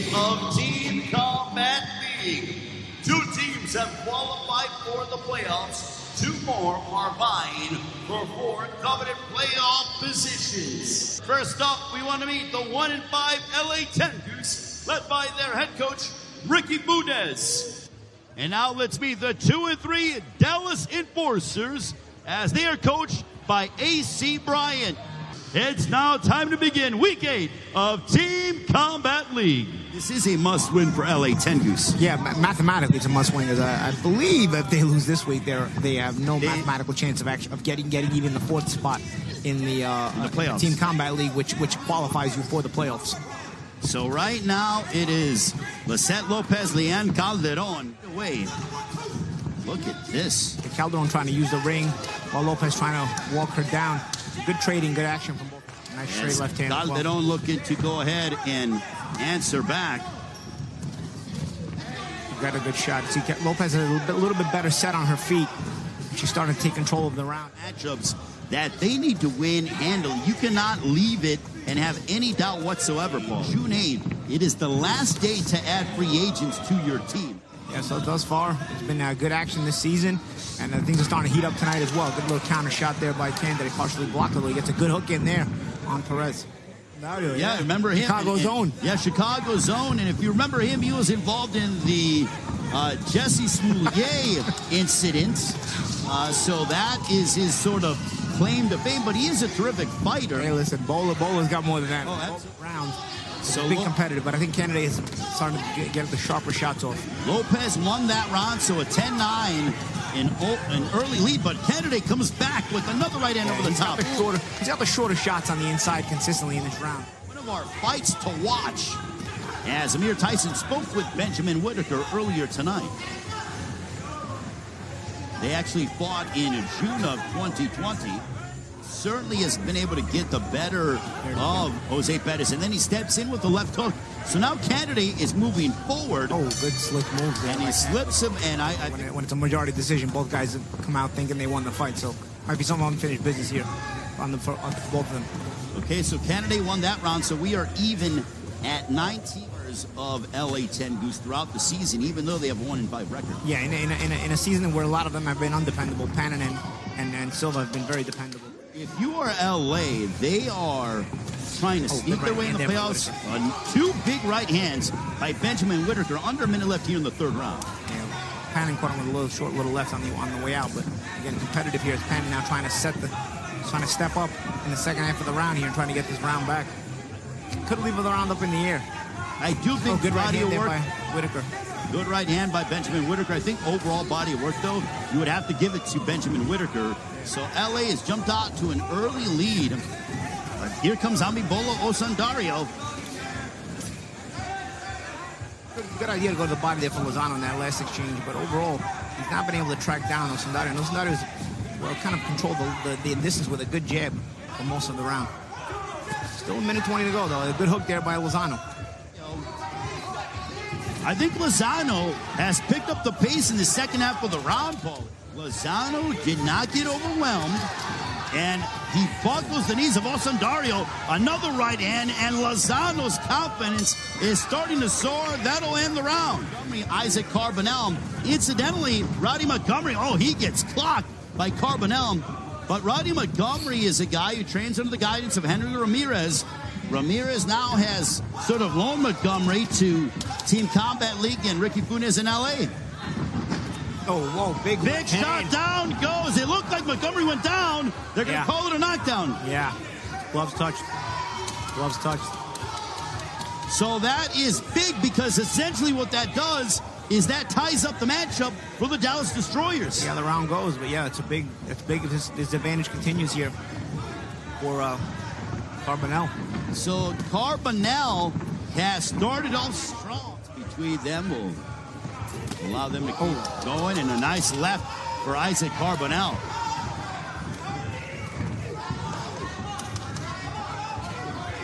state of Team Combat League. 2 teams have qualified for the playoffs. 2 more are vying for 4 coveted playoff positions. First up, we want to meet the 1-5 LA Tengus, led by their head coach, Ricky Funes. And now let's meet the 2-3 Dallas Enforcers, as they are coached by AC Bryant. It's now time to begin Week 8 of Team Combat League. This is a must-win for LA Tengus. Yeah, mathematically it's a must-win, because I believe if they lose this week, they have no mathematical chance of getting even the 4th spot in the playoffs. Team Combat League, which qualifies you for the playoffs. So right now it is Lisette Lopez, Leanne Calderon. Away. Look at this. Calderon trying to use the ring while Lopez trying to walk her down. Good trading, good action from both. Nice straight left hand. Calderon looking to go ahead and answer back. Got a good shot. See, Lopez has a little bit better set on her feet. She's starting to take control of the round. Matchups that they need to win handily. You cannot leave it and have any doubt whatsoever, Paul. June 8th, it is the last day to add free agents to your team. Yeah, so thus far, it's been good action this season, and things are starting to heat up tonight as well. Good little counter shot there by Ken that he partially blocked, although he gets a good hook in there on Perez. Yeah, remember him? Chicago zone. Yeah, Chicago zone, and if you remember him, he was involved in the Jesse Smoulier incident, so that is his sort of claim to fame, but he is a terrific fighter. Hey, listen, Bola's got more than that. Rounds. So big competitive, but I think Kennedy is starting to get the sharper shots off. Lopez won that round, so a 10-9 an early lead, but Kennedy comes back with another right hand over the top. He's got the shorter shots on the inside consistently in this round. One of our fights to watch, as Amir Tyson spoke with Benjamin Whitaker earlier tonight. They actually fought in June of 2020. Certainly has been able to get the better of Jose Pettis, and then he steps in with the left hook. So now Kennedy is moving forward. Oh, good slick move there. And he slips him, and when it's a majority decision, both guys have come out thinking they won the fight, so might be some unfinished business here on both of them. Okay, so Kennedy won that round, so we are even at 19 of LA Tengus throughout the season, even though they have 1-5 record. Yeah, in a season where a lot of them have been undependable. Pannon and Silva have been very dependable. If you are LA, they are trying to sneak their way in the playoffs. 2 big right hands by Benjamin Whitaker. Under a minute left here in the 3rd round. Yeah, Pannon caught him with a little short left on the way out, but again, competitive here. It's Pannon now trying to step up in the second half of the round here and trying to get this round back. Could leave the round up in the air. I do think good body of work by Whitaker. Good right hand by Benjamin Whitaker. I think overall body of work, though, you would have to give it to Benjamin Whitaker. So LA has jumped out to an early lead. But here comes Amibolo Osundario. Good idea to go to the body there for Lozano in that last exchange, but overall, he's not been able to track down Osundario. And Osundario's kind of controlled the distance with a good jab for most of the round. Still a minute 20 to go, though. A good hook there by Lozano. I think Lozano has picked up the pace in the second half of the round, Paul. Lozano did not get overwhelmed, and he buckles the knees of Osundario. Another right hand, and Lozano's confidence is starting to soar. That'll end the round. Isaac Carbonell. Incidentally, Roddy Montgomery, he gets clocked by Carbonell. But Roddy Montgomery is a guy who trains under the guidance of Henry Ramirez. Ramirez now has sort of loaned Montgomery to Team Combat League and Ricky Funes in LA. Oh, whoa, big shot down goes. It looked like Montgomery went down. They're going to call it a knockdown. Yeah, gloves touched. So that is big, because essentially what that does is that ties up the matchup for the Dallas Destroyers. Yeah, the round goes, but yeah, it's big if this advantage continues here for Carbonell. So Carbonell has started off strong. Between them will allow them to keep going, and a nice left for Isaac Carbonell.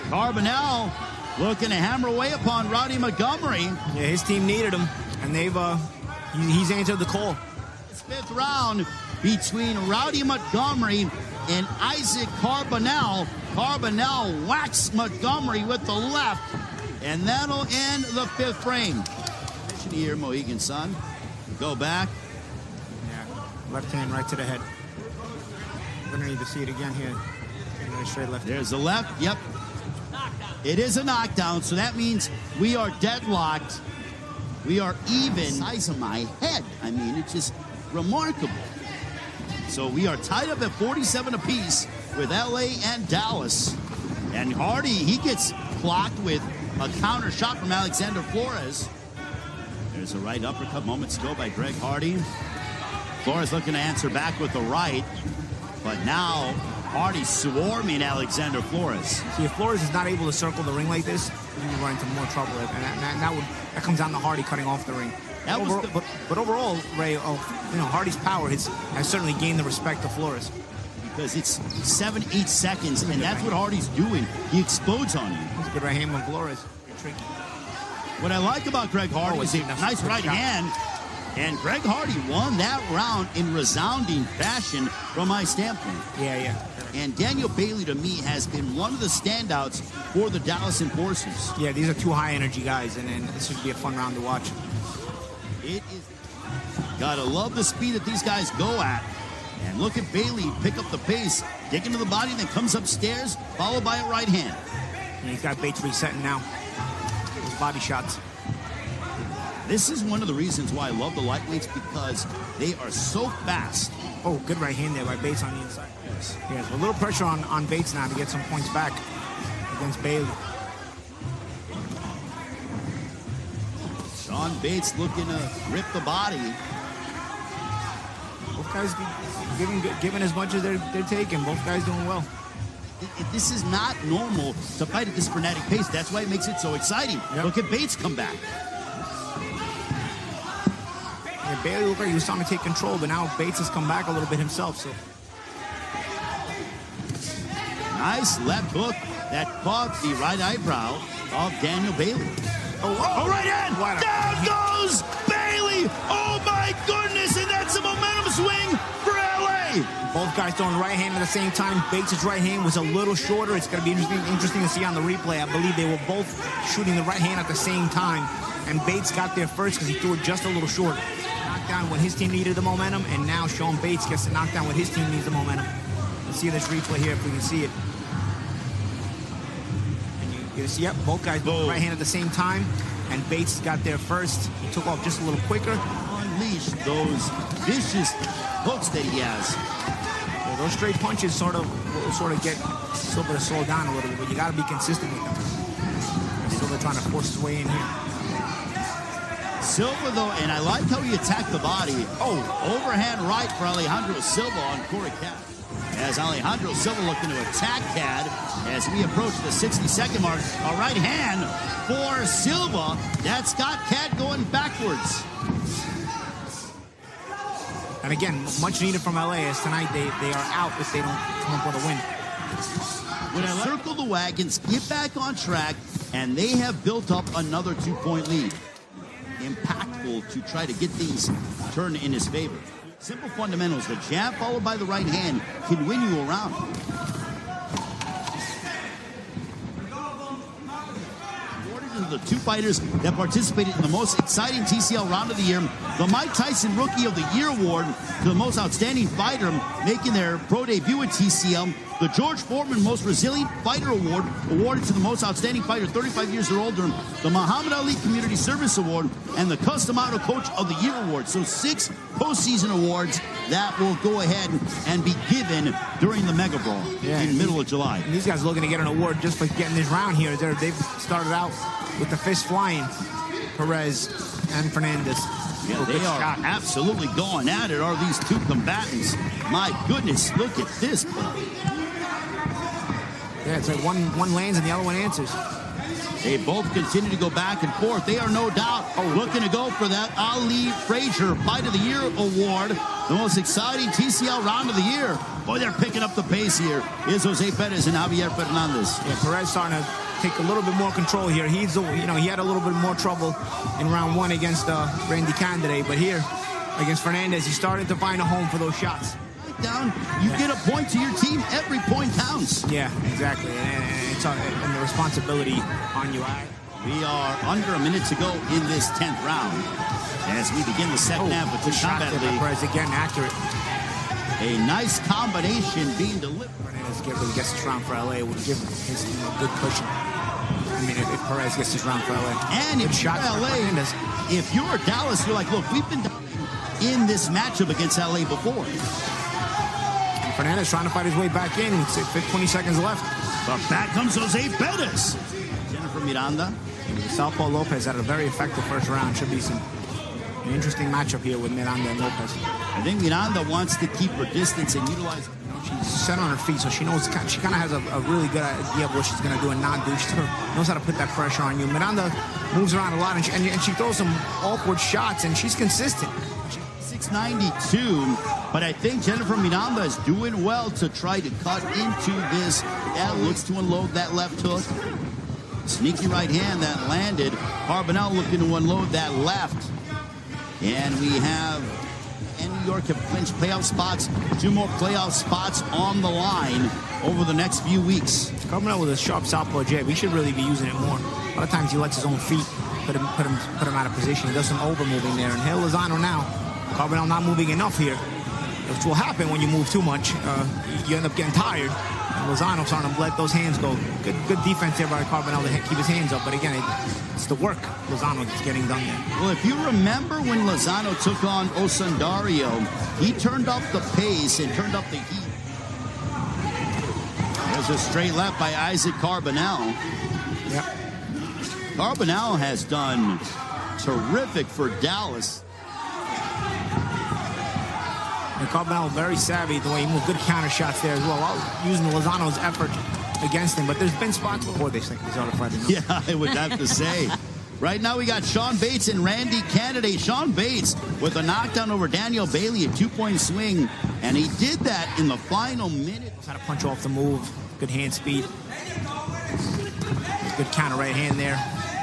Carbonell looking to hammer away upon Roddy Montgomery. Yeah, his team needed him, and he's answered the call. This 5th round between Roddy Montgomery and Isaac Carbonell. Carbonell whacks Montgomery with the left, And that'll end the 5th frame. Mission here, Mohegan Sun. Go back. Yeah, left hand right to the head. We're gonna need to see it again here. Straight left. There's the left. Yep. It is a knockdown, so that means we are deadlocked. We are even. Size of my head. I mean, it's just remarkable. So we are tied up at 47 apiece with LA and Dallas. And Hardy, he gets blocked with a counter shot from Alexander Flores. There's a right uppercut moments ago by Greg Hardy. Flores looking to answer back with the right. But now Hardy swarming Alexander Flores. See, if Flores is not able to circle the ring like this, you will run into more trouble. And that comes down to Hardy cutting off the ring. But overall, Ray, Hardy's power has certainly gained the respect of Flores. Because it's 7-8 seconds, and that's what Hardy's doing. He explodes on you. That's a good right hand from Flores. You're tricky. What I like about Greg Hardy is a nice right hand. And Greg Hardy won that round in resounding fashion from my standpoint. Yeah. And Daniel Bailey, to me, has been one of the standouts for the Dallas Enforcers. Yeah, these are two high-energy guys, and this should be a fun round to watch. It is. Gotta love the speed that these guys go at. And look at Bailey pick up the pace, dig into the body, then comes upstairs, followed by a right hand. And he's got Bates resetting now. Those body shots. This is one of the reasons why I love the lightweights, because they are so fast. Oh, good right hand there by Bates on the inside. Yes, a little pressure on Bates now to get some points back against Bailey. Sean Bates looking to rip the body. Both guys giving as much as they're taking. Both guys doing well. This is not normal to fight at this frenetic pace. That's why it makes it so exciting. Yep. Look at Bates come back. Yeah, Bailey looked like he was trying to take control, but now Bates has come back a little bit himself. So nice left hook that caught the right eyebrow of Daniel Bailey. Oh, right hand! Wow. Down goes Bailey! Oh my goodness! And that's a momentum swing for LA! Both guys throwing the right hand at the same time. Bates' right hand was a little shorter. It's going to be interesting to see on the replay. I believe they were both shooting the right hand at the same time. And Bates got there first because he threw it just a little short. Knockdown when his team needed the momentum, and now Sean Bates gets the knockdown when his team needs the momentum. Let's see this replay here if we can see it. And you see, yep, both guys doing the right hand at the same time, and Bates got there first. He took off just a little quicker. Unleash those vicious hooks that he has. Yeah, those straight punches sort of get Silva to slow down a little bit, but you got to be consistent with them. Silva trying to force his way in here. Silva, though, and I like how he attacked the body. Oh, overhand right for Alejandro Silva on Corey Cad. As Alejandro Silva looking to attack Cad as we approach the 60-second mark. A right hand for Silva. That's got Cad going backwards. And again, much needed from LA, as tonight they are out if they don't come up with a win. When I circle the wagons, get back on track, and they have built up another 2-point lead. Impactful to try to get things turned in his favor. Simple fundamentals. The jab followed by the right hand can win you around. The two fighters that participated in the most exciting TCL round of the year. The Mike Tyson Rookie of the Year award to the most outstanding fighter making their pro debut at TCL. The George Foreman Most Resilient Fighter Award, awarded to the most outstanding fighter 35 years or older. The Muhammad Ali Community Service Award, and the Custom Auto Coach of the Year Award. So 6 postseason awards that will go ahead and be given during the Mega Brawl in the middle of July. And these guys are looking to get an award just for getting this round here. They've started out with the fist flying, Perez and Fernandez. Yeah, they are absolutely going at it, are these two combatants. My goodness, look at this. Yeah, it's like one lands and the other one answers. They both continue to go back and forth. They are no doubt looking to go for that Ali Frazier Fight of the Year award. The most exciting TCL round of the year. Boy, they're picking up the pace here. Is Jose Perez and Javier Fernandez. Yeah, Perez starting to take a little bit more control here. He had a little bit more trouble in round 1 against Randy Candide, but here against Fernandez, he started to find a home for those shots. Down, you get a point to your team. Every point counts. Yeah, exactly, and the responsibility on you. We are under a minute to go in this 10th round as we begin the second half with the Combat League. Perez again accurate. A nice combination being delivered. Fernandez gets this round for LA. It would give his team a good cushion. I mean, if Perez gets this round for LA. And if you're LA, if you're Dallas, you're like, look, we've been in this matchup against LA before. And Fernandez trying to fight his way back in. It's 20 seconds left. But back comes Jose Pettis. Jennifer Miranda. Southpaw Lopez had a very effective first round. Should be an interesting matchup here with Miranda and Lopez. I think Miranda wants to keep her distance and utilize. She's set on her feet, so she knows. She kind of has a really good idea of what she's going to do and not do. She knows how to put that pressure on you. Miranda moves around a lot, and she throws some awkward shots, and she's consistent. 692, but I think Jennifer Miranda is doing well to try to cut into this. That looks to unload that left hook. Sneaky right hand that landed. Carbonell looking to unload that left. And we have New York have clinched playoff spots. 2 more playoff spots on the line over the next few weeks. Carbonell with a sharp southpaw jab. He should really be using it more. A lot of times he lets his own feet put him out of position. He does some over moving there. And here Lozano now. Carbonell not moving enough here, which will happen when you move too much. You end up getting tired. And Lozano's starting to let those hands go. Good defense there by Carbonell to keep his hands up. But again, it's the work Lozano is getting done there. Well, if you remember when Lozano took on Osundario, he turned up the pace and turned up the heat. There's a straight left by Isaac Carbonell. Yep. Carbonell has done terrific for Dallas. And Carbonell very savvy the way he moved. Good counter shots there as well, using Lozano's effort against him. But there's been spots before they think he's out of fighting. Yeah, I would have to say. Right now we got Sean Bates and Randy Candidate. Sean Bates with a knockdown over Daniel Bailey, a 2-point swing. And he did that in the final minute. How to punch off the move. Good hand speed. Good counter right hand there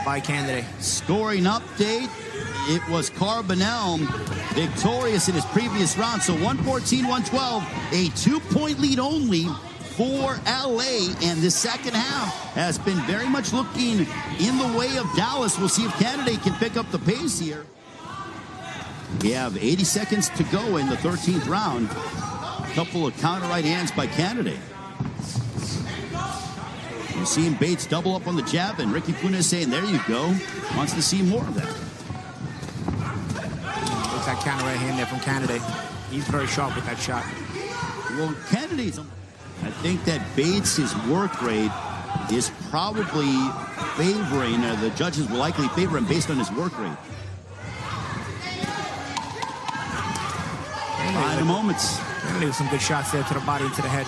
by Candidate. Scoring update. It was Carbonell victorious in his previous round. So 114-112, a 2-point lead only for LA. And the second half has been very much looking in the way of Dallas. We'll see if Candidate can pick up the pace here. We have 80 seconds to go in the 13th round. A couple of counter right hands by Candidate. You're seeing Bates double up on the jab, and Ricky Funes saying, there you go. Wants to see more of that. Looks that counter right hand there from Candidate. He's very sharp with that shot. Well, Candidate's, I think that Bates' work rate is probably favoring, the judges will likely favor him based on his work rate. Final moments. Candidate with some good shots there to the body and to the head.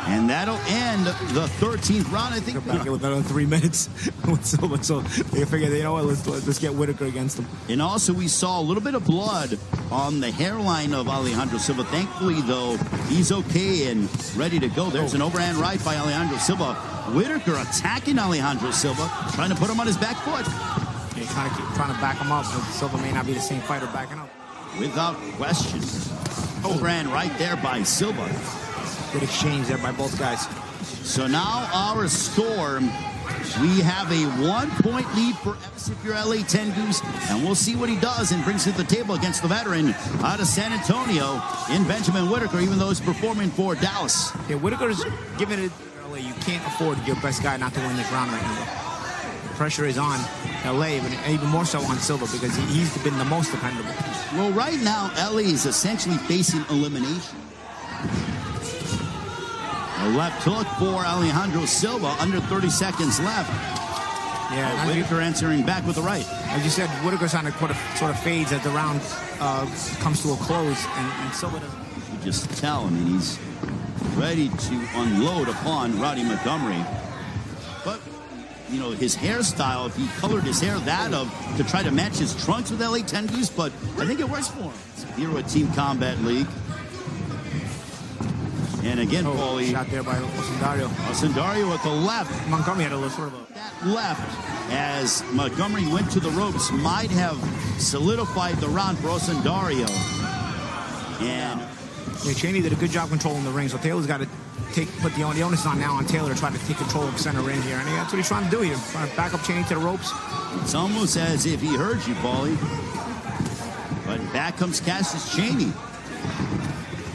And that'll end the 13th round. I think back with another 3 minutes with Silva, so they figured, you know what, let's get Whitaker against him. And also we saw a little bit of blood on the hairline of Alejandro Silva. Thankfully, though, he's okay and ready to go. There's an overhand right by Alejandro Silva. Whitaker attacking Alejandro Silva, trying to put him on his back foot. Yeah, trying to back him up, but Silva may not be the same fighter backing up. Without question. Overhand right there by Silva. Good exchange there by both guys. So now our score, we have a 1-point lead for your LA 10 Goose, and we'll see what he does and brings to the table against the veteran out of San Antonio in Benjamin Whitaker, even though he's performing for Dallas. Yeah, Whitaker's giving it LA. You can't afford your best guy not to win this round right now. The pressure is on LA, but even more so on Silva because he's been the most dependable. Well, right now, LA is essentially facing elimination. A left hook for Alejandro Silva, under 30 seconds left. Yeah, Whitaker answering back with the right. As you said, Whitaker's on a sort of fades as the round comes to a close, and Silva doesn't. You just tell, I mean, he's ready to unload upon Roddy Montgomery. But, you know, his hairstyle, if he colored his hair to try to match his trunks with LA 10 Goose, but I think it works for him. Hero at Team Combat League. And again, Paulie. Shot there by Osundario. Osundario with the left. Montgomery had a little sort of a... That left, as Montgomery went to the ropes, might have solidified the round for Osundario. And... Yeah, Cheney did a good job controlling the ring, so Taylor's got to put the onus on now on Taylor to try to take control of center ring here. And that's what he's trying to do here. Trying to back up Cheney to the ropes. It's almost as if he heard you, Paulie. But back comes Cassius Cheney.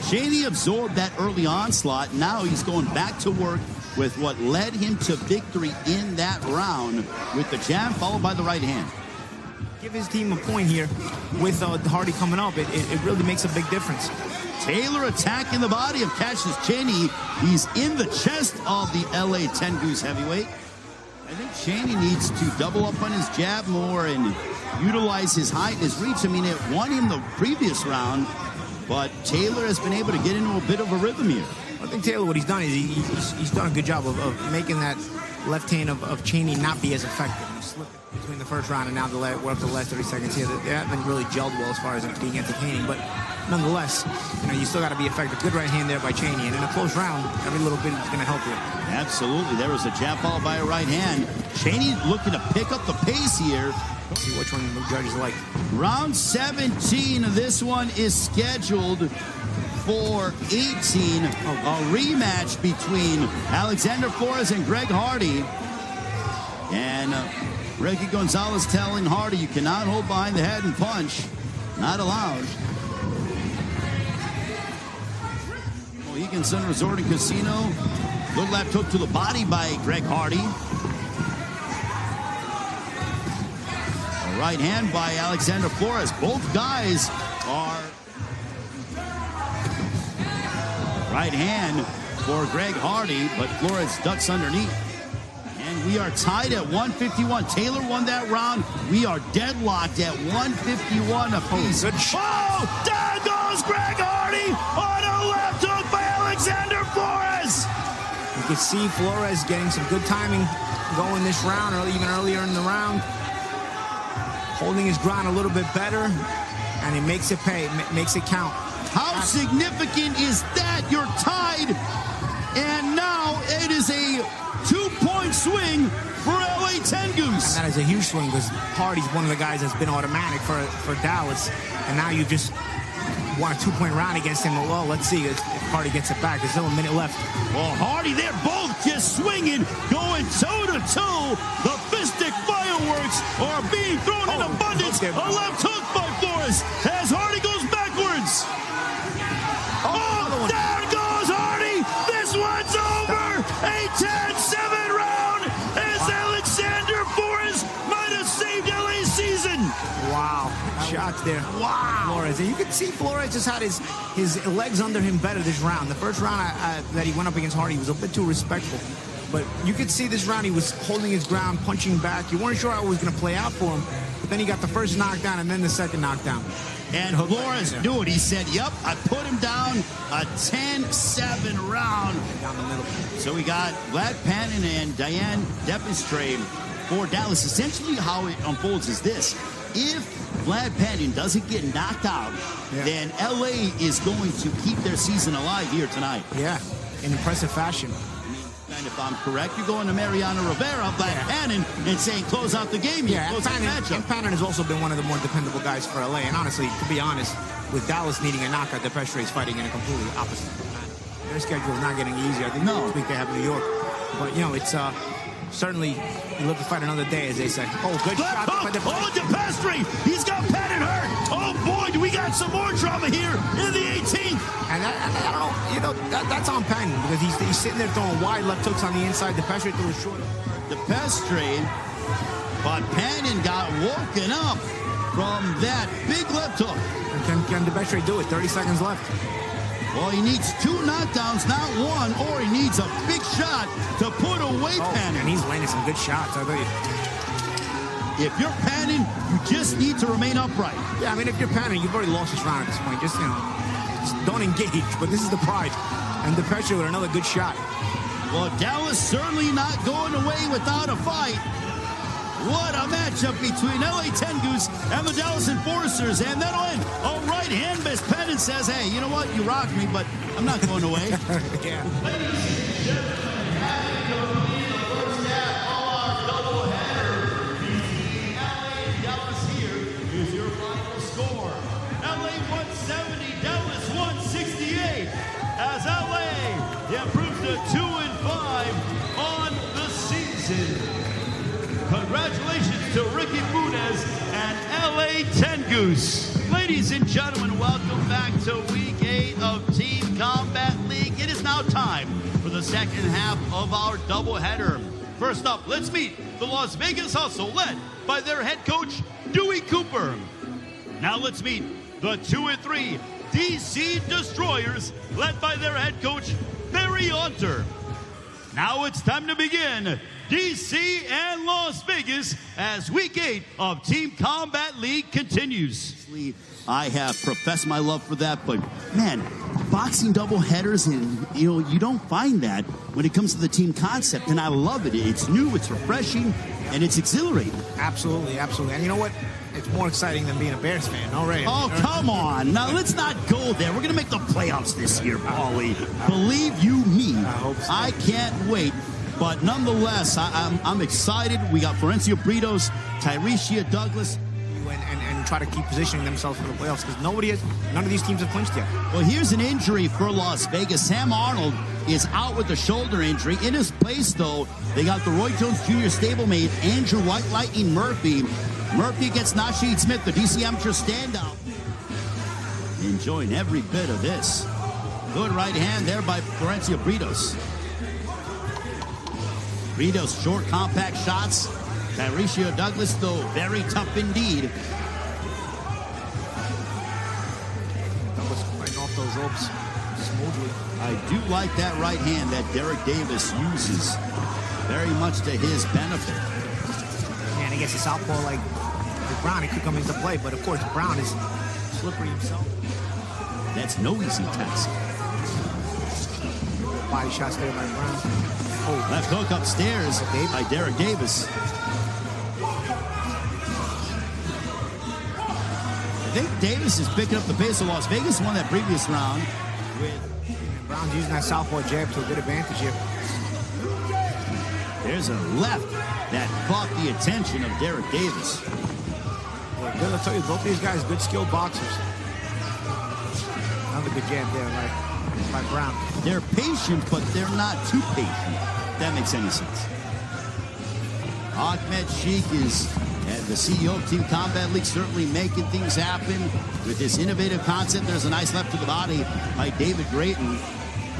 Cheney absorbed that early onslaught. Now he's going back to work with what led him to victory in that round with the jab followed by the right hand. Give his team a point here with Hardy coming up. It really makes a big difference. Taylor attacking the body of Cassius Cheney. He's in the chest of the LA 10 Goose heavyweight. I think Cheney needs to double up on his jab more and utilize his height and his reach. I mean, it won him the previous round, but Taylor has been able to get into a bit of a rhythm here. I think Taylor, what he's done is he's done a good job of making that left hand of Cheney not be as effective. He slipped between the first round and now we're up to the last 30 seconds here. They haven't really gelled well as far as being entertaining, but nonetheless, you still got to be effective. Good right hand there by Cheney, and in a close round, every little bit is going to help you. Absolutely. There was a jab followed by a right hand. Cheney looking to pick up the pace here. Let's see which one the judges like. Round 17 of this one is scheduled for 18. A rematch between Alexander Flores and Greg Hardy. And Ricky Gonzalez telling Hardy, you cannot hold behind the head and punch. Not allowed. Mohegan Sun Resort and Casino. Good left hook to the body by Greg Hardy. A right hand by Alexander Flores. Both guys are... Right hand for Greg Hardy, but Flores ducks underneath. And we are tied at 151. Taylor won that round. We are deadlocked at 151 apiece. Oh, there goes Greg Hardy on a left hook by Alexander Flores. You can see Flores getting some good timing going this round, or even earlier in the round. Holding his ground a little bit better, and he makes it pay, makes it count. How significant is that? You're tied, and now it is a 2-point swing for LA 10 Goose. And that is a huge swing because Hardy's one of the guys that's been automatic for Dallas, and now you just want a 2-point round against him. Well, let's see if Hardy gets it back. There's still a minute left. Well, Hardy, they're both just swinging, going toe-to-toe. The fistic fireworks are being thrown in abundance. A left hook by Flores as Hardy goes backwards. Oh, there goes Hardy. This one's over. A 10-7 round as Alexander Flores might have saved LA's season. Wow. Shots there. Wow. Flores. And you can see Flores just had his legs under him better this round. The first round that he went up against Hardy was a bit too respectful. But you could see this round he was holding his ground, punching back. You weren't sure how it was going to play out for him. But then he got the first knockdown and then the second knockdown. And Flores knew it. He said, yep, I put him down. A 10-7 round. Down the middle. So we got Vlad Panin and Diane Depestre for Dallas. Essentially how it unfolds is this. If Vlad Panin doesn't get knocked out, then LA is going to keep their season alive here tonight. Yeah, in impressive fashion. And if I'm correct, you're going to Mariano Rivera, Vlad Panin, and saying close out the game. Yeah, and Panin has also been one of the more dependable guys for LA. And honestly, to be honest, with Dallas needing a knockout, Depestre is fighting in a completely opposite manner. Their schedule is not getting easier. I think next week they have New York. But, it's certainly you live to fight another day, as they say. Oh, good shot. Oh, Depestre! He's got Panin hurt! Oh, boy, do we got some more drama here in the 18th! And I don't know, that's on Panin because he's sitting there throwing wide left hooks on the inside. Depestre threw a short. Depestre, but Panin got woken up from that big left hook. And can Depestre do it? 30 seconds left. Well, he needs 2 knockdowns, not 1, or he needs a big shot to put away Panin. And he's landing some good shots, I tell you. If you're Panin, you just need to remain upright. Yeah, I mean, if you're Panin, you've already lost this round at this point. Just don't engage, but this is the pride. And Depestre with another good shot. Well, Dallas certainly not going away without a fight. What a matchup between LA 10 Goose and the Dallas Enforcers. And that'll end a right hand as Panin says, hey, you know what? You rocked me, but I'm not going away. Yeah. Ladies and gentlemen, having completed the first half of our doubleheader between LA and Dallas here is your final score. LA 170, Dallas 168. As LA improves to Congratulations to Ricky Funes and LA Tengoose. Ladies and gentlemen, welcome back to Week 8 of Team Combat League. It is now time for the second half of our doubleheader. First up, let's meet the Las Vegas Hustle, led by their head coach, Dewey Cooper. Now let's meet the 2 and 3 DC Destroyers, led by their head coach, Barry Hunter. Now it's time to begin DC and Las Vegas as Week 8 of Team Combat League continues. I have professed my love for that, but man, boxing double headers, and you don't find that when it comes to the team concept, and I love it. It's new, it's refreshing, and it's exhilarating. Absolutely, absolutely. And you know what? It's more exciting than being a Bears fan already. Oh, come on. Now, let's not go there. We're going to make the playoffs this year, Paulie. Believe you me. I hope so. I can't wait. But nonetheless, I'm excited. We got Florencio Britos, Tyrecia Douglas. And try to keep positioning themselves for the playoffs because none of these teams have clinched yet. Well, here's an injury for Las Vegas. Sam Arnold is out with a shoulder injury. In his place, though, they got the Roy Jones Jr. stablemate, Andrew White Lightning Murphy. Murphy against Nasheed Smith, the DC amateur standout. Enjoying every bit of this. Good right hand there by Florencio Britos. Britos, short, compact shots. Tyrecia Douglas, though, very tough indeed. Douglas fighting off those ropes smoothly. I do like that right hand that Derek Davis uses. Very much to his benefit. And against a southpaw like Brown, it could come into play, but of course Brown is slippery himself. That's no easy task. Body shots there by Brown. Oh, left hook upstairs by Derek Davis. I think Davis is picking up the pace of Las Vegas. Won that previous round. And Brown's using that southpaw jab to a good advantage here. There's a left that caught the attention of Derek Davis. Well, good, I'll tell you, both these guys, good skilled boxers. Another good jab there by Brown. They're patient, but they're not too patient. If that makes any sense. Ahmed Sheikh is the CEO of Team Combat League, certainly making things happen with this innovative concept. There's a nice left to the body by David Grayton.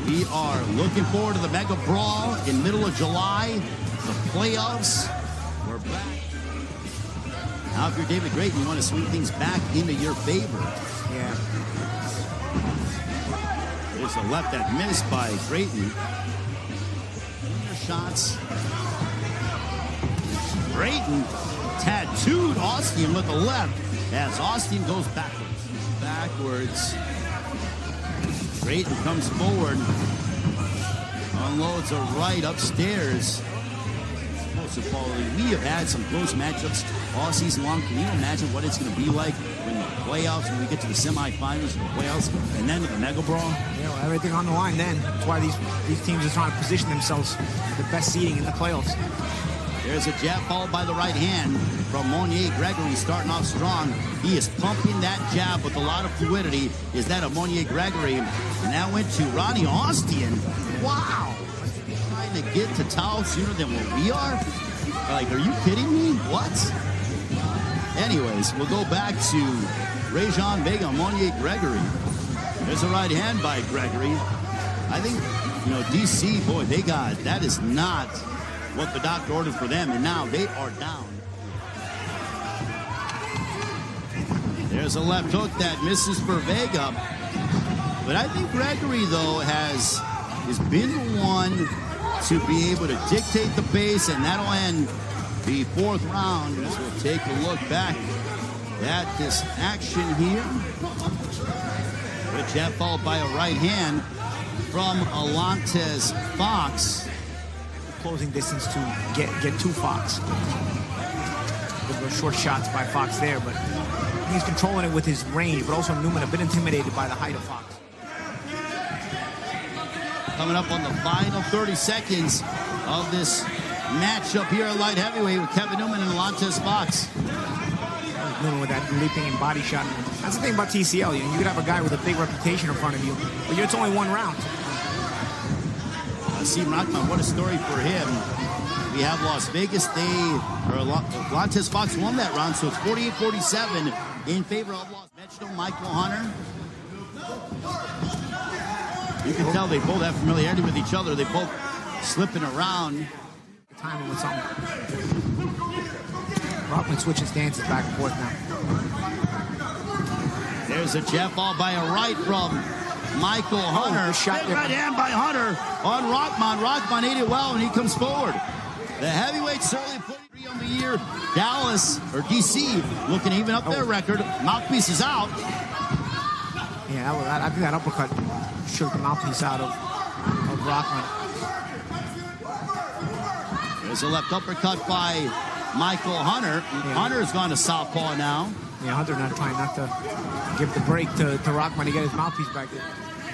We are looking forward to the Mega Brawl in middle of July. The playoffs. We're back. Now, if you're David Grayton, you want to swing things back into your favor. Yeah. There's a left that missed by Grayton. Shots. Grayton tattooed Austin with the left as Austin goes backwards. Grayton comes forward, unloads a right upstairs. We have had some close matchups all season long. Can you imagine what it's going to be like when the playoffs, when we get to the semifinals, the playoffs, and then to the Mega Brawl? Yeah, well, everything on the line then. That's why these teams are trying to position themselves for the best seeding in the playoffs. There's a jab followed by the right hand from Monier Gregory, starting off strong. He is pumping that jab with a lot of fluidity. Is that a Monier Gregory? And that went to Ronnie Austin. Wow. Trying to get to Tao sooner than what we are? Like, are you kidding me? What? Anyways, we'll go back to Rajon Vega, Monier Gregory. There's a right hand by Gregory. I think, DC, boy, that is not what the doctor ordered for them, and now they are down. There's a left hook that misses for Vega. But I think Gregory, though, has been the one to be able to dictate the pace, and that'll end the fourth round as we'll take a look back at this action here. Good jab followed by a right hand from Alantez Fox. Closing distance to get to Fox. Those short shots by Fox there, but he's controlling it with his range, but also Newman a bit intimidated by the height of Fox. Coming up on the final 30 seconds of this matchup here at light heavyweight with Kevin Newman and Alantez Fox. Newman with that leaping and body shot. That's the thing about TCL. You could have a guy with a big reputation in front of you, but it's only one round. Asim Rahman, what a story for him. we have Las Vegas. Lantes Fox won that round, so it's 48-47 in favor of Las Vegas. Michael Hunter. You can tell they both have familiarity with each other. They both slipping around. Timing with something. Rockman switching stances back and forth now. There's a jab ball by a right from Michael Hunter. Shot Big right hand by Hunter on Rockman. Rockman ate it well, and he comes forward. The heavyweight certainly putting 3 on the year. Dallas, or DC, looking to even up their record. Mouthpiece is out. Yeah, I think that uppercut shook the mouthpiece out of Rockman. There's a left uppercut by Michael Hunter. Yeah. Hunter's gone to southpaw now. Yeah, Hunter not trying not to give the break to Rockman to get his mouthpiece back there.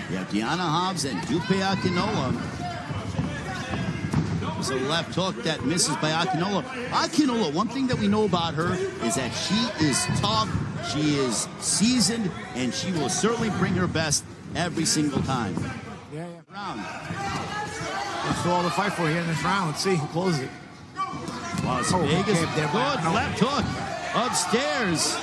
Yeah, Deanna Hobbs and Dupe Akinola. There's a left hook that misses by Akinola. Akinola, one thing that we know about her is that she is tough, she is seasoned, and she will certainly bring her best every single time. Yeah. Round. That's all to fight for here in this round. Let's see who closes it. Las Vegas, good left hook upstairs.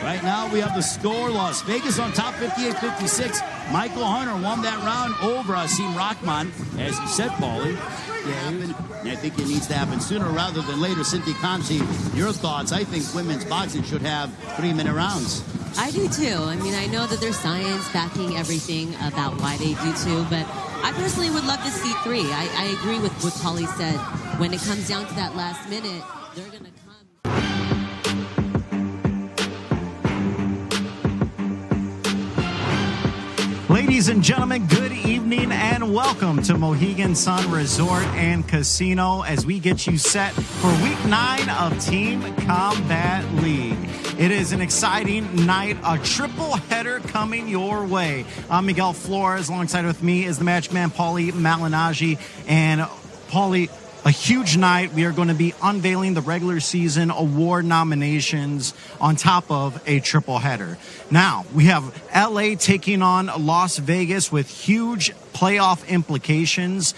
Right now we have the score. Las Vegas on top 58-56. Michael Hunter won that round over Asim Rahman, as you said, Paulie. Yeah, I think it needs to happen sooner rather than later. Cynthia Conchi, your thoughts? I think women's boxing should have 3-minute rounds. I do too. I mean, I know that there's science backing everything about why they do too, but I personally would love to see 3. I agree with what Paulie said. When it comes down to that last minute, they're going to come. Ladies and gentlemen, good evening and welcome to Mohegan Sun Resort and Casino as we get you set for Week 9 of Team Combat League. It is an exciting night, a triple header coming your way. I'm Miguel Flores. Alongside with me is the match man, Paulie Malignaggi. And Paulie, a huge night. We are going to be unveiling the regular season award nominations on top of a triple header. Now, we have LA taking on Las Vegas with huge playoff implications.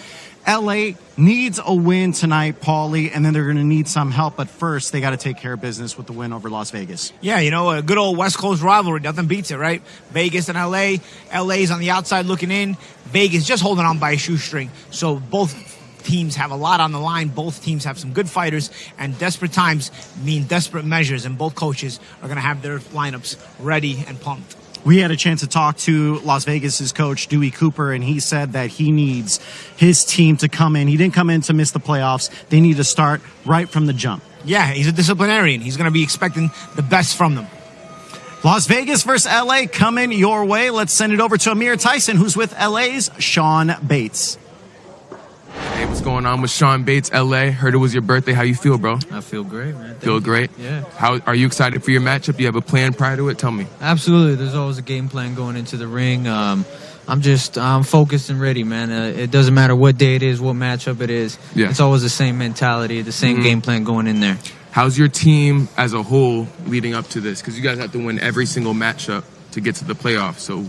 LA needs a win tonight, Paulie, and then they're going to need some help. But first, they got to take care of business with the win over Las Vegas. Yeah, you know, a good old West Coast rivalry. Nothing beats it, right? Vegas and LA. LA's on the outside looking in. Vegas just holding on by a shoestring. So both teams have a lot on the line. Both teams have some good fighters, and desperate times mean desperate measures, and both coaches are going to have their lineups ready and pumped. We had a chance to talk to Las Vegas's coach, Dewey Cooper, and he said that he needs his team to come in. He didn't come in to miss the playoffs. They need to start right from the jump. Yeah, he's a disciplinarian. He's going to be expecting the best from them. Las Vegas versus LA coming your way. Let's send it over to Amir Tyson, who's with LA's Sean Bates. Hey, what's going on with Sean Bates, LA? Heard it was your birthday. How you feel, bro? I feel great, man. Feel great? Yeah. How are you excited for your matchup? Do you have a plan prior to it? Tell me. Absolutely. There's always a game plan going into the ring. I'm focused and ready, man. It doesn't matter what day it is, what matchup it is. Yeah. It's always the same mentality, the same game plan going in there. How's your team as a whole leading up to this? Because you guys have to win every single matchup to get to the playoffs. So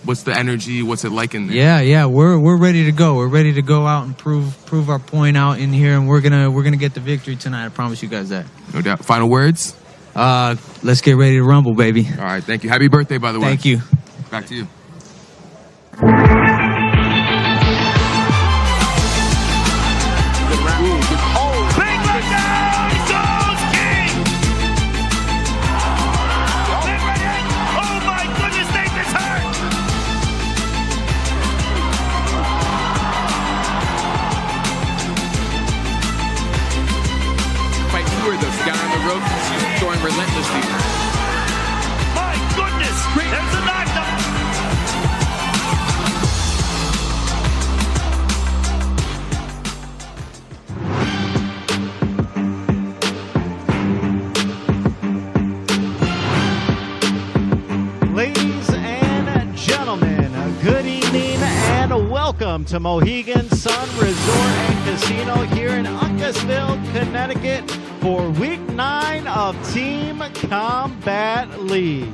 what's the energy? What's it like in there? Yeah, we're ready to go. We're ready to go out and prove our point out in here, and we're gonna get the victory tonight. I promise you guys that. No doubt. Final words? Let's get ready to rumble, baby. All right, thank you. Happy birthday, by the way. Thank you. Back to you. Relentlessly. My goodness! There's a knockdown! Ladies and gentlemen, good evening and welcome to Mohegan Sun Resort and Casino here in Uncasville, Connecticut for Week 9 of Team Combat League.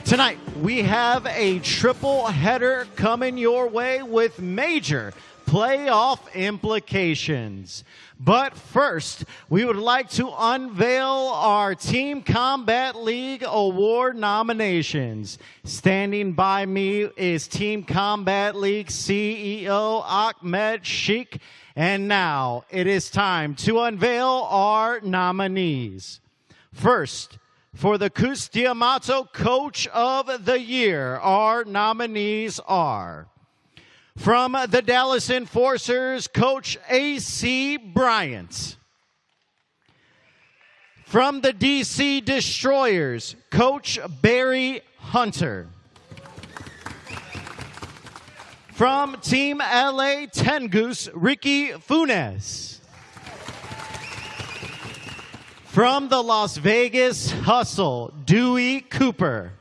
Tonight, we have a triple header coming your way with major playoff implications. But first, we would like to unveil our Team Combat League award nominations. Standing by me is Team Combat League CEO Ahmed Sheikh. And now it is time to unveil our nominees. First, for the Cus D'Amato Coach of the Year, our nominees are: from the Dallas Enforcers, Coach A.C. Bryant. From the D.C. Destroyers, Coach Barry Hunter. From Team L.A. Tengus, Ricky Funes. From the Las Vegas Hustle, Dewey Cooper.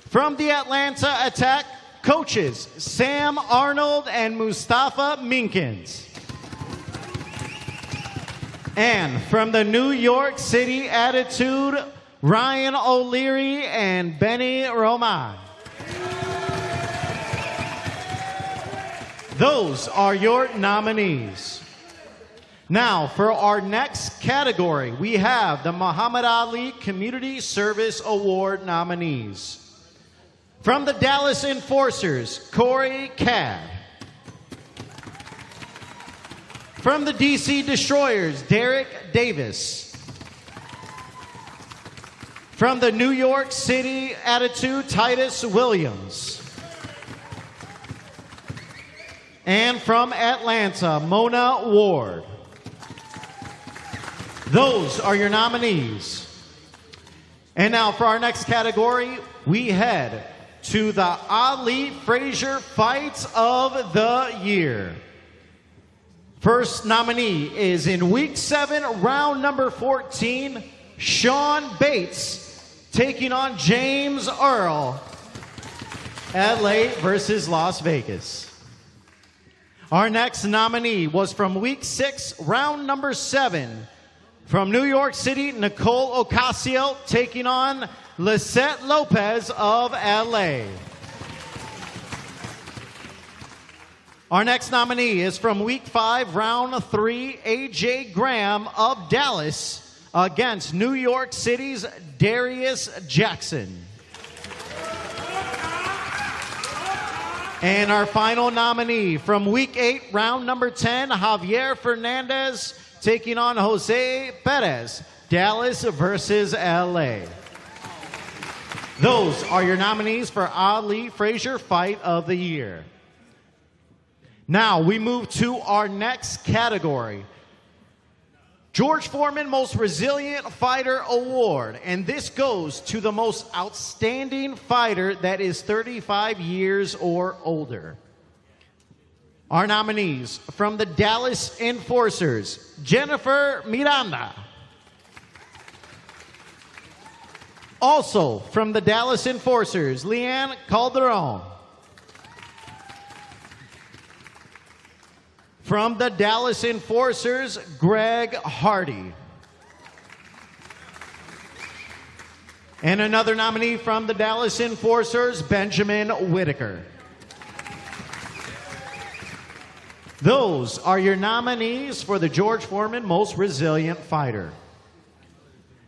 From the Atlanta Attack, coaches Sam Arnold and Mustafa Minkins. And from the New York City Attitude, Ryan O'Leary and Benny Roman. Those are your nominees. Now, for our next category, we have the Muhammad Ali Community Service Award nominees. From the Dallas Enforcers, Corey Cadd. From the DC Destroyers, Derek Davis. From the New York City Attitude, Titus Williams. And from Atlanta, Mona Ward. Those are your nominees. And now for our next category, we head to the Ali Frazier Fight of the Year. First nominee is in Week 7, round number 14, Sean Bates taking on James Earl, LA versus Las Vegas. Our next nominee was from Week 6, round number 7, from New York City, Nicole Ocasio taking on Lisette Lopez of LA. Our next nominee is from Week 5, Round 3, AJ Graham of Dallas against New York City's Darius Jackson. And our final nominee from Week 8, Round number 10, Javier Fernandez taking on Jose Perez, Dallas versus LA. Those are your nominees for Ali Frazier Fight of the Year. Now we move to our next category, George Foreman Most Resilient Fighter Award. And this goes to the most outstanding fighter that is 35 years or older. Our nominees from the Dallas Enforcers, Jennifer Miranda. Also from the Dallas Enforcers, Leanne Calderon. From the Dallas Enforcers, Greg Hardy. And another nominee from the Dallas Enforcers, Benjamin Whitaker. Those are your nominees for the George Foreman Most Resilient Fighter.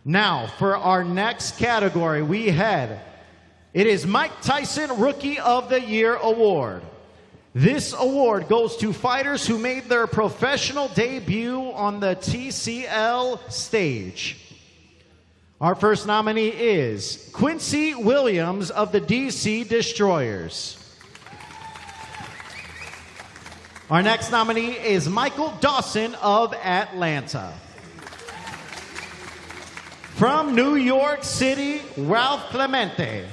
Now, for our next category, we head. It is Mike Tyson Rookie of the Year Award. This award goes to fighters who made their professional debut on the TCL stage. Our first nominee is Quincy Williams of the DC Destroyers. Our next nominee is Michael Dawson of Atlanta. From New York City, Ralph Clemente.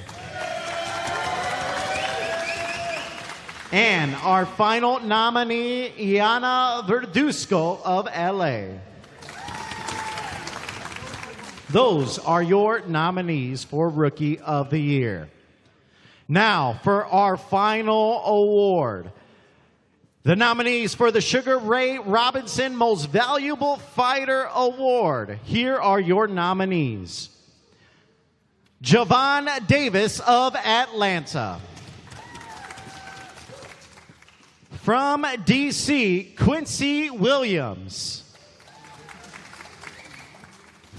And our final nominee, Iana Verduzco of LA. Those are your nominees for Rookie of the Year. Now, for our final award. The nominees for the Sugar Ray Robinson Most Valuable Fighter Award. Here are your nominees. Javon Davis of Atlanta. From D.C., Quincy Williams.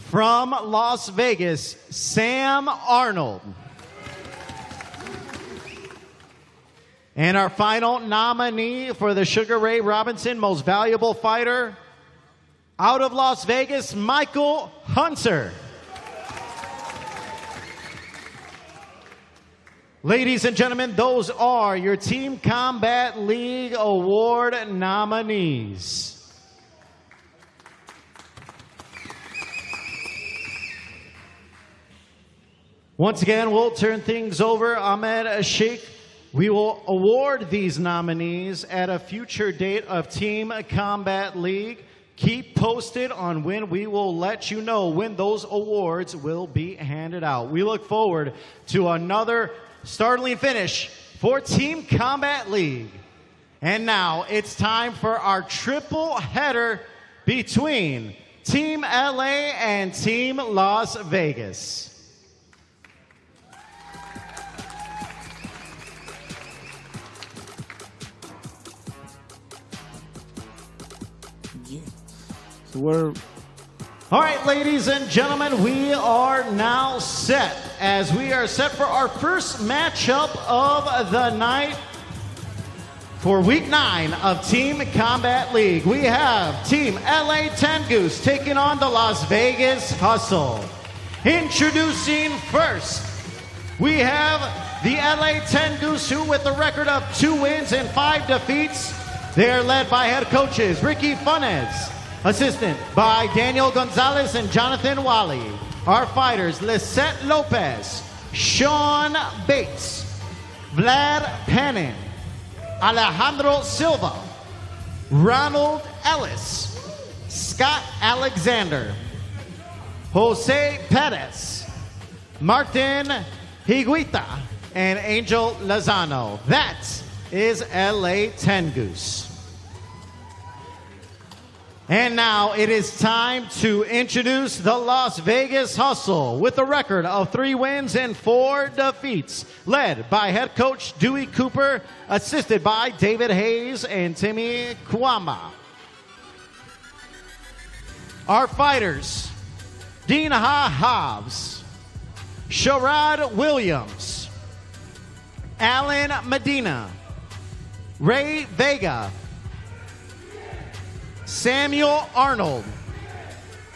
From Las Vegas, Sam Arnold. And our final nominee for the Sugar Ray Robinson Most Valuable Fighter, out of Las Vegas, Michael Hunter. Ladies and gentlemen, those are your Team Combat League Award nominees. Once again, we'll turn things over. Ahmed Sheikh, we will award these nominees at a future date of Team Combat League. Keep posted on when we will let you know when those awards will be handed out. We look forward to another startling finish for Team Combat League. And now it's time for our triple header between Team LA and Team Las Vegas. All right, ladies and gentlemen, we are now set as we are set for our first matchup of the night for Week 9 of Team Combat League. We have Team LA 10 Goose taking on the Las Vegas Hustle. Introducing first, we have the LA 10 Goose, who with a record of 2 wins and 5 defeats. They are led by head coaches Ricky Funes, assisted by Daniel Gonzalez and Jonathan Wally. Our fighters, Lisette Lopez, Sean Bates, Vlad Panin, Alejandro Silva, Ronald Ellis, Scott Alexander, Jose Perez, Martin Higuita, and Angel Lozano. That is LA 10 Goose. And now it is time to introduce the Las Vegas Hustle with a record of 3 wins and 4 defeats, led by head coach Dewey Cooper, assisted by David Hayes and Timmy Kwama. Our fighters, Dina Hobbs, Sherrod Williams, Alan Medina, Ray Vega, Samuel Arnold,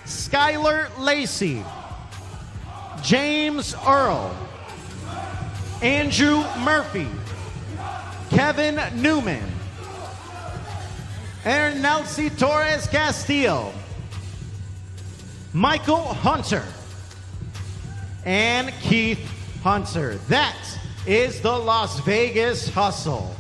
Skylar Lacey, James Earl, Andrew Murphy, Kevin Newman, Ernelsi Torres Castillo, Michael Hunter, and Keith Hunter. That is the Las Vegas Hustle.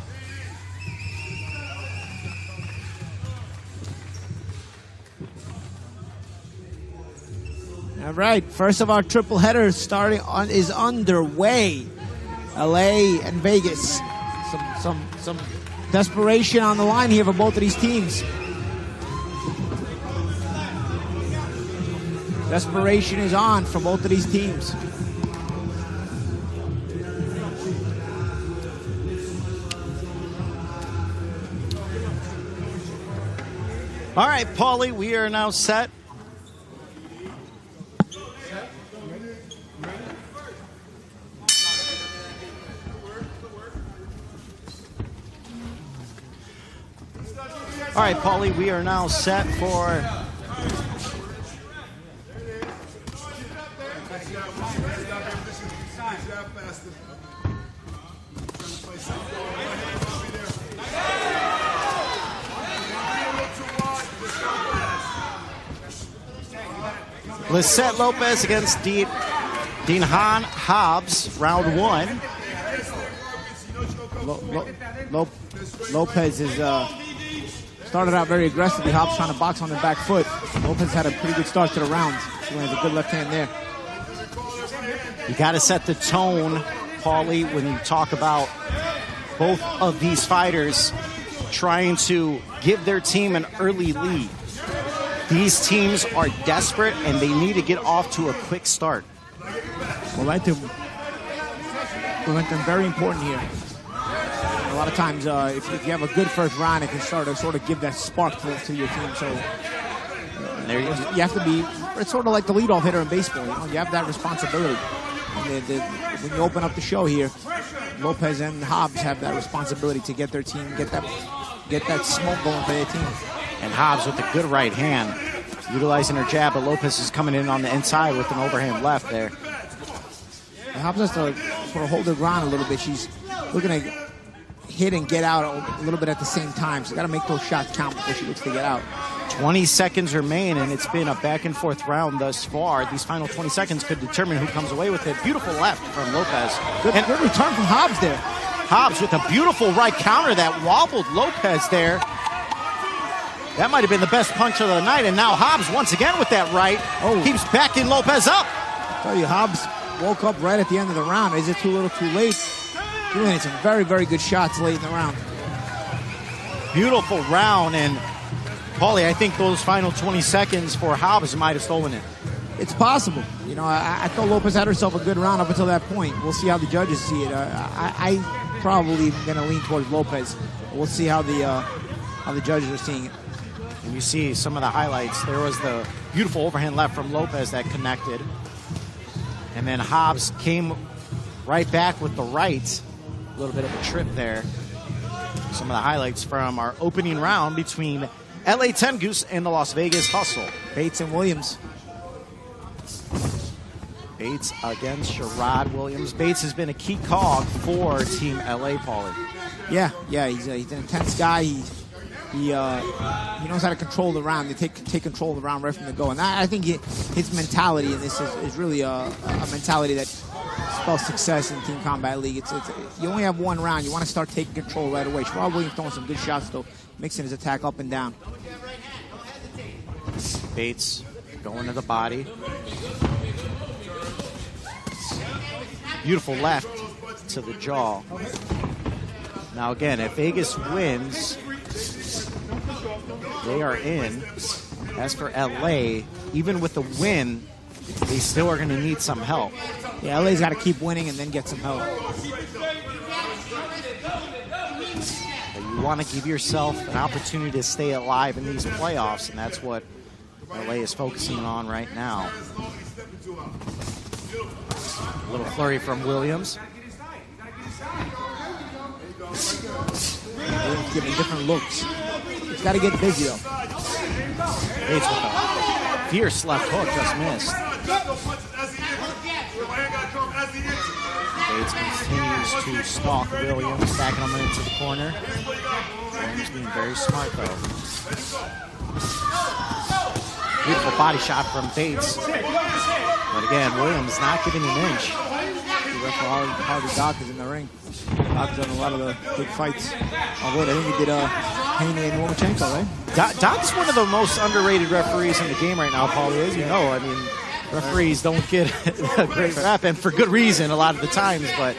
All right, first of our triple headers is underway. LA and Vegas. Some desperation on the line here for both of these teams. Desperation is on for both of these teams. All right, Paulie, we are now set. All right, Paulie, we are now set for Lisette Lopez against Dinhan Hobbs, round 1. Lopez is started out very aggressively. Hobbs trying to box on the back foot. Lopez had a pretty good start to the round. He has a good left hand there. You got to set the tone, Paulie, when you talk about both of these fighters trying to give their team an early lead. These teams are desperate and they need to get off to a quick start. Momentum very important here. lot of times, if you have a good first round, it can sort of give that spark to your team. So There you go. you have to be. It's sort of like the leadoff hitter in baseball. You have that responsibility. And when you open up the show here, Lopez and Hobbs have that responsibility to get their team, get that smoke going for their team. And Hobbs with a good right hand, utilizing her jab, but Lopez is coming in on the inside with an overhand left there. And Hobbs has to sort of hold her ground a little bit. She's looking to hit and get out a little bit at the same time. She's got to make those shots count before she looks to get out. 20 seconds remain, and it's been a back-and-forth round thus far. These final 20 seconds could determine who comes away with it. Beautiful left from Lopez. Good return from Hobbs there. Hobbs with a beautiful right counter that wobbled Lopez there. That might have been the best punch of the night, and now Hobbs once again with that right keeps backing Lopez up. I tell you, Hobbs woke up right at the end of the round. Is it too little, too late? Doing some very, very good shots late in the round. Beautiful round, and Paulie, I think those final 20 seconds for Hobbs might have stolen it. It's possible. I thought Lopez had herself a good round up until that point. We'll see how the judges see it. I probably going to lean towards Lopez. We'll see how the judges are seeing it. And you see some of the highlights. There was the beautiful overhand left from Lopez that connected. And then Hobbs came right back with the right. A little bit of a trip there. Some of the highlights from our opening round between LA 10 Goose and the Las Vegas Hustle. Bates and Williams. Bates against Sherrod Williams. Bates has been a key cog for Team LA, Paulie. Yeah, he's an intense guy. He knows how to control the round. They take control of the round right from the go. And I think his mentality in this is really a mentality that spells success in Team Combat League. You only have one round. You want to start taking control right away. Sherrod Williams throwing some good shots, though, mixing his attack up and down. Bates going to the body. Beautiful left to the jaw. Now again, if Vegas wins, they are in. As for LA, even with the win, they still are going to need some help. Yeah, LA's got to keep winning and then get some help. But you want to give yourself an opportunity to stay alive in these playoffs, and that's what LA is focusing on right now. A little flurry from Williams. Williams giving different looks. He's got to get busy, though. Bates with a fierce left hook, just missed. Bates continues to stalk Williams, backing him into the corner. Williams being very smart, though. Beautiful body shot from Bates. But again, Williams not giving an inch. Harvey Doc is in the ring. Doc's done a lot of the big fights. Although I think he did Haney and Lomachenko, right? Doc's one of the most underrated referees in the game right now, Paulie. As you know, I mean, referees don't get a great rap, and for good reason a lot of the times, but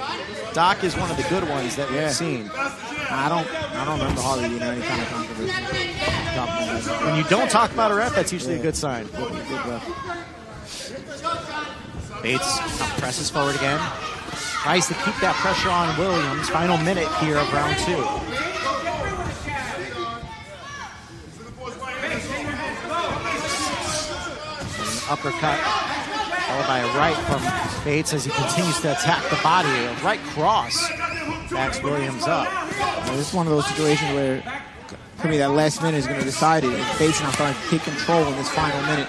Doc is one of the good ones that we've seen. I don't remember Harvey being any kind of controversy. When you don't talk about a ref, that's usually a good sign. Good ref. Bates presses forward again. Tries to keep that pressure on Williams. Final minute here of round two. An uppercut followed by a right from Bates as he continues to attack the body. A right cross backs Williams up. This is one of those situations where could be that last minute is going to decide it. If Bates not starting to take control in this final minute.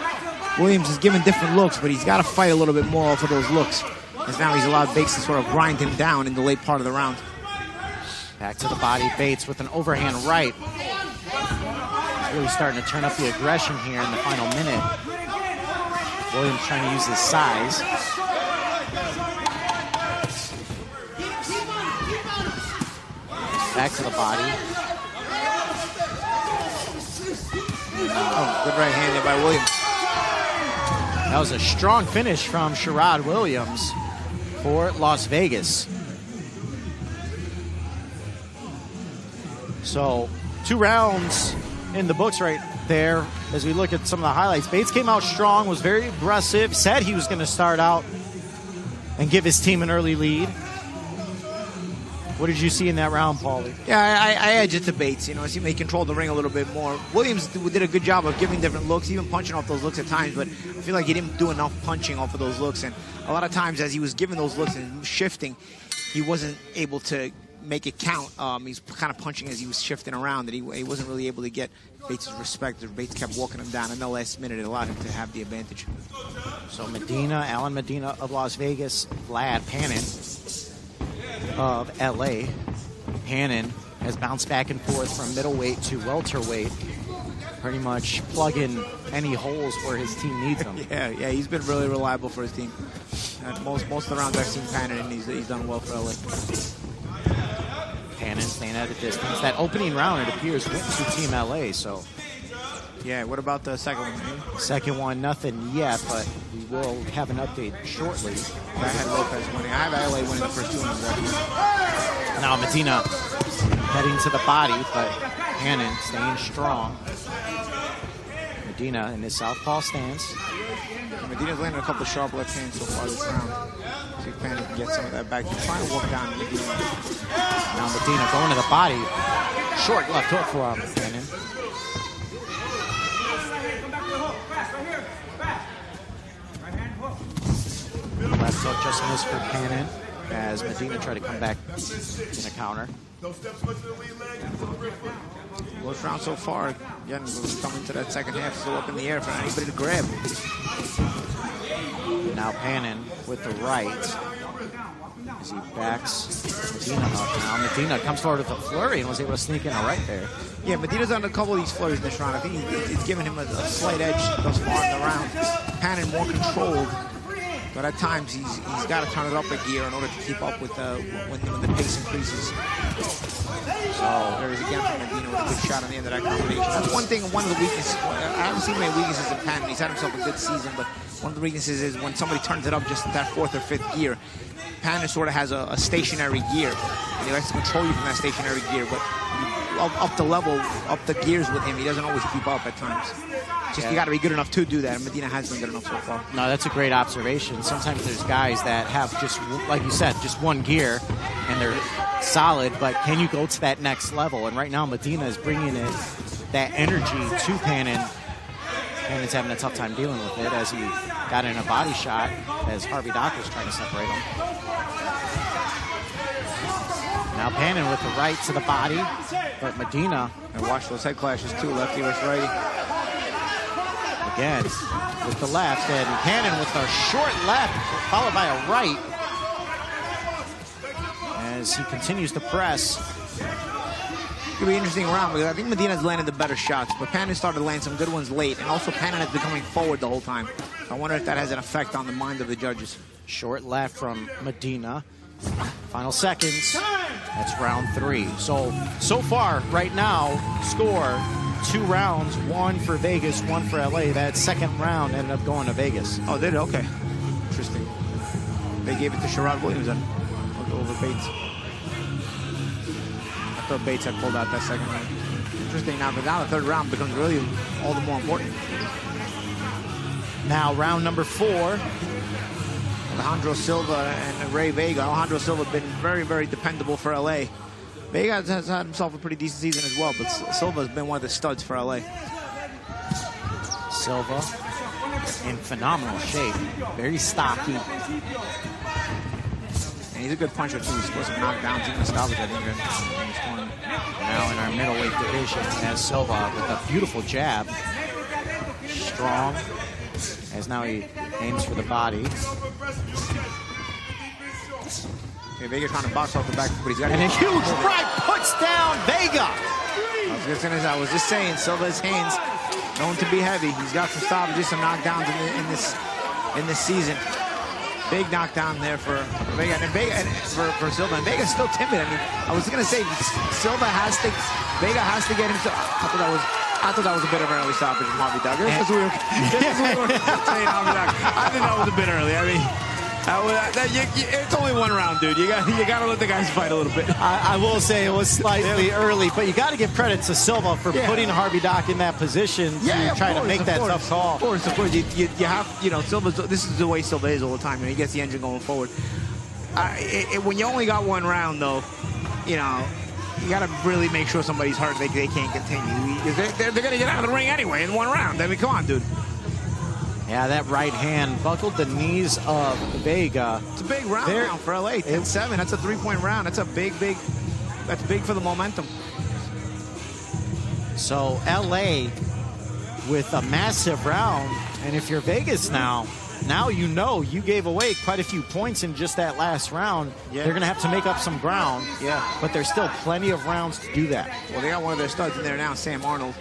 Williams is giving different looks, but he's got to fight a little bit more off of those looks. As now he's allowed Bates to sort of grind him down in the late part of the round. Back to the body, Bates with an overhand right. He's really starting to turn up the aggression here in the final minute. Williams trying to use his size. Back to the body. Oh, good right hand there by Williams. That was a strong finish from Sherrod Williams for Las Vegas. So 2 rounds in the books right there as we look at some of the highlights. Bates came out strong, was very aggressive, said he was going to start out and give his team an early lead. What did you see in that round, Paulie? Yeah, I edge it to Bates. You know, I see he controlled the ring a little bit more. Williams did a good job of giving different looks, even punching off those looks at times, but I feel like he didn't do enough punching off of those looks. And a lot of times as he was giving those looks and shifting, he wasn't able to make it count. He's kind of punching as he was shifting around, that he wasn't really able to get Bates' respect. Bates kept walking him down. In the last minute, it allowed him to have the advantage. So Alan Medina of Las Vegas, Vlad Panin of LA. Panin has bounced back and forth from middleweight to welterweight, pretty much plugging any holes where his team needs them. Yeah, he's been really reliable for his team. Most of the rounds I've seen Panin, and he's done well for LA. Panin staying at a distance. That opening round, it appears, went to Team LA, so... Yeah, what about the second one? Second one, nothing yet, but we will have an update shortly. I had Lopez winning. I have LA winning the first 2 rounds. Now Medina heading to the body, but Panin staying strong. Medina in his southpaw stance. Medina's landed a couple of sharp left hands so far this round. See if Panin can get some of that back. He's trying to walk down Medina. Now Medina going to the body. Short left hook for Panin. Left hook just missed for Panin as Medina tried to come back in a counter. Most round so far. Again, we're coming to that second half, still up in the air for anybody to grab. Now Panin with the right as he backs Medina up. Now Medina comes forward with a flurry and was able to sneak in a right there. Yeah, Medina's done a couple of these flurries in this round. I think it's given him a slight edge thus far in the round. Panin more controlled, but at times he's got to turn it up a gear in order to keep up with when the pace increases. So there is again from Medina with a good shot on the end of that combination. That's one thing, one of the weaknesses. I haven't seen many weaknesses in Panin. He's had himself a good season, but one of the weaknesses is when somebody turns it up just at that 4th or 5th gear. Panin sort of has a stationary gear, and he likes to control you from that stationary gear, but up the level, up the gears with him, he doesn't always keep up at times. Just you got to be good enough to do that, and Medina has been good enough so far. No, that's a great observation. Sometimes there's guys that have just, like you said, just one gear, and they're solid, but can you go to that next level? And right now, Medina is bringing that energy to Panin. Panin's having a tough time dealing with it as he got in a body shot as Harvey Dock was trying to separate him. Now Panin with the right to the body, but Medina... And watch those head clashes too, lefty versus righty. Again, with the left, and Panin with a short left, followed by a right. As he continues to press. It'll be an interesting round because I think Medina's landed the better shots, but Panin started to land some good ones late, and also Panin has been coming forward the whole time. So I wonder if that has an effect on the mind of the judges. Short left from Medina. Final seconds. That's round 3. So far, right now, score 2 rounds, 1 for Vegas, 1 for LA. That second round ended up going to Vegas. Oh, did it? Okay. Interesting. They gave it to Sherrod Williams then. Over Bates. I thought Bates had pulled out that second round. Interesting now, but now the third round becomes really all the more important. Now round number 4. Alejandro Silva and Ray Vega. Alejandro Silva been very, very dependable for LA. Vega has had himself a pretty decent season as well, but Silva has been one of the studs for LA. Silva in phenomenal shape, very stocky. And he's a good puncher too. He's supposed to knock down Team Mustafa, I think, in this tournament. Now in our middleweight division, as Silva with a beautiful jab, strong. As now he aims for the body. Okay, Vega trying to box off the back, but he's got a huge right puts down Vega. I was just saying, Silva's hands known to be heavy. He's got some stoppages, some knockdowns in this season. Big knockdown there for Vega and for Silva. And Vega's still timid. I mean, I was gonna say Vega has to get himself. I thought that was a bit of an early stoppage from Harvey Dock. This is we were saying Harvey Dock. I think that was a bit early. I mean, it's only 1 round, dude. You got to let the guys fight a little bit. I will say it was slightly early, but you got to give credit to Silva for putting Harvey Dock in that position to try to make that tough call. Of course. You have, Silva. This is the way Silva is all the time. He gets the engine going forward. When you only got 1 round, though, you know, you got to really make sure somebody's hurt. They can't continue. They're going to get out of the ring anyway in one round. I mean, come on, dude. Yeah, that right hand buckled the knees of Vega. It's a big round now for LA. 10-7. That's a 3-point round. That's a big. That's big for the momentum. So LA with a massive round, and if you're Vegas now you know you gave away quite a few points in just that last round. Yeah. They're going to have to make up some ground. Yeah. But there's still plenty of rounds to do that. Well, they got one of their studs in there now, Sam Arnold.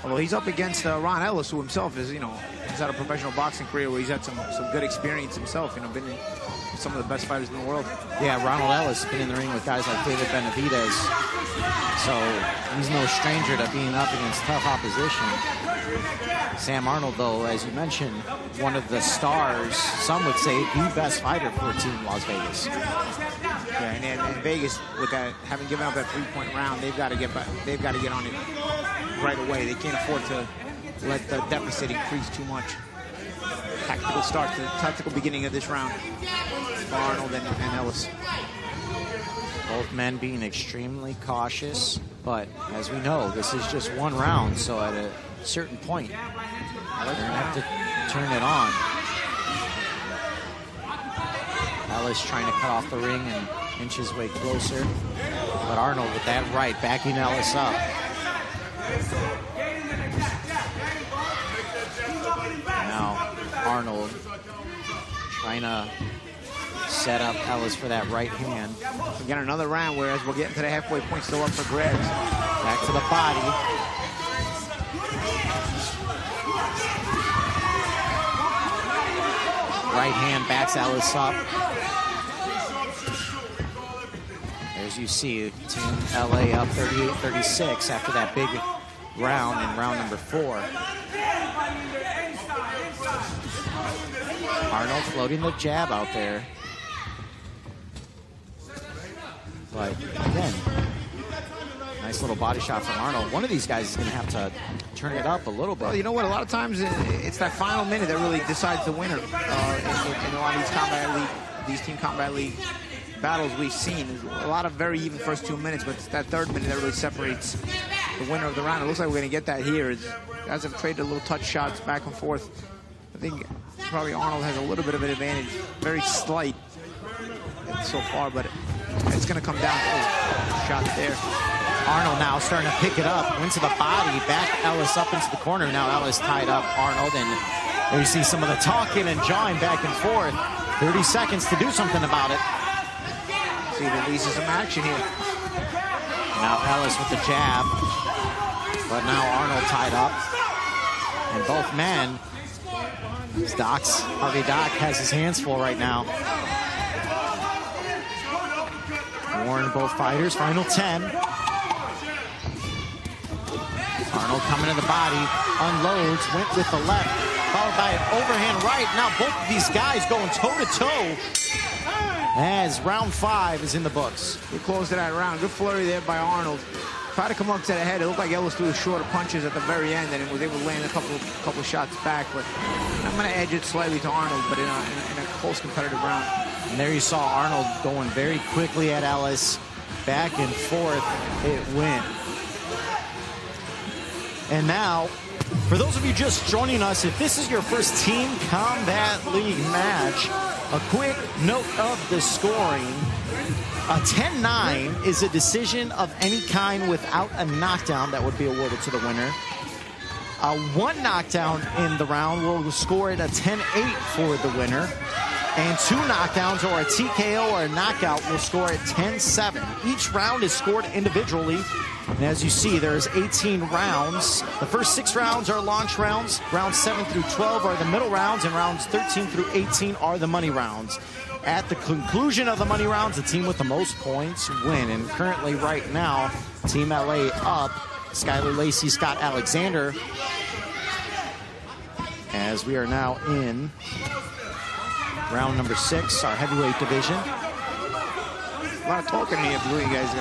Although he's up against Ron Ellis, who himself is, you know, he's had a professional boxing career where he's had some good experience himself, you know, been in some of the best fighters in the world. Yeah, Ronald Ellis has been in the ring with guys like David Benavidez. So he's no stranger to being up against tough opposition. Sam Arnold, though, as you mentioned, one of the stars, some would say the best fighter for Team Las Vegas. Yeah, and Vegas, with that, having given up that 3-point round, they've got to get on it right away. They can't afford to let the deficit increase too much. Tactical start to the tactical beginning of this round for Arnold and Ellis. Both men being extremely cautious, but as we know, this is just one round, so at a certain point, they're going to have to turn it on. Ellis trying to cut off the ring and inch his way closer, but Arnold with that right, backing Ellis up. Now Arnold trying to set up Ellis for that right hand. We got another round, whereas we're getting to the halfway point, still up for grabs. Back to the body. Right hand backs Ellis up. As you see, Team LA up 38-36 after that big round in round number 4. Arnold floating the jab out there. But again, nice little body shot from Arnold. One of these guys is going to have to turn it up a little bit. Well, you know what? A lot of times it's that final minute that really decides the winner. In a lot of these Team Combat League battles we've seen, a lot of very even first 2 minutes, but it's that third minute that really separates the winner of the round. It looks like we're going to get that here. Guys have traded little touch shots back and forth. I think probably Arnold has a little bit of an advantage, very slight so far, but it's going to come down to a shot there. Arnold now starting to pick it up, went to the body, back Ellis up into the corner. Now Ellis tied up Arnold, and there you see some of the talking and jawing back and forth. 30 seconds to do something about it. See, releases some action here. Now Ellis with the jab, but now Arnold tied up, and both men. Harvey Doc has his hands full right now. Warn both fighters, final 10. Arnold coming to the body, unloads, went with the left, followed by an overhand right. Now both of these guys going toe-to-toe as round 5 is in the books. Good close to that round. Good flurry there by Arnold. Tried to come up to the head. It looked like Ellis threw shorter punches at the very end, and it was able to land a couple shots back. But I'm going to edge it slightly to Arnold, but in a close competitive round. And there you saw Arnold going very quickly at Ellis. Back and forth it went. And now, for those of you just joining us, if this is your first Team Combat League match, a quick note of the scoring. A 10-9 is a decision of any kind without a knockdown that would be awarded to the winner. A 1 knockdown in the round will score it a 10-8 for the winner. And 2 knockdowns or a TKO or a knockout will score it 10-7. Each round is scored individually. And as you see, there's 18 rounds. The first 6 rounds are launch rounds. Rounds 7 through 12 are the middle rounds, and rounds 13 through 18 are the money rounds. At the conclusion of the money rounds, the team with the most points win. And currently, right now, Team LA up. Skylar Lacey, Scott Alexander. As we are now in round number 6, our heavyweight division. A lot of talking here between you guys.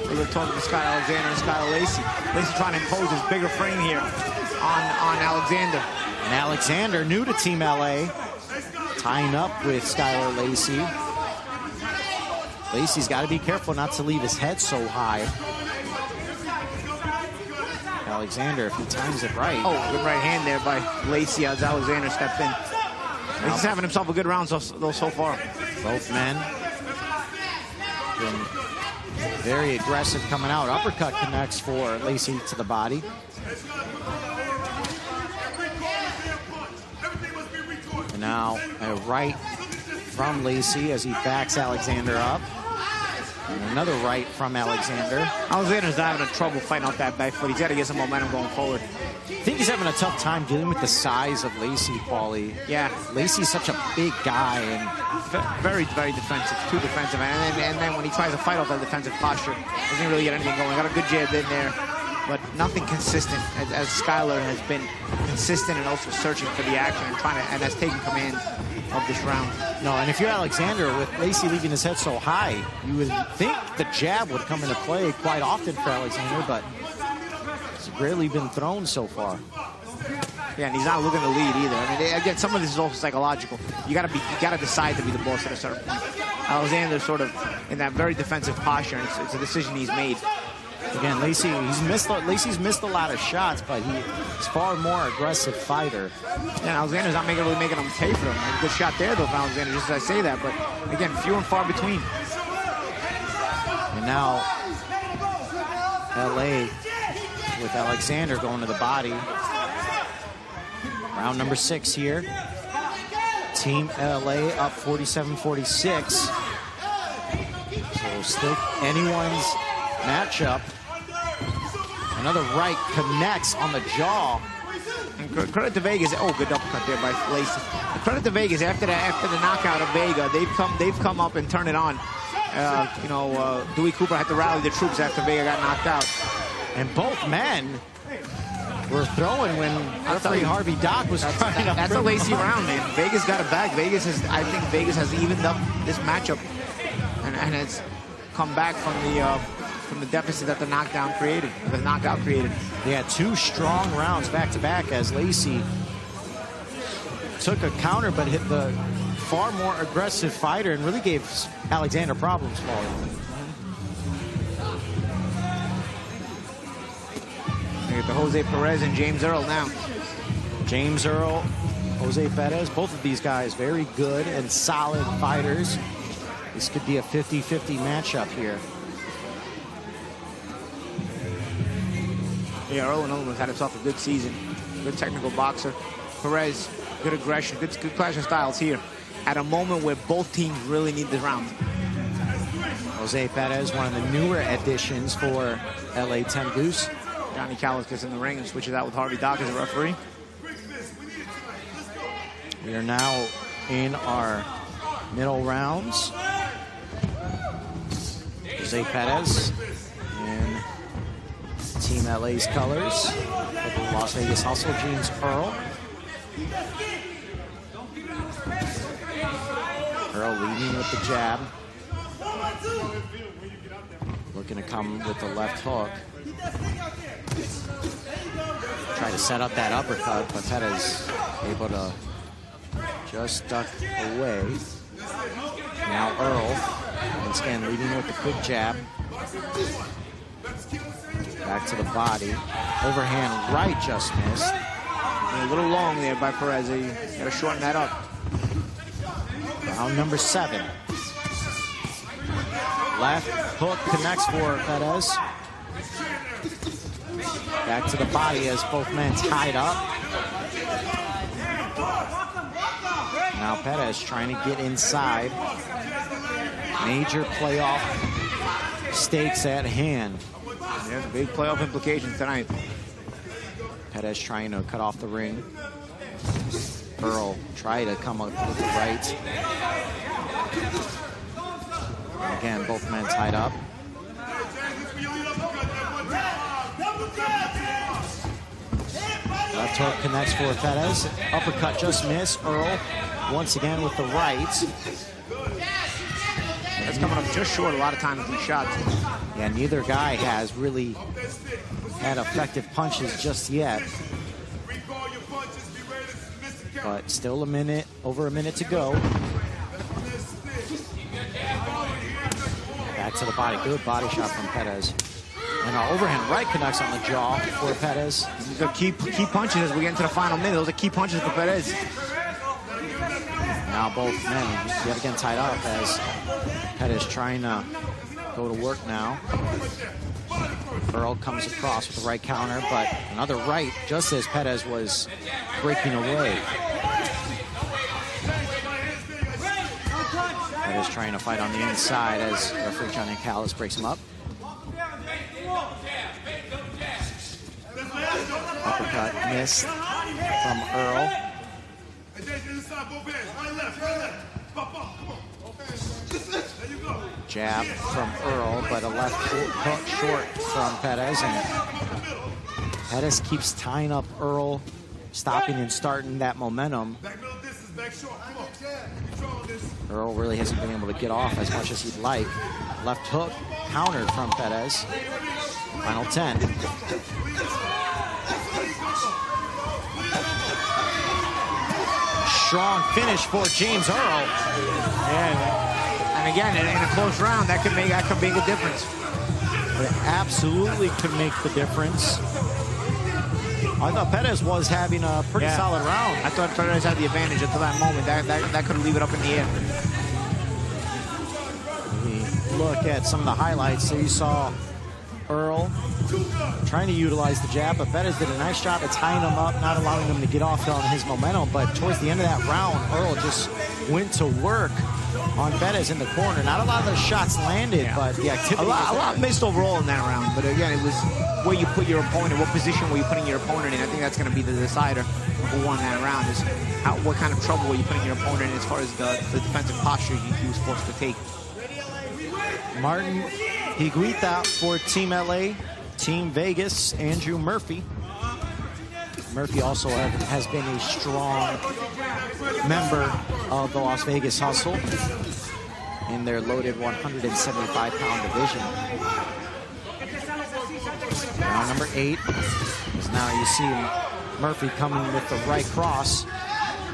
We were talking to Scott Alexander and Scott Lacey. Lacey trying to impose his bigger frame here on Alexander. And Alexander, new to Team LA, tying up with Skylar Lacey. Lacey's got to be careful not to leave his head so high. Alexander, if he times it right. Oh, good right hand there by Lacey as Alexander stepped in. He's having himself a good round so far. Both men been very aggressive coming out. Uppercut connects for Lacey to the body. And now a right from Lacey as he backs Alexander up. And another right from Alexander. Alexander's not having trouble fighting off that back foot. He's got to get some momentum going forward. I think he's having a tough time dealing with the size of Lacey, Paulie. Yeah. Lacey's such a big guy. And very, very defensive, too defensive. And then when he tries to fight off that defensive posture, doesn't really get anything going. Got a good jab in there, but nothing consistent. As Skyler has been consistent and also searching for the action and has taken command of this round. No, and if you're Alexander, with Lacey leaving his head so high, you would think the jab would come into play quite often for Alexander, but it's rarely been thrown so far. Yeah, and he's not looking to lead either. I mean, again, some of this is also psychological. You gotta decide to be the boss at a certain point. Alexander's sort of in that very defensive posture, and it's a decision he's made. Again, Lacey's missed a lot of shots, but he's far more aggressive fighter. Yeah, Alexander's not really making him pay for him. A good shot there, though, from Alexander, just as I say that. But, again, few and far between. And now, LA with Alexander going to the body. Round number 6 here. Team LA up 47-46. So still anyone's matchup. Another right connects on the jaw. And credit to Vegas. Oh, good uppercut there by Lacey. Credit to Vegas. After the knockout of Vega, they've come up and turned it on. Dewey Cooper had to rally the troops after Vega got knocked out. And both men were throwing when referee Harvey Dock was trying to. That's a Lacey round, man. Vegas got it back. I think Vegas has evened up this matchup, and it's come back from the deficit that the knockout created. They had 2 strong rounds back to back as Lacey took a counter but hit the far more aggressive fighter and really gave Alexander problems for him. They get the Jose Perez and James Earl now. James Earl, Jose Perez, both of these guys very good and solid fighters. This could be a 50-50 matchup here. Yeah, Earl and Olin had himself a good season. Good technical boxer. Perez, good aggression, good clash of styles here. At a moment where both teams really need this round. Jose Perez, one of the newer additions for LA 10 Goose. Johnny Callis gets in the ring and switches out with Harvey Dock as a referee. We are now in our middle rounds. Jose Perez in Team LA's colors with the Las Vegas Hustle, James Earl. Earl leading with the jab. Looking to come with the left hook. Try to set up that uppercut, but Perez able to just duck away. Now Earl, once again, leading with the quick jab. Back to the body. Overhand right just missed. A little long there by Perez. You got to shorten that up. Round number 7. Left hook connects for Perez. Back to the body as both men tied up. Now Perez trying to get inside. Major playoff stakes at hand. Yeah, big playoff implications tonight. Perez trying to cut off the ring. Earl try to come up with the right. And again, both men tied up. Left hook connects for Perez. Uppercut just missed. Earl once again with the right. That's coming up just short a lot of times with these shots. Yeah, neither guy has really had effective punches just yet. But still over a minute to go. Right to the body. Good body shot from Perez. And an overhand right connects on the jaw for Perez. These are key punches as we get into the final minute. Those are key punches for Perez. Now both men yet again tied up as Perez trying to go to work now. Earl comes across with the right counter, but another right just as Perez was breaking away. Perez trying to fight on the inside as referee Johnny Callis breaks him up. Uppercut missed from Earl. Jab from Earl, but a left hook short from Perez. And Perez keeps tying up Earl, stopping and starting that momentum. Earl really hasn't been able to get off as much as he'd like. Left hook countered from Perez. Final 10. Strong finish for James Earl. And again, in a close round, that could make a difference. It absolutely could make the difference. I thought Perez was having a pretty solid round. I thought Perez had the advantage until that moment. That could leave it up in the air. We look at some of the highlights. So you saw Earl trying to utilize the jab, but Perez did a nice job of tying him up, not allowing him to get off on his momentum. But towards the end of that round, Earl just went to work on Perez in the corner. Not a lot of those shots landed, but the activity a lot missed overall in that round. But again, it was where you put your opponent, what position were you putting your opponent in. I think that's going to be the decider who won that round, is what kind of trouble were you putting your opponent in as far as the defensive posture he was forced to take. Martin Higuita for Team LA, Team Vegas, Andrew Murphy. Murphy also has been a strong member of the Las Vegas Hustle in their loaded 175-pound division. Round number 8 is now you see Murphy coming with the right cross,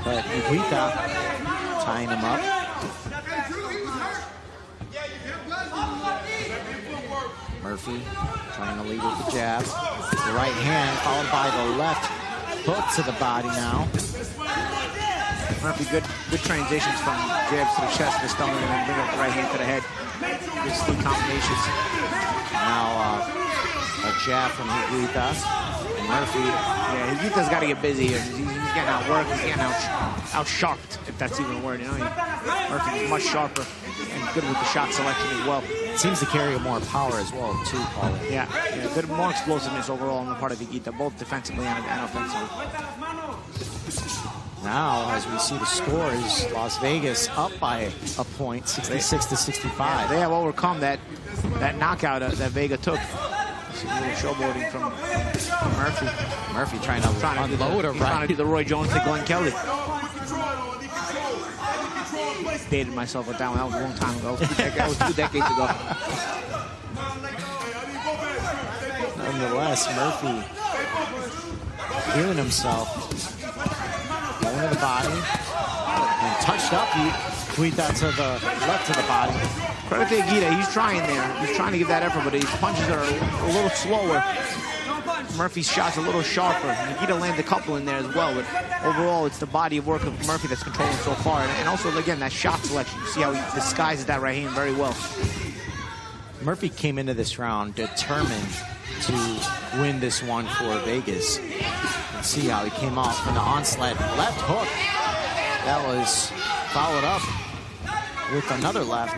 but Higuita tying him up. Murphy trying to lead with the jab. The right hand followed by the left hook to the body now. Murphy, good transitions from jabs to the chest, to the stomach, and then bring up the right hand to the head. Good steep combinations. Now a jab from Higuita. And Murphy, Higuita's got to get busy here. He's getting outworked. He's getting out-sharped, if that's even a word. You know, Murphy's much sharper and good with the shot selection as well. Seems to carry more power as well, too, Paul. Yeah, good, more explosiveness overall on the part of Higuita, both defensively and offensively. Now, as we see the scores, Las Vegas up by a point, 66-65. Yeah, they have overcome that knockout that Vega took. See a little showboating from Murphy. Murphy trying to unload a right. Trying to do the Roy Jones to Glenn Kelly. Dated myself with that one. That was a long time ago. That was 2 decades ago. Nonetheless, Murphy feeling himself. Going to the body. And touched up. He tweet that to the left to the body. Credit to Higuita. He's trying there. He's trying to give that effort, but his punches are a little slower. Murphy's shot's a little sharper. Higuita landed a couple in there as well, but overall, it's the body of work of Murphy that's controlling so far. And also, again, that shot selection. You see how he disguises that right hand very well. Murphy came into this round determined to win this one for Vegas. You can see how he came off from the onslaught left hook. That was followed up with another left.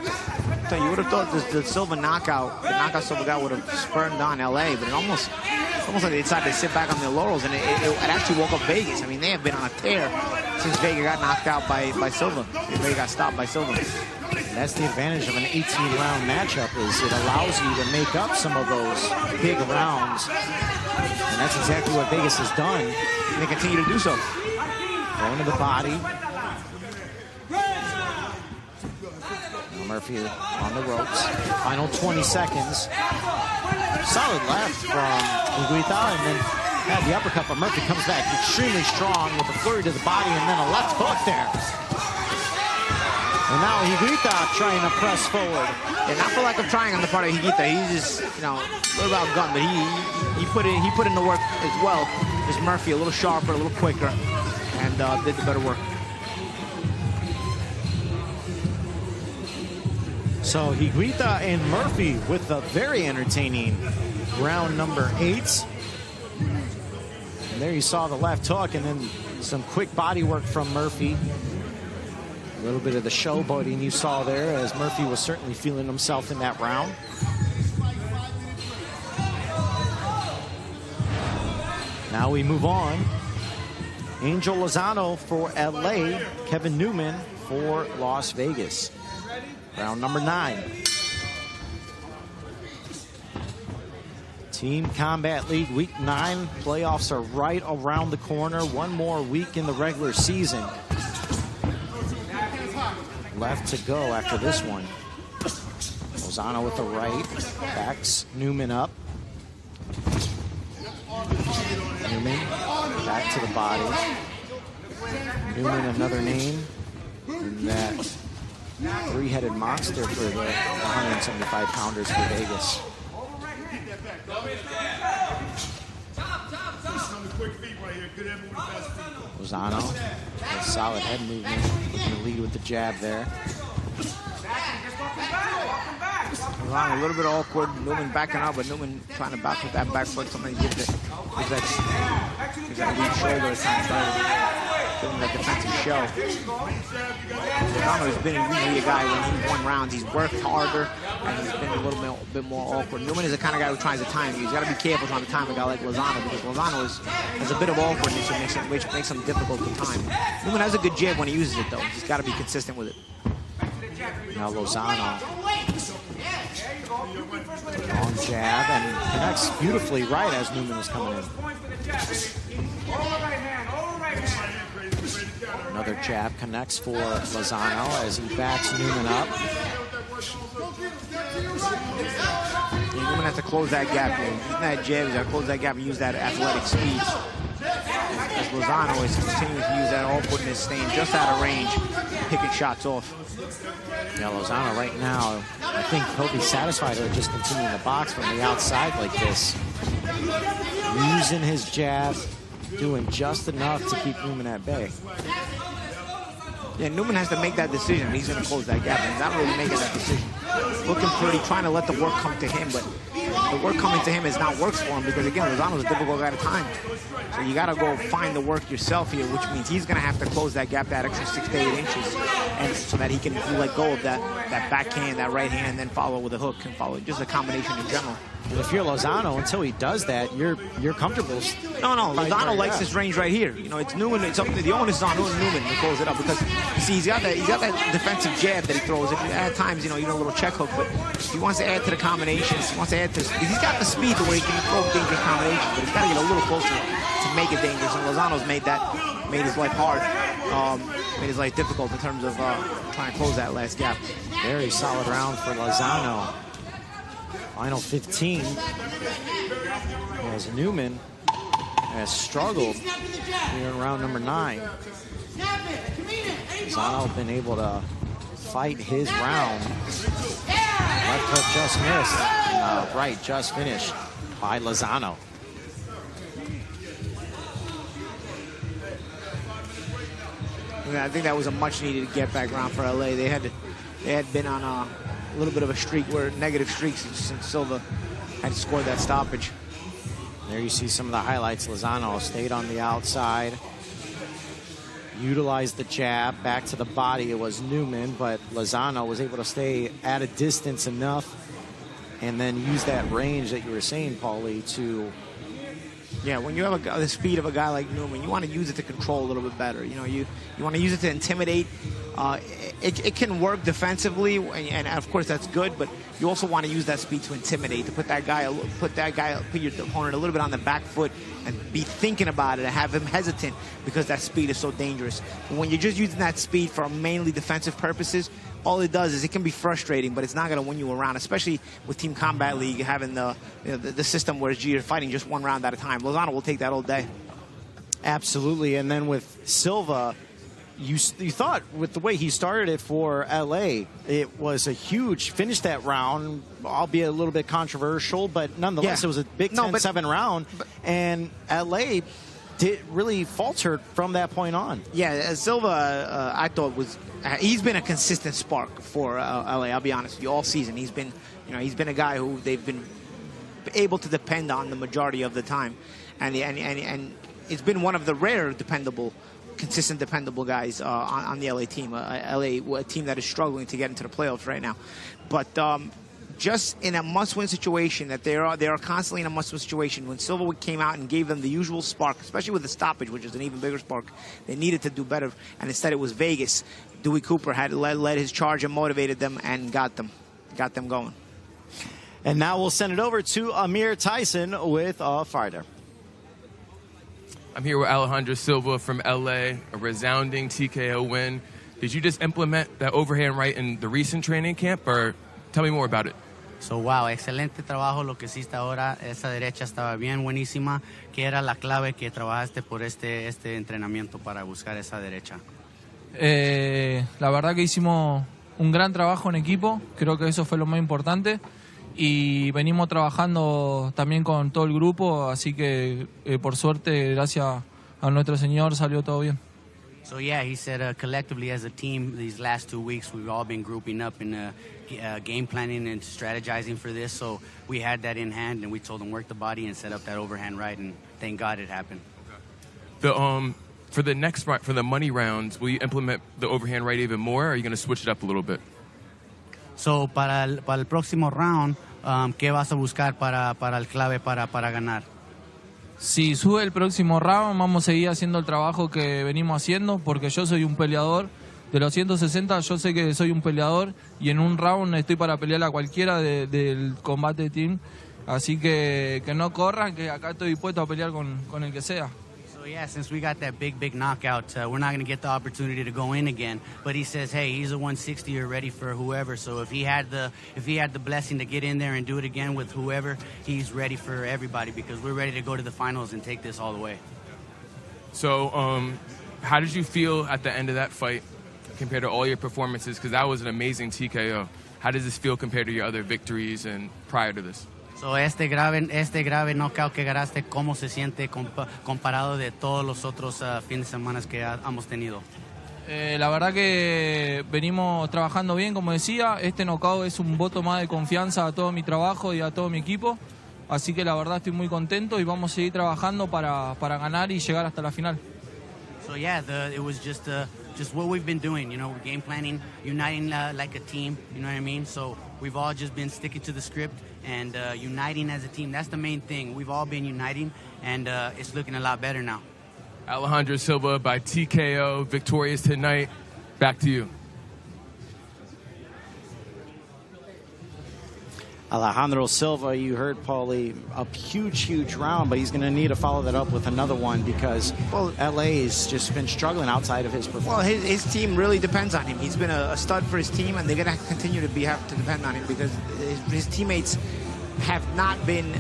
So you would have thought the Silva knockout, the knockout Silva got would have spurned on LA, but it's almost like they decided to sit back on their laurels, and it actually woke up Vegas. I mean, they have been on a tear since Vega got knocked out by Silva. Vega got stopped by Silva. And that's the advantage of an 18-round matchup, is it allows you to make up some of those big rounds. And that's exactly what Vegas has done. And they continue to do so. Going to the body. Murphy on the ropes. Final 20 seconds. Solid left from Higuita, and then had the uppercut, but Murphy comes back extremely strong with a flurry to the body and then a left hook there. And now Higuita trying to press forward. And not for lack of trying on the part of Higuita. He's just, you know, a little outgunned, but he put in the work as well. Just Murphy a little sharper, a little quicker, and did the better work. So Higuita and Murphy with a very entertaining round number 8. And there you saw the left hook and then some quick body work from Murphy. A little bit of the showboating you saw there as Murphy was certainly feeling himself in that round. Now we move on. Angel Lozano for LA, Kevin Newman for Las Vegas. Round number 9. Team Combat League Week 9 playoffs are right around the corner. One more week in the regular season left to go after this one. Lozano with the right, backs Newman up. Newman back to the body. Newman, another name in that three-headed monster for the 175 pounders for Vegas. Lozano, a solid head movement, looking to lead with the jab there. Lozano a little bit awkward. Newman backing up, but Newman trying to back with that back foot. Something gives that weak shoulder time, trying to give him that defensive show. Lozano has been usually a guy when he's won rounds, he's worked harder and he's been a little bit more awkward. Newman is the kind of guy who tries to time you. He's got to be careful trying to time a guy like Lozano because Lozano has a bit of awkwardness which makes him difficult to time. Newman has a good jab when he uses it though. He's got to be consistent with it. Now Lozano, long jab and connects beautifully right as Newman was coming in. Another jab connects for Lozano as he backs Newman up. Yeah, Newman has to close that gap. Using that jab, he's got to close that gap and use that athletic speed. As Lozano is continuing to use that awkwardness, staying just out of range, picking shots off. Yeah, Lozano right now, I think he'll be satisfied with just continuing the box from the outside like this. Using his jab, doing just enough to keep Newman at bay. Yeah, Newman has to make that decision. He's going to close that gap. He's not really making that decision. Looking pretty, trying to let the work come to him, but the work coming to him is not works for him because, again, Lozano's a difficult guy to time. So you got to go find the work yourself here, which means he's going to have to close that gap that extra 6 to 8 inches and so that he can let go of that backhand, that right hand, and then follow with a hook and follow just a combination in general. And if you're Lozano, until he does that, you're comfortable. No, Lozano likes this range right here. You know, it's Newman. It's up to the onus is on Newman to close it up because you see he's got that defensive jab that he throws. At times, you know, even a little check hook, but he wants to add to the combinations. He wants to add to. He's got the speed to where he can throw dangerous combinations, but he's got to get a little closer to make it dangerous. And Lozano's made his life hard, made his life difficult in terms of trying to close that last gap. Very solid round for Lozano. Final 15 as Newman has struggled here in round number 9. Lozano been able to fight his round. Left hook just missed. And, right just finished by Lozano. I think that was a much needed get back round for LA. They had been on a little bit of a streak where negative streaks since Silva had scored that stoppage. There you see some of the highlights. Lozano stayed on the outside, utilized the jab back to the body. It was Newman, but Lozano was able to stay at a distance enough and then use that range that you were saying, Paulie, to... Yeah, when you have the speed of a guy like Newman, you want to use it to control a little bit better. You know, you want to use it to intimidate. It can work defensively, and of course that's good. But you also want to use that speed to intimidate, to put your opponent a little bit on the back foot and be thinking about it, and have him hesitant because that speed is so dangerous. But when you're just using that speed for mainly defensive purposes, all it does is it can be frustrating, but it's not going to win you around, especially with Team Combat League having the system where you're fighting just one round at a time. Lozano will take that all day. Absolutely, and then with Silva, you thought with the way he started it for LA, it was a huge finish that round, albeit a little bit controversial, but nonetheless, it was a big 10-7 round, and LA really faltered from that point on. Yeah, Silva, I thought he's been a consistent spark for LA. I'll be honest with you, all season he's been a guy who they've been able to depend on the majority of the time, and it's been one of the rare consistent dependable guys on the LA team. A team that is struggling to get into the playoffs right now, but just in a must-win situation, that they are constantly in a must-win situation. When Silva came out and gave them the usual spark, especially with the stoppage, which is an even bigger spark, they needed to do better, and instead it was Vegas. Dewey Cooper had led his charge and motivated them and got them going. And now we'll send it over to Amir Tyson with Farder. I'm here with Alejandro Silva from LA, a resounding TKO win. Did you just implement that overhand right in the recent training camp, or tell me more about it? So, wow, excelente trabajo lo que hiciste ahora. Esa derecha estaba bien buenísima. ¿Qué era la clave que trabajaste por este entrenamiento para buscar esa derecha? La verdad que hicimos un gran trabajo en equipo. Creo que eso fue lo más importante. Y venimos trabajando también con todo el grupo. Así que, por suerte, gracias a nuestro Señor, salió todo bien. So yeah, he said collectively as a team, these last 2 weeks, we've all been grouping up and game planning and strategizing for this. So we had that in hand, and we told them work the body and set up that overhand right, and thank God it happened. For the next round, for the money rounds, will you implement the overhand right even more, or are you going to switch it up a little bit? So para el próximo round, ¿qué vas a buscar para el clave para ganar? Si sube el próximo round, vamos a seguir haciendo el trabajo que venimos haciendo, porque yo soy un peleador. De los 160, yo sé que soy un peleador, y en un round estoy para pelear a cualquiera del combate de team. Así que no corran, que acá estoy dispuesto a pelear con el que sea. So yeah, since we got that big knockout, we're not going to get the opportunity to go in again. But he says, hey, he's a 160, you're ready for whoever. So if he had the blessing to get in there and do it again with whoever, he's ready for everybody, because we're ready to go to the finals and take this all the way. So how did you feel at the end of that fight compared to all your performances? Because that was an amazing TKO. How does this feel compared to your other victories and prior to this? So este grave knockout que ganaste, ¿cómo se siente comparado de todos los otros fines de semana que hemos tenido? La verdad que venimos trabajando bien, como decía. Este knockout es un voto más de confianza a todo mi trabajo y a todo mi equipo. Así que la verdad estoy muy contento y vamos a seguir trabajando para ganar y llegar hasta la final. So yeah, it was just what we've been doing, we're game planning, uniting like a team, you know what I mean? So we've all just been sticking to the script and uniting as a team. That's the main thing. We've all been uniting, and it's looking a lot better now. Alejandro Silva by TKO, victorious tonight. Back to you. Alejandro Silva, you heard, Paulie, a huge round, but he's going to need to follow that up with another one, because LA's just been struggling outside of his performance. Well, his team really depends on him. He's been a stud for his team, and they're going to continue to have to depend on him, because his teammates have not been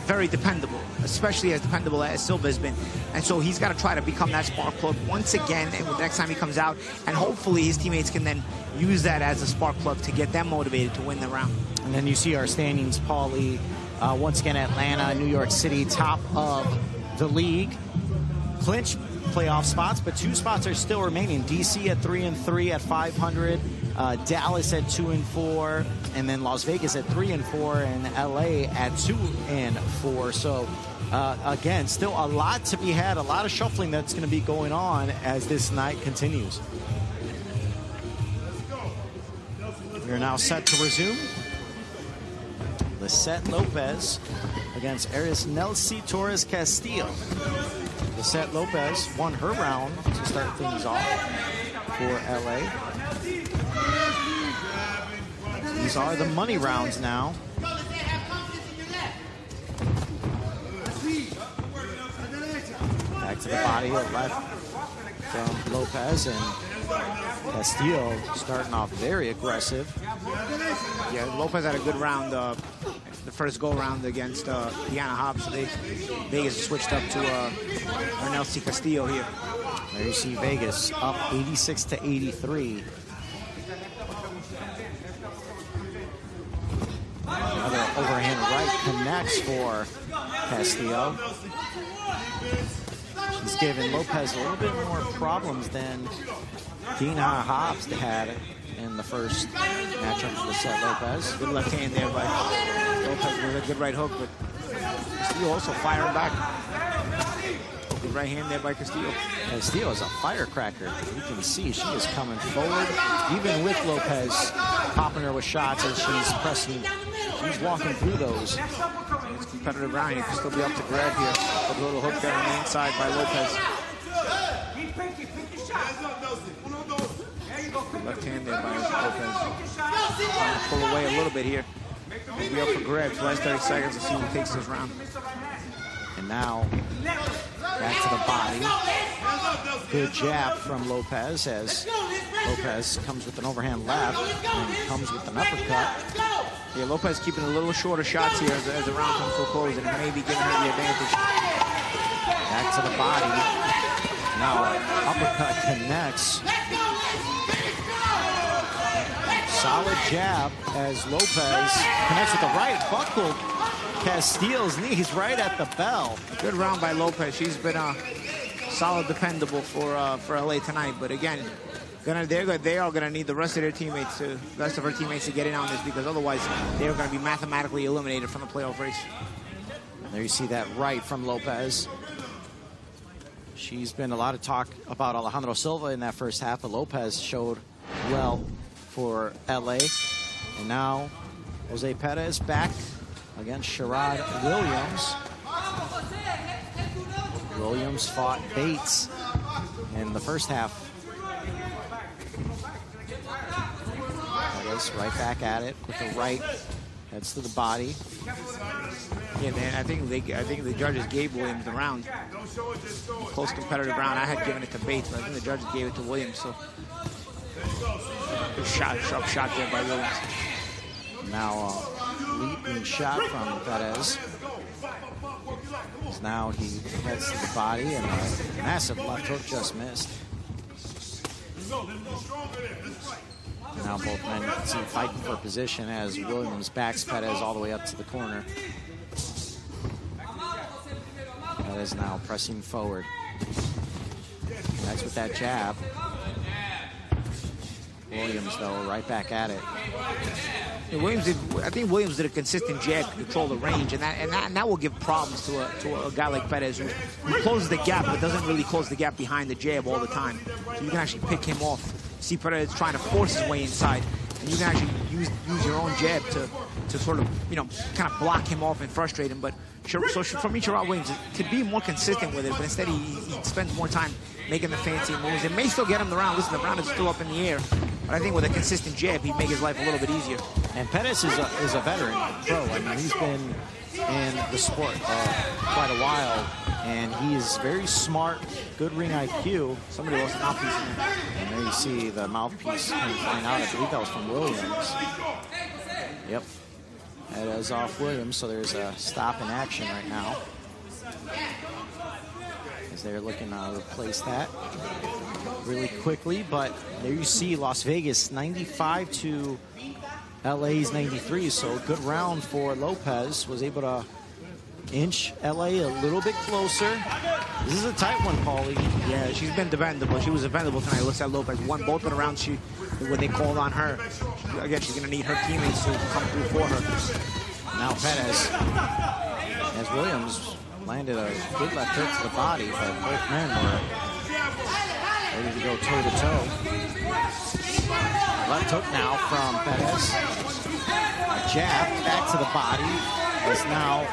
very dependable, especially as dependable as Silva has been. And so he's got to try to become that spark plug once again, and the next time he comes out, and hopefully his teammates can then use that as a spark plug to get them motivated to win the round. And then you see our standings, Paulie. Once again, Atlanta, New York City, top of the league. Clinch playoff spots, but 2 spots are still remaining. DC at 3-3 at 500. Dallas at 2-4, and then Las Vegas at 3-4, and LA at 2-4. So again, still a lot to be had, a lot of shuffling that's going to be going on as this night continues. We're now set to resume. Lisette Lopez against Aries Nelcy Torres Castillo. Lisette Lopez won her round to start things off for LA. These are the money rounds now. Back to the body, a left from Lopez, and Castillo starting off very aggressive. Yeah, Lopez had a good round the first go-round against Deanna Hobbs. So Vegas switched up to Arnelsi Castillo here. There you see Vegas up 86-83. Another overhand right connects for Castillo. She's given Lopez a little bit more problems than Dina Hobbs had in the first matchup of the set. Lopez. Good left hand there by Lopez with a good right hook, but Castillo also firing back. Good right hand there by Castillo. Castillo is a firecracker. You can see she is coming forward, even with Lopez popping her with shots as she's pressing. She's walking through those. It's competitive round. You can still be up to grab here. A little hook there on the inside by Lopez. Left hand there by Lopez. Trying to pull away a little bit here. We'll be up for grabs. Last 30 seconds to see who takes this round. And now back to the body. Good jab from Lopez as Lopez comes with an overhand left and comes with an uppercut. Yeah, Lopez keeping a little shorter shots here as the round comes to a close, and maybe giving her the advantage. Back to the body. Now uppercut connects. Solid jab as Lopez connects with the right, buckled Castillo's knees right at the bell. Good round by Lopez. She's been solid, dependable for LA tonight. But again, they are gonna need the rest of her teammates to get in on this, because otherwise they're gonna be mathematically eliminated from the playoff race. And there you see that right from Lopez. She's been a lot of talk about Alejandro Silva in that first half, but Lopez showed well for LA. And now Jose Perez back against Sherrod Williams. Williams fought Bates in the first half. Perez right back at it with the right, heads to the body. Yeah, man, I think the judges gave Williams the round. Close competitive round. I had given it to Bates, but I think the judges gave it to Williams. So good shot, sharp shot there by Williams. Now leaping shot from Perez. Now he heads to the body, and a massive left hook just missed. Now both men, you can see, fighting for position as Williams backs Perez all the way up to the corner. Perez now pressing forward. Next with that jab. Williams, though, right back at it. Yeah, I think Williams did a consistent jab to control the range, and that will give problems to a guy like Perez who closes the gap but doesn't really close the gap behind the jab all the time. So you can actually pick him off. See Perez trying to force his way inside, and you can actually use your own jab to sort of, kind of block him off and frustrate him. But so for me, Sherrod Williams could be more consistent with it, but instead he spends more time making the fancy moves. It may still get him the round. Listen, the round is still up in the air, but I think with a consistent jab, he'd make his life a little bit easier. And Perez is a veteran pro. I mean, he's been in the sport quite a while, and he is very smart, good ring IQ. Somebody lost an mouthpiece in there. And there you see the mouthpiece flying out. I believe that was from Williams. Yep. That is off Williams, so there's a stop in action right now, as they're looking to replace that really quickly. But there you see Las Vegas 95 to LA's 93, so a good round for Lopez. Was able to inch LA a little bit closer. This is a tight one, Paulie. Yeah, she's been dependable. She was dependable tonight. Looks like Lopez won both of the rounds when they called on her. Again, she's going to need her teammates to come through for her. Now Perez, as Williams landed a good left hook to the body, but both men were ready to go toe-to-toe. Left hook now from Perez. A jab back to the body. As now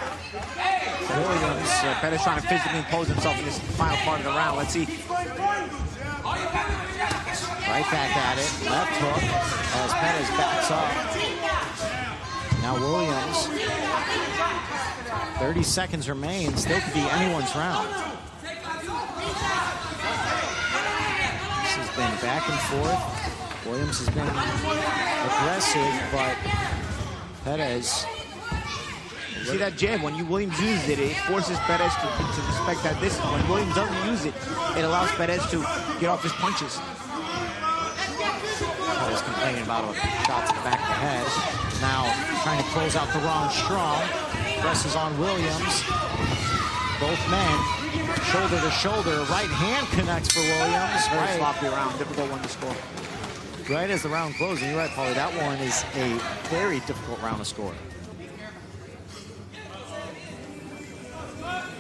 Williams, Perez trying to physically impose himself in this final part of the round. Let's see. Right back at it. Left hook as Perez backs up. Now Williams. 30 seconds remain. Still could be anyone's round. This has been back and forth. Williams has been aggressive, but Perez see that jab, when Williams uses it, it forces Perez to respect that distance. When Williams doesn't use it, it allows Perez to get off his punches. Perez complaining about a shot to the back of the head. Now trying to close out the round strong. Presses on Williams. Both men, shoulder to shoulder. Right hand connects for Williams. Very sloppy round, difficult one to score. Right as the round closes, you're right, Paulie, that one is a very difficult round to score.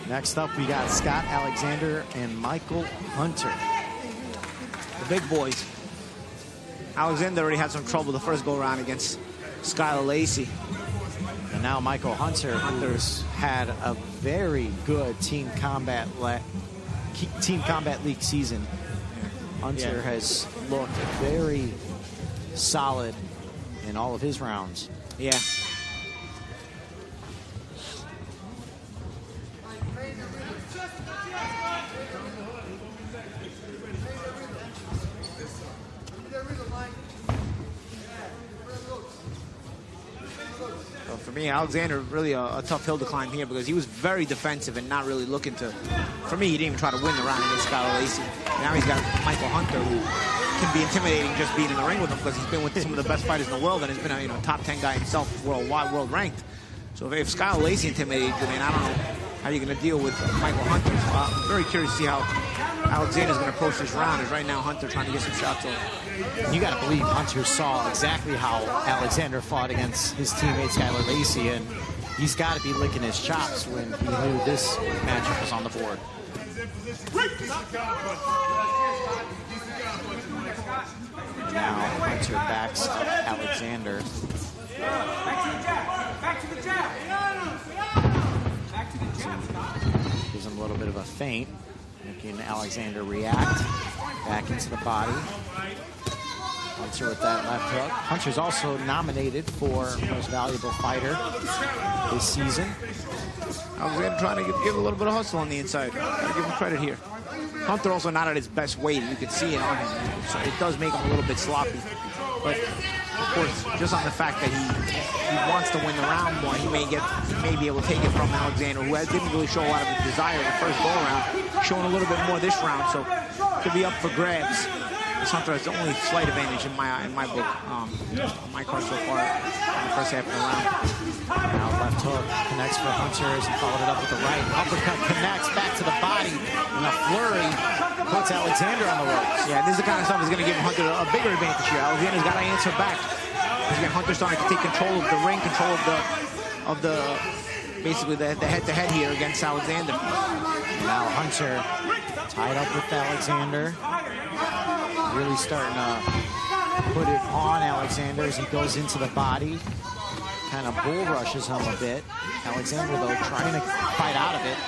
Next up, we got Scott Alexander and Michael Hunter. The big boys. Alexander already had some trouble the first go-around against Skylar Lacey. And now Michael Hunter's had a very good Team Combat League season. Hunter has looked very solid in all of his rounds. Yeah. For me, Alexander really a tough hill to climb here because he was very defensive and not really looking to. For me, he didn't even try to win the round against Skylar Lacey. Now he's got Michael Hunter, who can be intimidating just being in the ring with him because he's been with some of the best fighters in the world and has been a top 10 guy himself, worldwide, world ranked. So if Skylar Lacey intimidates him, I don't know how you're going to deal with Michael Hunter. So I'm very curious to see how Alexander's going to approach this round. Is right now Hunter trying to get some shots on. You got to believe Hunter saw exactly how Alexander fought against his teammate Skylar Lacey, and he's got to be licking his chops when he knew this matchup was on the board. Now Hunter backs up Alexander. Gives him a little bit of a feint, making Alexander react back into the body. Hunter with that left hook. Hunter's also nominated for Most Valuable Fighter this season. Alexander trying to give a little bit of hustle on the inside. Gotta give him credit here. Hunter also not at his best weight. You can see it on him. So it does make him a little bit sloppy. But of course, just on the fact that he wants to win the round more, he may be able to take it from Alexander, who didn't really show a lot of his desire in the first go around, showing a little bit more this round. So could be up for grabs. Hunter has the only slight advantage in my book, on my card so far in the first half of the round. Now left hook connects for Hunter as he followed it up with the right. Uppercut connects back to the body, and a flurry puts Alexander on the ropes. Yeah, this is the kind of stuff that's going to give Hunter a bigger advantage here. Alexander's got to answer back. Again, Hunter's starting to take control of the ring, control of the basically the head-to-head here against Alexander. Now Hunter tied up with Alexander. Really starting to put it on Alexander as he goes into the body. Kind of bull rushes him a bit. Alexander, though, trying to fight out of it.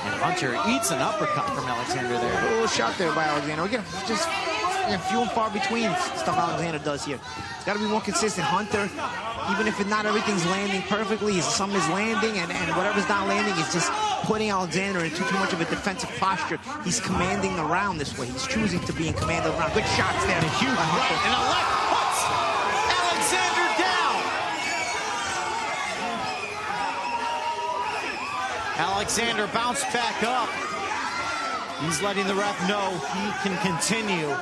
And Hunter eats an uppercut from Alexander there. A little shot there by Alexander. Again, just few and far between stuff Alexander does here. It's got to be more consistent. Hunter, even if not everything's landing perfectly, some is landing, and whatever's not landing is just putting Alexander into too much of a defensive posture. He's commanding the round this way. He's choosing to be in command of the round. Good shots there. And a huge right, and a left puts Alexander down. Alexander bounced back up. He's letting the ref know he can continue.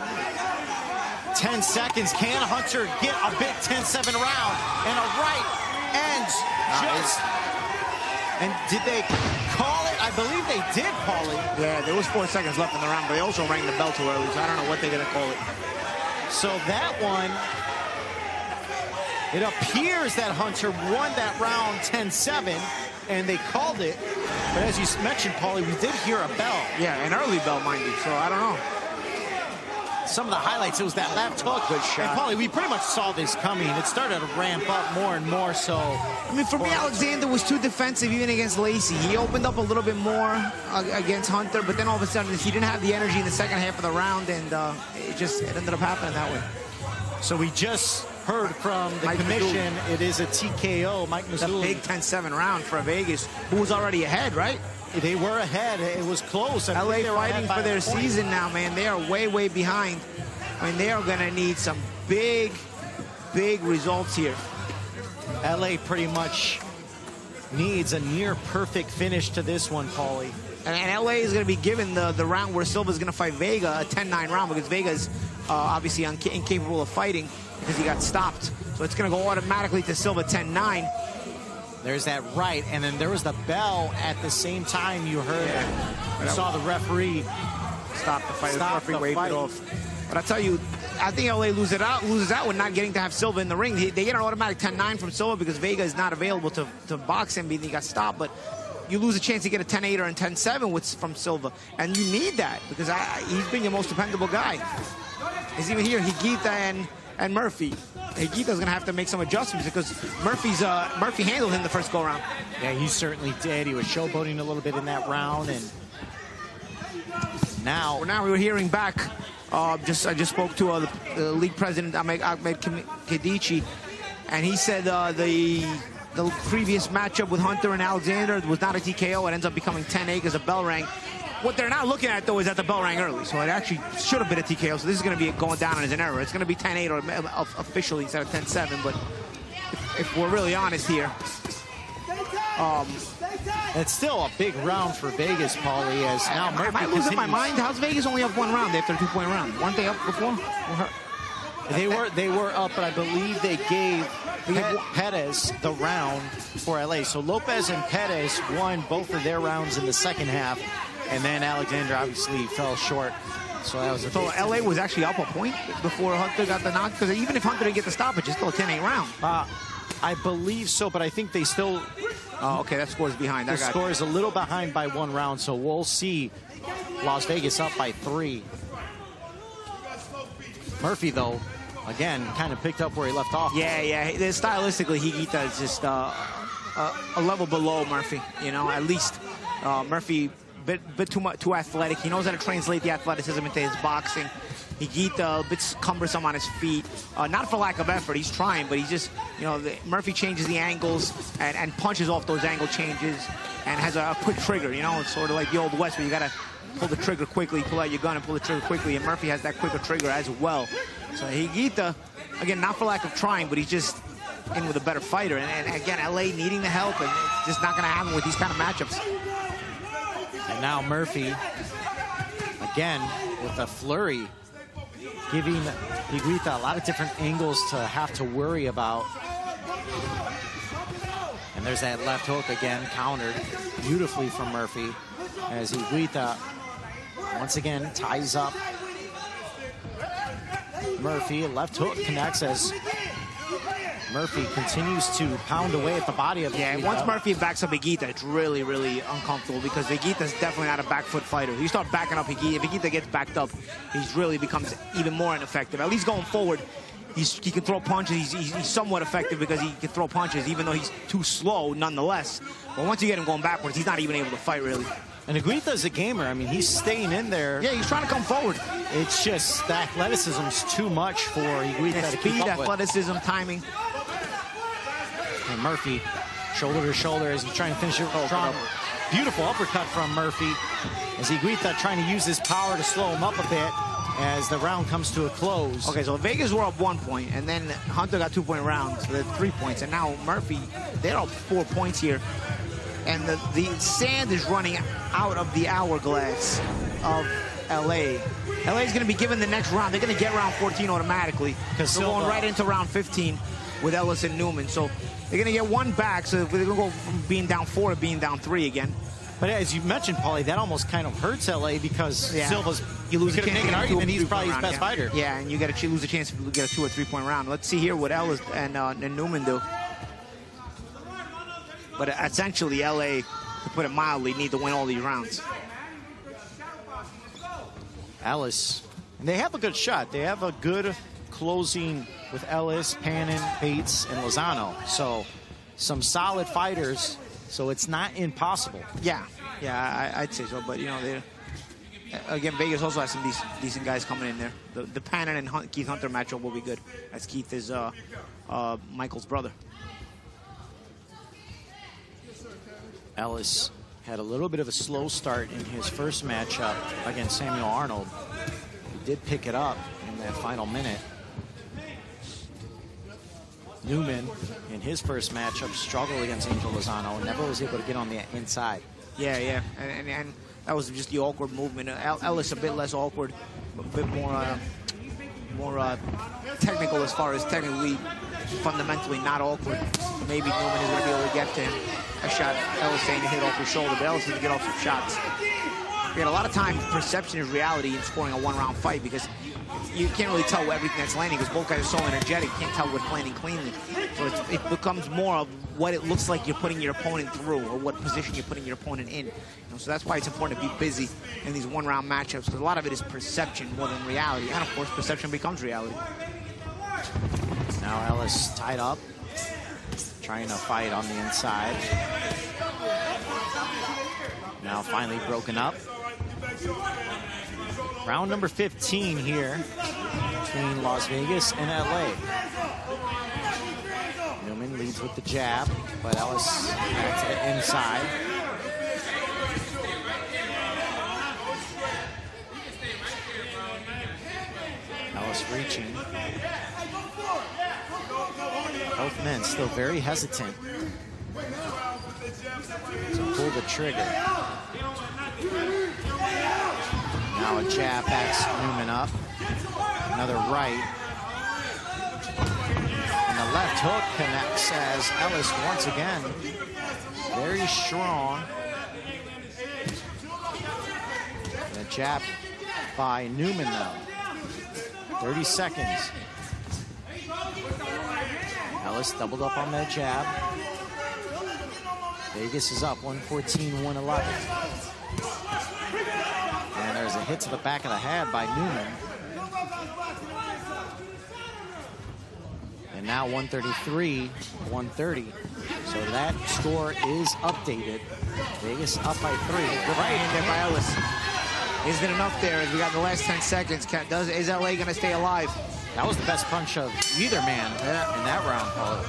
10 seconds. Can Hunter get a big 10-7 round? And a right ends just. And did they call it? I believe they did call it. Yeah, there was 4 seconds left in the round, but they also rang the bell too early, so I don't know what they're going to call it. So that one, it appears that Hunter won that round 10-7, and they called it. But as you mentioned, Paulie, we did hear a bell. Yeah, an early bell, mind you, so I don't know. Some of the highlights, it was that left hook. Good shot. And Paulie, we pretty much saw this coming. It started to ramp up more and more, so. I mean, for me, Alexander was too defensive even against Lacey. He opened up a little bit more against Hunter, but then all of a sudden he didn't have the energy in the second half of the round, and it ended up happening that way. So we just heard from the commission, it is a TKO, Mike Missoula. A big 10-7 round for Vegas, who was already ahead, right? They were ahead. It was close. LA fighting for their season now, man. They are way, way behind. I mean, they are going to need some big, big results here. LA pretty much needs a near perfect finish to this one, Paulie. And LA is going to be given the round where Silva's going to fight Vega, a 10-9 round, because Vega's obviously incapable of fighting because he got stopped. So it's going to go automatically to Silva 10-9. There's that right, and then there was the bell at the same time you heard. You saw the referee stop the fight. The referee waved it off. But I tell you, I think LA loses out with not getting to have Silva in the ring. They get an automatic 10-9 from Silva because Vega is not available to box him, because he got stopped. But you lose a chance to get a 10-8 or a 10-7 from Silva, and you need that because he's been your most dependable guy. He's even here, Higuita and Murphy. Higuita's going to have to make some adjustments because Murphy handled him the first go-round. Yeah, he certainly did. He was showboating a little bit in that round, and now we're hearing back. I just spoke to the league president, Ahmed Kadichi, and he said the previous matchup with Hunter and Alexander was not a TKO. It ends up becoming 10-8 because the bell rang. What they're not looking at, though, is that the bell rang early. So it actually should have been a TKO. So this is going to be going down as an error. It's going to be 10-8 or officially instead of 10-7. But if we're really honest here, it's still a big round for Vegas, Paulie. As now Murphy am I losing my mind? How's Vegas only up one round after a 2-point round? Weren't they up before? They were up, but I believe they gave Perez the round for LA. So Lopez and Perez won both of their rounds in the second half, and then Alexander obviously fell short. So that was so LA was actually up a point before Hunter got the knock, because even if Hunter didn't get the stoppage, it's still a 10-8 round. I believe so, but I think they still. Oh, okay, that score's behind. The score is a little behind by one round, so we'll see Las Vegas up by 3. Murphy, though, again, kind of picked up where he left off. Yeah. Stylistically, Higuita is just a level below Murphy. You know, at least Murphy bit too athletic. He knows how to translate the athleticism into his boxing. Higuita a bit cumbersome on his feet, not for lack of effort. He's trying, but he's just, you know, Murphy changes the angles and punches off those angle changes and has a quick trigger. You know, it's sort of like the Old West where you got to pull the trigger quickly, pull out your gun and pull the trigger quickly, and Murphy has that quicker trigger as well. So Higuita, again, not for lack of trying, but he's just in with a better fighter. And again, LA needing the help, and it's just not going to happen with these kind of matchups. And now Murphy, again, with a flurry, giving Higuita a lot of different angles to have to worry about. And there's that left hook again, countered beautifully from Murphy, as Higuita once again ties up Murphy. Left hook connects as Murphy continues to pound away at the body of Higuita. Yeah, once Murphy backs up Higuita, it's really, really uncomfortable because Higuita's definitely not a back foot fighter. You start backing up Higuita, if Higuita gets backed up, he really becomes even more ineffective. At least going forward, he can throw punches. He's somewhat effective because he can throw punches, even though he's too slow nonetheless. But once you get him going backwards, he's not even able to fight, really. And Higuita's a gamer. I mean, he's staying in there. Yeah, he's trying to come forward. It's just the athleticism's too much for Higuita to keep up with. Athleticism, timing. And Murphy, shoulder to shoulder as he's trying to finish it strong. Beautiful uppercut from Murphy as Higuita trying to use his power to slow him up a bit as the round comes to a close. Okay, so Vegas were up 1 point, and then Hunter got 2-point rounds, so they're 3 points. And now Murphy, they're up 4 points here. And the sand is running out of the hourglass of LA. LA is going to be given the next round. They're going to get round 14 automatically because they're going right into round 15 with Ellis and Newman. So they're going to get one back, so they're going to go from being down 4 to being down 3 again. But as you mentioned, Paulie, that almost kind of hurts LA because Silva's, you lose a could chance make an argument he's probably his best fighter. Yeah, and you got to lose a chance to get a 2 or 3 point round. Let's see here what Ellis and Newman do. But essentially, LA, to put it mildly, need to win all these rounds. Ellis, and they have a good shot. They have a good closing with Ellis, Pannon, Bates, and Lozano. So some solid fighters. So it's not impossible. Yeah, I'd say so. But, you know, again, Vegas also has some decent guys coming in there. The Pannon and Keith Hunter matchup will be good, as Keith is Michael's brother. Ellis had a little bit of a slow start in his first matchup against Samuel Arnold. He did pick it up in that final minute. Newman, in his first matchup, struggled against Angel Lozano and never was able to get on the inside. Yeah. And that was just the awkward movement. Ellis a bit less awkward, a bit more technical as far as technically, fundamentally not awkward. Maybe Newman is going to be able to get to him. A shot, Ellis saying to hit off his shoulder, but Ellis is going to get off some shots. We had a lot of times perception is reality in scoring a one-round fight because you can't really tell everything that's landing because both guys are so energetic. You can't tell what's landing cleanly. So it becomes more of what it looks like you're putting your opponent through or what position you're putting your opponent in. So that's why it's important to be busy in these one-round matchups because a lot of it is perception more than reality. And, of course, perception becomes reality. Now Ellis tied up, trying to fight on the inside. Now finally broken up. Round number 15 here between Las Vegas and LA. Newman leads with the jab, but Ellis back to the inside. Ellis reaching. Both men still very hesitant to pull the trigger. Now a jab backs Newman up. Another right. And the left hook connects as Ellis once again very strong. And a jab by Newman though. 30 seconds. Ellis doubled up on that jab. Vegas is up 114-111. And there's a hit to the back of the head by Newman. And now 133-130. So that score is updated. Vegas up by 3. Good right hand there by Ellis. Isn't enough there as we got the last 10 seconds. Is LA going to stay alive? That was the best punch of either man in that round, Paul.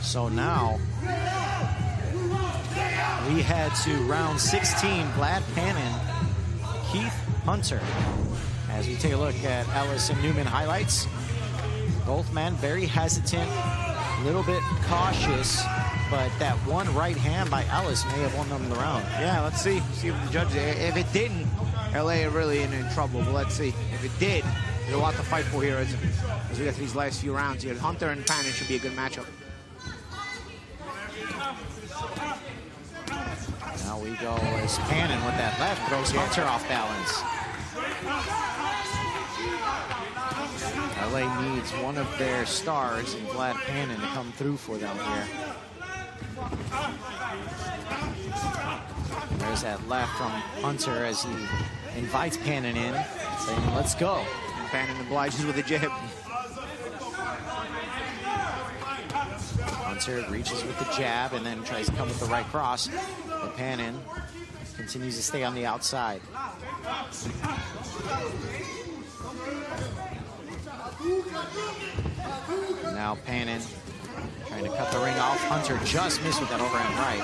So now we head to round 16. Vlad Panin, Keith Hunter. As we take a look at Ellis and Newman highlights, both men very hesitant, a little bit cautious, but that one right hand by Ellis may have won them the round. Yeah, let's see if the judges. If it didn't, LA are really in trouble. But let's see. If it did, there's a lot to fight for here as we get to these last few rounds here. Hunter and Panin should be a good matchup. Now we go as Panin with that left throws Hunter off balance. LA needs one of their stars in Vlad Panin to come through for them here. There's that left from Hunter as he invites Panin in, saying, let's go. And Panin obliges with a jab. Hunter reaches with the jab and then tries to come with the right cross. But Panin continues to stay on the outside. Now Panin trying to cut the ring off. Hunter just missed with that overhand right.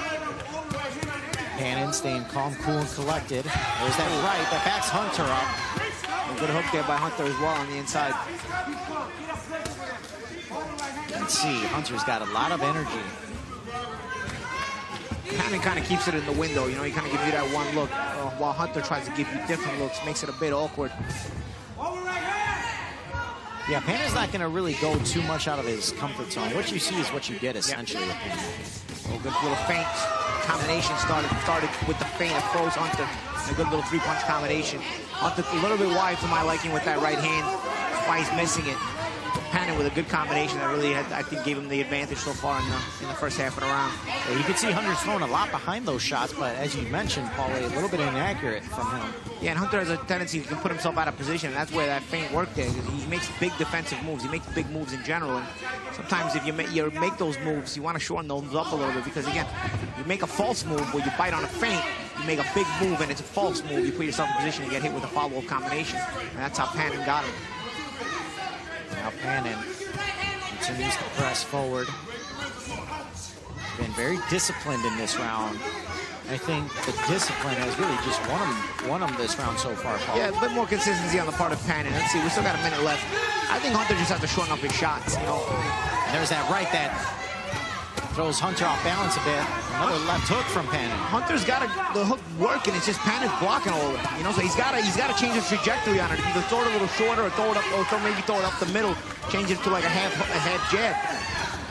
Panin staying calm, cool, and collected. There's that right that backs Hunter up. A good hook there by Hunter as well on the inside. You can see Hunter's got a lot of energy. Panin kind of keeps it in the window, you know, he kind of gives you that one look while Hunter tries to give you different looks, makes it a bit awkward. Yeah, Panin's not going to really go too much out of his comfort zone. What you see is what you get, essentially, with Panin. Oh, good little feint combination started with the feint that froze Hunter. A good little three-punch combination. Hunter a little bit wide for my liking with that right hand. That's why he's missing it. Panin with a good combination that really, I think, gave him the advantage so far in the first half of the round. Yeah, you can see Hunter's throwing a lot behind those shots, but as you mentioned, Paul, a little bit inaccurate from him. Yeah, and Hunter has a tendency to put himself out of position, and that's where that feint worked there. He makes big defensive moves. He makes big moves in general, and sometimes if you make those moves, you want to shorten those up a little bit because, again, you make a false move where you bite on a feint, you make a big move, and it's a false move. You put yourself in position to get hit with a follow-up combination, and that's how Panin got him. Now Panin continues to press forward. Been very disciplined in this round. I think the discipline has really just won him this round so far, Paul. Yeah, a bit more consistency on the part of Pannon. Let's see, we still got a minute left. I think Hunter just has to shorten up his shots, you know. And there's that right that throws Hunter off balance a bit. Another left hook from Pannon. Hunter's got the hook working. It's just Pannon's blocking all of it. You know, so he's got to change his trajectory on it. Either throw it a little shorter or throw it up, or maybe throw it up the middle, change it to like a half jab.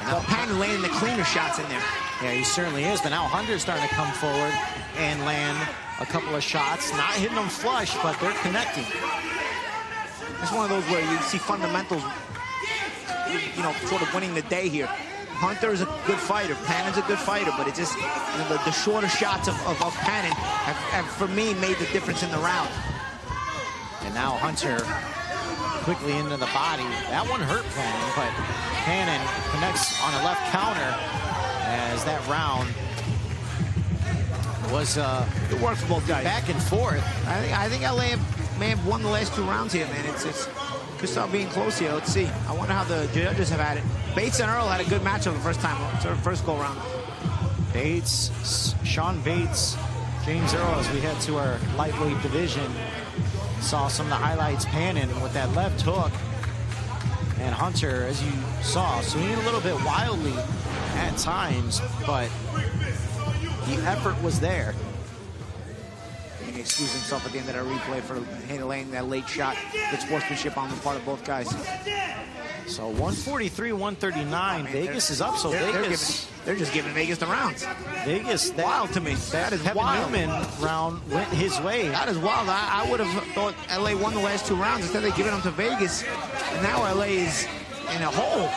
Well, Pannon landing the cleaner shots in there. Yeah, he certainly is. But now Hunter's starting to come forward and land a couple of shots. Not hitting them flush, but they're connecting. It's one of those where you see fundamentals, you know, sort of winning the day here. Hunter is a good fighter. Pannon's a good fighter, but it's just, you know, the shorter shots of Pannon have, for me, made the difference in the round. And now Hunter quickly into the body. That one hurt Pannon, but Pannon connects on a left counter as that round was it worked for both guys. Back and forth. I think LA may have won the last 2 rounds here, man. It's could start being close here. Let's see. I wonder how the judges have had it. Bates and Earl had a good matchup the first go round. Bates, Sean Bates, James Earl, as we head to our lightweight division, saw some of the highlights. Pannon with that left hook, and Hunter, as you saw, swinging a little bit wildly at times, but the effort was there. He excused himself at the end of that replay for laying that late shot. Good sportsmanship on the part of both guys. So 143, 139. Vegas is up, so Vegas... They're just giving Vegas the rounds. Vegas, wild to me. That is wild. Kevin Newman round went his way. That is wild. I would have thought LA won the last 2 rounds. Instead, they're giving them to Vegas. And now LA is in a hole.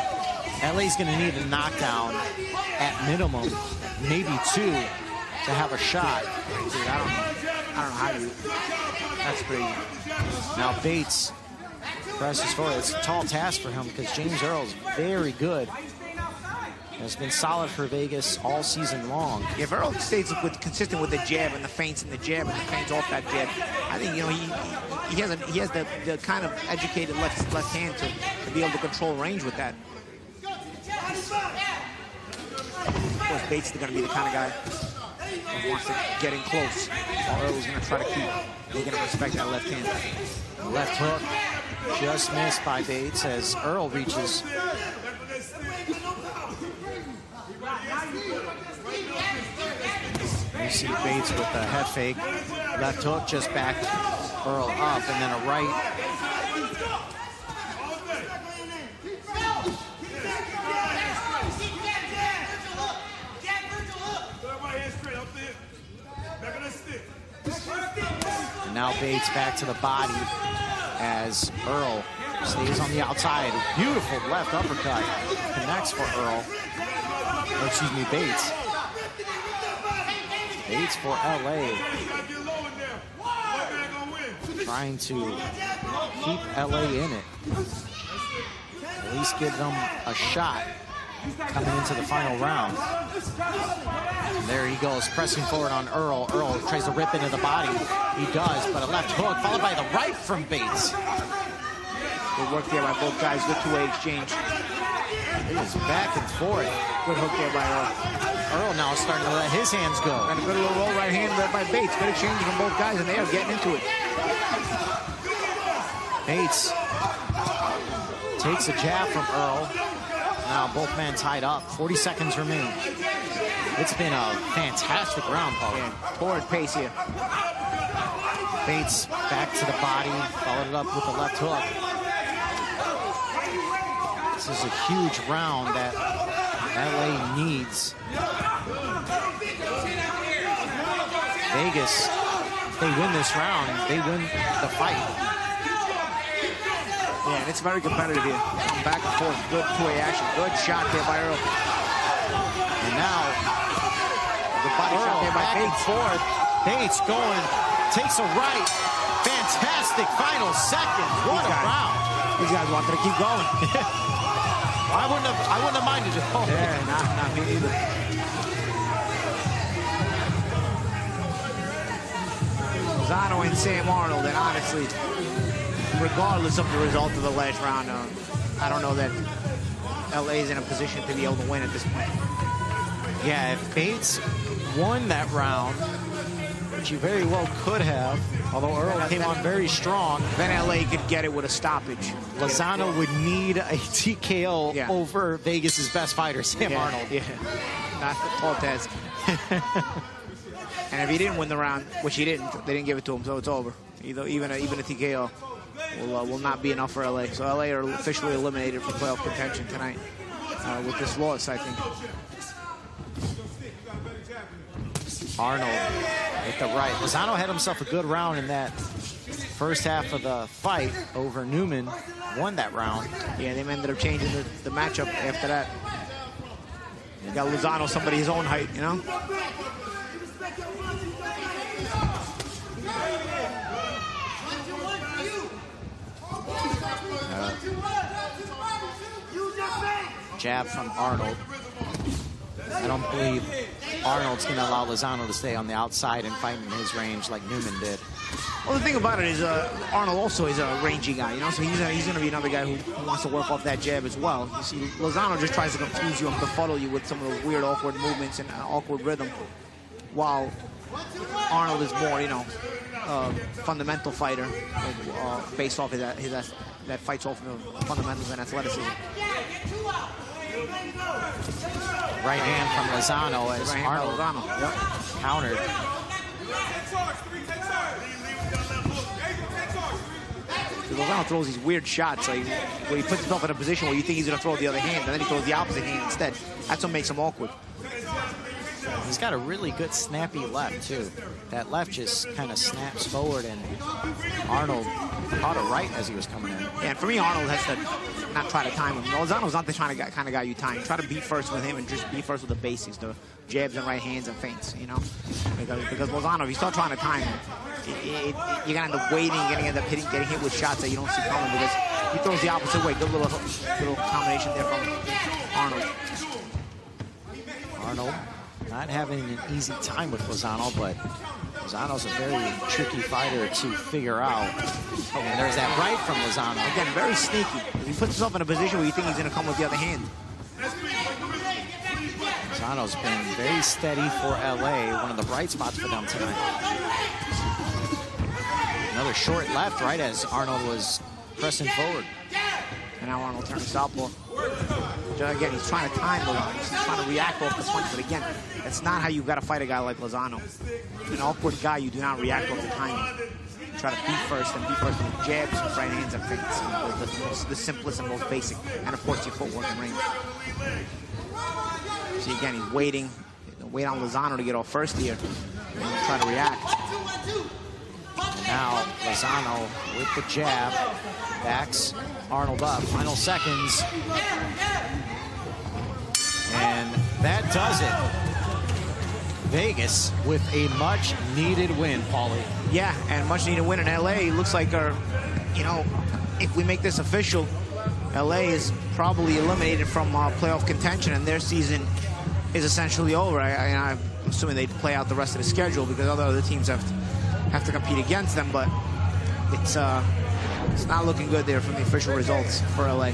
LA's going to need a knockdown at minimum, maybe 2, to have a shot. Dude, I don't know how you... That's crazy. Now Bates presses forward. It's a tall task for him because James Earl's very good. It's been solid for Vegas all season long. If Earl stays consistent with the jab and the feints and the jab and the feints off that jab, I think, you know, he has the kind of educated left hand to be able to control range with that. Of course, Bates is going to be the kind of guy who wants to get in close, while Earl is going to try to keep. He's going to respect that left hand. Left hook just missed by Bates as Earl reaches. You see Bates with the head fake. Left hook just backed Earl up, and then a right. And now Bates back to the body as Earl stays on the outside. Beautiful left uppercut. Connects for Earl. Or excuse me, Bates. Bates for LA. Trying to keep LA in it. At least give them a shot coming into the final round. And there he goes, pressing forward on Earl. Earl tries to rip into the body. He does, but a left hook followed by the right from Bates. Good work there by both guys. Good two-way exchange. It is back and forth. Good hook there by Earl. Earl now starting to let his hands go. And a good little roll right hand led by Bates. Good exchange from both guys, and they are getting into it. Bates takes a jab from Earl. Now both men tied up. 40 seconds remain. It's been a fantastic round, Paul. Yeah, torrid pace here. Bates back to the body, followed it up with the left hook. This is a huge round that LA needs. Vegas, if they win this round, they win the fight. Yeah, and it's very competitive here. Back and forth, good two-way action. Good shot there by Earl. And now, the body Earl shot there by back Bates. and forth. Bates going, takes a right. Fantastic final seconds. What a round. These guys wanted to keep going. I wouldn't have minded it. Oh. Yeah, not me either. Lozano and Sam Arnold, and honestly, regardless of the result of the last round, I don't know that LA is in a position to be able to win at this point. Yeah, if Bates won that round, which he very well could have, although Earl came on very strong. Then LA could get it with a stoppage. Lozano would need a TKO over Vegas's best fighter, Sam Arnold. Yeah, not a tall task. And if he didn't win the round, which he didn't, they didn't give it to him, so it's over. Even a TKO will not be enough for LA. So LA are officially eliminated from playoff contention tonight with this loss, I think. Arnold with the right. Lozano had himself a good round in that first half of the fight over Newman. Won that round. Yeah, they ended up changing the matchup after that. You got Lozano, somebody his own height, you know? Jab from Arnold. I don't believe Arnold's going to allow Lozano to stay on the outside and fight in his range like Newman did. Well, the thing about it is Arnold also is a rangy guy, you know, so he's going to be another guy who wants to work off that jab as well. You see, Lozano just tries to confuse you and befuddle you with some of those weird, awkward movements and awkward rhythm, while Arnold is more, you know, fundamental fighter based off that fights off of fundamentals and athleticism. Right hand from Lozano as Arnold countered. Lozano throws these weird shots, like where he puts himself in a position where you think he's going to throw the other hand, and then he throws the opposite hand instead. That's what makes him awkward. He's got a really good snappy left, too. That left just kind of snaps forward, and Arnold caught it right as he was coming in. Yeah, and for me, Arnold has to not try to time him. Lozano's not the kind of guy you time. Try to be first with him and just be first with the basics, the jabs and right hands and feints, you know? Because Lozano, if you start trying to time him, you're going to end up waiting, you're going to end up getting hit with shots that you don't see coming because he throws the opposite way. Good little combination there from Arnold. Arnold not having an easy time with Lozano, but Lozano's a very tricky fighter to figure out. Oh, and there's that right from Lozano. Again, very sneaky. He puts himself in a position where you think he's going to come with the other hand. Lozano's been very steady for LA, one of the bright spots for them tonight. Another short left right as Arnold was pressing forward. And now Arnold turns southpaw. Again, he's trying to time the line. He's trying to react off the punch. But again, that's not how you got to fight a guy like Lozano. An awkward guy, you do not react off the timing. You try to be first and be first with jabs, right hands, and feints. The simplest and most basic. And of course, your footwork and range. See, again, he's waiting. Wait on Lozano to get off first here. And try to react. Now Lozano with the jab backs Arnold up. Final seconds. And that does it. Vegas with a much needed win, Paulie. Yeah, and much needed win in LA. Looks like you know, if we make this official, LA is probably eliminated from playoff contention and their season is essentially over. I'm assuming they'd play out the rest of the schedule because other teams have to compete against them, but it's not looking good there from the official results for LA.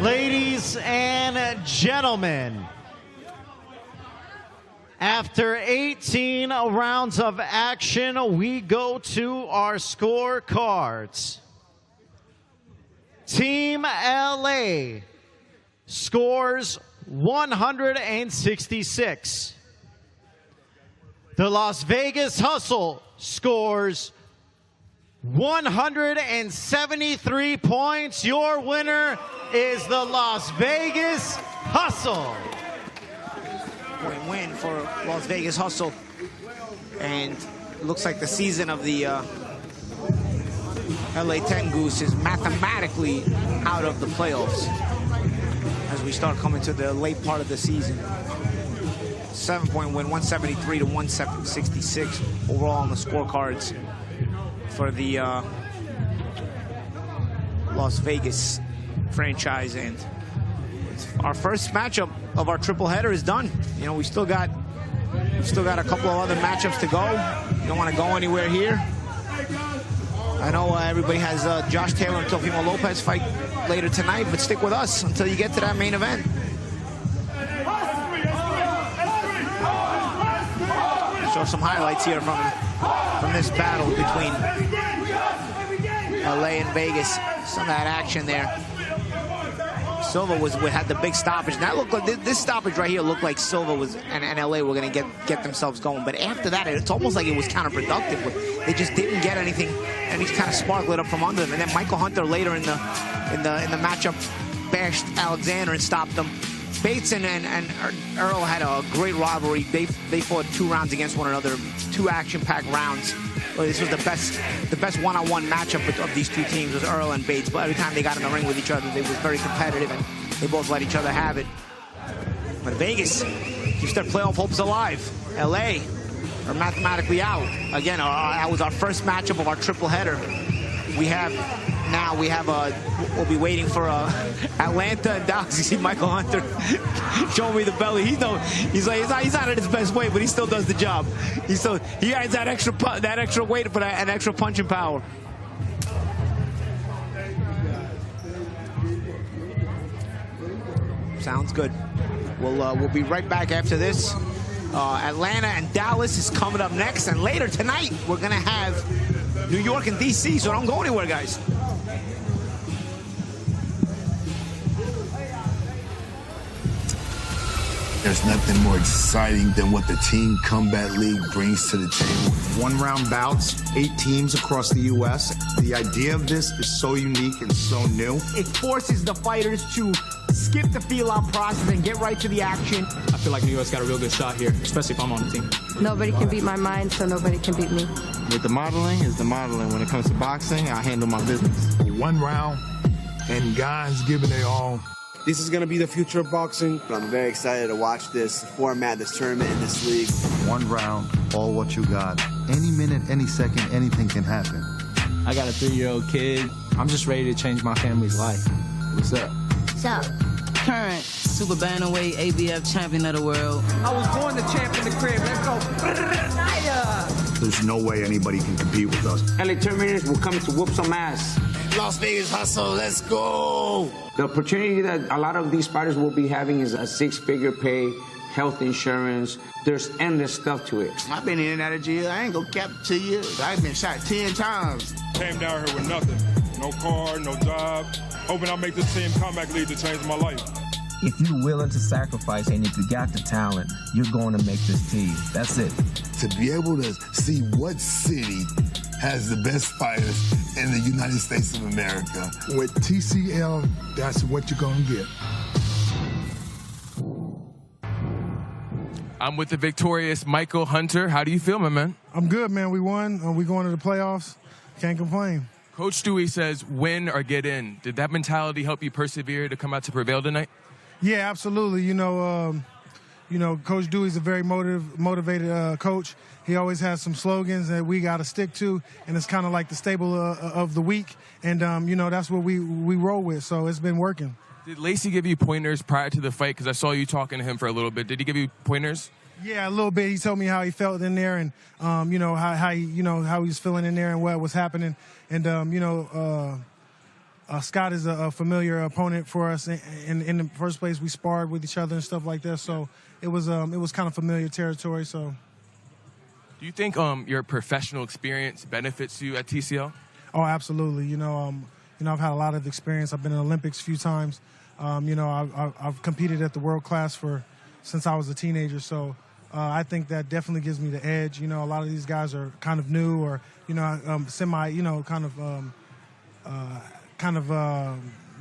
Ladies and gentlemen, after 18 rounds of action, we go to our scorecards. Team LA scores 166. The Las Vegas Hustle scores 173 points. Your winner is the Las Vegas Hustle. Win for Las Vegas Hustle. And it looks like the season of the LA 10 Goose is mathematically out of the playoffs as we start coming to the late part of the season. 7-point win, 173 to 166 overall on the scorecards for the Las Vegas franchise. And our first matchup of our triple header is done. You know, we've still got a couple of other matchups to go. You don't want to go anywhere here. I know everybody has Josh Taylor and Teofimo Lopez fight later tonight, but stick with us until you get to that main event. Show some highlights here from this battle between LA and Vegas. Some of that action there. Silva had the big stoppage. That looked like this stoppage right here looked like Silva and LA were going to get themselves going. But after that, it's almost like it was counterproductive. They just didn't get any kind of spark lit up from under them. And then Michael Hunter later in the matchup bashed Alexander and stopped them. Bates and Earl had a great rivalry. They fought 2 rounds against one another, 2 action-packed rounds. Well, this was the best one-on-one matchup of these two teams was Earl and Bates. But every time they got in the ring with each other, they was very competitive, and they both let each other have it. But Vegas keeps their playoff hopes alive. LA are mathematically out. Again, that was our first matchup of our triple header. We'll be waiting for Atlanta and Dallas. You see Michael Hunter showing me the belly. He's not at his best weight, but he still does the job. He adds that extra weight for an extra punching power. Sounds good. We'll be right back after this. Atlanta and Dallas is coming up next, and later tonight we're gonna have New York and DC. So don't go anywhere, guys. There's nothing more exciting than what the Team Combat League brings to the table. 1-round bouts, 8 teams across the U.S. The idea of this is so unique and so new. It forces the fighters to skip the feel-out process and get right to the action. I feel like New York's got a real good shot here, especially if I'm on the team. Nobody can beat my mind, so nobody can beat me. With the modeling is the modeling. When it comes to boxing, I handle my business. 1 round, and guys giving their all. This is going to be the future of boxing. I'm very excited to watch this format, this tournament, in this league. 1 round, all what you got. Any minute, any second, anything can happen. I got a 3-year-old kid. I'm just ready to change my family's life. What's up? What's up? Current super bantamweight ABF champion of the world. I was born the champ in the crib. Let's go. There's no way anybody can compete with us. LA Terminators will come to whoop some ass. Las Vegas Hustle, let's go! The opportunity that a lot of these fighters will be having is a 6-figure pay, health insurance. There's endless stuff to it. I've been in and out of jail. I ain't gonna cap 2 years. I've been shot 10 times. Came down here with nothing. No car, no job. Hoping I make this Team Combat League to change my life. If you're willing to sacrifice and if you got the talent, you're going to make this team. That's it. To be able to see what city has the best fighters in the United States of America. With TCL, that's what you're going to get. I'm with the victorious Michael Hunter. How do you feel, my man? I'm good, man. We won. We going to the playoffs. Can't complain. Coach Dewey says win or get in. Did that mentality help you persevere to come out to prevail tonight? Yeah, absolutely. Coach Dewey's a very motivated coach. He always has some slogans that we got to stick to, and it's kind of like the staple of the week. And, that's what we roll with, so it's been working. Did Lacey give you pointers prior to the fight? Because I saw you talking to him for a little bit. Did he give you pointers? Yeah, a little bit. He told me how he felt in there and, how he was feeling in there and what was happening. And, Scott is a familiar opponent for us. In the first place, we sparred with each other and stuff like that. So it was kind of familiar territory. So, do you think your professional experience benefits you at TCL? Oh, absolutely. I've had a lot of experience. I've been in the Olympics a few times. You know, I've competed at the world class since I was a teenager, so I think that definitely gives me the edge. You know, a lot of these guys are kind of new or, you know, semi, you know, kind of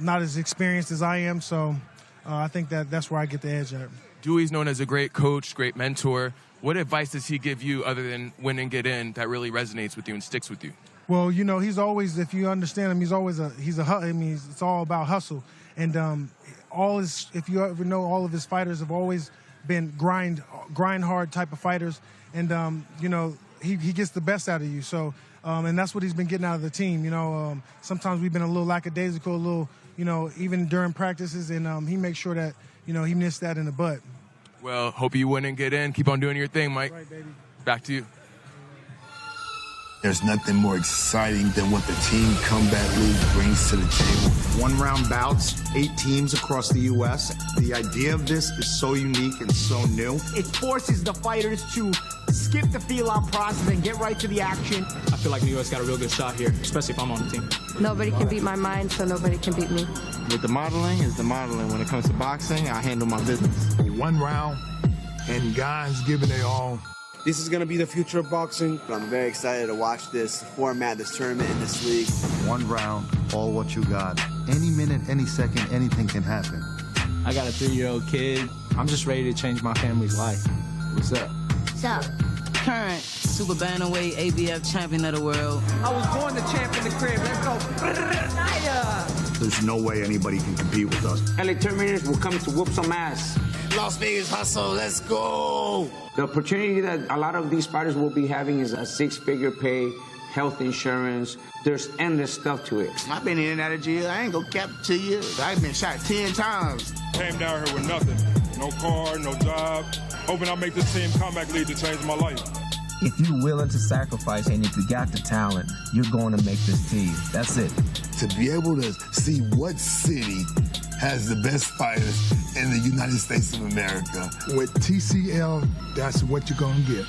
not as experienced as I am, so I think that's where I get the edge at. Dewey's known as a great coach, great mentor. What advice does he give you other than win and get in that really resonates with you and sticks with you? Well, you know, he's always, if you understand him, I mean, it's all about hustle. And if you ever know, all of his fighters have always been grind hard type of fighters. And, you know, he gets the best out of you. So, and that's what he's been getting out of the team. You know, sometimes we've been a little lackadaisical, a little, you know, even during practices. And he makes sure that, you know, he missed that in the butt. Well, hope you win and get in. Keep on doing your thing, Mike. Right, baby. Back to you. There's nothing more exciting than what the Team Combat League brings to the table. One-round bouts, 8 teams across the U.S. The idea of this is so unique and so new. It forces the fighters to skip the feel-out process and get right to the action. I feel like New York's got a real good shot here, especially if I'm on the team. Nobody can beat my mind, so nobody can beat me. With the modeling is the modeling. When it comes to boxing, I handle my business. One round, and guys giving their all. This is going to be the future of boxing. I'm very excited to watch this format, this tournament, in this league. One round, all what you got. Any minute, any second, anything can happen. I got a 3-year-old kid. I'm just ready to change my family's life. What's up? What's up? Current super bantamweight ABF champion of the world. I was born the champ in the crib. Let's go. There's no way anybody can compete with us. LA Terminators will come to whoop some ass. Las Vegas hustle, let's go. The opportunity that a lot of these fighters will be having is a 6-figure pay, health insurance. There's endless stuff to it. I've been in and out of jail. I ain't gonna cap to you. I've been shot 10 times. Came down here with nothing. No car, no job. Hoping I make this Team Combat League to change my life. If you're willing to sacrifice and if you got the talent, you're going to make this team. That's it. To be able to see what city has the best fighters in the United States of America. With TCL, that's what you're going to get.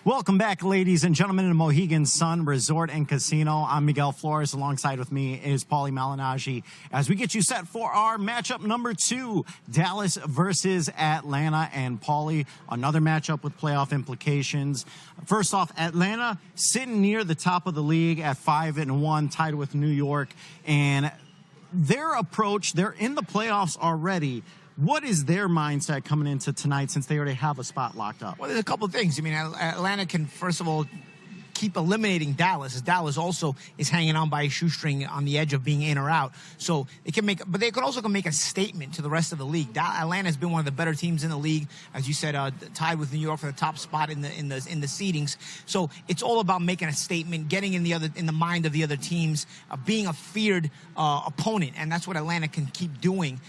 Welcome back, ladies and gentlemen, to Mohegan Sun Resort and Casino. I'm Miguel Flores. Alongside with me is Paulie Malignaggi as we get you set for our matchup number 2, Dallas versus Atlanta. And Paulie, another matchup with playoff implications. First off, Atlanta sitting near the top of the league at 5-1, tied with New York. And their approach, they're in the playoffs already. What is their mindset coming into tonight since they already have a spot locked up? Well, there's a couple of things. I mean, Atlanta can, first of all, keep eliminating Dallas, as Dallas also is hanging on by a shoestring on the edge of being in or out. So they can make, but they could also make a statement to the rest of the league. Atlanta has been one of the better teams in the league, as you said, tied with New York for the top spot in the seedings. So it's all about making a statement, getting in the mind of the other teams, being a feared opponent, and that's what Atlanta can keep doing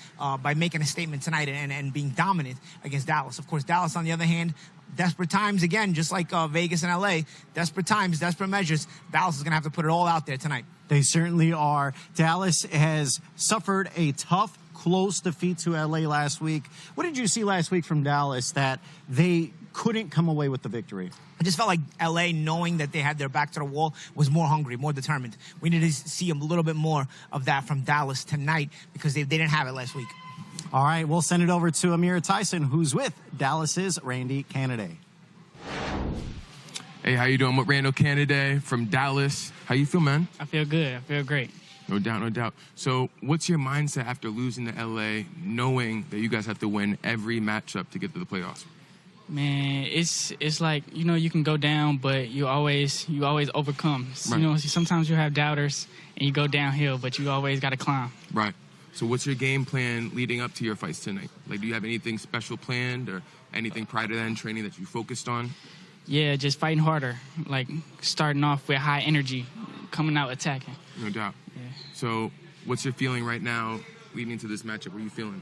by making a statement tonight and being dominant against Dallas. Of course, Dallas, on the other hand, desperate times again, just like Vegas and LA. Desperate times, desperate measures. Dallas is going to have to put it all out there tonight. They certainly are. Dallas has suffered a tough, close defeat to LA last week. What did you see last week from Dallas that they couldn't come away with the victory? I just felt like LA, knowing that they had their back to the wall, was more hungry, more determined. We need to see a little bit more of that from Dallas tonight because they didn't have it last week. All right, we'll send it over to Amir Tyson, who's with Dallas's Randy Canaday. Hey, how you doing? I'm Randall Kennedy from Dallas. How you feel, man? I feel good. I feel great. No doubt, no doubt. So what's your mindset after losing to LA, knowing that you guys have to win every matchup to get to the playoffs? Man, it's like, you know, you can go down, but you always overcome. Right. You know, sometimes you have doubters and you go downhill, but you always got to climb. Right. So what's your game plan leading up to your fights tonight? Like, do you have anything special planned or anything prior to that in training that you focused on? Yeah, just fighting harder, like starting off with high energy, coming out attacking. No doubt. Yeah. So what's your feeling right now leading into this matchup? What are you feeling?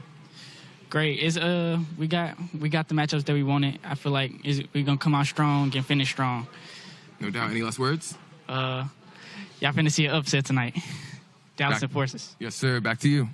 Great. We got the matchups that we wanted. I feel like we're gonna come out strong and finish strong. No doubt. Any last words? Y'all finna see an upset tonight. Dallas Enforcers. Yes, sir. Back to you.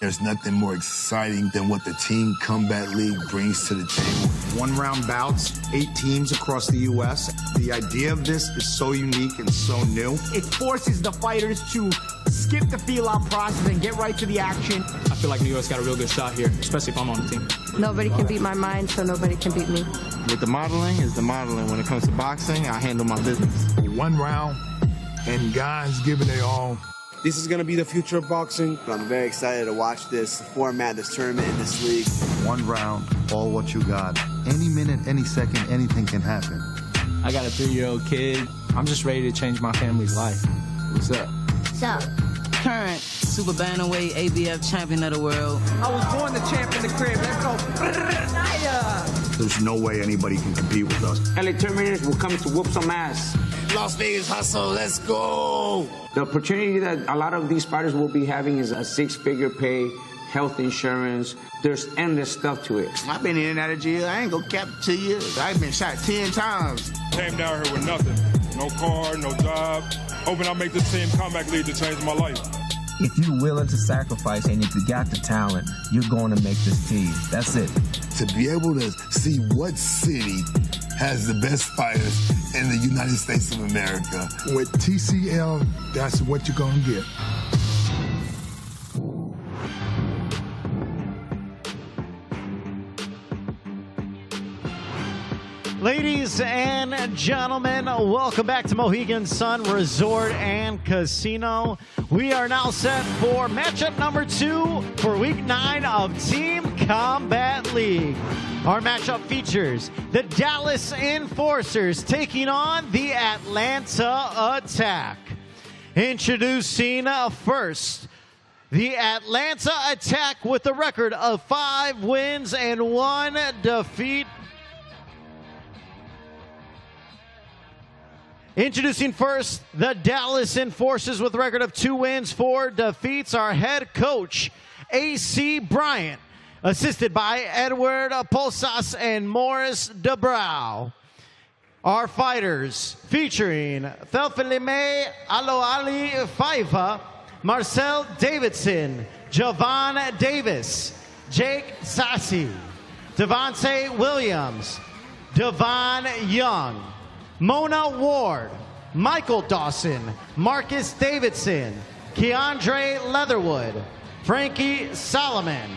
There's nothing more exciting than what the Team Combat League brings to the table. One-round bouts, 8 teams across the U.S. The idea of this is so unique and so new. It forces the fighters to skip the feel-out process and get right to the action. I feel like New York's got a real good shot here, especially if I'm on the team. Nobody can beat my mind, so nobody can beat me. With the modeling is the modeling. When it comes to boxing, I handle my business. One round, and guys giving their all. This is going to be the future of boxing. I'm very excited to watch this format, this tournament, and this league. One round, all what you got. Any minute, any second, anything can happen. I got a 3-year-old kid. I'm just ready to change my family's life. What's up? So, current super bantamweight ABF champion of the world. I was born the champ in the crib. Let's go. There's no way anybody can compete with us. LA Terminators will come to whoop some ass. Las Vegas hustle, let's go. The opportunity that a lot of these fighters will be having is a 6-figure pay, health insurance. There's endless stuff to it. I've been in and out of jail. I ain't gonna cap it to you. I've been shot 10 times. Came down here with nothing. No car, no job. Hoping I'll make this Team Combat League to change my life. If you're willing to sacrifice and if you got the talent, you're going to make this team. That's it. To be able to see what city has the best fighters in the United States of America. With TCL, that's what you're going to get. Ladies and gentlemen, welcome back to Mohegan Sun Resort and Casino. We are now set for matchup number 2 for week 9 of Team Combat League. Our matchup features the Dallas Enforcers taking on the Atlanta Attack. Introducing first, the Atlanta Attack with a record of 5 wins and 1 defeat. Introducing first, the Dallas Enforcers with a record of 2 wins, 4 defeats. Our head coach, A.C. Bryant, assisted by Edward Posas and Morris DeBrow. Our fighters featuring Thelfilime Aloali Faifa, Marcel Davidson, Javon Davis, Jake Sassi, Devontae Williams, Devon Young, Mona Ward, Michael Dawson, Marcus Davidson, Keandre Leatherwood, Frankie Solomon,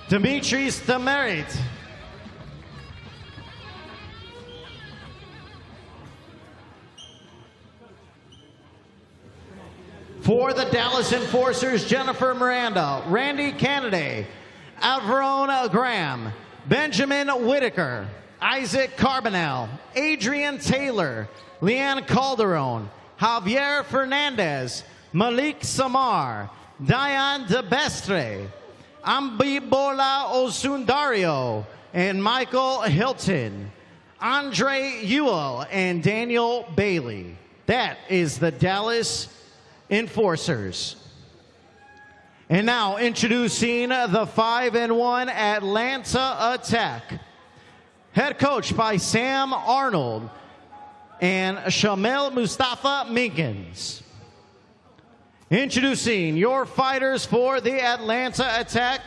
Demetrius Demerit, for the Dallas Enforcers, Jennifer Miranda, Randy Kennedy, Avron Graham, Benjamin Whitaker, Isaac Carbonell, Adrian Taylor, Leanne Calderon, Javier Fernandez, Malik Samar, Diane DeBestre, Ambibola Osundario, and Michael Hilton, Andre Ewell, and Daniel Bailey. That is the Dallas Enforcers. And now introducing the 5-1 Atlanta Attack. Head coach by Sam Arnold and Shamil Mustafa Minkins. Introducing your fighters for the Atlanta Attack,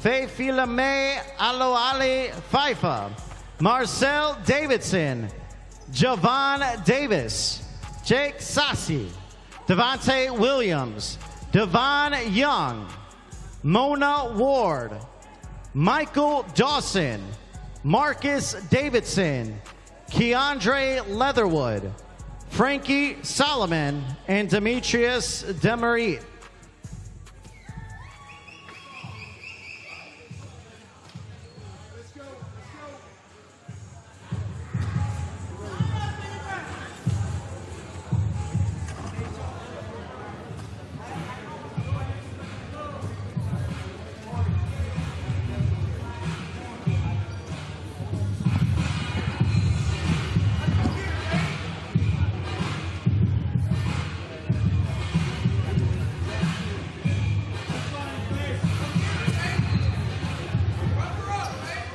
Thelfilime Aloali Faifa, Marcel Davidson, Javon Davis, Jake Sassi, Devontae Williams, Devon Young, Mona Ward, Michael Dawson, Marcus Davidson, Keandre Leatherwood, Frankie Solomon, and Demetrius Demarit.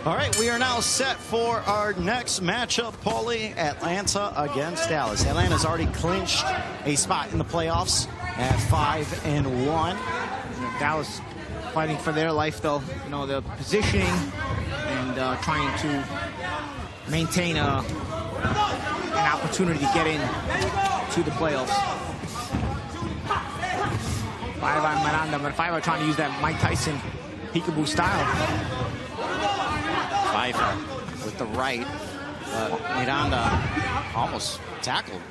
All right, we are now set for our next matchup, Paulie. Atlanta against Dallas. Atlanta's already clinched a spot in the playoffs at 5-1. Dallas fighting for their life, though. You know, the positioning and trying to maintain an opportunity to get in to the playoffs. Five on Miranda, but Five are trying to use that Mike Tyson peekaboo style. With the right, Miranda almost tackled.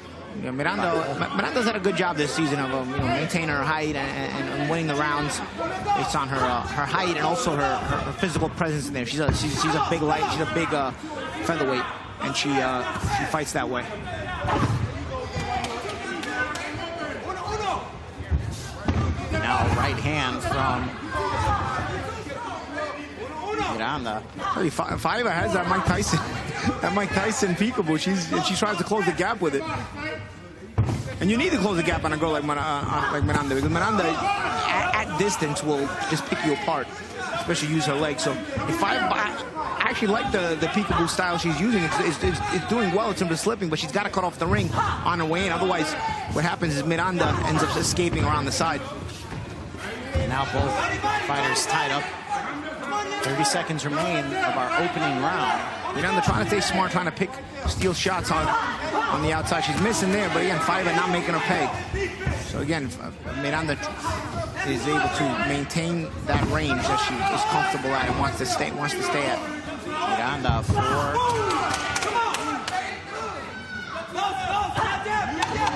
Yeah, Miranda's had a good job this season of maintaining her height and winning the rounds based on her height and also her physical presence in there. She's a big light, she's a big featherweight, and she fights that way. Now right hand from Miranda. Five has that Mike Tyson peekaboo. She tries to close the gap with it, and you need to close the gap on a girl like Miranda, because Miranda at distance will just pick you apart, especially use her legs. So if I actually like the peekaboo style she's using. It's doing well. It's been slipping, but she's got to cut off the ring on her way in. Otherwise, what happens is Miranda ends up escaping around the side. And now both fighters tied up. 30 seconds remain of our opening round. Miranda trying to stay smart, trying to steal shots on the outside. She's missing there, but again, Five not making her pay. So again, Miranda is able to maintain that range that she is comfortable at and wants to stay at. Miranda for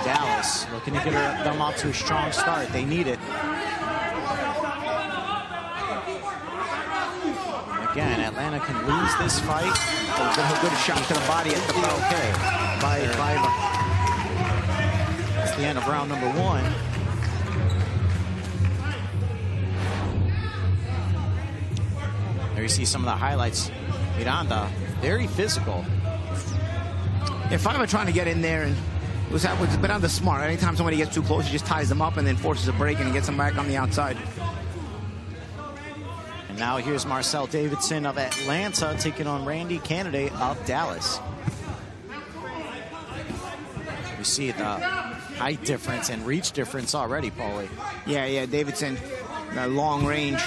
Dallas, looking to get them off to a strong start. They need it. Again, Atlanta can lose this fight. A good shot to the body at the okay. That's the end of round number one. There you see some of the highlights. Miranda, very physical. Yeah, Five are trying to get in there, and Miranda's smart. Anytime somebody gets too close, he just ties them up and then forces a break and gets them back on the outside. Now here's Marcel Davidson of Atlanta taking on Randy Candidate of Dallas. You see the height difference and reach difference already, Paulie. Yeah, Davidson, long range.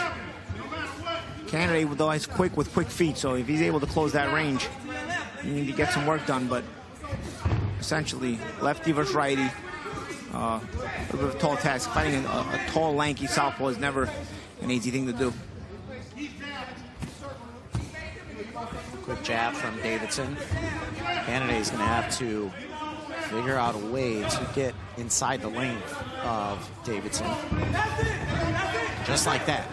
Candidate, though, is quick with quick feet, so if he's able to close that range, you need to get some work done. But essentially, lefty versus righty, a bit of a tall task. Fighting a tall, lanky southpaw is never an easy thing to do. Quick jab from Davidson. Candidate is going to have to figure out a way to get inside the length of Davidson. Just like that.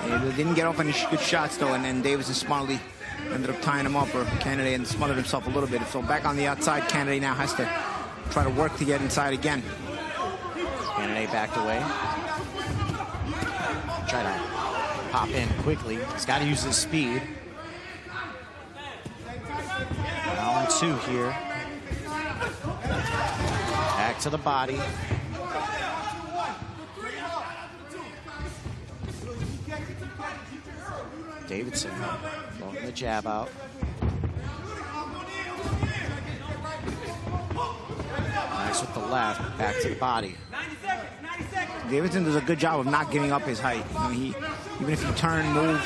Yeah, they didn't get off any good shots, though, and then Davidson smartly ended up tying him up, or Candidate and smothered himself a little bit. So back on the outside, Candidate now has to try to work to get inside again. Candidate backed away. Try to pop in quickly. He's got to use his speed. Round two here. Back to the body. Davidson throwing the jab out. Nice with the left. Back to the body. Davidson does a good job of not giving up his height. Even if you turn, move,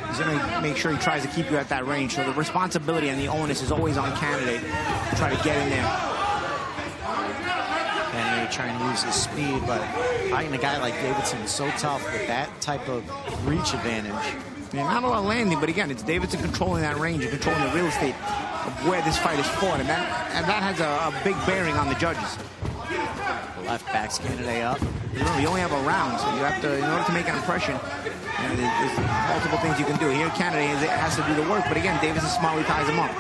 he's going to make sure he tries to keep you at that range. So the responsibility and the onus is always on Candidate to try to get in there. Candidate trying to use his speed, but fighting a guy like Davidson is so tough with that type of reach advantage. Yeah, not a lot of landing, but again, it's Davidson controlling that range and controlling the real estate of where this fight is fought, and that has a big bearing on the judges. The left backs Canada up. Remember, you only have a round, so you have to, in order to make an impression, there's multiple things you can do. Here, Canada has to do the work, but again, Davidson smartly ties him up.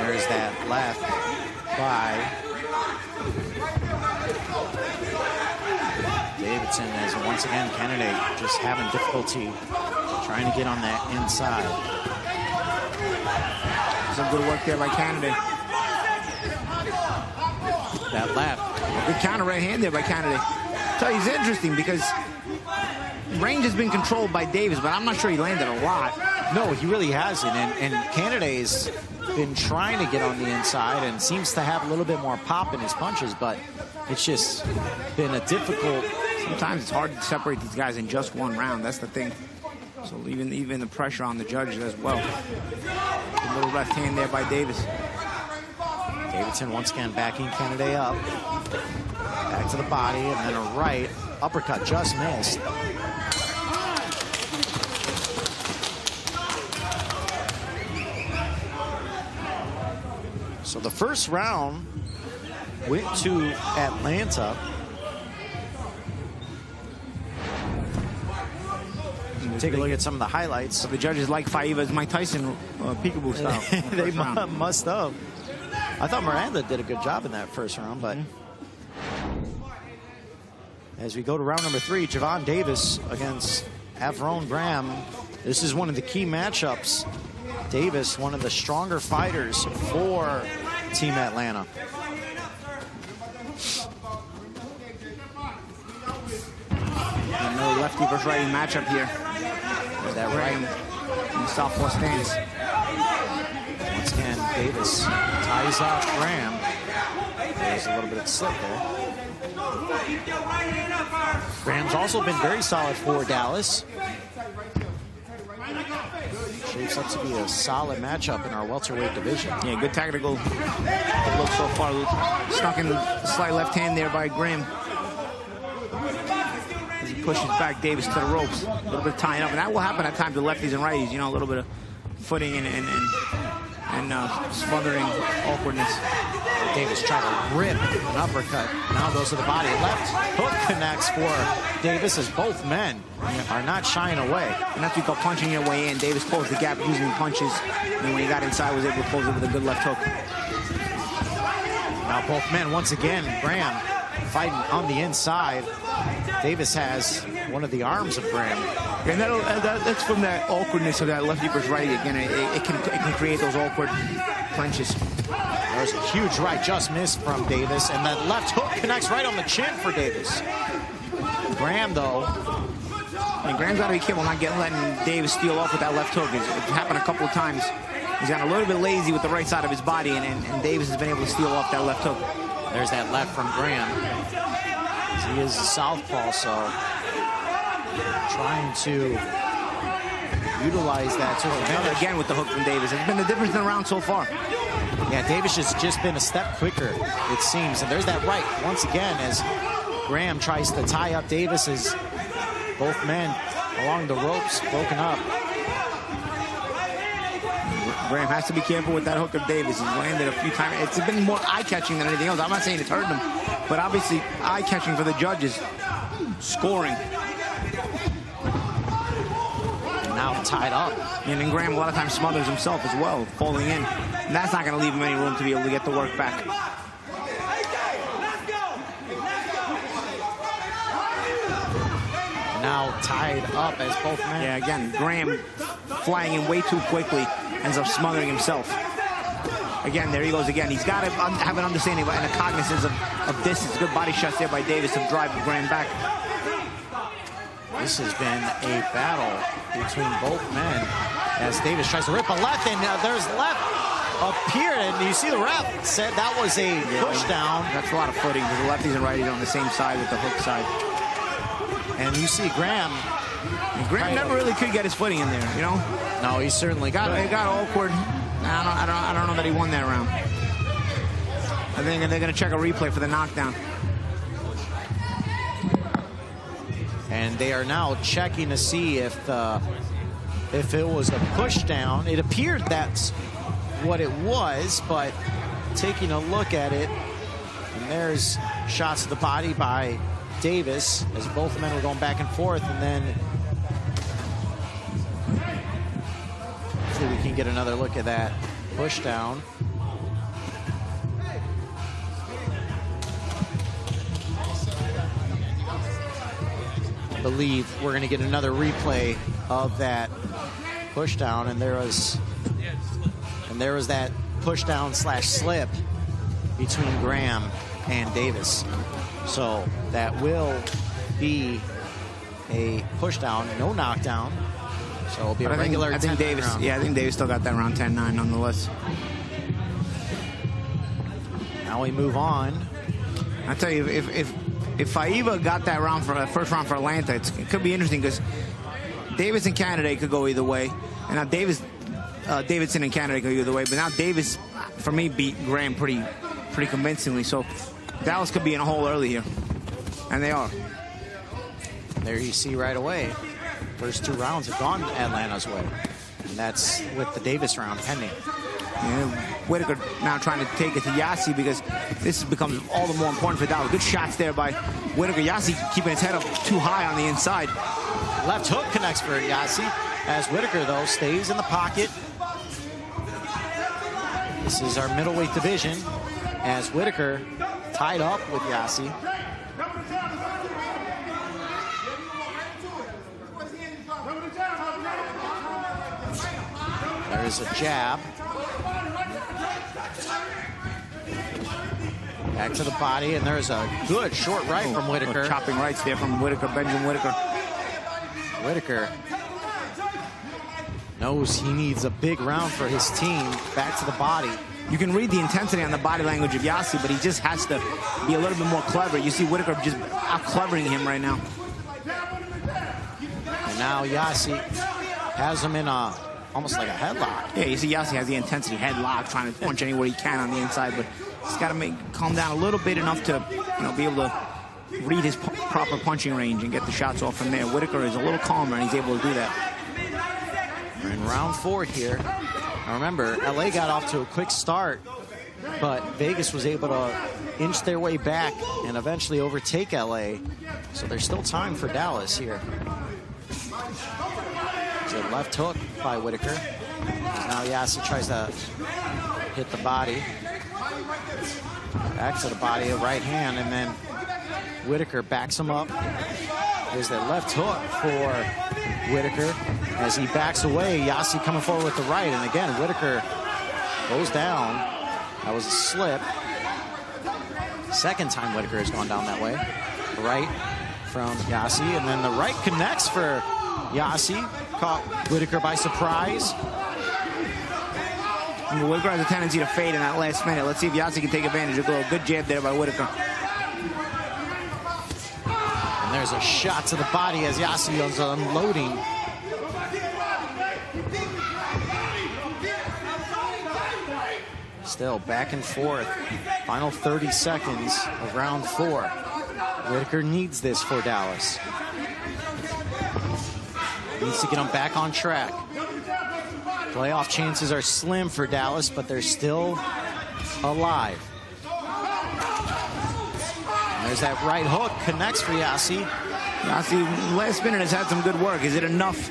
There's that left by Davidson, as once again Kennedy just having difficulty trying to get on that inside. Some good work there by Kennedy. That left. Good counter right hand there by Kennedy. So he's interesting because range has been controlled by Davis, but I'm not sure he landed a lot. No, he really hasn't, and Canada's been trying to get on the inside and seems to have a little bit more pop in his punches, but it's just been a difficult. Sometimes it's hard to separate these guys in just one round. That's the thing. So even the pressure on the judges as well. A little left hand there by Davis. Davidson once again backing Kennedy up. Back to the body, and then a right uppercut just missed. So the first round went to Atlanta. Take a look at some of the highlights. So the judges like Faiva's Mike Tyson peekaboo style. They must have. I thought Miranda did a good job in that first round, but as we go to round number 3, Javon Davis against Avron Graham. This is one of the key matchups. Davis, one of the stronger fighters for Team Atlanta. Another lefty versus righty matchup here. There's that right in the southpaw stance. Once again, Davis ties off Graham. There's a little bit of slip there. Graham's also been very solid for Dallas. Shapes up to be a solid matchup in our welterweight division. Yeah, good tactical look so far. Stuck in the slight left hand there by Graham. As he pushes back Davis to the ropes. A little bit of tying up. And that will happen at times with lefties and righties. You know, a little bit of footing and smothering awkwardness. Davis trying to rip an uppercut. Now goes to the body. Left hook connects for Davis as both men are not shying away. And that's what you call punching your way in. Davis closed the gap using punches. And when he got inside, was able to close it with a good left hook. Now both men, once again, Graham fighting on the inside. Davis has one of the arms of Graham. And that's from that awkwardness of that lefty versus righty. Again, it can create those awkward punches. There's a huge right just missed from Davis, and that left hook connects right on the chin for Davis. Graham, though. And Graham's got to be careful not letting Davis steal off with that left hook. It's happened a couple of times. He's gotten a little bit lazy with the right side of his body, and Davis has been able to steal off that left hook. There's that left from Graham. He is a southpaw, so trying to utilize that to advantage. Again with the hook from Davis. It's been the difference in the round so far. Yeah, Davis has just been a step quicker, it seems. And there's that right once again as Graham tries to tie up Davis as both men along the ropes broken up. Graham has to be careful with that hook of Davis. He's landed a few times. It's been more eye-catching than anything else. I'm not saying it's hurt him, but obviously eye-catching for the judges. Scoring. And now tied up. And then Graham a lot of times smothers himself as well, falling in. And that's not going to leave him any room to be able to get the work back. Now tied up as both men. Yeah, again, Graham flying in way too quickly, ends up smothering himself. Again, there he goes again. He's got to have an understanding and a cognizance of distance. Good body shots there by Davis to drive Graham back. This has been a battle between both men as Davis tries to rip a left, and there's left appeared, and you see the ref said that was a push down. That's a lot of footing. The lefties and righties on the same side with the hook side. And you see Graham. Graham never really could get his footing in there, you know? No, he certainly got awkward. I don't know that he won that round. I think they're going to check a replay for the knockdown. And they are now checking to see if it was a push down. It appeared that's what it was, but taking a look at it, and there's shots to the body by Davis as both men were going back and forth, and then hopefully we can get another look at that push down. I believe we're going to get another replay of that push down, and there was that push down / slip between Graham and Davis. So that will be a push down, no knockdown. So it'll be a regular. I think Davis. Round. Yeah, I think Davis still got that round 10-9 nonetheless. Now we move on. I tell you, if Faiva got that round for first round for Atlanta, it could be interesting because Davis and Canada could go either way, and now Davidson and Canada could go either way. But now Davis, for me, beat Graham pretty convincingly. So Dallas could be in a hole early here, and they are. There you see right away, first 2 rounds have gone Atlanta's way, and that's with the Davis round pending. Yeah, Whitaker now trying to take it to Yassi because this becomes all the more important for Dallas. Good shots there by Whitaker. Yassi keeping his head up too high on the inside. Left hook connects for Yassi, as Whitaker, though, stays in the pocket. This is our middleweight division, as Whitaker tied up with Yassi. There's a jab. Back to the body, and there's a good short right from Whitaker. Chopping rights there from Whitaker, Benjamin Whitaker. Whitaker knows he needs a big round for his team. Back to the body. You can read the intensity on the body language of Yassi, but he just has to be a little bit more clever. You see Whitaker just out-clevering him right now. And now Yassi has him in almost like a headlock. Yeah, you see Yassi has the intensity headlock, trying to punch anywhere he can on the inside, but he's got to calm down a little bit enough to, be able to read his proper punching range and get the shots off from there. Whitaker is a little calmer, and he's able to do that. We're in round 4 here. Now remember, LA got off to a quick start, but Vegas was able to inch their way back and eventually overtake LA. So there's still time for Dallas here. It's a left hook by Whitaker. Now Yassi tries to hit the body. Back to the body, a right hand, and then Whitaker backs him up. There's that left hook for Whitaker. As he backs away, Yassi coming forward with the right, and again, Whitaker goes down. That was a slip. Second time Whitaker has gone down that way. Right from Yassi, and then the right connects for Yassi. Caught Whitaker by surprise. And Whitaker has a tendency to fade in that last minute. Let's see if Yassi can take advantage of a good jab there by Whitaker. And there's a shot to the body as Yassi is unloading. Still back and forth. Final 30 seconds of round 4. Whitaker needs this for Dallas. Needs to get him back on track. Playoff chances are slim for Dallas, but they're still alive. And there's that right hook, connects for Yassi. Yassi, last minute has had some good work. Is it enough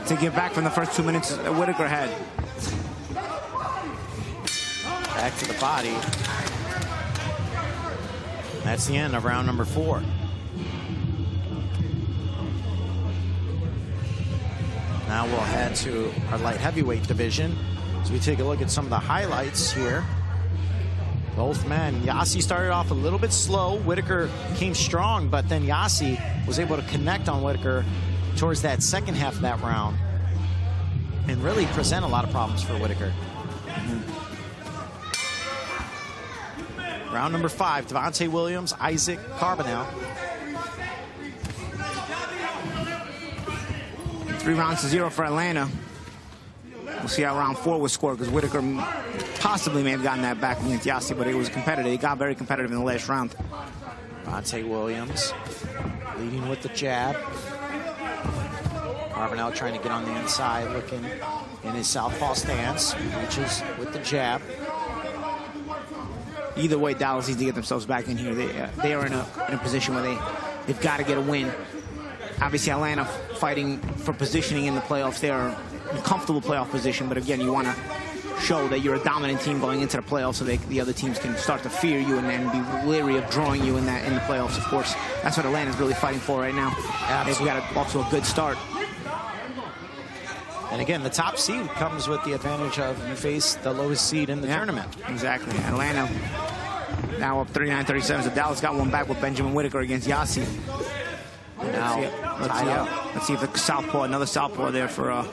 to get back from the first 2 minutes that Whitaker had? Back to the body. That's the end of round number 4. Now we'll head to our light heavyweight division as we take a look at some of the highlights here. Both men. Yassi started off a little bit slow. Whitaker came strong, but then Yassi was able to connect on Whitaker towards that second half of that round and really present a lot of problems for Whitaker. Round number 5, Devontae Williams, Isaac Carbonell. 3-0 for Atlanta. We'll see how round 4 was scored because Whitaker possibly may have gotten that back against Yassi, but it was competitive. He got very competitive in the last round. Devontae Williams leading with the jab. Carbonell trying to get on the inside, looking in his southpaw stance. Reaches with the jab. Either way, Dallas needs to get themselves back in here. They are in a position where they've got to get a win. Obviously, Atlanta fighting for positioning in the playoffs. They're in a comfortable playoff position, but again, you want to show that you're a dominant team going into the playoffs so the other teams can start to fear you and then be leery of drawing you in the playoffs, of course. That's what Atlanta's really fighting for right now. They've got off to a good start. And again, the top seed comes with the advantage of you face the lowest seed in the tournament. Exactly. Atlanta now up 39-37. So Dallas got one back with Benjamin Whitaker against Yassi. Now, let's see if the southpaw, another southpaw there for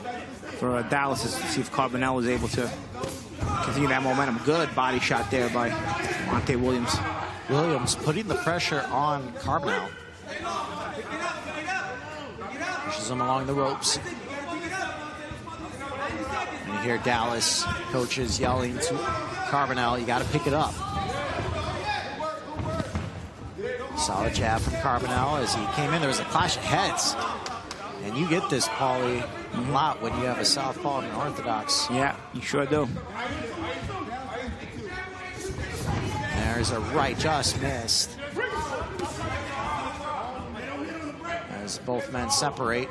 Dallas, is to see if Carbonell is able to continue that momentum. Good body shot there by Monte Williams. Williams putting the pressure on Carbonell. Pushes him along the ropes. And you hear Dallas coaches yelling to Carbonell, you got to pick it up. Solid jab from Carbonell as he came in. There was a clash of heads. And you get this, Paulie, a lot when you have a southpaw and an orthodox. Yeah, you sure do. There's a right, just missed. As both men separate.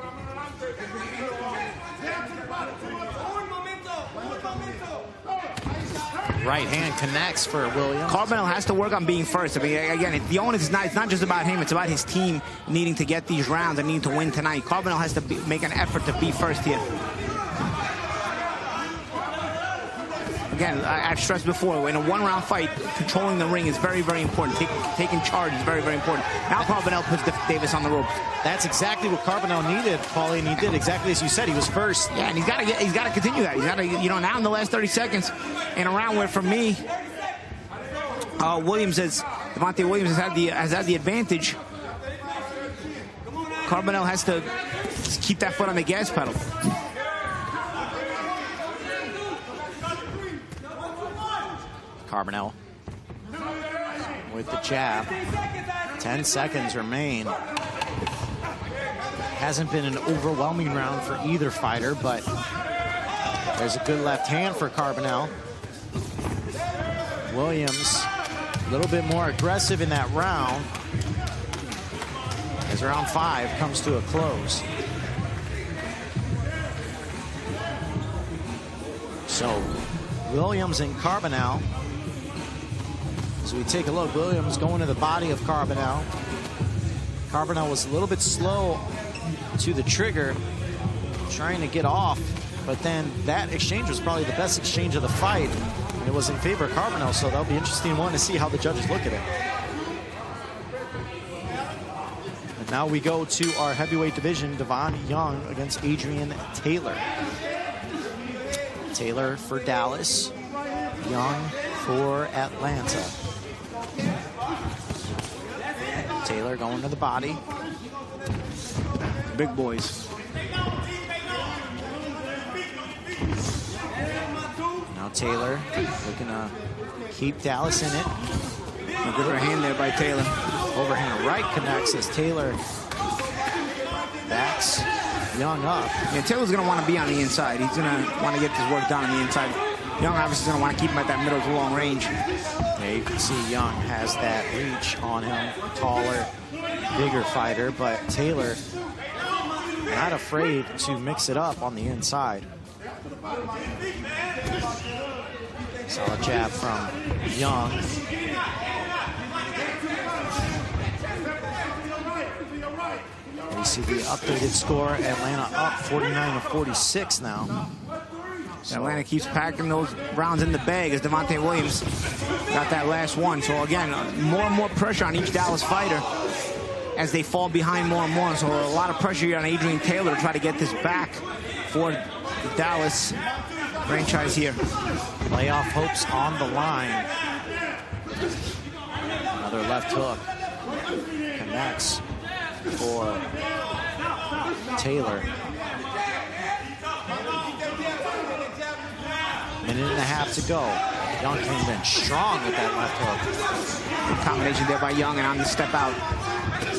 Right hand connects for Williams. Carbonell has to work on being first. I mean, again, the onus is it's not just about him. It's about his team needing to get these rounds and needing to win tonight. Carbonell has to make an effort to be first here. Again, I've stressed before, in a one-round fight, controlling the ring is very, very important. Taking charge is very, very important. Now Carbonell puts Davis on the ropes. That's exactly what Carbonell needed, Paulie, and he did exactly as you said. He was first. Yeah, and he's got to continue that. He's got to, now in the last 30 seconds, in a round where, for me, Devontae Williams has had the advantage. Carbonell has to keep that foot on the gas pedal. Carbonell with the jab. 10 seconds remain. Hasn't been an overwhelming round for either fighter, but there's a good left hand for Carbonell. Williams a little bit more aggressive in that round as round 5 comes to a close. So Williams and Carbonell. As we take a look, Williams going to the body of Carbonell. Carbonell was a little bit slow to the trigger, trying to get off, but then that exchange was probably the best exchange of the fight, and it was in favor of Carbonell, so that'll be an interesting one to see how the judges look at it. And now we go to our heavyweight division, Devon Young against Adrian Taylor. Taylor for Dallas, Young for Atlanta. Taylor going to the body. Big boys. Now Taylor looking to keep Dallas in it. A good hand there by Taylor. Overhand right connects as Taylor backs Young up. Yeah, Taylor's going to want to be on the inside. He's going to want to get this work done on the inside. Young obviously is going to want to keep him at that middle to long range. Yeah, you can see Young has that reach on him. Taller, bigger fighter, but Taylor not afraid to mix it up on the inside. Solid jab from Young. We see the updated score. Atlanta up 49-46 now. So Atlanta keeps packing those rounds in the bag as Devontae Williams got that last one. So again, more and more pressure on each Dallas fighter as they fall behind more and more. So a lot of pressure here on Adrian Taylor to try to get this back for the Dallas franchise here. Playoff hopes on the line. Another left hook. Connects for Taylor. Minute and a half to go. Young came in strong with that left hook. Good combination there by Young, and on the step out.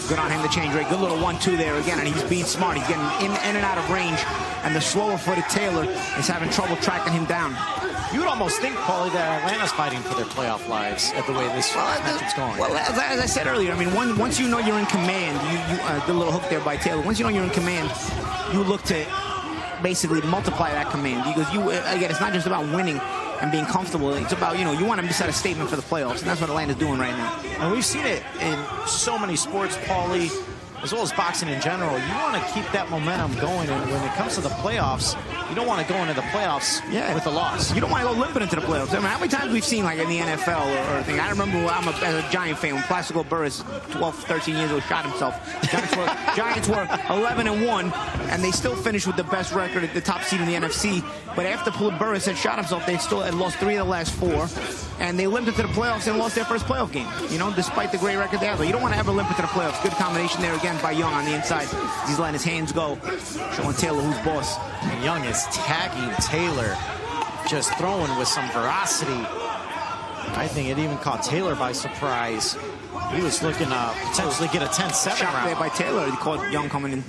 Good on him to change rate. Good little 1-2 there again, and he's being smart. He's getting in and out of range, and the slower-footed Taylor is having trouble tracking him down. You would almost think, Paulie, that Atlanta's fighting for their playoff lives at the way this matchup's going. Well, as I said earlier, I mean, once you know you're in command, the little hook there by Taylor, once you know you're in command, you look to basically multiply that command, because again, it's not just about winning and being comfortable. It's about, you want to set a statement for the playoffs, and that's what Atlanta's doing right now. And we've seen it in so many sports, Paulie, as well as boxing in general. You want to keep that momentum going, and when it comes to the playoffs, you don't want to go into the playoffs with a loss. You don't want to go limping into the playoffs. I mean, how many times we've seen, like, in the NFL or thing. I remember as a Giant fan, when Plaxico Burress, 12, 13 years old, shot himself. Giants were 11-1, and they still finished with the best record at the top seed in the NFC. But after Burress had shot himself, they still had lost 3 of the last 4, and they limped into the playoffs and lost their first playoff game, despite the great record they have. So you don't want to ever limp into the playoffs. Good combination there again by Young on the inside. He's letting his hands go, showing Taylor who's boss. And Young is tagging Taylor, just throwing with some veracity. I think it even caught Taylor by surprise. He was looking to potentially get a 10-7 shot round. There by Taylor. He caught Young coming in.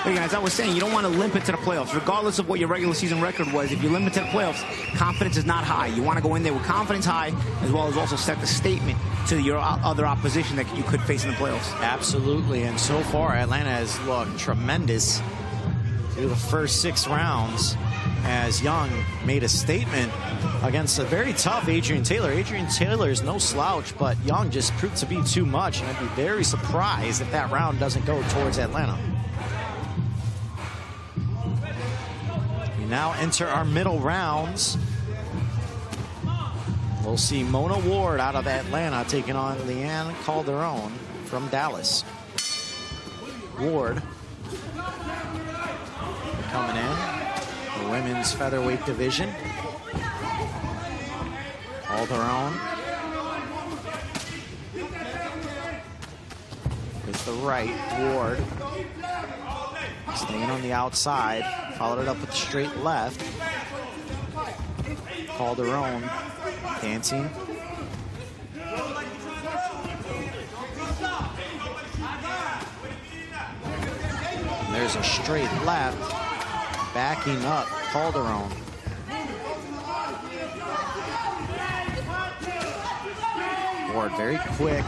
But again, as I was saying, you don't want to limp into the playoffs. Regardless of what your regular season record was, if you limp into the playoffs, confidence is not high. You want to go in there with confidence high, as well as also set the statement to your other opposition that you could face in the playoffs. Absolutely, and so far, Atlanta has looked tremendous through the first 6 rounds, as Young made a statement against a very tough Adrian Taylor. Adrian Taylor is no slouch, but Young just proved to be too much, and I'd be very surprised if that round doesn't go towards Atlanta. We now enter our middle rounds. We'll see Mona Ward out of Atlanta taking on Leanne Calderon from Dallas. Ward coming in, the women's featherweight division. Calderon with the right. Ward staying on the outside, followed it up with a straight left. Calderon dancing. And there's a straight left, backing up Calderon. Ward very quick.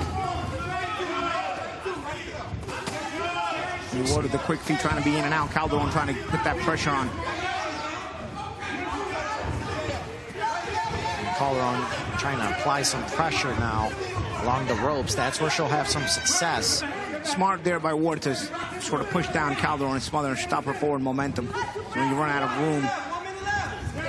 Ward with the quick feet, trying to be in and out. Calderon trying to put that pressure on. Calderon trying to apply some pressure now along the ropes. That's where she'll have some success. Smart there by Ward to sort of push down Calderon and smother and stop her forward momentum. So when you run out of room,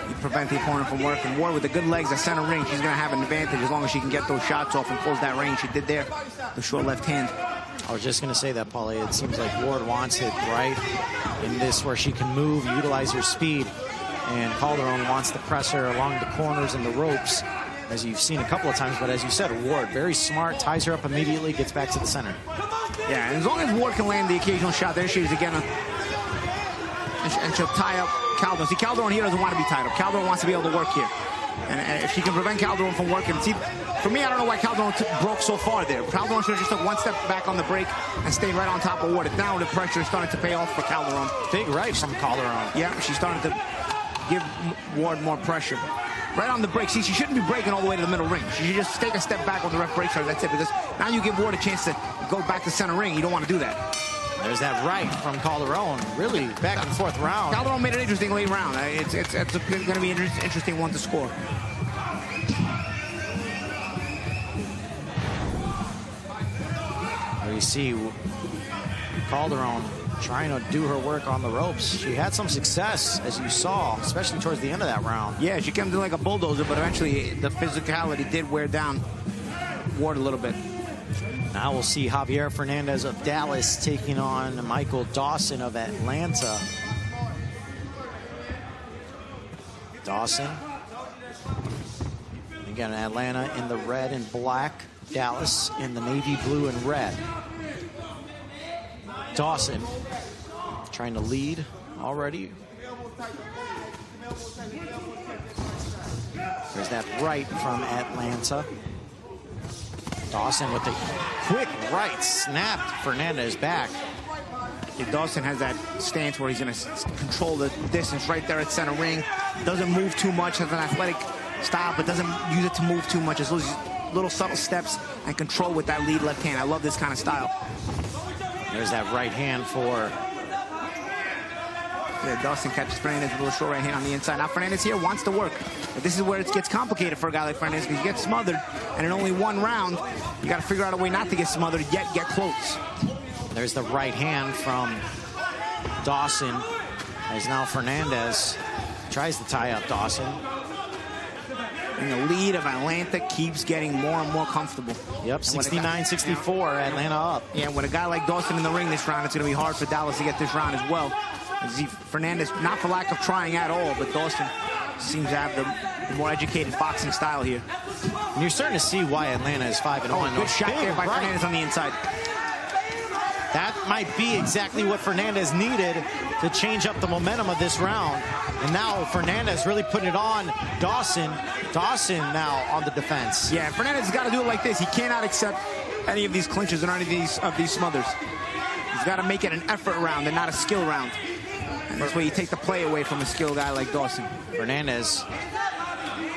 you prevent the opponent from working. Ward with the good legs at center ring, she's going to have an advantage as long as she can get those shots off and close that range. She did there, the short left hand. I was just going to say that, Paulie. It seems like Ward wants it right in this where she can move, utilize her speed. And Calderon wants to press her along the corners and the ropes, as you've seen a couple of times. But as you said, Ward, very smart, ties her up immediately, gets back to the center. Yeah, and as long as Ward can land the occasional shot, there she is again. And she'll tie up Calderon. See, Calderon here doesn't want to be tied up. Calderon wants to be able to work here. And if she can prevent Calderon from working, see, for me, I don't know why Calderon broke so far there. Calderon should have just took one step back on the break and stayed right on top of Ward. Now the pressure is starting to pay off for Calderon. Big right from Calderon. Yeah, she's starting to give Ward more pressure. Right on the break. See, she shouldn't be breaking all the way to the middle ring. She should just take a step back when the ref breaks her. That's it, because now you give Ward a chance to go back to center ring. You don't want to do that. There's that right from Calderon. Really back and forth round. Calderon made it interesting late round. It's going to be an interesting one to score. There you see Calderon trying to do her work on the ropes. She had some success, as you saw, especially towards the end of that round. Yeah, she came in like a bulldozer, but eventually the physicality did wear down Ward a little bit. Now we'll see Javier Fernandez of Dallas taking on Michael Dawson of Atlanta. Dawson. Again, Atlanta in the red and black. Dallas in the navy blue and red. Dawson trying to lead already. There's that right from Atlanta. Dawson with a quick right snapped Fernandez back. Dawson has that stance where he's going to control the distance right there at center ring. Doesn't move too much, has an athletic style, but doesn't use it to move too much. Just little subtle steps and control with that lead left hand. I love this kind of style. There's that right hand for... Yeah, Dawson catches Fernandez with a little short right hand on the inside. Now Fernandez here wants to work. But this is where it gets complicated for a guy like Fernandez because he gets smothered, and in only one round, you got to figure out a way not to get smothered, yet get close. There's the right hand from Dawson, as now Fernandez tries to tie up Dawson. And the lead of Atlanta keeps getting more and more comfortable. Yep, 69-64, Atlanta up. Yeah, with a guy like Dawson in the ring this round, it's going to be hard for Dallas to get this round as well. Fernandez, not for lack of trying at all, but Dawson seems to have the more educated boxing style here. And you're starting to see why Atlanta is 5-1. Oh, good shot there by Fernandez on the inside. That might be exactly what Fernandez needed to change up the momentum of this round. And now Fernandez really putting it on Dawson. Dawson now on the defense. Yeah, Fernandez has got to do it like this. He cannot accept any of these clinches or any of these smothers. He's got to make it an effort round and not a skill round. And that's where you take the play away from a skilled guy like Dawson. Fernandez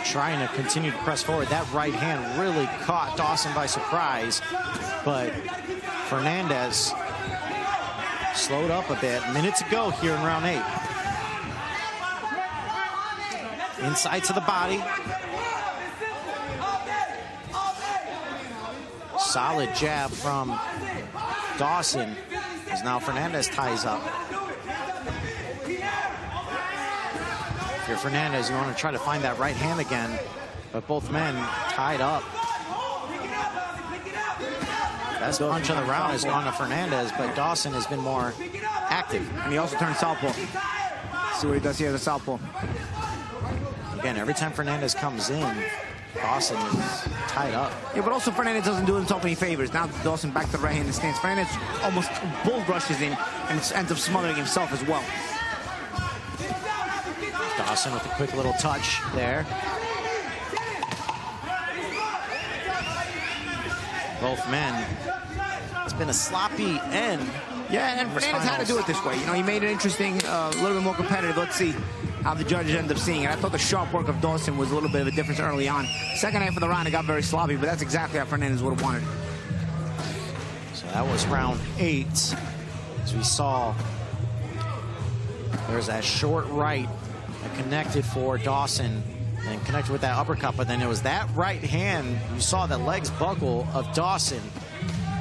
trying to continue to press forward. That right hand really caught Dawson by surprise. But Fernandez slowed up a bit. Minute to go here in round 8. Inside to the body. Solid jab from Dawson as now Fernandez ties up. If you're Fernandez, you want to try to find that right hand again, but both men tied up. Best punch of the round has gone to Fernandez, but Dawson has been more active. And he also turned southpaw. See what he does here as a southpaw. Again, every time Fernandez comes in, Dawson is tied up. Yeah, but also Fernandez doesn't do himself any favors. Now Dawson back to the right-handed stance. Fernandez almost bull rushes in and ends up smothering himself as well. Dawson with a quick little touch there. Both men. It's been a sloppy end. Yeah, and Fernandez had to do it this way. You know, he made it interesting, a little bit more competitive. Let's see how the judges end up seeing it. I thought the sharp work of Dawson was a little bit of a difference early on. Second half of the round, it got very sloppy, but that's exactly how Fernandez would have wanted it. So that was round 8. As we saw, there's that short right that connected for Dawson and connected with that uppercut, but then it was that right hand, you saw the legs buckle of Dawson,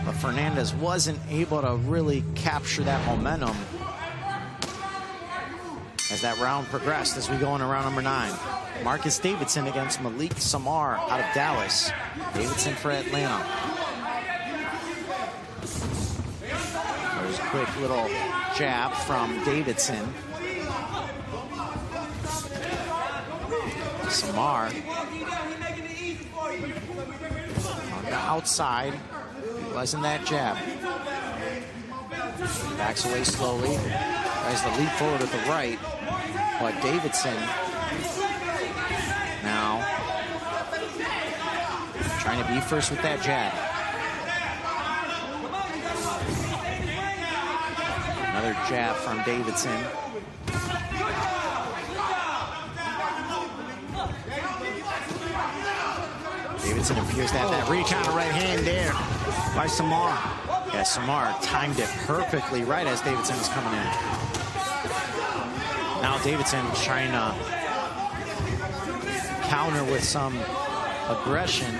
but Fernandez wasn't able to really capture that momentum as that round progressed. As we go into round number 9, Marcus Davidson against Malik Samar out of Dallas. Davidson for Atlanta. There's a quick little jab from Davidson. Samar on the outside, wasn't that jab. Backs away slowly, tries to leap forward with the right, but Davidson now trying to be first with that jab. Another jab from Davidson. Davidson appears to have that reach on the right hand there by Samar. Yeah, Samar timed it perfectly right as Davidson was coming in. Now Davidson trying to counter with some aggression.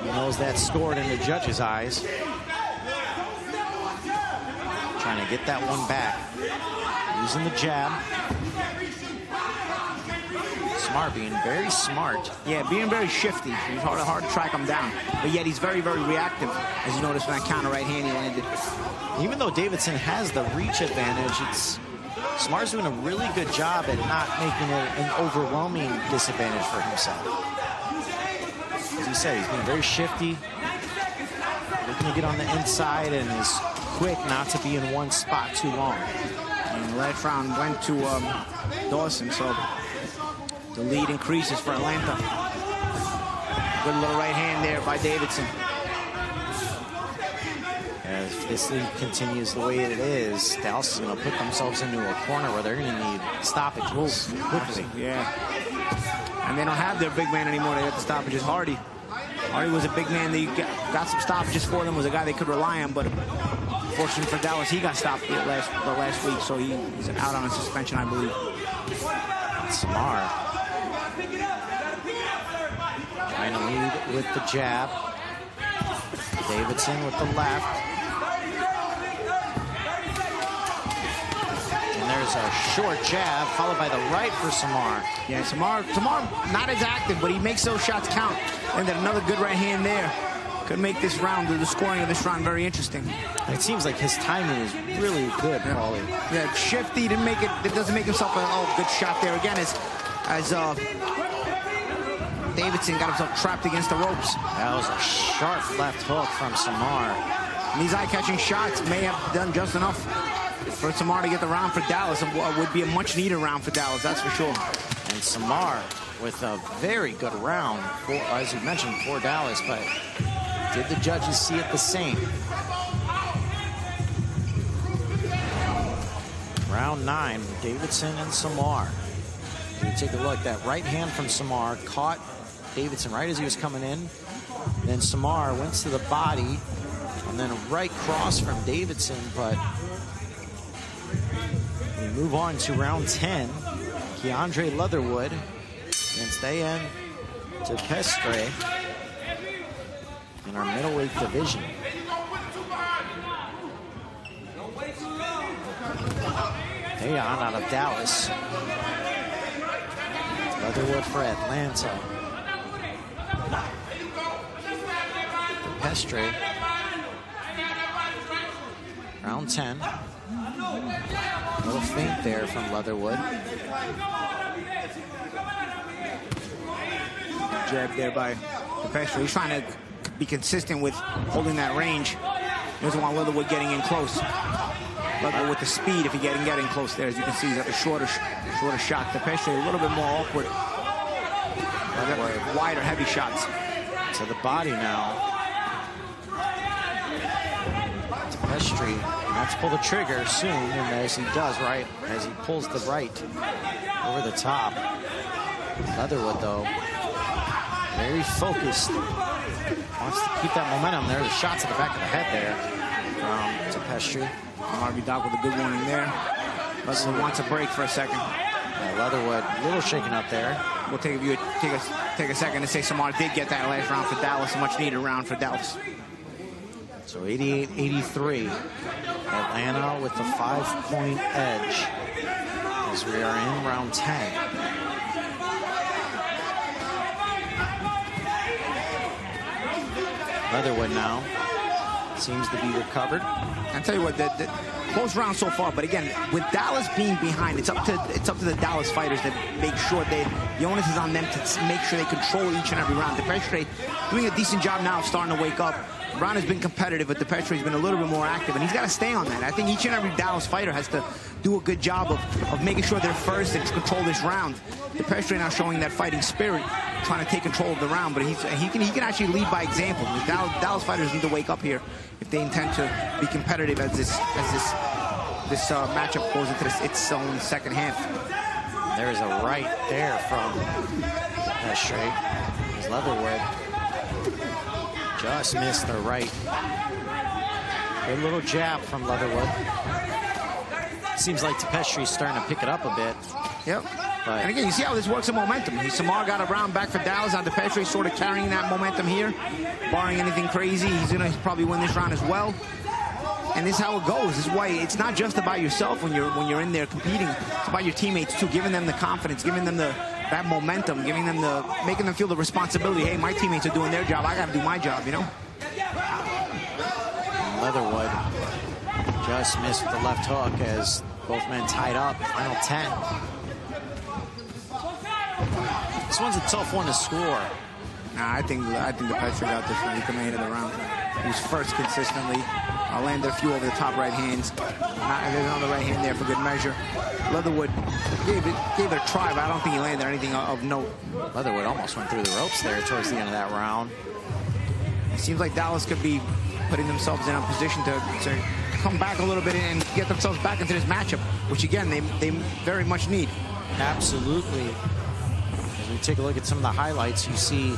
He knows that's scored in the judge's eyes. Trying to get that one back. Using the jab. Samar being very smart. Yeah, being very shifty. He's hard to track him down. But yet he's very, very reactive, as you notice when that counter right hand he landed. Even though Davidson has the reach advantage, Samar's doing a really good job at not making it an overwhelming disadvantage for himself. As you said, he's being very shifty, looking to get on the inside, and is quick not to be in one spot too long. And the last round went to Dawson, so the lead increases for Atlanta. Good little right hand there by Davidson. if this league continues the way it is, Dallas is going to put themselves into a corner where they're going to need stoppages quickly. Yeah. And they don't have their big man anymore. They got the stoppages. Hardy was a big man. They got some stoppages for them. Was a guy they could rely on, but fortunately for Dallas, he got stopped the last week, so he's out on a suspension, I believe. Samar trying to lead with the jab. Davidson with the left. And there's a short jab followed by the right for Samar. Yeah, Samar not as active, but he makes those shots count. And then another good right hand there could make this round, the scoring of this round, very interesting. It seems like his timing is really good, Paulie. Yeah, shifty, didn't make it. It doesn't make himself a good shot there again as Davidson got himself trapped against the ropes. That was a sharp left hook from Samar. And these eye-catching shots may have done just enough for Samar to get the round for Dallas. It would be a much-needed round for Dallas, that's for sure. And Samar with a very good round, as you mentioned, for Dallas, but did the judges see it the same? Round 9, Davidson and Samar. We take a look. That right hand from Samar caught Davidson right as he was coming in. Then Samar went to the body, and then a right cross from Davidson, but we move on to round 10. Keandre Leatherwood against A.N. Tepestre in our middleweight division. A.N. out of Dallas. Leatherwood for Atlanta. Tepestre. Round 10. A little feint there from Leatherwood. Jab there by Tepestre. He's trying to be consistent with holding that range. He doesn't want Leatherwood getting in close. Leatherwood with the speed if he getting close there. As you can see, he's got the shorter shot. Tepestre a little bit more awkward. Wider, heavy shots. To the body now. Tepestre has to pull the trigger soon, and as he does, right, as he pulls the right over the top. Leatherwood, though, very focused. Wants to keep that momentum there. The shots at the back of the head there from Tepestre. Harvey Dock with a good one in there. Leatherwood wants a break for a second. Yeah, Leatherwood a little shaken up there. We'll take a second to say Samar did get that last round for Dallas, a much needed round for Dallas. So 88-83. Atlanta with the 5-point edge as we are in round 10. Leatherwood now seems to be recovered. I'll tell you what, the close round so far, but again, with Dallas being behind, it's up to the Dallas fighters to make sure the onus is on them to make sure they control each and every round. Tepestre doing a decent job now of starting to wake up. The round has been competitive, but Tepestre has been a little bit more active, and he's got to stay on that. I think each and every Dallas fighter has to do a good job of making sure they're first and control this round. Tepestre now showing that fighting spirit, trying to take control of the round, but he can actually lead by example. The Dallas fighters need to wake up here if they intend to be competitive as this matchup goes into its own second half. There's a right there from Tepestre. Leatherwood just missed the right. Good little jab from Leatherwood. Seems like Tepestre's starting to pick it up a bit. Yep. And again, you see how this works in momentum. Samar got a round back for Dallas. Now Tepestre's sort of carrying that momentum here. Barring anything crazy, he's going to probably win this round as well. And this is how it goes. This is why it's not just about yourself when you're in there competing. It's about your teammates too, giving them the confidence, giving them that momentum, making them feel the responsibility. Hey, my teammates are doing their job. I got to do my job, you know? And Leatherwood just missed the left hook as both men tied up. Final 10. This one's a tough one to score. Nah, I think Tepestre got this one. He commanded the round. He was first consistently. Landed a few over the top right hands. There's another right hand there for good measure. Leatherwood gave it a try, but I don't think he landed anything of note. Leatherwood almost went through the ropes there towards the end of that round. It seems like Dallas could be putting themselves in a position to come back a little bit and get themselves back into this matchup, which again, they very much need. Absolutely. As we take a look at some of the highlights, you see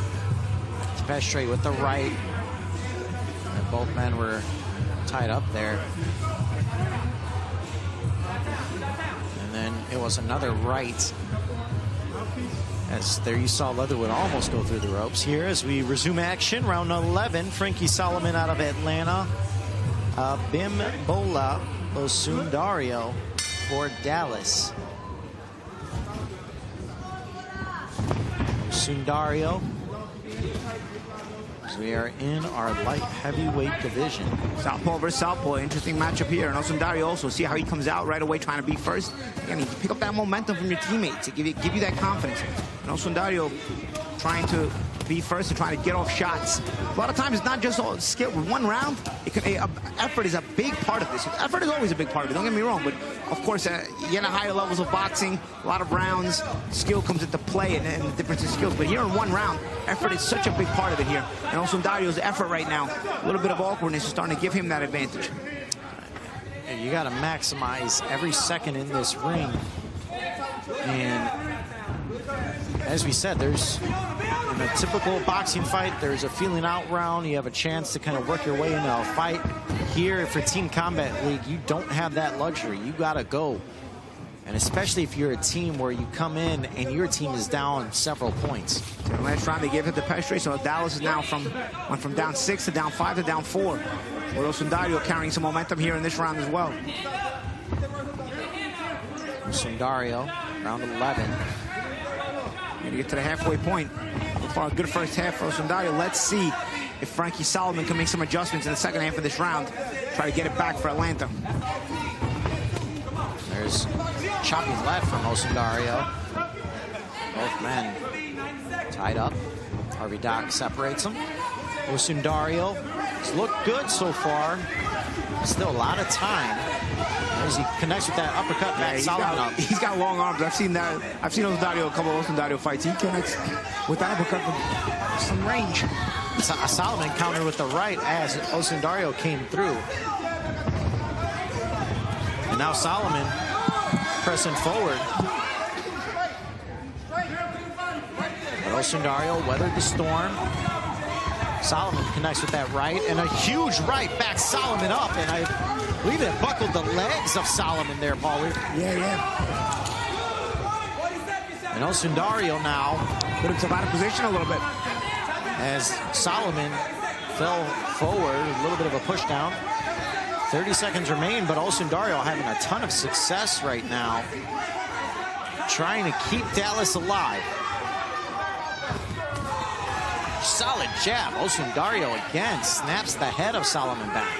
Pestre with the right. And both men were tied up there. And then it was another right. As there you saw Leatherwood almost go through the ropes. Here as we resume action, round 11, Frankie Solomon out of Atlanta. Bimbola Osundario for Dallas. Osundario. We are in our light heavyweight division. Southpaw versus Southpaw, interesting matchup here. And Osundario also, see how he comes out right away trying to be first. Again, you pick up that momentum from your teammates to give you that confidence. And Osundario trying to be first and trying to get off shots. A lot of times it's not just all skill. With one round, effort is a big part of this. Effort is always a big part of it, don't get me wrong. But of course, you get higher levels of boxing, a lot of rounds, skill comes into play and the difference in skills. But here in one round, effort is such a big part of it here. And Osundario's effort right now, a little bit of awkwardness is starting to give him that advantage. You got to maximize every second in this ring. And as we said, there's in a typical boxing fight, there's a feeling out round. You have a chance to kind of work your way into a fight. Here for Team Combat League, you don't have that luxury. You got to go. And especially if you're a team where you come in and your team is down several points. So last round they gave it to Pestre, so Dallas is now went from down 6 to down 5 to down 4. With Osundario carrying some momentum here in this round as well. Osundario, round 11. Gonna get to the halfway point. So far, a good first half for Osundario. Let's see if Frankie Solomon can make some adjustments in the second half of this round. Try to get it back for Atlanta. There's chopping left from Osundario. Both men tied up. Harvey Dock separates them. Osundario has looked good so far. Still a lot of time as he connects with that uppercut back Solomon up. He's got long arms. I've seen that. I've seen Osundario, a couple of Osundario fights. He connects with that uppercut with some range. Solomon countered with the right as Osundario came through. And now Solomon pressing forward. But Osundario weathered the storm. Solomon connects with that right, and a huge right backs Solomon up, and I believe it buckled the legs of Solomon there, Paulie. Yeah. And Osundario now put himself out of position a little bit. As Solomon fell forward, a little bit of a push down. 30 seconds remain, but Osundario having a ton of success right now, trying to keep Dallas alive. Solid jab. Osundario again snaps the head of Solomon back.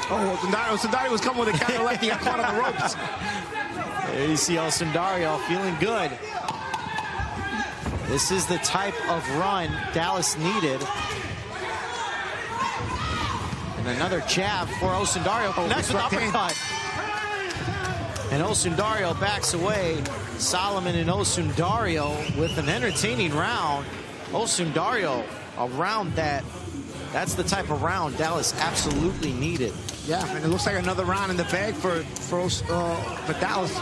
Oh, Osundario was coming with a counter left. He got caught on the ropes. There you see Osundario feeling good. This is the type of run Dallas needed. And another jab for Osundario. Connects with uppercut. And Osundario backs away. Solomon and Osundario with an entertaining round. Osundario, a round that's the type of round Dallas absolutely needed. Yeah, and it looks like another round in the bag for Dallas,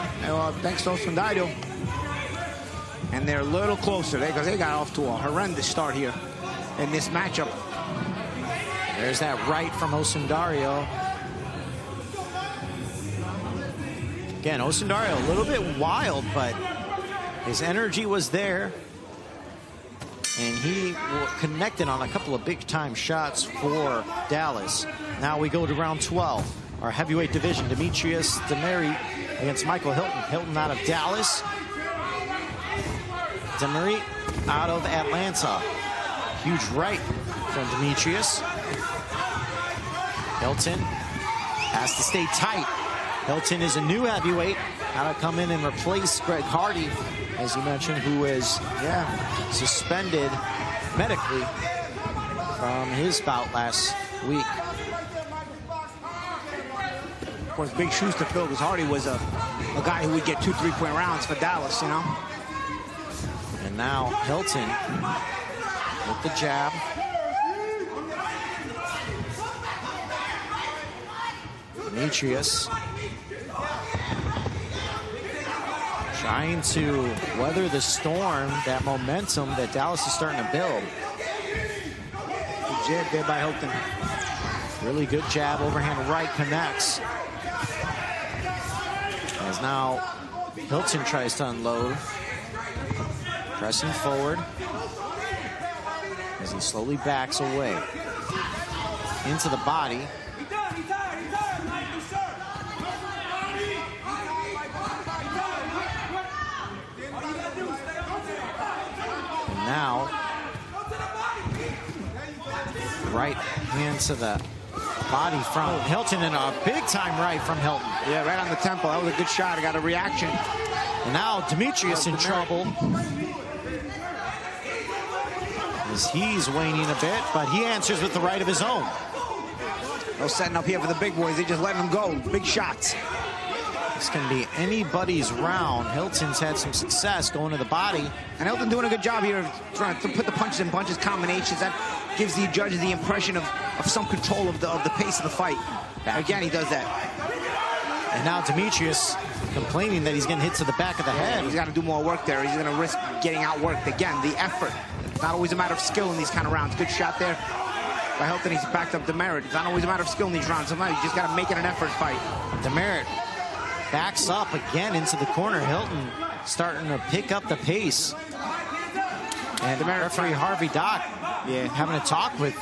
thanks to Osundario. And they're a little closer because they got off to a horrendous start here in this matchup. There's that right from Osundario. Again, Osundario a little bit wild, but his energy was there. And he connected on a couple of big-time shots for Dallas. Now we go to round 12. Our heavyweight division, Demetrius Demary against Michael Hilton. Hilton out of Dallas. Demary out of Atlanta. Huge right from Demetrius. Hilton has to stay tight. Hilton is a new heavyweight. How to come in and replace Greg Hardy, as you mentioned, who is suspended medically from his bout last week. Of course, big shoes to fill because Hardy was a guy who would get 2 3-point rounds for Dallas, you know. And now Hilton with the jab. Demetrius trying to weather the storm, that momentum that Dallas is starting to build. Good jab there by Hilton. Really good jab, overhand right connects. As now Hilton tries to unload. Pressing forward as he slowly backs away. Into the body. And now, right hand to the body from Hilton, and a big time right from Hilton. Yeah, right on the temple. That was a good shot. I got a reaction. And now Demetrius in trouble. As he's waning a bit, but he answers with the right of his own. No setting up here for the big boys. They just letting them go. Big shots. This can be anybody's round. Hilton's had some success going to the body. And Hilton doing a good job here of trying to put the punches in bunches combinations. That gives the judges the impression of some control of the pace of the fight. Again, he does that. And now Demetrius complaining that he's getting hit to the back of the head. He's got to do more work there. He's going to risk getting outworked. Again, the effort. It's not always a matter of skill in these kind of rounds. Good shot there by Hilton. He's backed up Demerit. It's not always a matter of skill in these rounds. Sometimes you just got to make it an effort fight. Demerit backs up again into the corner. Hilton starting to pick up the pace. And the referee Harvey Dock having a talk with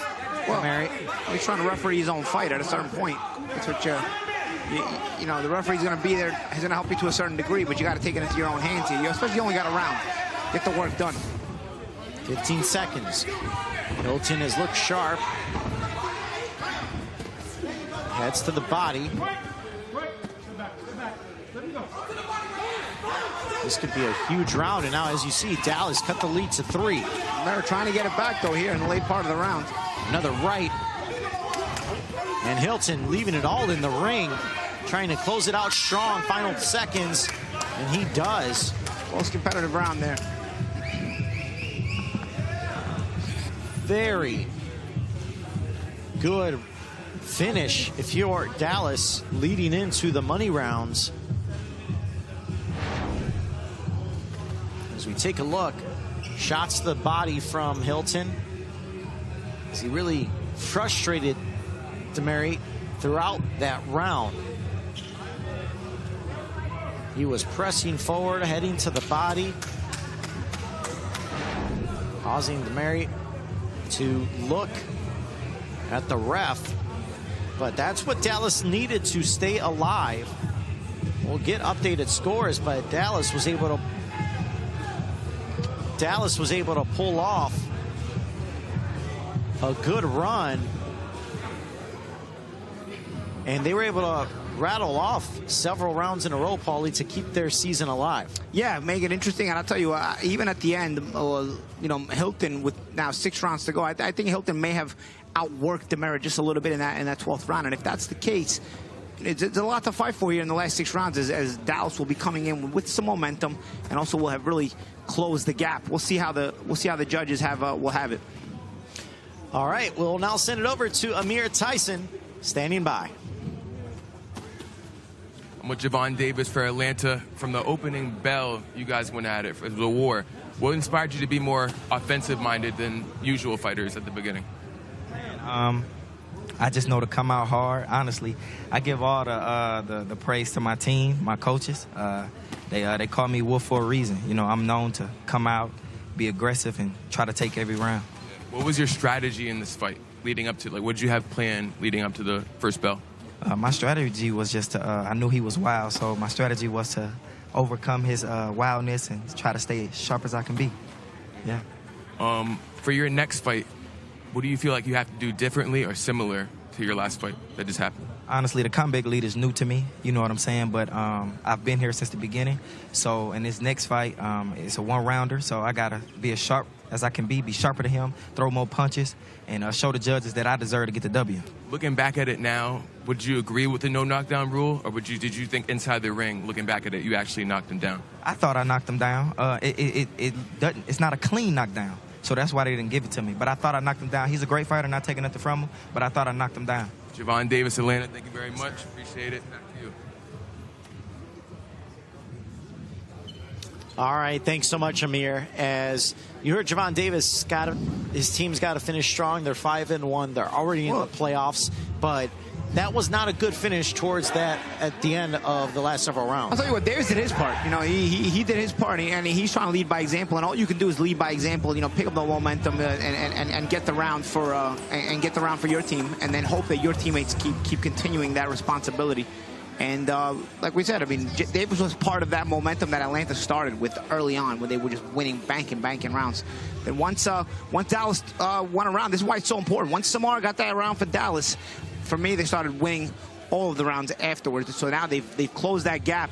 Demerit. He's trying to referee his own fight at a certain point. That's what you know, the referee's going to be there. He's going to help you to a certain degree, but you got to take it into your own hands here. Especially you only got a round. Get the work done. 15 seconds. Hilton has looked sharp. Heads to the body. This could be a huge round, and now, as you see, Dallas cut the lead to 3. They're trying to get it back, though, here in the late part of the round. Another right. And Hilton leaving it all in the ring, trying to close it out strong, final seconds, and he does. Most competitive round there. Very good finish if you're Dallas leading into the money rounds. As we take a look, shots to the body from Hilton. As he really frustrated Demerit throughout that round. He was pressing forward, heading to the body, causing Demerit to look at the ref. But that's what Dallas needed to stay alive. We'll get updated scores, but Dallas was able to pull off a good run, and they were able to rattle off several rounds in a row, Paulie, to keep their season alive. Yeah, make it interesting. And I'll tell you, even at the end, you know, Hilton with now 6 rounds to go, I think Hilton may have outworked Demerit just a little bit in that 12th round. And if that's the case, it's a lot to fight for here in the last 6 rounds, as Dallas will be coming in with some momentum, and also will have really closed the gap. We'll see how the judges will have it. All right, we'll now send it over to Amir Tyson, standing by. I'm with Javon Davis for Atlanta. From the opening bell, you guys went at it. It was a war. What inspired you to be more offensive-minded than usual fighters at the beginning? I just know to come out hard. Honestly, I give all the praise to my team, my coaches. They call me Wolf for a reason. You know, I'm known to come out, be aggressive, and try to take every round. What was your strategy in this fight leading up to, like, what did you have planned leading up to the first bell? My strategy was just to, I knew he was wild, so my strategy was to overcome his wildness and try to stay as sharp as I can be. Yeah. For your next fight, what do you feel like you have to do differently or similar to your last fight that just happened? Honestly, the comeback lead is new to me, you know what I'm saying, but I've been here since the beginning. So in this next fight, it's a one-rounder, so I got to be as sharp as I can be sharper than him, throw more punches, and show the judges that I deserve to get the W. Looking back at it now, would you agree with the no knockdown rule, or did you think inside the ring, looking back at it, you actually knocked him down? I thought I knocked him down. It's not a clean knockdown, so that's why they didn't give it to me. But I thought I knocked him down. He's a great fighter, not taking nothing from him, but I thought I knocked him down. Javon Davis, Atlanta, thank you very much. Appreciate it. Back to you. All right, thanks so much, Amir. As you heard, Javon Davis his team's got to finish strong. They're 5-1. They're already in the playoffs, but that was not a good finish towards that at the end of the last several rounds. I'll tell you what, Davis did his part. You know, he did his part, and he's trying to lead by example. And all you can do is lead by example. You know, pick up the momentum and get the round for your team, and then hope that your teammates keep continuing that responsibility. And like we said, I mean, Davis was part of that momentum that Atlanta started with early on, when they were just winning, banking rounds. Then once Dallas won a round, this is why it's so important. Once Samar got that round for Dallas, for me, they started winning all of the rounds afterwards. So now they've closed that gap,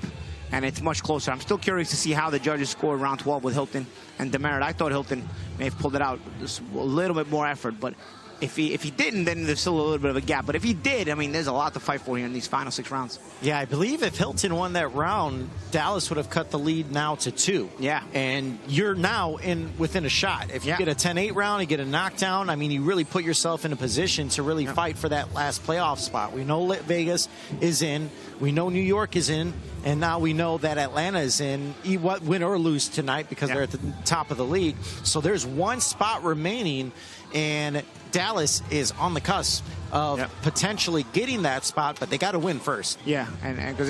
and it's much closer. I'm still curious to see how the judges scored round 12 with Hilton and Demerit. I thought Hilton may have pulled it out just a little bit more effort, but if he didn't, then there's still a little bit of a gap. But if he did, I mean, there's a lot to fight for here in these final 6 rounds. Yeah, I believe if Hilton won that round, Dallas would have cut the lead now to 2. Yeah. And you're now within a shot. If you get a 10-8 round, you get a knockdown, I mean, you really put yourself in a position to really fight for that last playoff spot. We know Vegas is in. We know New York is in. And now we know that Atlanta is in, win or lose tonight, because they're at the top of the league. So there's one spot remaining, and Dallas is on the cusp of potentially getting that spot, but they got to win first. Yeah, and because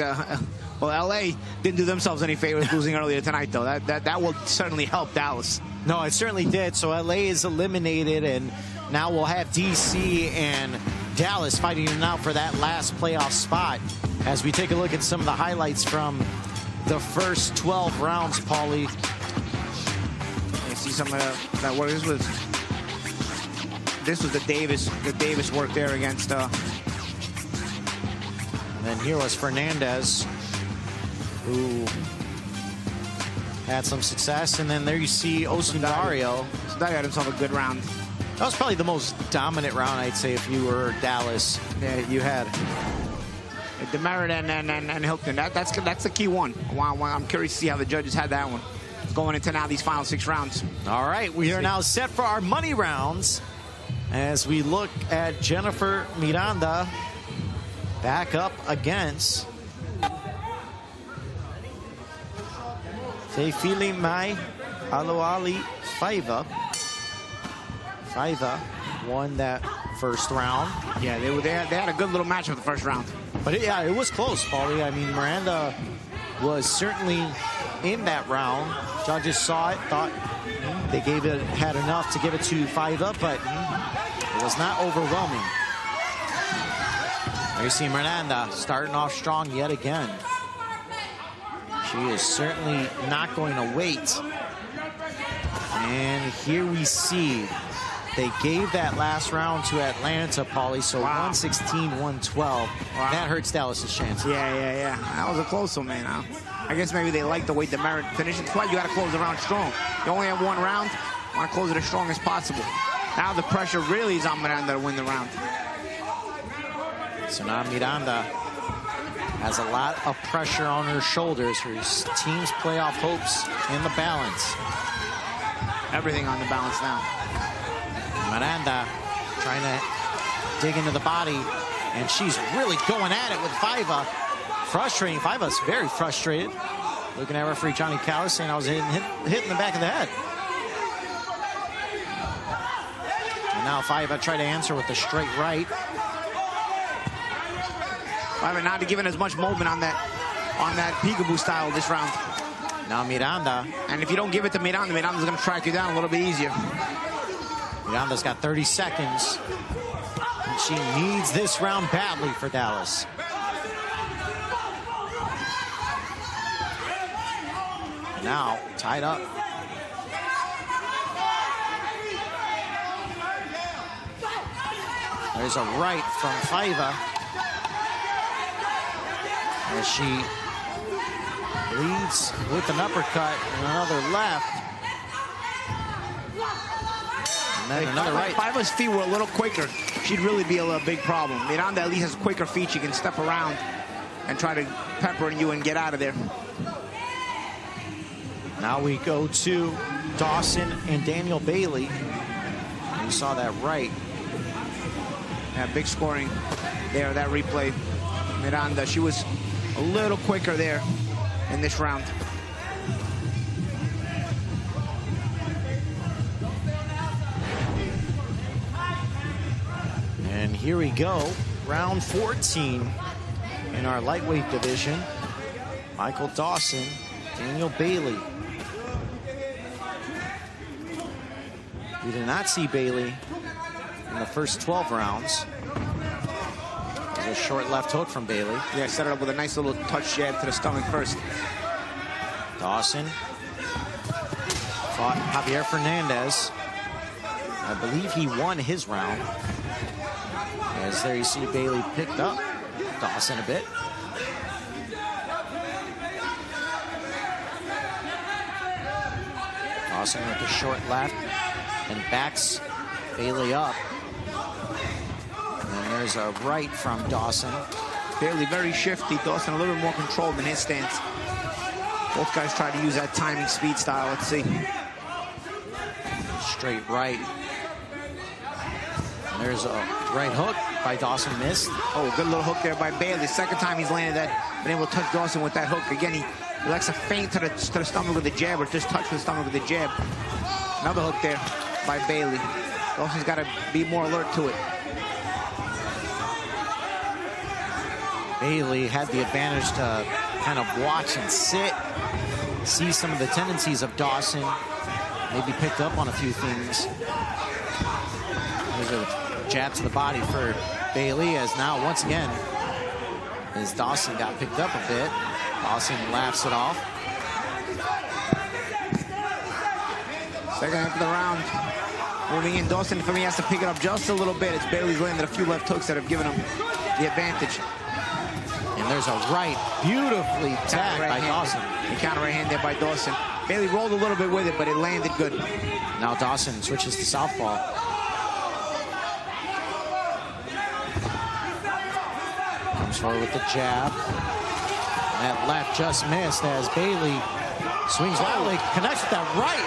well, LA didn't do themselves any favors losing earlier tonight, though. That will certainly help Dallas. No, it certainly did. So LA is eliminated, and now we'll have DC and Dallas fighting it out for that last playoff spot. As we take a look at some of the highlights from the first 12 rounds, Paulie. You see some of that work. This was the Davis work there against. And then here was Fernandez, who had some success. And then there you see Osundario. Osundario had himself a good round. That was probably the most dominant round, I'd say, if you were Dallas. Yeah, you had Demerit and Hilton. That's the key one. I'm curious to see how the judges had that one going into now these final 6 rounds. All right, we are now set for our money rounds as we look at Jennifer Miranda back up against Feifili Mai Aloali Faiva. Faiva won that first round. Yeah, they had a good little match for the first round. But yeah, it was close, Paulie. I mean, Miranda was certainly in that round. Judges saw it, thought they had enough to give it to Faiva, but it was not overwhelming. There you see Miranda starting off strong yet again. She is certainly not going to wait. And here we see they gave that last round to Atlanta, Paulie, so 116-112. Wow. That hurts Dallas's chances. Yeah. That was a close one, man. I guess maybe they like the way Demerit finished. That's why you got to close the round strong. You only have one round. You want to close it as strong as possible. Now the pressure really is on Miranda to win the round. So now Miranda has a lot of pressure on her shoulders. Her team's playoff hopes in the balance. Everything on the balance now. Miranda trying to dig into the body, and she's really going at it with Faiva. Frustrating. Faiva's very frustrated. Looking at referee Johnny Callis saying I was hit in the back of the head. And now Faiva tried to answer with the straight right. Faiva not giving as much movement on that peekaboo style this round. Now Miranda. And if you don't give it to Miranda, Miranda's going to track you down a little bit easier. Miranda's got 30 seconds. And she needs this round badly for Dallas. And now, tied up. There's a right from Faiva. As she leads with an uppercut and another left. And then another right. Faiva's feet were a little quicker. She'd really be a big problem. Miranda at least has quicker feet. She can step around and try to pepper you and get out of there. Now we go to Dawson and Daniel Bailey. You saw that right. Yeah, big scoring there, that replay. Miranda, she was a little quicker there in this round. And here we go, round 14 in our lightweight division. Michael Dawson, Daniel Bailey. We did not see Bailey in the first 12 rounds. There's a short left hook from Bailey. Yeah, set it up with a nice little touch jab to the stomach first. Dawson fought Javier Fernandez. I believe he won his round. As there you see Bailey picked up Dawson a bit. Dawson with the short left and backs Bailey up. And there's a right from Dawson. Bailey very shifty. Dawson a little bit more controlled in his stance. Both guys try to use that timing speed style. Let's see. Straight right. And there's a right hook by Dawson, missed. Oh, good little hook there by Bailey. Second time he's landed that, been able to touch Dawson with that hook. Again, he likes to feint to the stomach with the jab, or just touch the stomach with the jab. Another hook there by Bailey. Dawson's got to be more alert to it. Bailey had the advantage to kind of watch and sit, see some of the tendencies of Dawson, maybe picked up on a few things. There's a jab to the body for Bailey, as now once again, as Dawson got picked up a bit, Dawson laughs it off. Second half of the round. Moving in, Dawson for me has to pick it up just a little bit. It's Bailey's landed a few left hooks that have given him the advantage. And there's a right, beautifully tagged by Dawson. The counter right hand there by Dawson. Bailey rolled a little bit with it, but it landed good. Now Dawson switches to southpaw. Comes forward with the jab. That left just missed as Bailey swings wildly, connects with that right.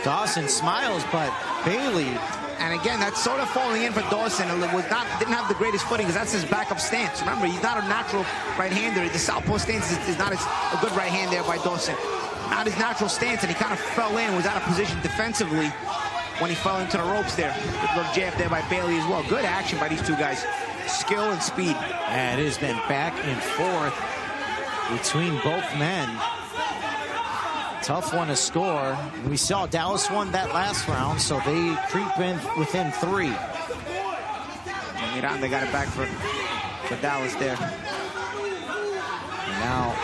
Dawson smiles, but Bailey. And again, that's sort of falling in for Dawson. Didn't have the greatest footing because that's his backup stance. Remember, he's not a natural right-hander. The southpaw stance is not a good right hand there by Dawson. Not his natural stance, and he kind of fell in, was out of position defensively when he fell into the ropes there. Good little jab there by Bailey as well. Good action by these two guys. Skill and speed. And it has been back and forth between both men. Tough one to score. We saw Dallas won that last round, so they creep in within 3. And Miranda got it back for Dallas there. And now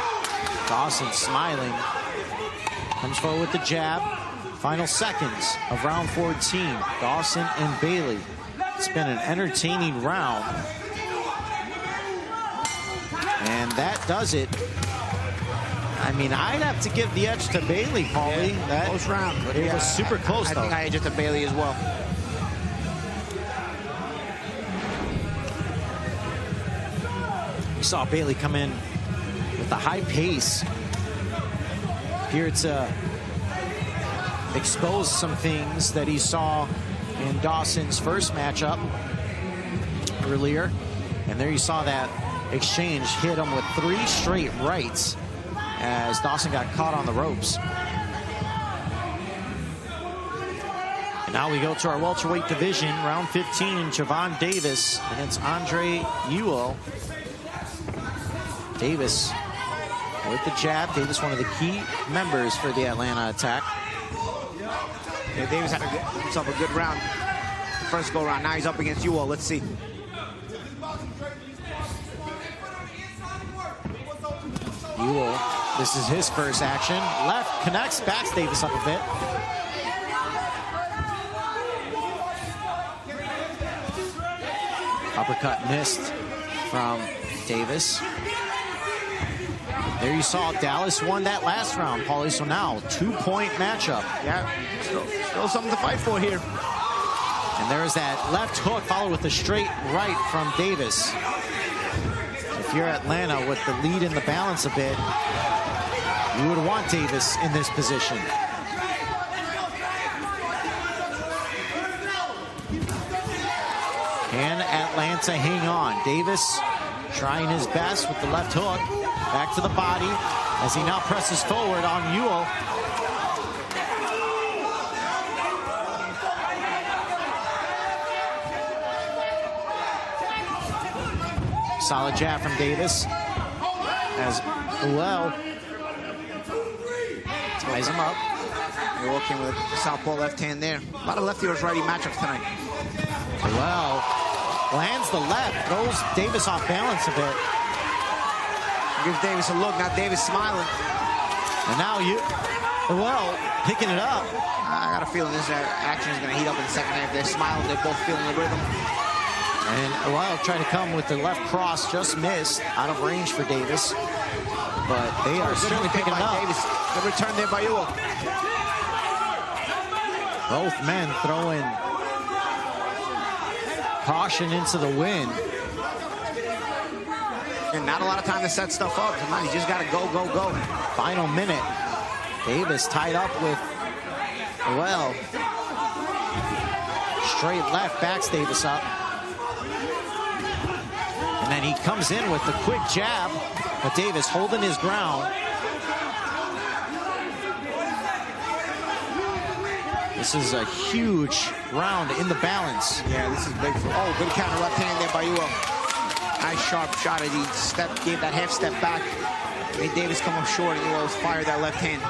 Dawson smiling. Comes forward with the jab. Final seconds of round 14. Dawson and Bailey. It's been an entertaining round. And that does it. I mean, I'd have to give the edge to Bailey, Paulie. Yeah, that close round. But it was super close, though. I think I edge it to Bailey as well. We saw Bailey come in with a high pace. Here to expose some things that he saw in Dawson's first matchup earlier. And there you saw that exchange hit him with 3 straight rights as Dawson got caught on the ropes. And now we go to our welterweight division, round 15, Javon Davis against Andre Ewell. Davis with the jab. Davis, one of the key members for the Atlanta attack. Yeah, Davis had himself a good round. First go round. Now he's up against Ewell. Let's see. Ewell, this is his first action. Left connects, backs Davis up a bit. Uppercut missed from Davis. There you saw Dallas won that last round, Paulie. So now 2-point matchup. Yeah, still something to fight for here. And there's that left hook followed with the straight right from Davis. If you're Atlanta with the lead in the balance a bit, you would want Davis in this position. Can Atlanta hang on? Davis trying his best with the left hook. Back to the body as he now presses forward on Ewell. Solid jab from Davis as Ewell ties him up. You're working with the southpaw left hand there. A lot of lefty versus righty matchups tonight. Ewell lands the left, throws Davis off balance a bit. Gives Davis a look, not Davis smiling. And now Ewell picking it up. I got a feeling this action is going to heat up in the second half. They're smiling, they're both feeling the rhythm. And Ewell tried to come with the left cross, just missed, out of range for Davis. But they are certainly picking it up. Davis. Good return there by Ewell. Both men throwing caution into the wind. And not a lot of time to set stuff up. Come on, you just got to go, go, go. Final minute. Davis tied up with Ewell. Straight left, backs Davis up. And then he comes in with the quick jab, but Davis holding his ground. This is a huge round in the balance. Yeah, this is big. Oh, good counter left hand there by Ewell. Nice sharp shot as he gave that half step back. Made Davis come up short, and Ewell fired that left hand.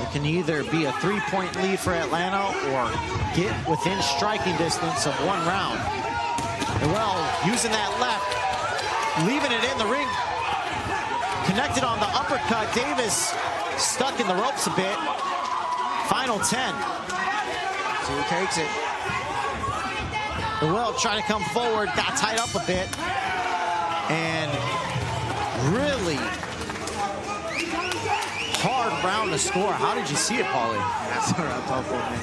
It can either be a 3-point lead for Atlanta or get within striking distance of one round. Ewell using that left, leaving it in the ring. Connected on the uppercut. Davis stuck in the ropes a bit. Final 10. So he takes it. Ewell trying to come forward, got tied up a bit. And really hard round to score. How did you see it, Paulie? That's a tough one, man.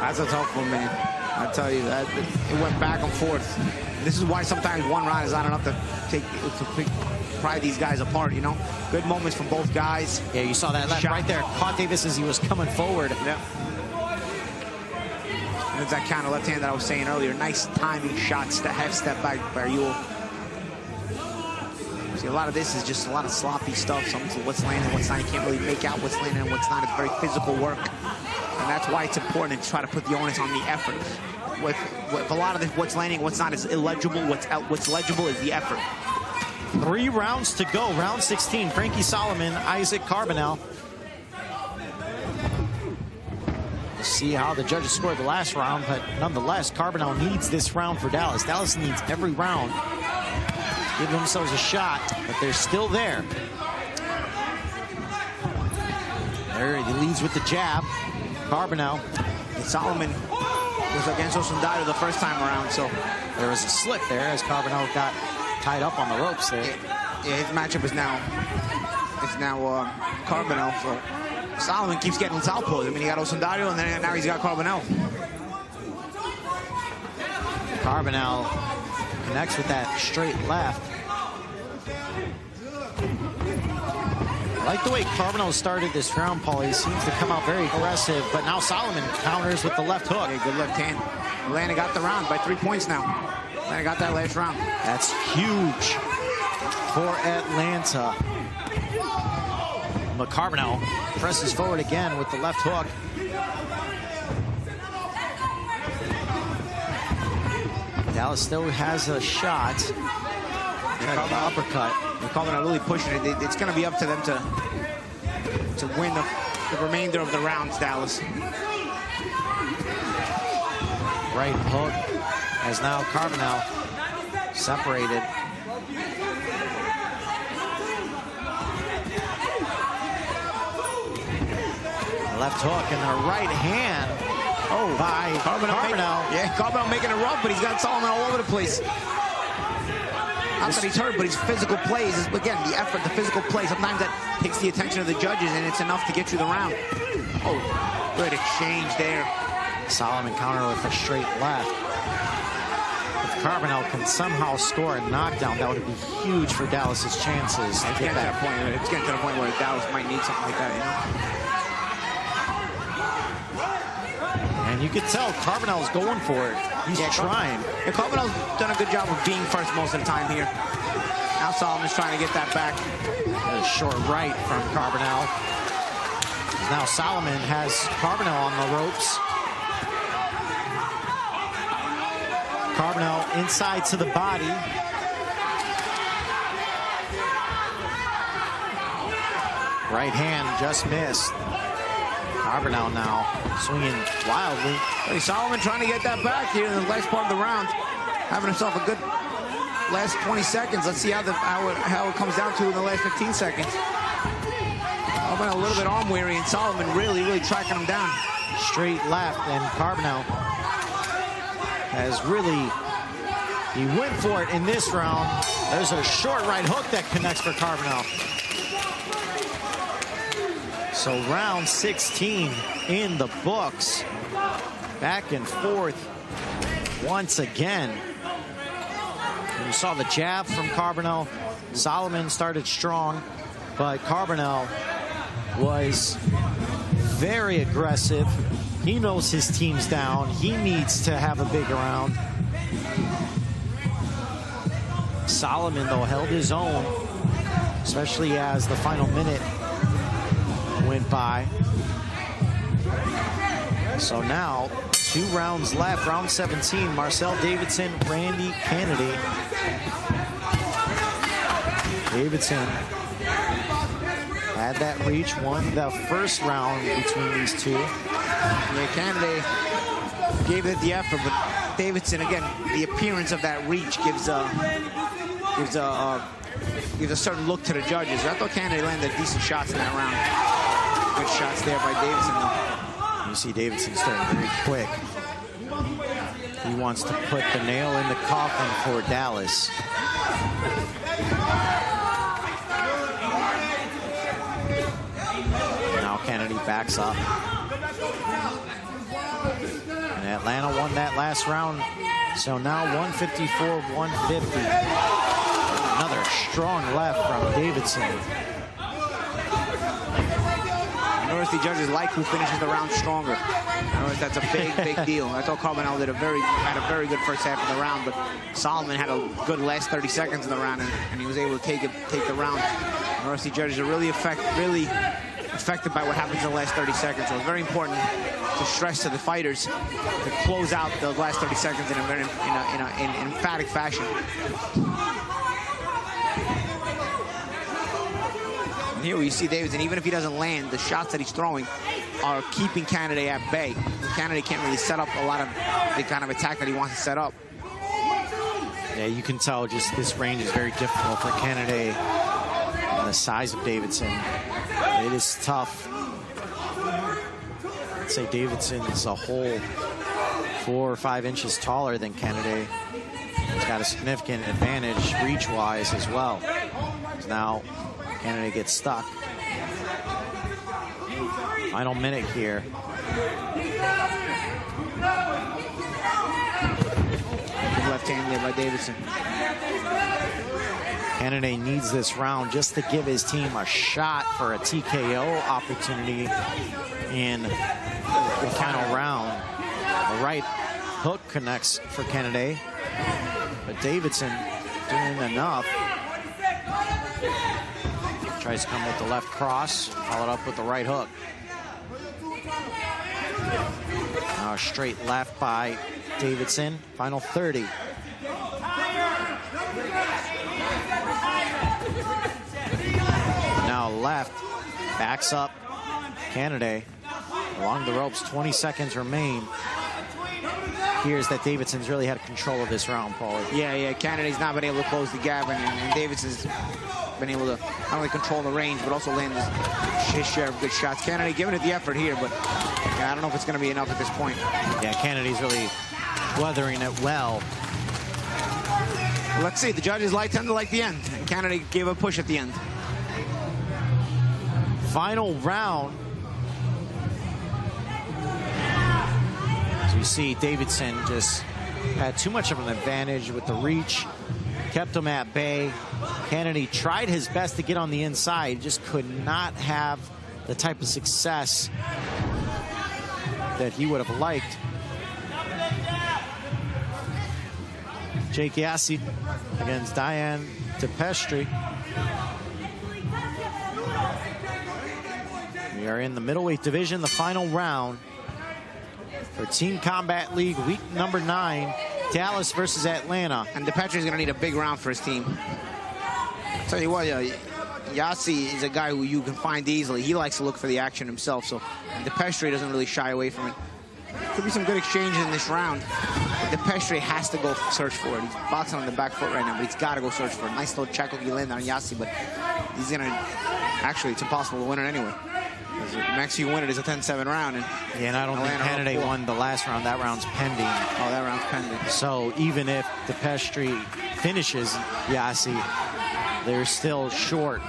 That's a tough one, man. I tell you, that it went back and forth. This is why sometimes one round is not enough to pry these guys apart, you know? Good moments from both guys. Yeah, you saw that left right there. Caught Davis as he was coming forward. Yeah. And it's that counter left hand that I was saying earlier. Nice timing shots, half step back by Ewell. See, a lot of this is just a lot of sloppy stuff. Some what's landing, what's not. You can't really make out what's landing and what's not. It's very physical work. And that's why it's important to try to put the onus on the effort. With a lot of this, what's landing, what's not is illegible. What's legible is the effort. 3 rounds to go. Round 16. Frankie Solomon, Isaac Carbonell. We'll see how the judges scored the last round, but nonetheless, Carbonell needs this round for Dallas. Dallas needs every round to give themselves a shot, but they're still there. There he leads with the jab. Carbonell. And Solomon was against Osundayo the first time around, so there was a slip there as Carbonell got tied up on the ropes there. Yeah, his matchup is now Carbonell. So Solomon keeps getting southpaws. I mean, he got Osundayo, and then now he's got Carbonell. Carbonell connects with that straight left. I like the way Carbonell started this round, Paul. He seems to come out very aggressive, but now Solomon counters with the left hook. Yeah, good left hand. Atlanta got the round by 3 points now. Atlanta got that last round. That's huge for Atlanta. But Carbonell presses forward again with the left hook. Dallas still has a shot. Uppercut. Carbonell really pushing it. It's going to be up to them to win the remainder of the rounds, Dallas. Right hook as now Carbonell separated. Left hook and the right hand. Oh, by Carbonell. Carbonell making it rough, but he's got Solomon all over the place. Not that he's hurt, but his physical plays is, again, the effort, the physical play. Sometimes that takes the attention of the judges, and it's enough to get you the round. Oh, good exchange there. Solomon counter with a straight left. If Carbonell can somehow score a knockdown, that would be huge for Dallas's chances. It's getting to that point. It's getting to the point where Dallas might need something like that, you know? And And you could tell Carbonell's going for it. He's trying. Yeah, Carbonell's done a good job of being first most of the time here. Now Solomon's trying to get that back. A short right from Carbonell. Now Solomon has Carbonell on the ropes. Carbonell inside to the body. Right hand just missed. Carbonell now swinging wildly. Hey, Solomon trying to get that back here in the last part of the round. Having himself a good last 20 seconds. Let's see how it comes down to in the last 15 seconds. Carbonell a little bit arm weary, and Solomon really tracking him down. Straight left, and Carbonell has really, he went for it in this round. There's a short right hook that connects for Carbonell. So round 16 in the books. Back and forth once again. You saw the jab from Carbonell. Solomon started strong, but Carbonell was very aggressive. He knows his team's down. He needs to have a big round. Solomon, though, held his own, especially as the final minute went by. So now, 2 rounds left. Round 17, Marcel Davidson, Randy Kennedy. Davidson had that reach, won the first round between these two. Yeah, Kennedy gave it the effort, but Davidson, again, the appearance of that reach gives a certain look to the judges. I thought Kennedy landed decent shots in that round. Good shots there by Davidson, though. You see Davidson starting very quick. He wants to put the nail in the coffin for Dallas. Now Kennedy backs up. And Atlanta won that last round. So now 154-150. Another strong left from Davidson. Notice the judges like who finishes the round stronger. Notice that's a big deal. I thought Carbonell had a very good first half of the round, but Solomon had a good last 30 seconds in the round, and he was able to take the round. Notice the judges are really affected by what happens in the last 30 seconds. So it's very important to stress to the fighters to close out the last 30 seconds in an emphatic fashion. And here you see Davidson, even if he doesn't land, the shots that he's throwing are keeping Kennedy at bay. Kennedy can't really set up a lot of the kind of attack that he wants to set up. Yeah, you can tell just this range is very difficult for Kennedy and the size of Davidson. It is tough. I'd say Davidson is a whole 4 or 5 inches taller than Kennedy. He's got a significant advantage reach-wise as well. Now Kennedy gets stuck. Final minute here. Left hand there by Davidson. Kennedy needs this round just to give his team a shot for a TKO opportunity in the final round. The right hook connects for Kennedy, but Davidson doing enough. Tries to come with the left cross, followed up with the right hook. Now straight left by Davidson. Final 30. Now left, backs up Kennedy along the ropes. 20 seconds remain. Here's that Davidson's really had control of this round, Paul. Yeah, Kennedy's not been able to close the gap, and Davidson's been able to not only control the range, but also land his share of good shots. Kennedy giving it the effort here, but yeah, I don't know if it's going to be enough at this point. Yeah, Kennedy's really weathering it well. Let's see, the judges tend to like the end, and Kennedy gave a push at the end. Final round. As we see, Davidson just had too much of an advantage with the reach, kept him at bay. Kennedy tried his best to get on the inside, just could not have the type of success that he would have liked. Jake Yassi against Diane DePestri. We are in the middleweight division, the final round for Team Combat League week number 9, Dallas versus Atlanta. And DePestri's going to need a big round for his team. I'll tell you what, Yassi is a guy who you can find easily. He likes to look for the action himself, so DePestri doesn't really shy away from it. Could be some good exchanges in this round. DePestri has to go search for it. He's boxing on the back foot right now, but he's got to go search for it. Nice little check hook he landed on Yassi, but he's going to... Actually, it's impossible to win it anyway. The max you win it is a 10-7 round. And I don't think Candidate won the last round. That round's pending. Oh, that round's pending. So even if DePestri finishes Yassi, they're still short.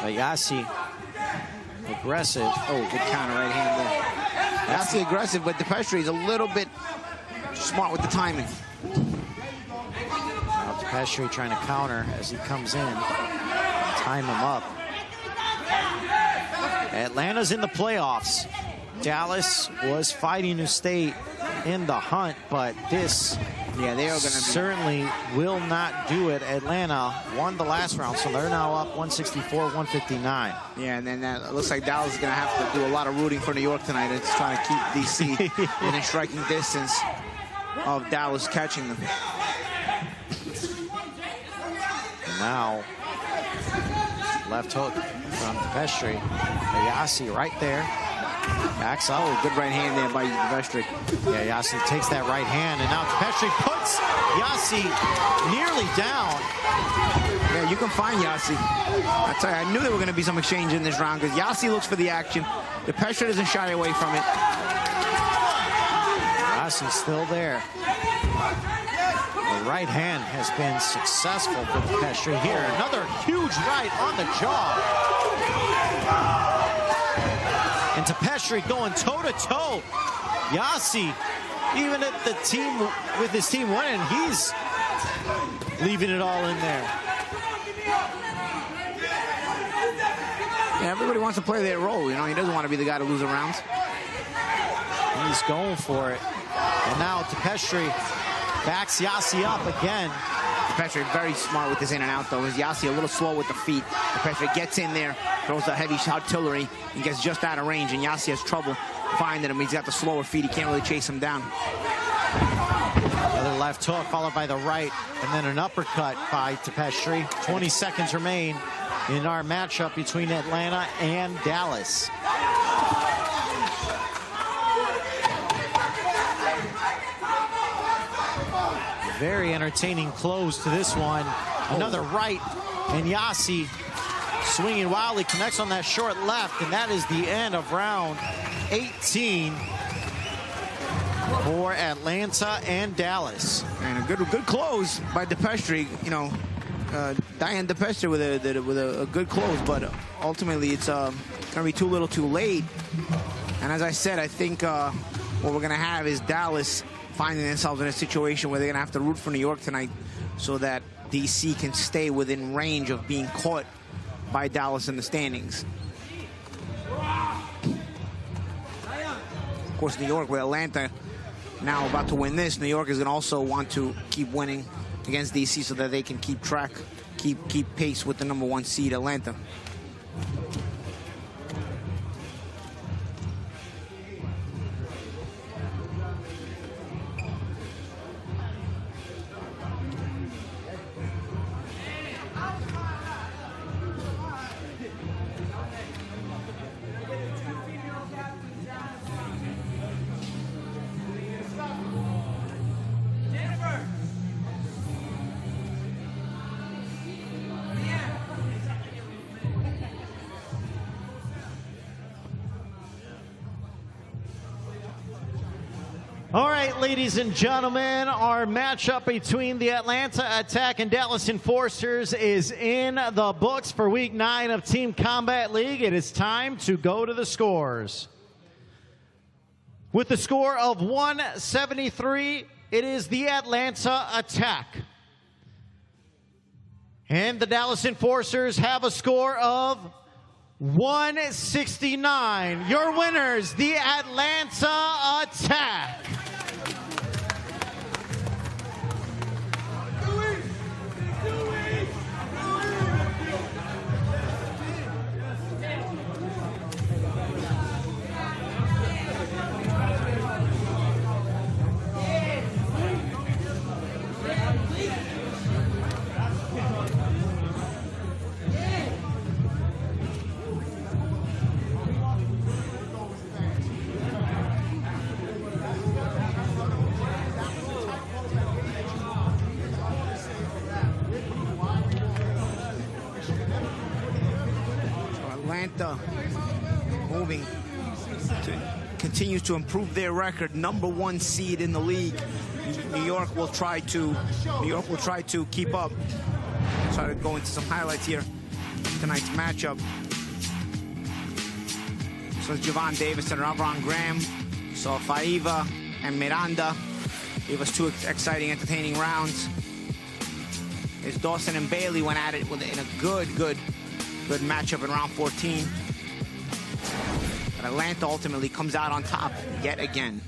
But Yassi, aggressive. Oh, good counter right hand there. Yassi aggressive, but DePestri is a little bit smart with the timing. Now DePestri trying to counter as he comes in. Time him up. Atlanta's in the playoffs. Dallas was fighting to stay in the hunt, but this they are going to certainly will not do it. Atlanta won the last round, so they're now up 164-159. Yeah, and then it looks like Dallas is going to have to do a lot of rooting for New York tonight. It's trying to keep DC within striking distance of Dallas catching them. And now, left hook from DePestri. Yassi right there. Backs up. Oh, good right hand there by DePestri. Yeah, Yassi takes that right hand, and now DePestri puts Yassi nearly down. Yeah, you can find Yassi. I tell you, I knew there were going to be some exchange in this round because Yassi looks for the action. DePestri doesn't shy away from it. Yassi's still there. The right hand has been successful for DePestri here. Another huge right on the jaw. And DePestri going toe-to-toe. Yassi, even at the team, with his team winning, he's leaving it all in there. Yeah, everybody wants to play their role, you know. He doesn't want to be the guy to lose a round. He's going for it. And now DePestri backs Yassi up again. DePestri very smart with this in and out, though. Is Yassi a little slow with the feet? DePestri gets in there, throws a heavy artillery, and gets just out of range. And Yassi has trouble finding him. He's got the slower feet. He can't really chase him down. Another left hook followed by the right, and then an uppercut by DePestri. 20 seconds remain in our matchup between Atlanta and Dallas. Very entertaining close to this one. Another right, and Yassi swinging wildly, connects on that short left, and that is the end of round 18 for Atlanta and Dallas. And a good close by DePestri. You know, Diane DePestri with a good close, but ultimately it's going to be too little too late. And as I said, I think what we're going to have is Dallas finding themselves in a situation where they're going to have to root for New York tonight so that DC can stay within range of being caught by Dallas in the standings. Of course, New York with Atlanta now about to win this. New York is going to also want to keep winning against DC so that they can keep track, keep pace with the #1 seed Atlanta. All right, ladies and gentlemen, our matchup between the Atlanta Attack and Dallas Enforcers is in the books for Week 9 of Team Combat League. It is time to go to the scores. With the score of 173, it is the Atlanta Attack. And the Dallas Enforcers have a score of 169. Your winners, the Atlanta Attack. Atlanta moving continues to improve their record, #1 seed in the league. New York will try to keep up. Try to go into some highlights here. Tonight's matchup. So it's Javon Davis and Ravron Graham. So Faiva and Miranda gave us two exciting, entertaining rounds. As Dawson and Bailey went at it in a good matchup in round 14. But Atlanta ultimately comes out on top yet again.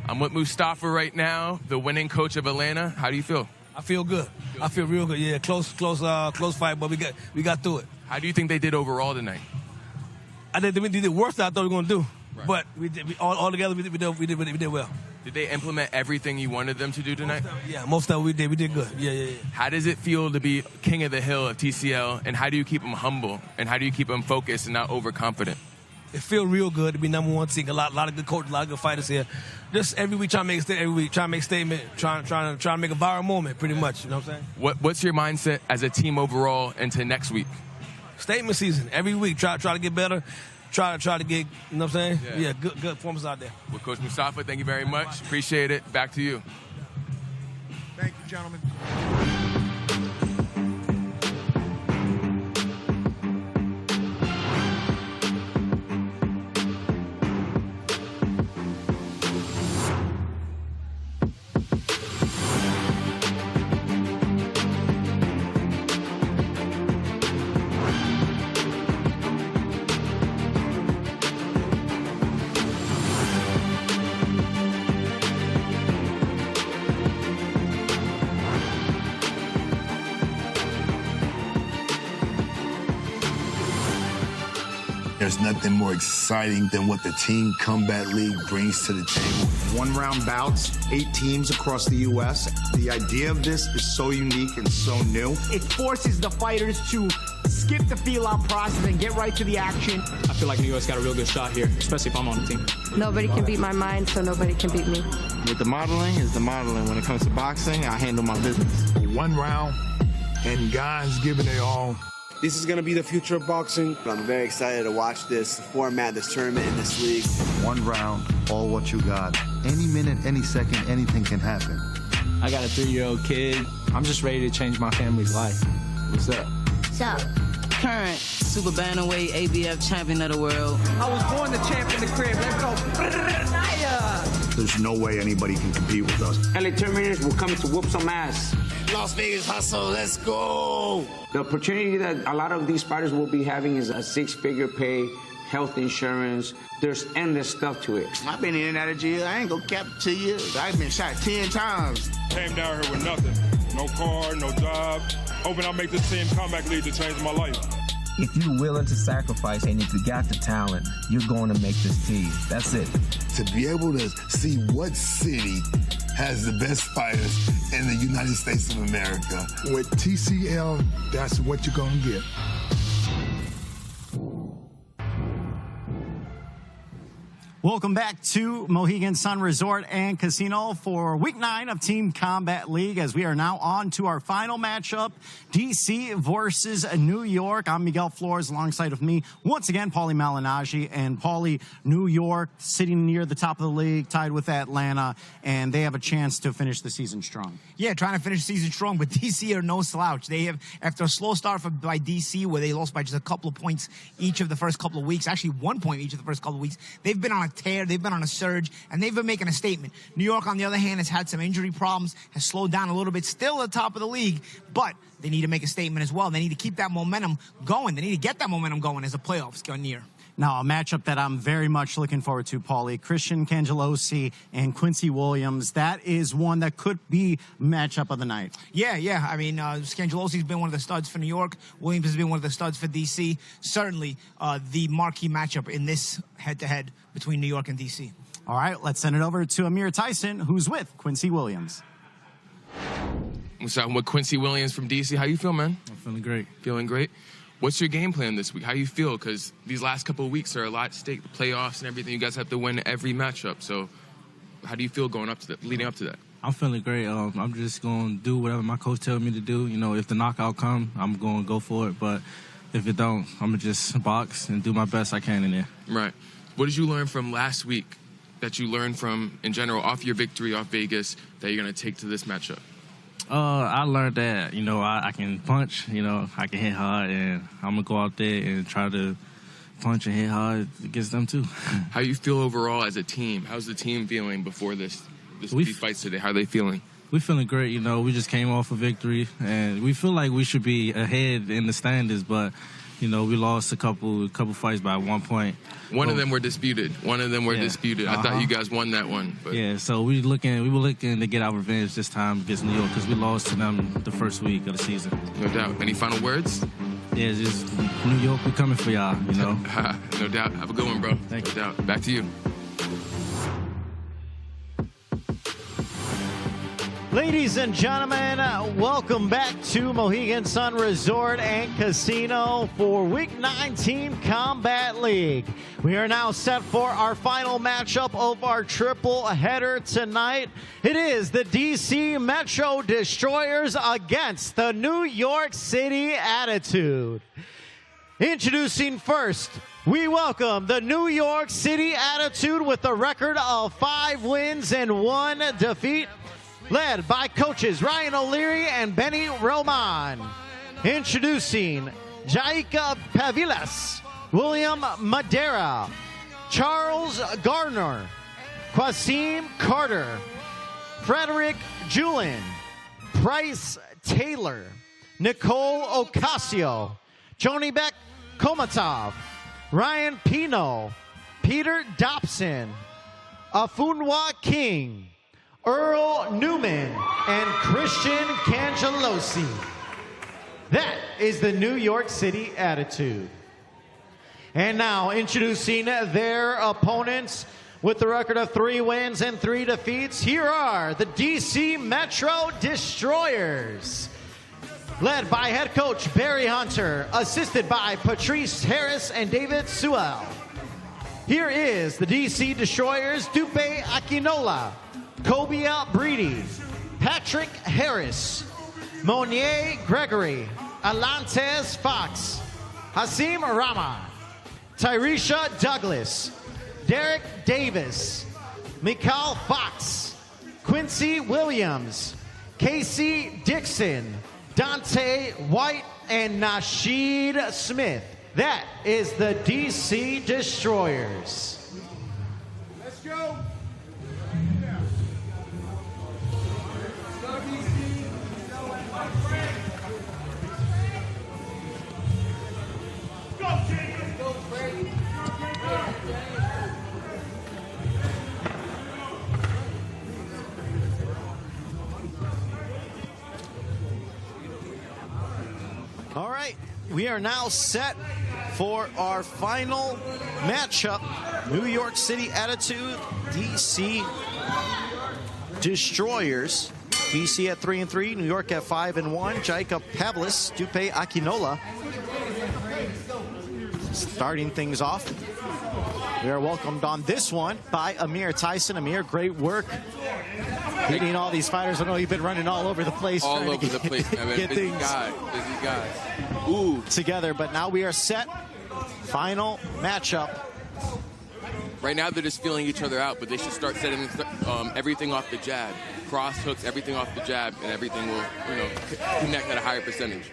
I'm with Mustafa right now, the winning coach of Atlanta. How do you feel? I feel good. I feel real good. Yeah, close fight, but we got through it. How do you think they did overall tonight? I think we did worse than I thought we were going to do. Right. But all together, we did well. Did they implement everything you wanted them to do tonight? Most of it we did. We did good. Yeah. How does it feel to be king of the hill of TCL, and how do you keep them humble, and how do you keep them focused and not overconfident? It feels real good to be #1 seed. A lot of good coaches, a lot of good fighters here. Just every week trying to make a statement. Every week trying to make a statement. Trying to make a viral moment, pretty much. You know what I'm saying? What's your mindset as a team overall into next week? Statement season. Every week, try to get better. Try to get. You know what I'm saying? Yeah, good performance out there. Well, Coach Mustafa, thank you very much. Appreciate it. Back to you. Thank you, gentlemen. There's nothing more exciting than what the Team Combat League brings to the table. 1-round bouts, 8 teams across the U.S. The idea of this is so unique and so new. It forces the fighters to skip the feel-out process and get right to the action. I feel like New York's got a real good shot here, especially if I'm on the team. Nobody can beat my mind, so nobody can beat me. With the modeling is the modeling. When it comes to boxing, I handle my business. 1 round, and guys giving their all. This is going to be the future of boxing. I'm very excited to watch this format, this tournament, in this league. 1 round, all what you got. Any minute, any second, anything can happen. I got a 3-year-old kid. I'm just ready to change my family's life. What's up? So, current super bantamweight ABF champion of the world. I was born the champ in the crib. Let's go. There's no way anybody can compete with us. LA Terminators will come to whoop some ass. Las Vegas hustle, let's go. The opportunity that a lot of these fighters will be having is a 6-figure pay, health insurance. There's endless stuff to it. I've been in and out of jail. I ain't gonna cap it to you. I've been shot 10 times. Came down here with nothing. No car, no job. Hoping I'll make this Team Combat League to change my life. If you're willing to sacrifice and if you got the talent, you're going to make this team. That's it. To be able to see what city has the best fighters in the United States of America. With TCL, that's what you're going to get. Welcome back to Mohegan Sun Resort and Casino for Week 9 of Team Combat League, as we are now on to our final matchup, DC versus New York. I'm Miguel Flores, alongside of me, once again, Paulie Malignaggi. And Paulie, New York sitting near the top of the league, tied with Atlanta, and they have a chance to finish the season strong. Yeah, trying to finish the season strong, but DC are no slouch. They have, after a slow start by DC, where they lost by just a couple of points each of the first couple of weeks, actually 1 point each of the first couple of weeks, they've been on a tear, they've been on a surge, and they've been making a statement. New York, on the other hand, has had some injury problems, has slowed down a little bit, still at the top of the league, but they need to make a statement as well. They need to keep that momentum going. They need to get that momentum going as the playoffs go near. Now, a matchup that I'm very much looking forward to, Paulie, Christian Cangelosi and Quincy Williams. That is one that could be matchup of the night. Yeah. I mean, Cangelosi's been one of the studs for New York. Williams has been one of the studs for D.C. Certainly the marquee matchup in this head-to-head between New York and D.C. All right, let's send it over to Amir Tyson, who's with Quincy Williams. What's up with Quincy Williams from D.C.? How you feel, man? I'm feeling great. Feeling great? What's your game plan this week? How you feel? Because these last couple of weeks are a lot at stake. The playoffs and everything. You guys have to win every matchup. So how do you feel going up to that, leading up to that? I'm feeling great. I'm just going to do whatever my coach tells me to do. You know, if the knockout comes, I'm going to go for it. But if it don't, I'm going to just box and do my best I can in there. Right. What did you learn from last week that you learned from, in general, off your victory off Vegas that you're going to take to this matchup? I learned that, you know, I can punch, you know, I can hit hard, and I'm going to go out there and try to punch and hit hard against them, too. How you feel overall as a team? How's the team feeling before these fights today? How are they feeling? We're feeling great, you know. We just came off a victory, and we feel like we should be ahead in the standings, but, you know, we lost a couple fights by 1 point. One of them were disputed. Disputed. I thought you guys won that one. But. Yeah, so we were looking to get our revenge this time against New York because we lost to them the first week of the season. No doubt. Any final words? Yeah, just New York, we're coming for y'all, you know. No doubt. Have a good one, bro. Thank you. No doubt. Back to you. Ladies and gentlemen, welcome back to Mohegan Sun Resort and Casino for Week 19 Combat League. We are now set for our final matchup of our triple header tonight. It is the DC Metro Destroyers against the New York City Attitude. Introducing first, we welcome the New York City Attitude with a record of 5 wins and 1 defeat. Led by coaches Ryan O'Leary and Benny Roman. Introducing Jaika Pavilas, William Madera, Charles Gardner, Quasim Carter, Frederick Julin, Bryce Taylor, Nicole Ocasio, Jonibek Komatov, Ryan Pino, Peter Dobson, Afunwa King, Earl Newman, and Christian Cangelosi. That is the New York City Attitude. And now introducing their opponents with the record of 3 wins and 3 defeats. Here are the DC Metro Destroyers. Led by head coach Barry Hunter, assisted by Patrice Harris and David Sewell. Here is the DC Destroyers, Dupe Akinola, Kobia Breedy, Patrick Harris, Monier Gregory, Alantes Fox, Hasim Rama, Tyresha Douglas, Derek Davis, Mikal Fox, Quincy Williams, Casey Dixon, Dante White, and Nasheed Smith. That is the DC Destroyers. Let's go. All right, we are now set for our final matchup. New York City Attitude, DC Destroyers. DC at 3-3, New York at 5-1. Jaika Pavlis, Dupe Akinola starting things off. We are welcomed on this one by Amir Tyson. Amir, great work beating all these fighters. I know you've been running all over the place. All over the place, man. Get busy things guy. Ooh. Together, but now we are set. Final matchup. Right now they're just feeling each other out, but they should start setting everything off the jab. Cross hooks, everything off the jab, and everything will, connect at a higher percentage.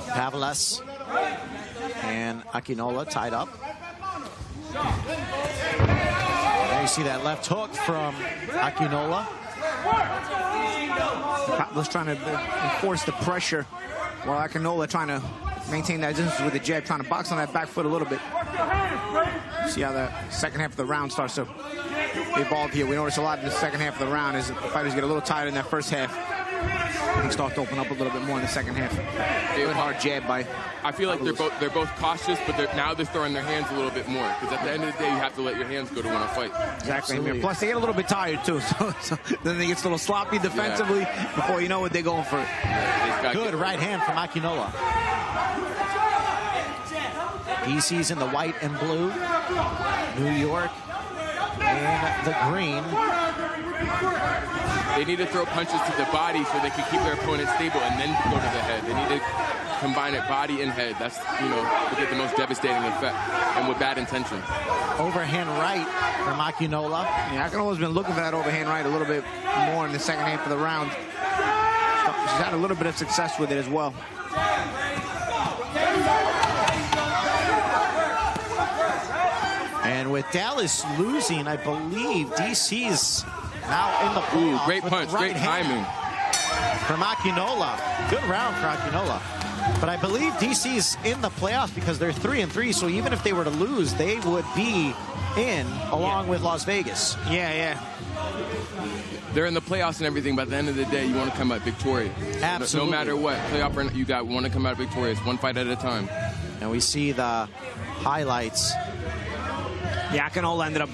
Pavlas and Akinola tied up. There you see that left hook from Akinola. Pavlas trying to enforce the pressure while Akinola trying to maintain that distance with the jab, trying to box on that back foot a little bit. See how the second half of the round starts to evolve here. We notice a lot in the second half of the round as the fighters get a little tired in that first half. Things start to open up a little bit more in the second half. Good hard jab by. I feel like they're both cautious, but now they're throwing their hands a little bit more. Because at the end of the day, you have to let your hands go to win a fight. Exactly. Plus, they get a little bit tired too. So then they get a little sloppy defensively. Before you know it, they're going for it. Good right hand from Akinola. DC's in the white and blue. New York in the green. They need to throw punches to the body so they can keep their opponent stable and then go to the head. They need to combine it body and head. That's, to get the most devastating effect and with bad intention. Overhand right from Akinola. Yeah, Akinola's been looking for that overhand right a little bit more in the second half of the round. She's had a little bit of success with it as well. And with Dallas losing, I believe DC's now in the playoffs. Great punch, great timing. From Akinola. Good round for Akinola. But I believe DC's in the playoffs because they're 3-3, so even if they were to lose, they would be in along with Las Vegas. Yeah. They're in the playoffs and everything, but at the end of the day, you want to come out victorious. Absolutely. No matter what, playoff or not, you want to come out victorious, one fight at a time. And we see the highlights. Yeah, Akinola ended up,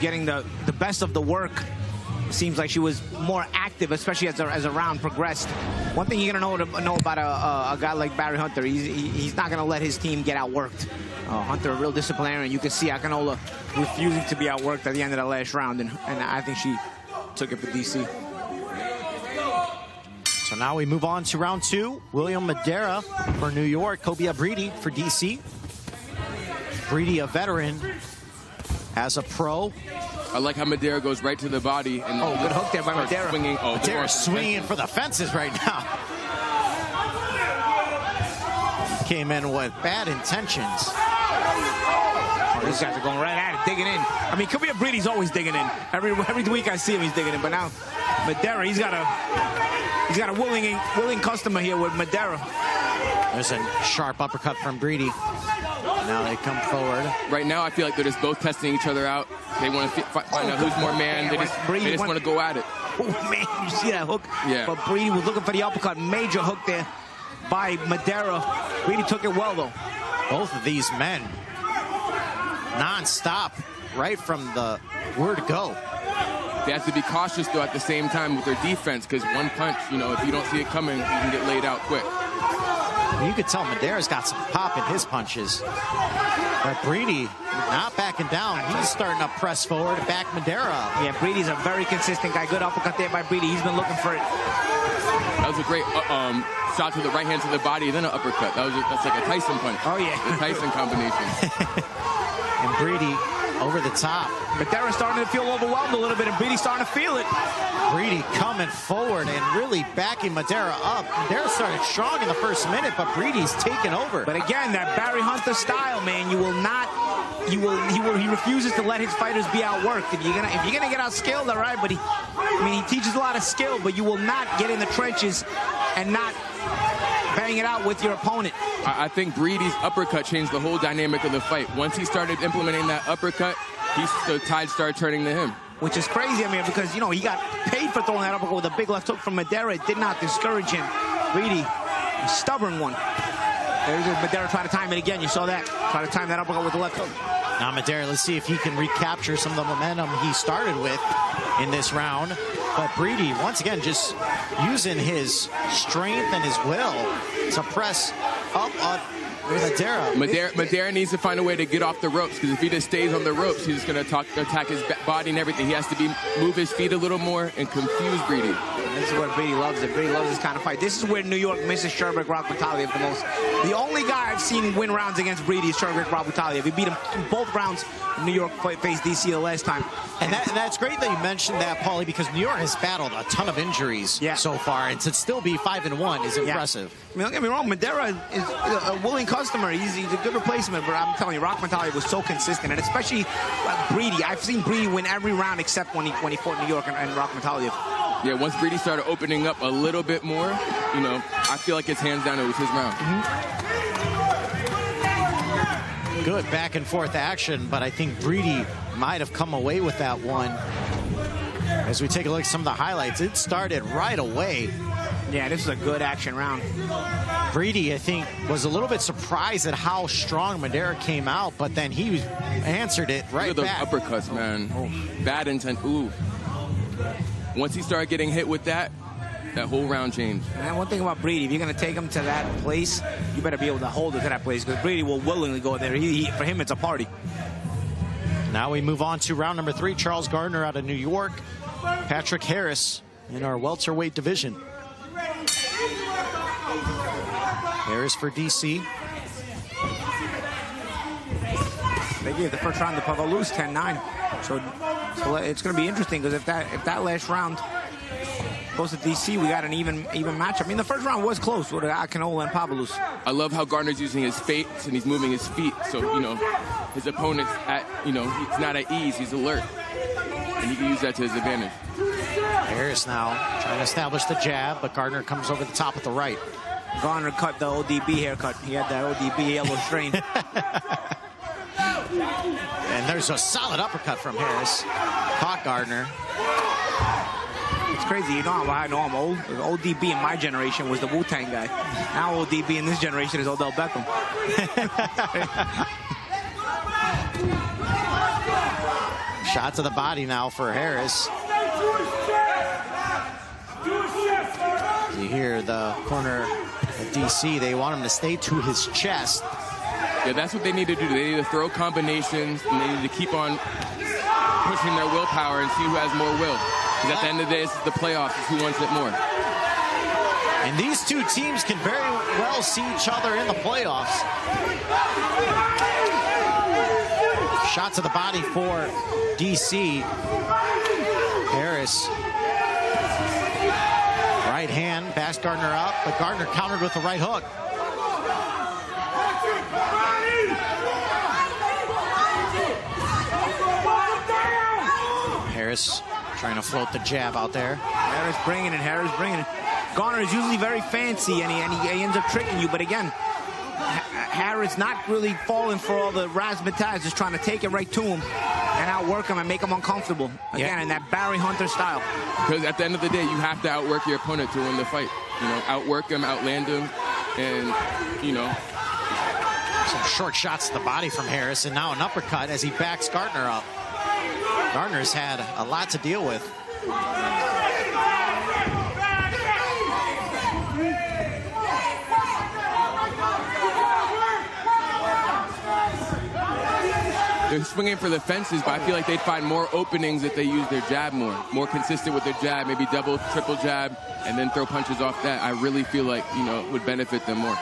getting the best of the work. Seems like she was more active, especially as a round progressed. One thing you're gonna know about a guy like Barry Hunter, he's not gonna let his team get outworked. Hunter, a real disciplinarian. You can see Akinola refusing to be outworked at the end of the last round, and I think she took it for DC. So now we move on to round 2. William Madera for New York, Kobia Breedy for DC. Breedy, a veteran, as a pro. I like how Madera goes right to the body. And good hook there by Madera. Madera swinging for the fences right now. Came in with bad intentions. These guys are going right at it, digging in. I mean, Kobia Breedy's always digging in. Every week I see him, he's digging in. But now Madera, he's got a willing customer here with Madera. There's a sharp uppercut from Breedy. Now they come forward. Right now, I feel like they're just both testing each other out. They want to find out who's more man. They just want to go at it. Oh, man, you see that hook? Yeah. But Breedy was looking for the uppercut. Major hook there by Madera. Breedy took it well, though. Both of these men, non-stop, right from the word go. They have to be cautious, though, at the same time with their defense, because one punch, if you don't see it coming, you can get laid out quick. You could tell Madera's got some pop in his punches. But Breedy not backing down. He's starting to press forward and back Madera up. Yeah, Breedy's a very consistent guy. Good uppercut there by Breedy. He's been looking for it. That was a great shot to the right hand to the body, then an uppercut. That's like a Tyson punch. Oh, yeah. The Tyson combination. And Breedy over the top. Madera's starting to feel overwhelmed a little bit, and Breedy's starting to feel it. Breedy coming forward and really backing Madera up. Madera started strong in the first minute, but Breedy's taken over. But again, that Barry Hunter style, man, he refuses to let his fighters be outworked. If you're gonna get outskilled, all right, but he teaches a lot of skill, but you will not get in the trenches and not bang it out with your opponent. I think Breedy's uppercut changed the whole dynamic of the fight. Once he started implementing that uppercut, the tide started turning to him. Which is crazy, because, he got paid for throwing that uppercut with a big left hook from Madera. It did not discourage him. Breedy, a stubborn one. There's Madera trying to time it again. You saw that. Try to time that uppercut with the left hook. Now Madera, let's see if he can recapture some of the momentum he started with in this round. But Breedy, once again, just using his strength and his will to press up on Madera. Madera needs to find a way to get off the ropes, because if he just stays on the ropes, he's just going to attack his body and everything. He has to move his feet a little more and confuse Breedy. This is what Breedy loves. Breedy loves this kind of fight. This is where New York misses Sherbek Rakhmontaliev the most. The only guy I've seen win rounds against Breedy is Sherbek Rakhmontaliev. He beat him in both rounds. New York faced DC the last time. And that's great that you mentioned that, Paulie, because New York has battled a ton of injuries so far, and to still be 5-1 is impressive. Don't get me wrong, Madera is a willing customer. He's a good replacement, but I'm telling you, Rakhmontaliev was so consistent, and especially Breedy. I've seen Breedy win every round except when he fought New York and Rakhmontaliev. Yeah, once Breedy started opening up a little bit more, I feel like it's hands down, it was his round. good back and forth action, but I think Breedy might have come away with that one. As we take a look at some of the highlights, it started right away. Yeah, this is a good action round. Breedy, I think, was a little bit surprised at how strong Madera came out, but then he answered it right back. Look at those uppercuts, man. Bad intent. Ooh. Once he started getting hit with that whole round changed. And one thing about Breedy, if you're going to take him to that place, you better be able to hold it to that place, because Breedy will willingly go there. For him, it's a party. Now we move on to round number 3. Charles Gardner out of New York. Patrick Harris in our welterweight division. Harris for DC. They gave the first round to Pavlous 10-9. So it's going to be interesting, because if that last round goes to DC, we got an even match. I mean, the first round was close with Akinola and Pavlous. I love how Gardner's using his feints and he's moving his feet. So, you know, his opponent's he's not at ease, he's alert. And he can use that to his advantage. Harris now trying to establish the jab, but Gardner comes over the top with the right. Gardner cut the ODB haircut. He had that ODB yellow strain. And there's a solid uppercut from Harris. Caught Gardner. It's crazy. You know how I know I'm old? ODB in my generation was the Wu-Tang guy. Now ODB in this generation is Odell Beckham. Shot to the body now for Harris. You hear the corner of DC. They want him to stay to his chest. Yeah, that's what they need to do. They need to throw combinations, and they need to keep on pushing their willpower and see who has more will. Because at the end of the day, this is the playoffs. It's who wants it more. And these two teams can very well see each other in the playoffs. Shot to the body for DC. Harris. Right hand, backs Gardner up, but Gardner countered with the right hook. Harris trying to float the jab out there. Harris bringing it, Harris bringing it. Gardner is usually very fancy, and he ends up tricking you, but again, Harris not really falling for all the razzmatazz, just trying to take it right to him and outwork him and make him uncomfortable. Again, in that Barry Hunter style. Because at the end of the day, you have to outwork your opponent to win the fight. You know, outwork him, outland him, and, you know. Some short shots to the body from Harris, and now an uppercut as he backs Gardner up. Gardner's had a lot to deal with. They're swinging for the fences, but I feel like they'd find more openings if they use their jab more consistent with their jab, maybe double, triple jab, and then throw punches off that. I really feel like, you know, it would benefit them more.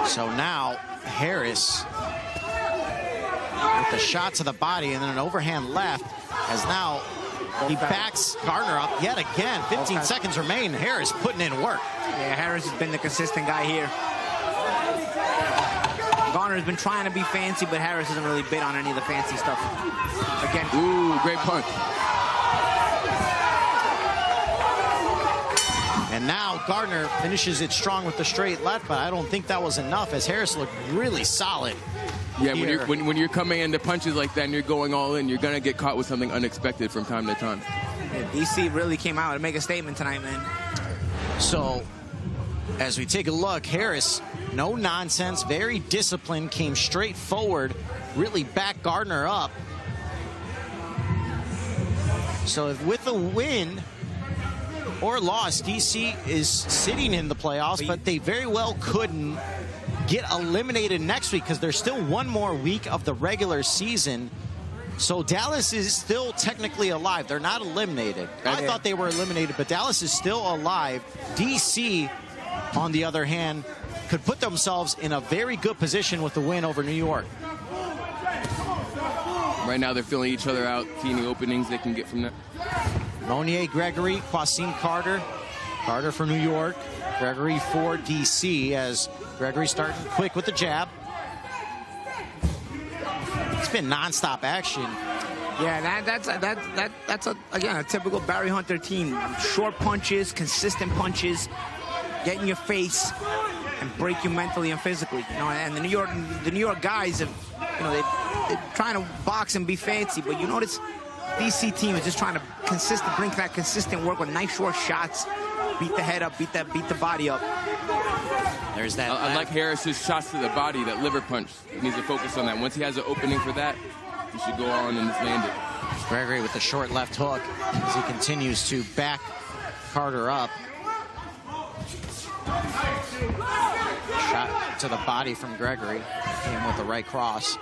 So now Harris with the shot to the body and then an overhand left, as now he backs Gardner up yet again. 15 seconds remain. Harris putting in work. Yeah, Harris has been the consistent guy here. Gardner's been trying to be fancy, but Harris hasn't really bid on any of the fancy stuff. Again. Ooh, great punch. And now Gardner finishes it strong with the straight left, but I don't think that was enough, as Harris looked really solid. Yeah, when you're coming into punches like that and you're going all in, you're going to get caught with something unexpected from time to time. Yeah, DC really came out to make a statement tonight, man. So, as we take a look, Harris, no nonsense, very disciplined, came straight forward, really backed Gardner up. So if with a win or loss, DC is sitting in the playoffs, but they very well couldn't get eliminated next week because there's still one more week of the regular season. So Dallas is still technically alive. They're not eliminated. I thought they were eliminated, but Dallas is still alive. DC, on the other hand, could put themselves in a very good position with the win over New York. Right now they're filling each other out, seeing the openings they can get from that. Monier, Gregory, Quasim, Carter. Carter for New York, Gregory for DC, as Gregory starting quick with the jab. It's been nonstop action. Yeah, that's again a typical Barry Hunter team. Short punches, consistent punches, get in your face, and break you mentally and physically. You know, and the New York guys have, you know, they're trying to box and be fancy, but you notice DC team is just trying to bring that consistent work with nice short shots, beat the head up, beat the body up. There's that. Unlike Harris's shots to the body, that liver punch, he needs to focus on that. Once he has an opening for that, he should go on and just land it. Gregory with the short left hook as he continues to back Carter up. Shot to the body from Gregory. Came with the right cross.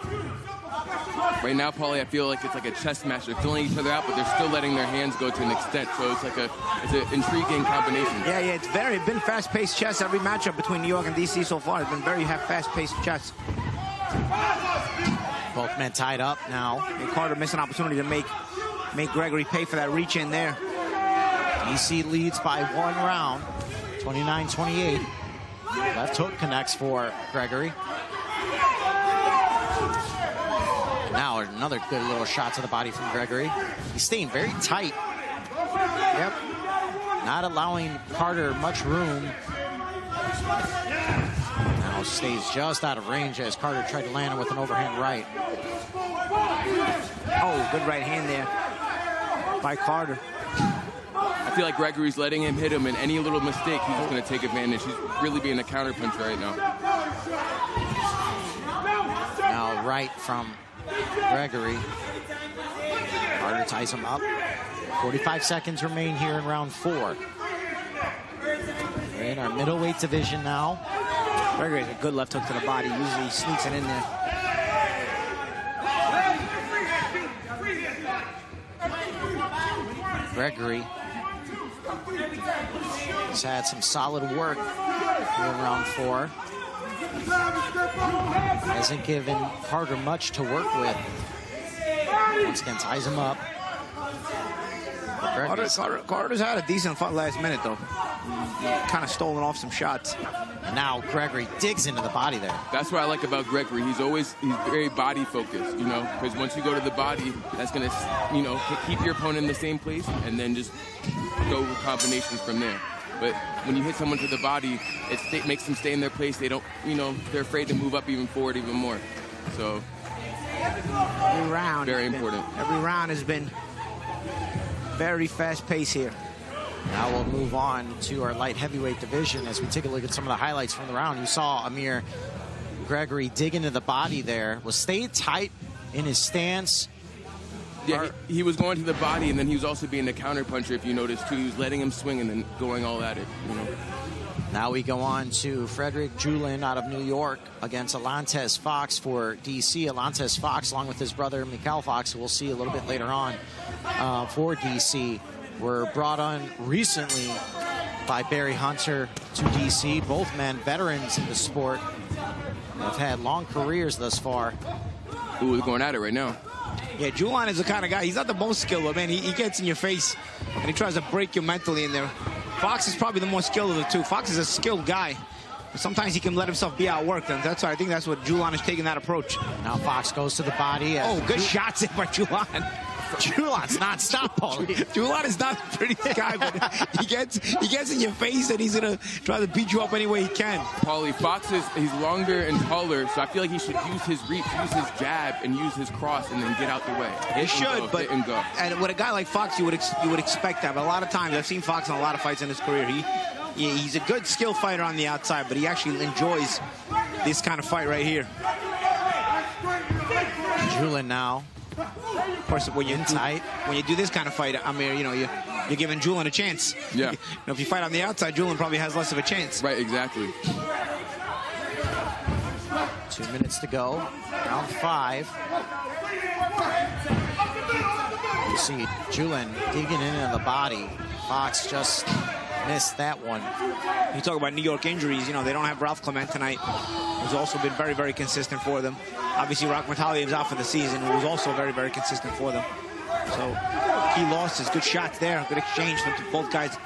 Right now, Paulie, I feel like it's like a chess match. They're filling each other out, but they're still letting their hands go to an extent. So it's like it's an intriguing combination. Yeah, it's been fast-paced chess. Every matchup between New York and DC so far has been very fast-paced chess. Both men tied up now. And Carter missed an opportunity to make Gregory pay for that reach in there. DC leads by 1 round, 29-28. Left hook connects for Gregory. Now another good little shot to the body from Gregory. He's staying very tight. Yep. Not allowing Carter much room. Now stays just out of range as Carter tried to land him with an overhand right. Oh, good right hand there by Carter. I feel like Gregory's letting him hit him, and any little mistake, he's just going to take advantage. He's really being a counterpuncher right now. Now right from Gregory. Carter ties him up. 45 seconds remain here in round 4. We're in our middleweight division now. Gregory's a good left hook to the body. Usually he sneaks it in there. Gregory has had some solid work here in round 4. Hasn't given Carter much to work with. Once again, ties him up. Carter's had a decent fight last minute, though. Kind of stolen off some shots. And now Gregory digs into the body there. That's what I like about Gregory. He's very body focused, you know, because once you go to the body, that's going to, you know, keep your opponent in the same place and then just go with combinations from there. But when you hit someone to the body, it makes them stay in their place. They don't, you know, they're afraid to move up even forward even more. So every round, very important. Every round has been very fast paced here. Now we'll move on to our light heavyweight division as we take a look at some of the highlights from the round. You saw Amir Gregory dig into the body there, was staying tight in his stance. Yeah, he was going to the body, and then he was also being a counterpuncher, if you notice, too. He was letting him swing and then going all at it, you know. Now we go on to Frederick Julin out of New York against Alantez Fox for DC. Alantez Fox, along with his brother, Mikhail Fox, who we'll see a little bit later on for DC, were brought on recently by Barry Hunter to DC. Both men veterans in the sport. Have had long careers thus far. Ooh, they're going at it right now. Yeah, Julin is the kind of guy, he's not the most skilled, but man, he gets in your face and he tries to break you mentally in there. Fox is probably the more skilled of the two. Fox is a skilled guy, but sometimes he can let himself be outworked, and that's why I think that's what Julin is taking that approach. Now Fox goes to the body. Oh, good shots in by Julin. Julin's not stop, Paulie. Julin is not the prettiest guy, but he gets in your face and he's gonna try to beat you up any way he can. Paulie, Fox he's longer and taller, so I feel like he should use his reach, use his jab, and use his cross, and then get out the way. He should, but hit and go. And with a guy like Fox, you would expect that. But a lot of times, I've seen Fox in a lot of fights in his career. He's a good skill fighter on the outside, but he actually enjoys this kind of fight right here. Julin now. Of course, when you do this kind of fight, I mean, you know, you're giving Julin a chance. Yeah. You know, if you fight on the outside, Julin probably has less of a chance. Right, exactly. 2 minutes to go. Round 5. You see Julin digging into the body. Fox just missed that one. You talk about New York injuries, you know, they don't have Ralph Clement tonight, who's also been very, very consistent for them. Obviously, Rock Matalia is out for the season, who was also very, very consistent for them. So, key losses, good shots there, good exchange from both guys.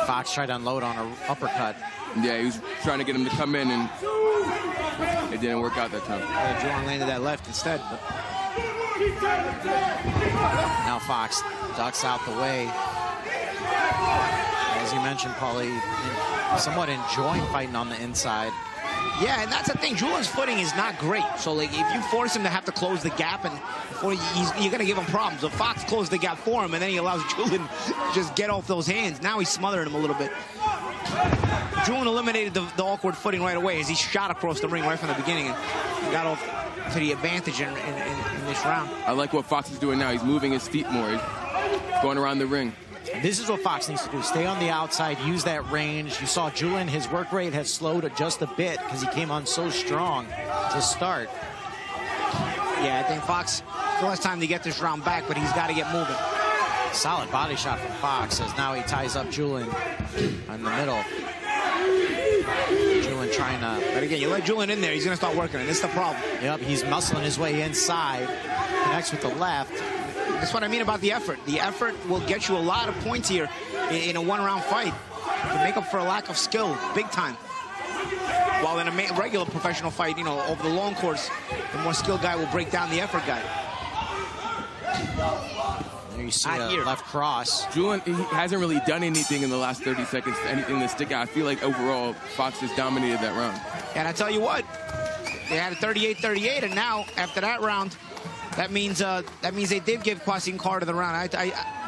Fox tried to unload on an uppercut. Yeah, he was trying to get him to come in, and it didn't work out that time. Yeah, Julin landed that left instead. But now Fox ducks out the way. As you mentioned, Paulie, somewhat enjoying fighting on the inside. Yeah, and that's the thing. Julian's footing is not great. So, like, if you force him to have to close the gap, and you're going to give him problems. So Fox closed the gap for him, and then he allows Julian to just get off those hands. Now he's smothering him a little bit. Julian eliminated the awkward footing right away as he shot across the ring right from the beginning and got off to the advantage in this round. I like what Fox is doing now. He's moving his feet more. He's going around the ring. This is what Fox needs to do. Stay on the outside, use that range. You saw Julian, his work rate has slowed just a bit because he came on so strong to start. Yeah, I think Fox still has time to get this round back, but he's got to get moving. Solid body shot from Fox as now he ties up Julian in the middle. Julian trying to... But again, you let Julian in there, he's going to start working, and this is the problem. Yep, he's muscling his way inside. Connects with the left. That's what I mean about the effort. The effort will get you a lot of points here in a one-round fight to make up for a lack of skill, big time. While in a regular professional fight, you know, over the long course, the more skilled guy will break down the effort guy. There you see a left cross. Julian, he hasn't really done anything in the last 30 seconds, anything to stick out. I feel like overall, Fox has dominated that round. And I tell you what, they had a 38-38, and now, after that round, that means they did give Kwasim Carter the round.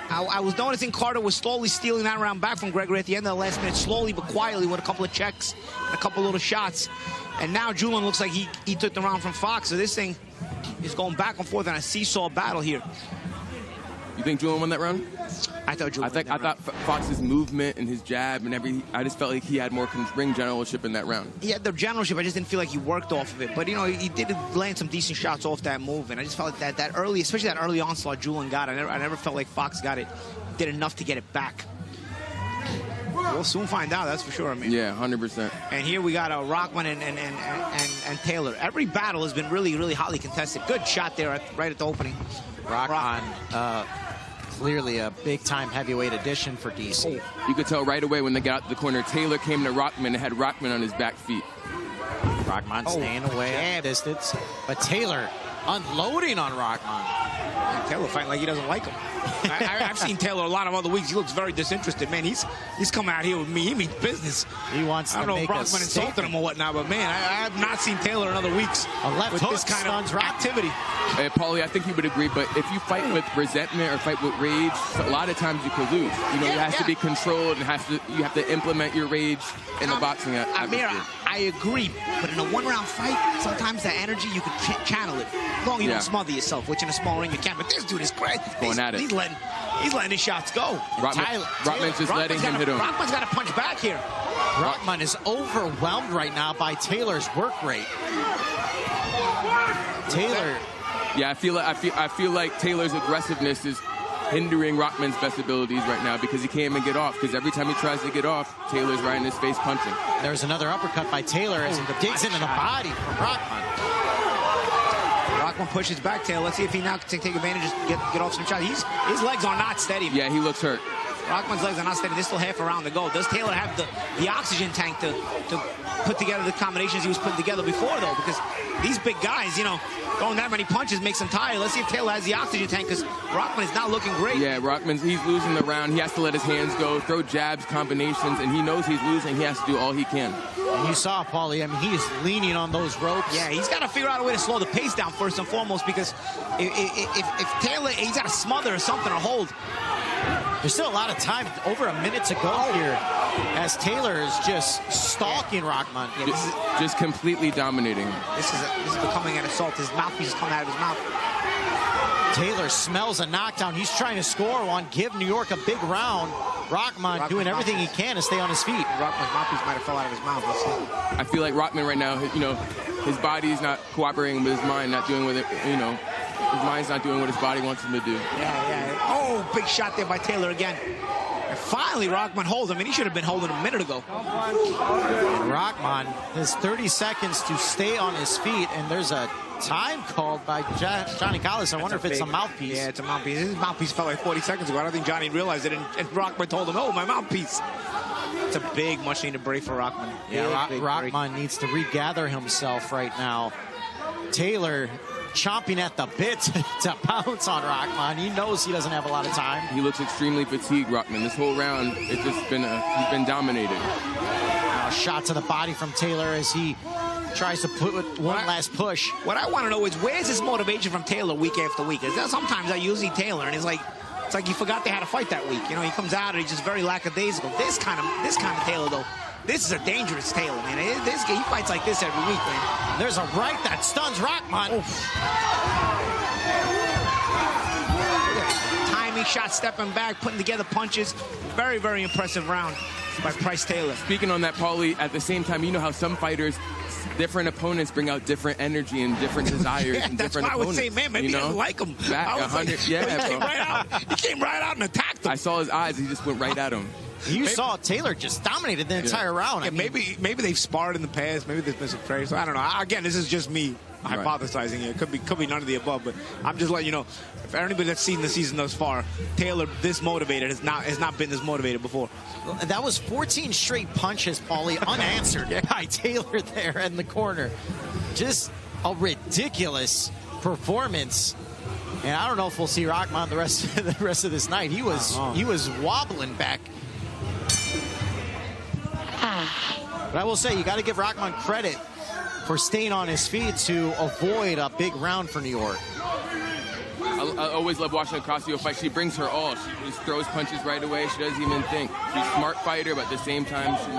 I was noticing Carter was slowly stealing that round back from Gregory at the end of the last minute, slowly but quietly with a couple of checks and a couple little shots. And now Julian looks like he took the round from Fox. So this thing is going back and forth on a seesaw battle here. You think Julian won that round? I thought Julian won that round. Fox's movement and his jab and everything, I just felt like he had more ring generalship in that round. He had the generalship. I just didn't feel like he worked off of it. But, you know, he did land some decent shots off that move. And I just felt like that early, especially that early onslaught Julian got, I never felt like Fox did enough to get it back. We'll soon find out, that's for sure. I mean, yeah, 100%. And here we got Rockman and Taylor. Every battle has been really, really hotly contested. Good shot there right at the opening. Rockman, clearly a big-time heavyweight addition for DC. You could tell right away when they got out the corner, Taylor came to Rockman and had Rockman on his back feet. Rockman staying away at distance, but Taylor unloading on Rockman. And Taylor fighting like he doesn't like him. I've seen Taylor a lot of other weeks. He looks very disinterested. Man, he's coming out here with me. He means business. He wants to make a I don't know if Rockman insulted him or whatnot, but man, I have not seen Taylor in other weeks with this kind of activity. Paulie, I think he would agree, but if you fight with resentment or fight with rage, a lot of times you could lose. You know, it has to be controlled, and you have to implement your rage in the boxing atmosphere. I agree, but in a one-round fight, sometimes that energy, you can channel it. As long as you don't smother yourself, which in a small ring you can. But this dude is great. Going at it. He's letting his shots go. Rockman's just letting him hit him. Rockman's got to punch back here. Rockman is overwhelmed right now by Taylor's work rate. Taylor. Yeah, I feel like Taylor's aggressiveness is hindering Rockman's best abilities right now because he can't even get off. Because every time he tries to get off, Taylor's right in his face punching. There's another uppercut by Taylor as he digs into the body from Rockman. Rockman pushes back Taylor. Let's see if he now can take advantage and get off some shots. His legs are not steady. Yeah, he looks hurt. Rockman's legs are not steady. There's still half a round to go. Does Taylor have the oxygen tank to put together the combinations he was putting together before, though? Because these big guys, you know, throwing that many punches makes them tired. Let's see if Taylor has the oxygen tank, because Rockman is not looking great. Yeah, he's losing the round. He has to let his hands go, throw jabs, combinations, and he knows he's losing. He has to do all he can. And you saw, Paulie, I mean, he is leaning on those ropes. Yeah, he's got to figure out a way to slow the pace down first and foremost, because if Taylor, he's got to smother or something or hold. There's still a lot of time, over a minute to go here, as Taylor is just stalking Rockman. Yeah, this is just completely dominating. This is becoming an assault. His mouthpiece is coming out of his mouth. Taylor smells a knockdown. He's trying to score one, give New York a big round. Rockman doing everything he can to stay on his feet. Rockman's mouthpiece might have fell out of his mouth. Let's see. I feel like Rockman right now, you know, his body's not cooperating with his mind, not doing with it, you know. His mind's not doing what his body wants him to do. Yeah. Oh, big shot there by Taylor again. And finally, Rockman holds him, and he should have been holding him a minute ago. And Rockman has 30 seconds to stay on his feet, and there's a time called by Johnny Collis. I wonder if it's a mouthpiece. Yeah, it's a mouthpiece. His mouthpiece fell like 40 seconds ago. I don't think Johnny realized it, and Rockman told him, oh, my mouthpiece. It's a big, much-needed break for Rockman. Yeah, Rockman needs to regather himself right now. Taylor chomping at the bit to pounce on Rahman. He knows he doesn't have a lot of time. He looks extremely fatigued, Rahman. This whole round, it's just been he's been dominated. Now a shot to the body from Taylor as he tries to put one last push. What I want to know is, where's this motivation from Taylor week after week? Sometimes I usually Taylor, and it's like he forgot they had a fight that week. You know, he comes out and he's just very lackadaisical. This kind of Taylor, though, this is a dangerous Taylor, man. He fights like this every week, man. There's a right that stuns Rahman. Timing shot, stepping back, putting together punches. Very, very impressive round by Price Taylor. Speaking on that, Paulie, at the same time, you know how some fighters, different opponents bring out different energy and different desires and that's different why opponents. I would say, man, maybe he doesn't like him. Back 100, yeah, he came right out and attacked him. I saw his eyes. He just went right at him. You saw Taylor just dominated the entire round. Yeah, maybe they've sparred in the past. Maybe there's been some praise. So I don't know. Again, this is just me hypothesizing here. Could be none of the above. But I'm just letting you know, if anybody that's seen the season thus far, Taylor this motivated has not been this motivated before. That was 14 straight punches, Paulie, unanswered by Taylor there in the corner. Just a ridiculous performance. And I don't know if we'll see Rahman the rest of this night. He was wobbling back. But I will say, you got to give Rahman credit for staying on his feet to avoid a big round for New York. I always love watching Ocasio fight. She brings her all. She just throws punches right away. She doesn't even think. She's a smart fighter, but at the same time, she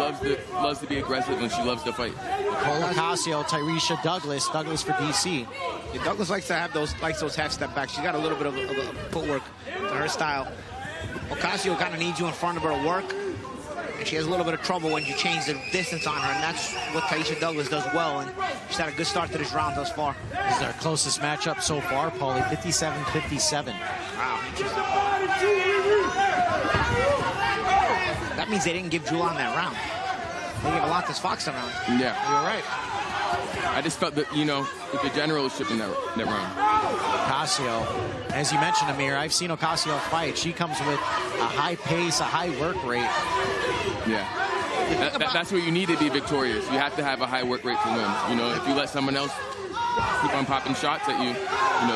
loves to be aggressive and she loves to fight. Nicole Ocasio, Tyresha Douglas for DC. Yeah, Douglas likes to have those half step backs. She's got a little bit of footwork to her style. Ocasio kind of needs you in front of her to work. And she has a little bit of trouble when you change the distance on her, and that's what Tyresha Douglas does well, and she's had a good start to this round thus far. This is our closest matchup so far, Paulie, 57-57. Wow. That means they didn't give Julian that round. They gave Alontas Fox that round. Yeah. You're right. I just felt that, with the generalship in that round. Ocasio, as you mentioned, Amir, I've seen Ocasio fight. She comes with a high pace, a high work rate. Yeah. That's what you need to be victorious. You have to have a high work rate to win. If you let someone else keep on popping shots at you,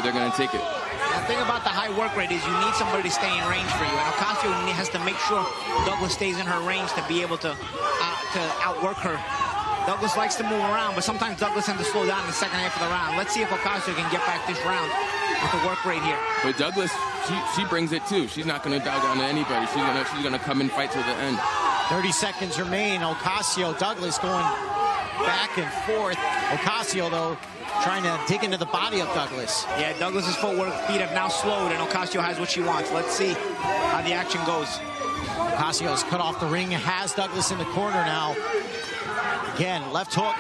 they're going to take it. The thing about the high work rate is you need somebody to stay in range for you. And Ocasio has to make sure Douglas stays in her range to be able to outwork her. Douglas likes to move around, but sometimes Douglas has to slow down in the second half of the round. Let's see if Ocasio can get back this round with the work rate here. But Douglas, she brings it too. She's not going to bow down to anybody. She's gonna come and fight till the end. 30 seconds remain. Ocasio, Douglas going back and forth. Ocasio, though, trying to dig into the body of Douglas. Yeah, Douglas's footwork feet have now slowed, and Ocasio has what she wants. Let's see how the action goes. Ocasio's cut off the ring, has Douglas in the corner now. Again, left hook,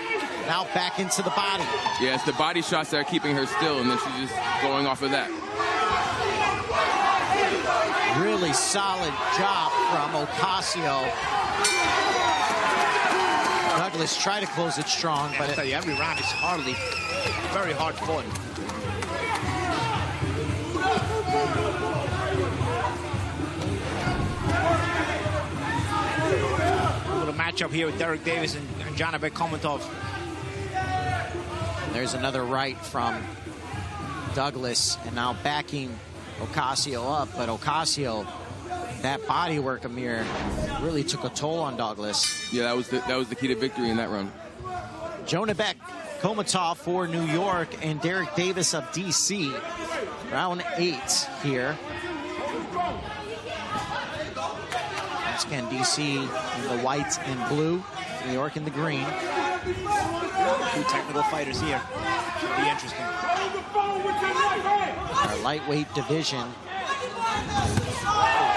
now back into the body. Yeah, it's the body shots that are keeping her still, and then she's just going off of that. Really solid job from Ocasio. Douglas tried to close it strong, but I tell you, every round is very hard fought. Matchup here with Derek Davis and Janibek Komatov. There's another right from Douglas, and now backing Ocasio up. But Ocasio, that body work, Amir, really took a toll on Douglas. Yeah, that was the key to victory in that round. Janibek Komatov for New York and Derek Davis of DC. Round 8 here. Once again, DC in the white and blue, New York in the green. Two technical fighters here. Should be interesting. Our lightweight division.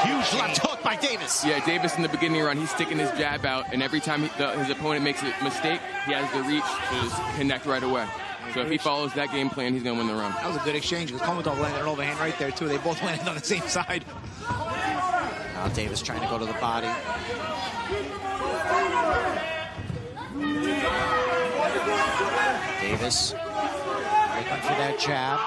Huge left hook by Davis. Yeah, Davis in the beginning round, he's sticking his jab out, and every time his opponent makes a mistake, he has the reach to just connect right away. So if he follows that game plan, he's going to win the round. That was a good exchange, because Komatov landed an overhand right there, too. They both landed on the same side. Now Davis trying to go to the body. Davis looking for that jab.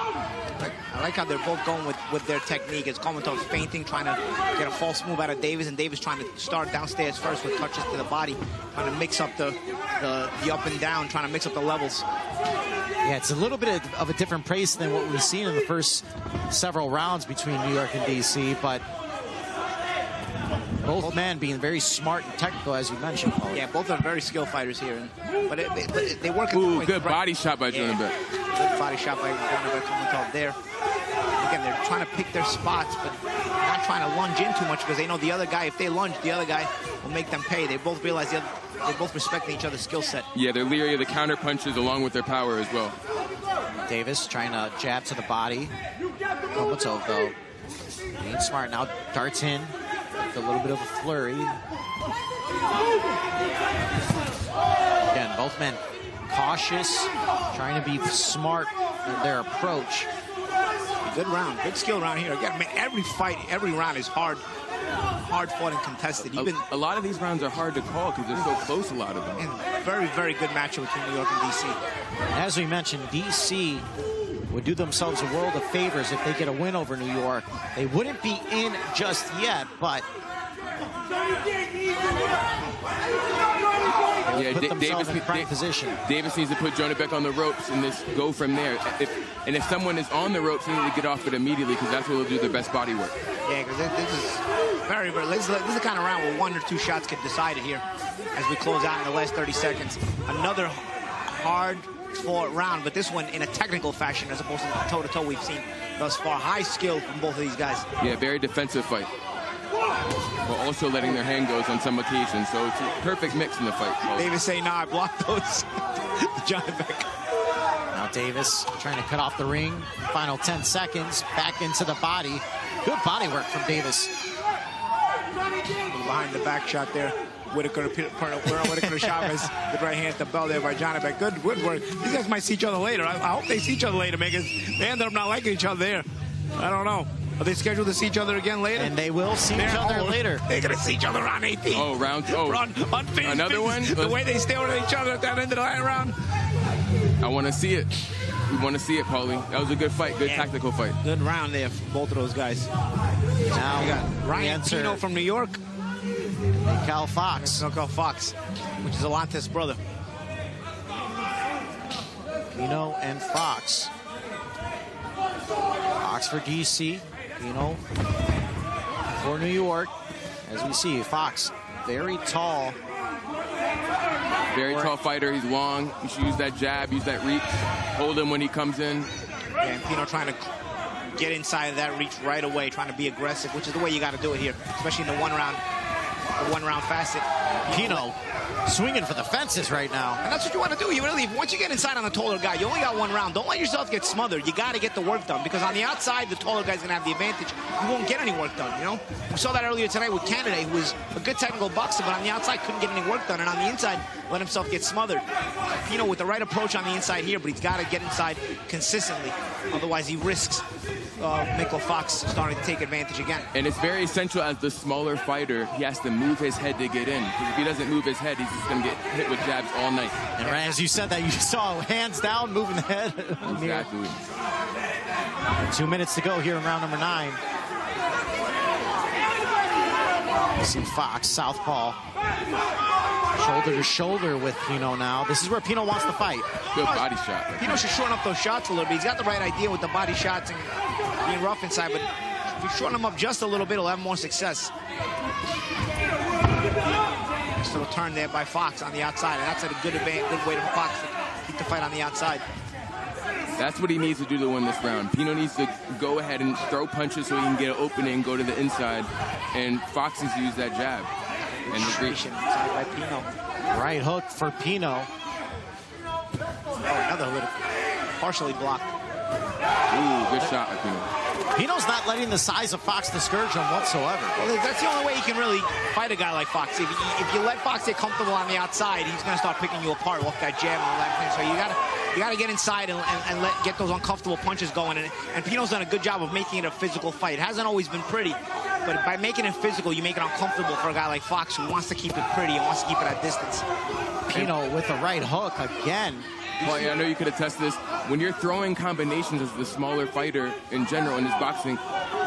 I like how they're both going with their technique. As Komatov's feinting, trying to get a false move out of Davis, and Davis trying to start downstairs first with touches to the body, trying to mix up the up and down, trying to mix up the levels. Yeah, it's a little bit of a different pace than what we've seen in the first several rounds between New York and DC, but both men being very smart and technical, as you mentioned, Paul. Yeah, both are very skilled fighters here. But they work at Ooh, good body shot by Jonabek. Good body shot by Jonabek coming off there. Again, they're trying to pick their spots, but not trying to lunge in too much because they know the other guy, if they lunge, the other guy will make them pay. They both realize they're both respecting each other's skill set. Yeah, they're leery of the counter punches along with their power as well. Davis trying to jab to the body. Komatov, though, being smart now, darts in with a little bit of a flurry. Again, both men cautious, trying to be smart in their approach. Good round, good skill round here. Again, man, every fight, every round is hard fought and contested. A lot of these rounds are hard to call because they're so close, a lot of them. And very, very good matchup between New York and DC. As we mentioned, DC would do themselves a world of favors if they get a win over New York. They wouldn't be in just yet, but yeah, put themselves in prime position. Davis needs to put Jonabek on the ropes and just go from there. If someone is on the ropes, they need to get off it immediately because that's where they'll do their best body work. Yeah, because this is very, very. This is the kind of round where 1 or 2 shots get decided here as we close out in the last 30 seconds. Another hard-fought round, but this one in a technical fashion as opposed to the toe-to-toe we've seen thus far. High skill from both of these guys. Yeah, very defensive fight. While also letting their hand goes on some occasions, so it's a perfect mix in the fight. Davis saying, "Nah, I blocked those." Jonabek. Now Davis trying to cut off the ring. Final 10 seconds. Back into the body. Good body work from Davis. Behind the back shot there. Whitaker Chavez. Good right hand to the bell there by Jonabek. Good work. These guys might see each other later. I hope they see each other later, because they end up not liking each other there. I don't know. Are they scheduled to see each other again later? And they will see each other later. They're going to see each other around 18. Oh, round 2. Another one? The way they stare at each other at that end of the round. I want to see it. We want to see it, Paulie. That was a good fight, good tactical fight. Good round there for both of those guys. Now we got Ryan Pino from New York. And Cal Fox. Which is Alante's brother. Pino and Fox. Fox for DC. Pino for New York. As we see, Fox, very tall. Very tall fighter. He's long. You should use that jab, use that reach. Hold him when he comes in. Yeah, and Pino trying to get inside of that reach right away, trying to be aggressive, which is the way you got to do it here, especially in the one round facet. Pino swinging for the fences right now. And that's what you want to do. You really, once you get inside on the taller guy, you only got one round. Don't let yourself get smothered. You got to get the work done, because on the outside, the taller guy's going to have the advantage. You won't get any work done, you know? We saw that earlier tonight with Canada, who was a good technical boxer, but on the outside couldn't get any work done, and on the inside let himself get smothered. Pino with the right approach on the inside here, but he's got to get inside consistently. Otherwise, he risks Mikkel Fox starting to take advantage again. And it's very essential as the smaller fighter, he has to move his head to get in. Because if he doesn't move his head, he's just going to get hit with jabs all night. And right as you said that, you saw hands down, moving the head. Exactly. 2 minutes to go here in round number 9. You see Fox, southpaw, shoulder to shoulder with Pino now. This is where Pino wants to fight. Good body shot. Pino should shorten up those shots a little bit. He's got the right idea with the body shots and being rough inside, but if you shorten them up just a little bit, he'll have more success. Nice little turn there by Fox on the outside, and that's a good way for Fox to keep the fight on the outside. That's what he needs to do to win this round. Pino needs to go ahead and throw punches so he can get an opening, go to the inside, and Fox needs to use that jab. And the great inside by Pino. Right hook for Pino. Oh, another hook, partially blocked. Ooh, good shot by Pino. Pino's not letting the size of Fox discourage him whatsoever. Well, that's the only way you can really fight a guy like Fox. If you let Fox get comfortable on the outside, he's going to start picking you apart off that jab and all that. So you got to get inside and get those uncomfortable punches going. And Pino's done a good job of making it a physical fight. It hasn't always been pretty, but by making it physical, you make it uncomfortable for a guy like Fox, who wants to keep it pretty and wants to keep it at distance. Pino with the right hook again. Well, yeah, I know you could attest to this. When you're throwing combinations as the smaller fighter in general in this boxing,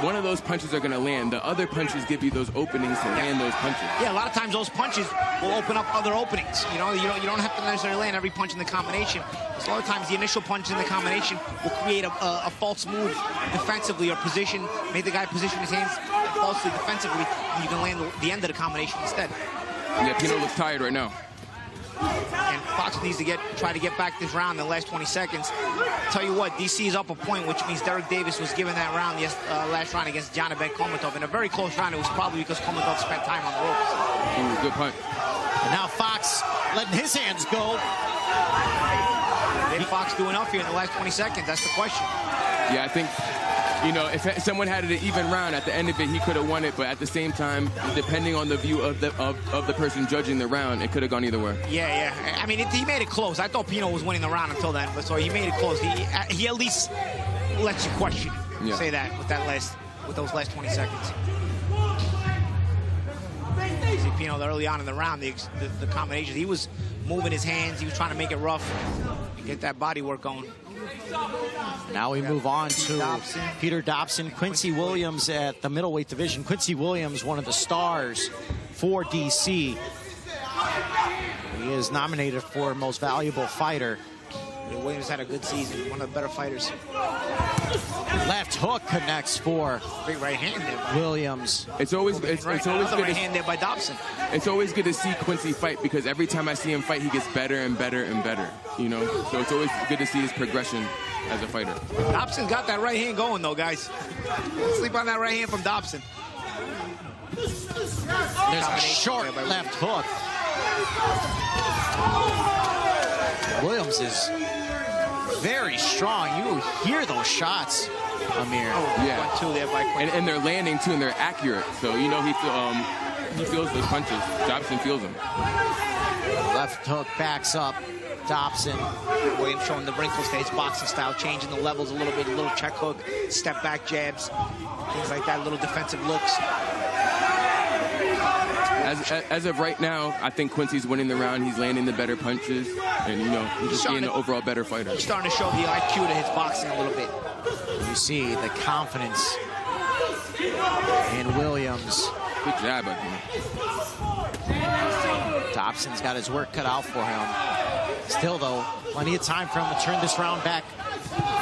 one of those punches are going to land. The other punches give you those openings to land those punches. Yeah, a lot of times those punches will open up other openings. You know, you don't have to necessarily land every punch in the combination. So a lot of times the initial punch in the combination will create a false move defensively or position, make the guy position his hands falsely defensively, and you can land the end of the combination instead. Yeah, Pino looks tired right now. And Fox needs to try to get back this round in the last 20 seconds. Tell you what, DC is up a point, which means Derek Davis was given that round last round against Janibek Komatov. In a very close round, it was probably because Komatov spent time on the ropes. Ooh, good punch. And now Fox letting his hands go. Did Fox do enough here in the last 20 seconds? That's the question. Yeah, I think, you know, if someone had it an even round at the end of it, he could have won it. But at the same time, depending on the view of the person judging the round, it could have gone either way. Yeah. I mean, he made it close. I thought Pino was winning the round until then, but so he made it close. He at least lets you question it. Yeah. Say that with those last 20 seconds. See Pino early on in the round, the combinations, he was moving his hands. He was trying to make it rough and get that body work going. Now we move on to Peter Dobson, Quincy Williams at the middleweight division. Quincy Williams, one of the stars for DC. He is nominated for Most Valuable Fighter. Williams had a good season, one of the better fighters. Left hook connects for big right hand there. Williams. It's always good right hand there by Dobson. It's always good to see Quincy fight because every time I see him fight, he gets better and better and better. You know, so it's always good to see his progression as a fighter. Dobson's got that right hand going though, guys. Don't sleep on that right hand from Dobson. There's a short left hook. Williams is very strong. You hear those shots, Amir. Yeah. 1-2 there by Quincy. And they're landing too, and they're accurate. So you know he feels those punches. Dobson feels them. Left hook backs up Dobson. Williams showing the wrinkles to his boxing style, changing the levels a little bit, a little check hook, step back jabs, things like that, little defensive looks. As of right now, I think Quincy's winning the round. He's landing the better punches, and you know he's just being an overall better fighter. He's starting to show the IQ to his boxing a little bit. You see the confidence in Williams. Good jab, I think. Dobson's got his work cut out for him. Still, though, plenty of time for him to turn this round back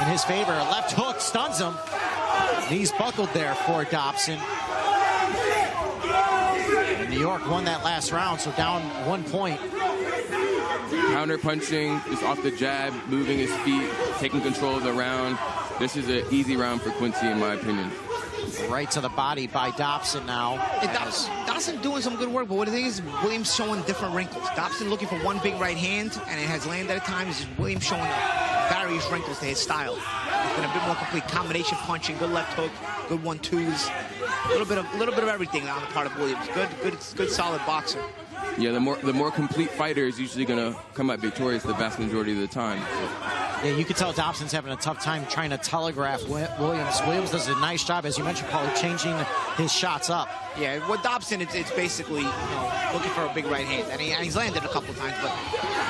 in his favor. A left hook stuns him. Knees buckled there for Dobson. And New York won that last round, so down 1 point. Counter punching, just off the jab, moving his feet, taking control of the round. This is an easy round for Quincy, in my opinion. Right to the body by Dobson now. Dobson doing some good work, but what the thing is, Williams showing different wrinkles. Dobson looking for one big right hand, and it has landed at times. Williams showing various wrinkles to his style. It's been a bit more complete combination punching, good left hook, good 1-2s, a little bit of everything on the part of Williams. Good solid boxer. Yeah, the more complete fighter is usually going to come out victorious the vast majority of the time. Yeah, you could tell Dobson's having a tough time trying to telegraph Williams. Williams does a nice job, as you mentioned, Paulie, changing his shots up. Yeah, with Dobson, it's basically looking for a big right hand, and he's landed a couple times, but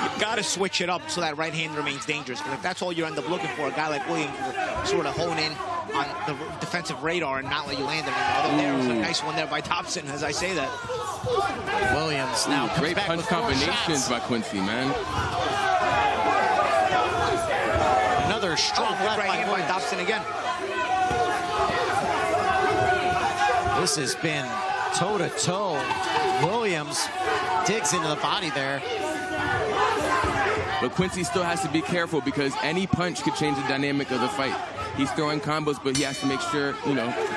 you've got to switch it up so that right hand remains dangerous. Because if that's all you end up looking for, a guy like Williams will sort of hone in on the defensive radar and not let you land it. There was a nice one there by Dobson, as I say that. Williams now great punch combinations by Quincy, man. Another strong left right hand by Dobson again. This has been toe-to-toe. Williams digs into the body there. But Quincy still has to be careful because any punch could change the dynamic of the fight. He's throwing combos, but he has to make sure,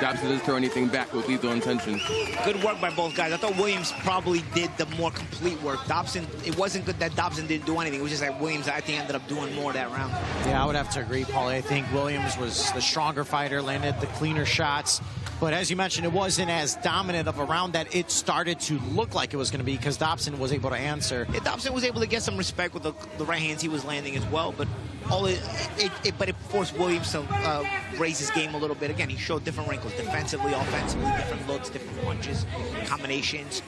Dobson doesn't throw anything back with lethal intention. Good work by both guys. I thought Williams probably did the more complete work. Dobson, it wasn't good that Dobson didn't do anything. It was just that Williams, I think, ended up doing more that round. Yeah, I would have to agree, Paulie. I think Williams was the stronger fighter, landed the cleaner shots. But as you mentioned, it wasn't as dominant of a round that it started to look like it was going to be because Dobson was able to answer. Yeah, Dobson was able to get some respect with the right hands he was landing as well, but but it forced Williams to raise his game a little bit. Again, he showed different wrinkles, defensively, offensively, different looks, different punches, combinations,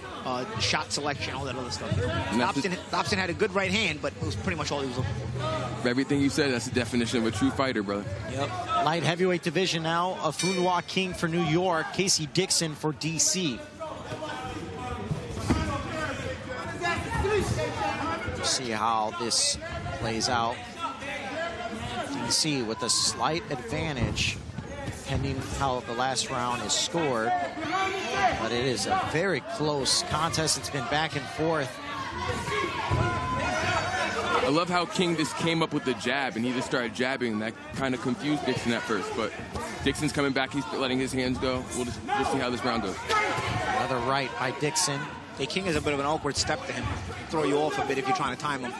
shot selection, all that other stuff. Dobson had a good right hand, but it was pretty much all he was looking for. Everything you said, that's the definition of a true fighter, brother. Yep. Light heavyweight division now. Afunwa King for New York, Casey Dixon for DC. See how this plays out. DC with a slight advantage pending how the last round is scored, but it is a very close contest. It's been back and forth. I love how King just came up with the jab and he just started jabbing, and that kind of confused Dixon at first, but Dixon's coming back. He's letting his hands go. We'll see how this round goes. Another right by Dixon. Hey, King is a bit of an awkward step to him. Throw you off a bit if you're trying to time him.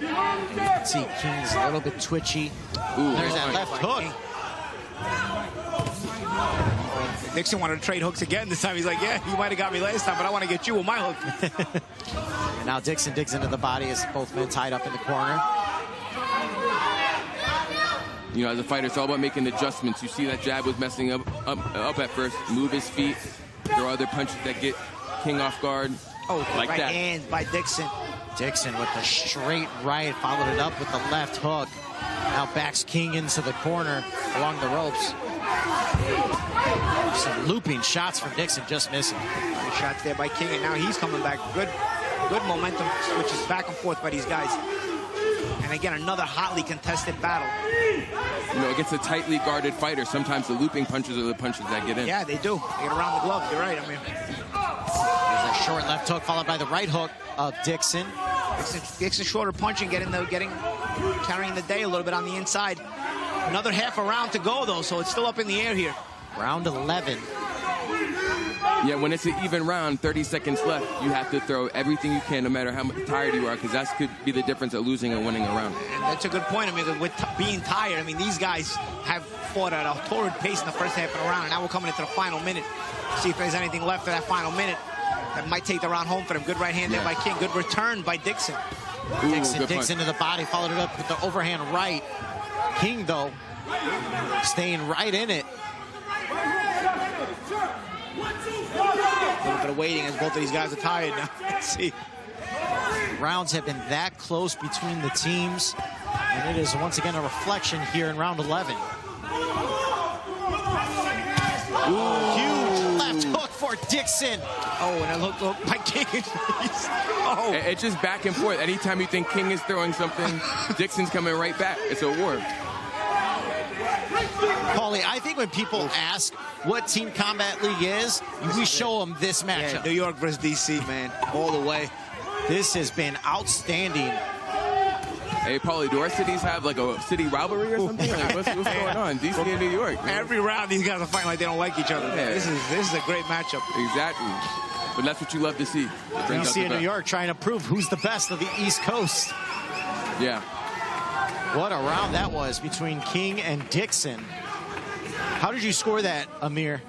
You can see King's a little bit twitchy. Ooh, there's that left hook. Dixon wanted to trade hooks again this time. He's like, yeah, you might have got me last time, but I want to get you with my hook. And now Dixon digs into the body as both men tied up in the corner. You know, as a fighter, it's all about making adjustments. You see that jab was messing up at first. Move his feet. There are other punches that get King off guard. Oh, like right that. hand by Dixon. Dixon with the straight right, followed it up with the left hook. Now backs King into the corner along the ropes. Some looping shots from Dixon, just missing. Good shots there by King, and now he's coming back. Good momentum switches back and forth by these guys. And again, another hotly contested battle. You know, against a tightly guarded fighter, sometimes the looping punches are the punches that get in. Yeah, they do. They get around the glove. You're right. I mean, there's a short left hook followed by the right hook of Dixon. Dixon shorter punching, carrying the day a little bit on the inside. Another half a round to go, though, so it's still up in the air here. Round 11. Yeah, when it's an even round, 30 seconds left, you have to throw everything you can, no matter how tired you are, because that could be the difference of losing and winning a round. And that's a good point. I mean, with being tired, I mean, these guys have fought at a torrid pace in the first half of the round, and now we're coming into the final minute. See if there's anything left for that final minute that might take the round home for them. Good right hand there by King. Good return by Dixon. Ooh, Dixon digs into the body, followed it up with the overhand right. King, though, staying right in it. A little bit of waiting as both of these guys are tired now. Let's see. Rounds have been that close between the teams, and it is once again a reflection here in round 11. Ooh, huge left hook for Dixon. Oh, and a look by King. Oh. It's just back and forth. Anytime you think King is throwing something, Dixon's coming right back. It's a war. Paulie, I think when people ask what Team Combat League is, we show them this matchup. Yeah, New York versus DC, man, all the way. This has been outstanding. Hey, Paulie, do our cities have like a city rivalry or something? Like, what's going on? DC and New York, man. Every round, these guys are fighting like they don't like each other. Yeah. This is a great matchup. Exactly. But that's what you love to see. DC and New York trying to prove who's the best of the East Coast. Yeah. What a round that was between King and Dixon. How did you score that, Amir?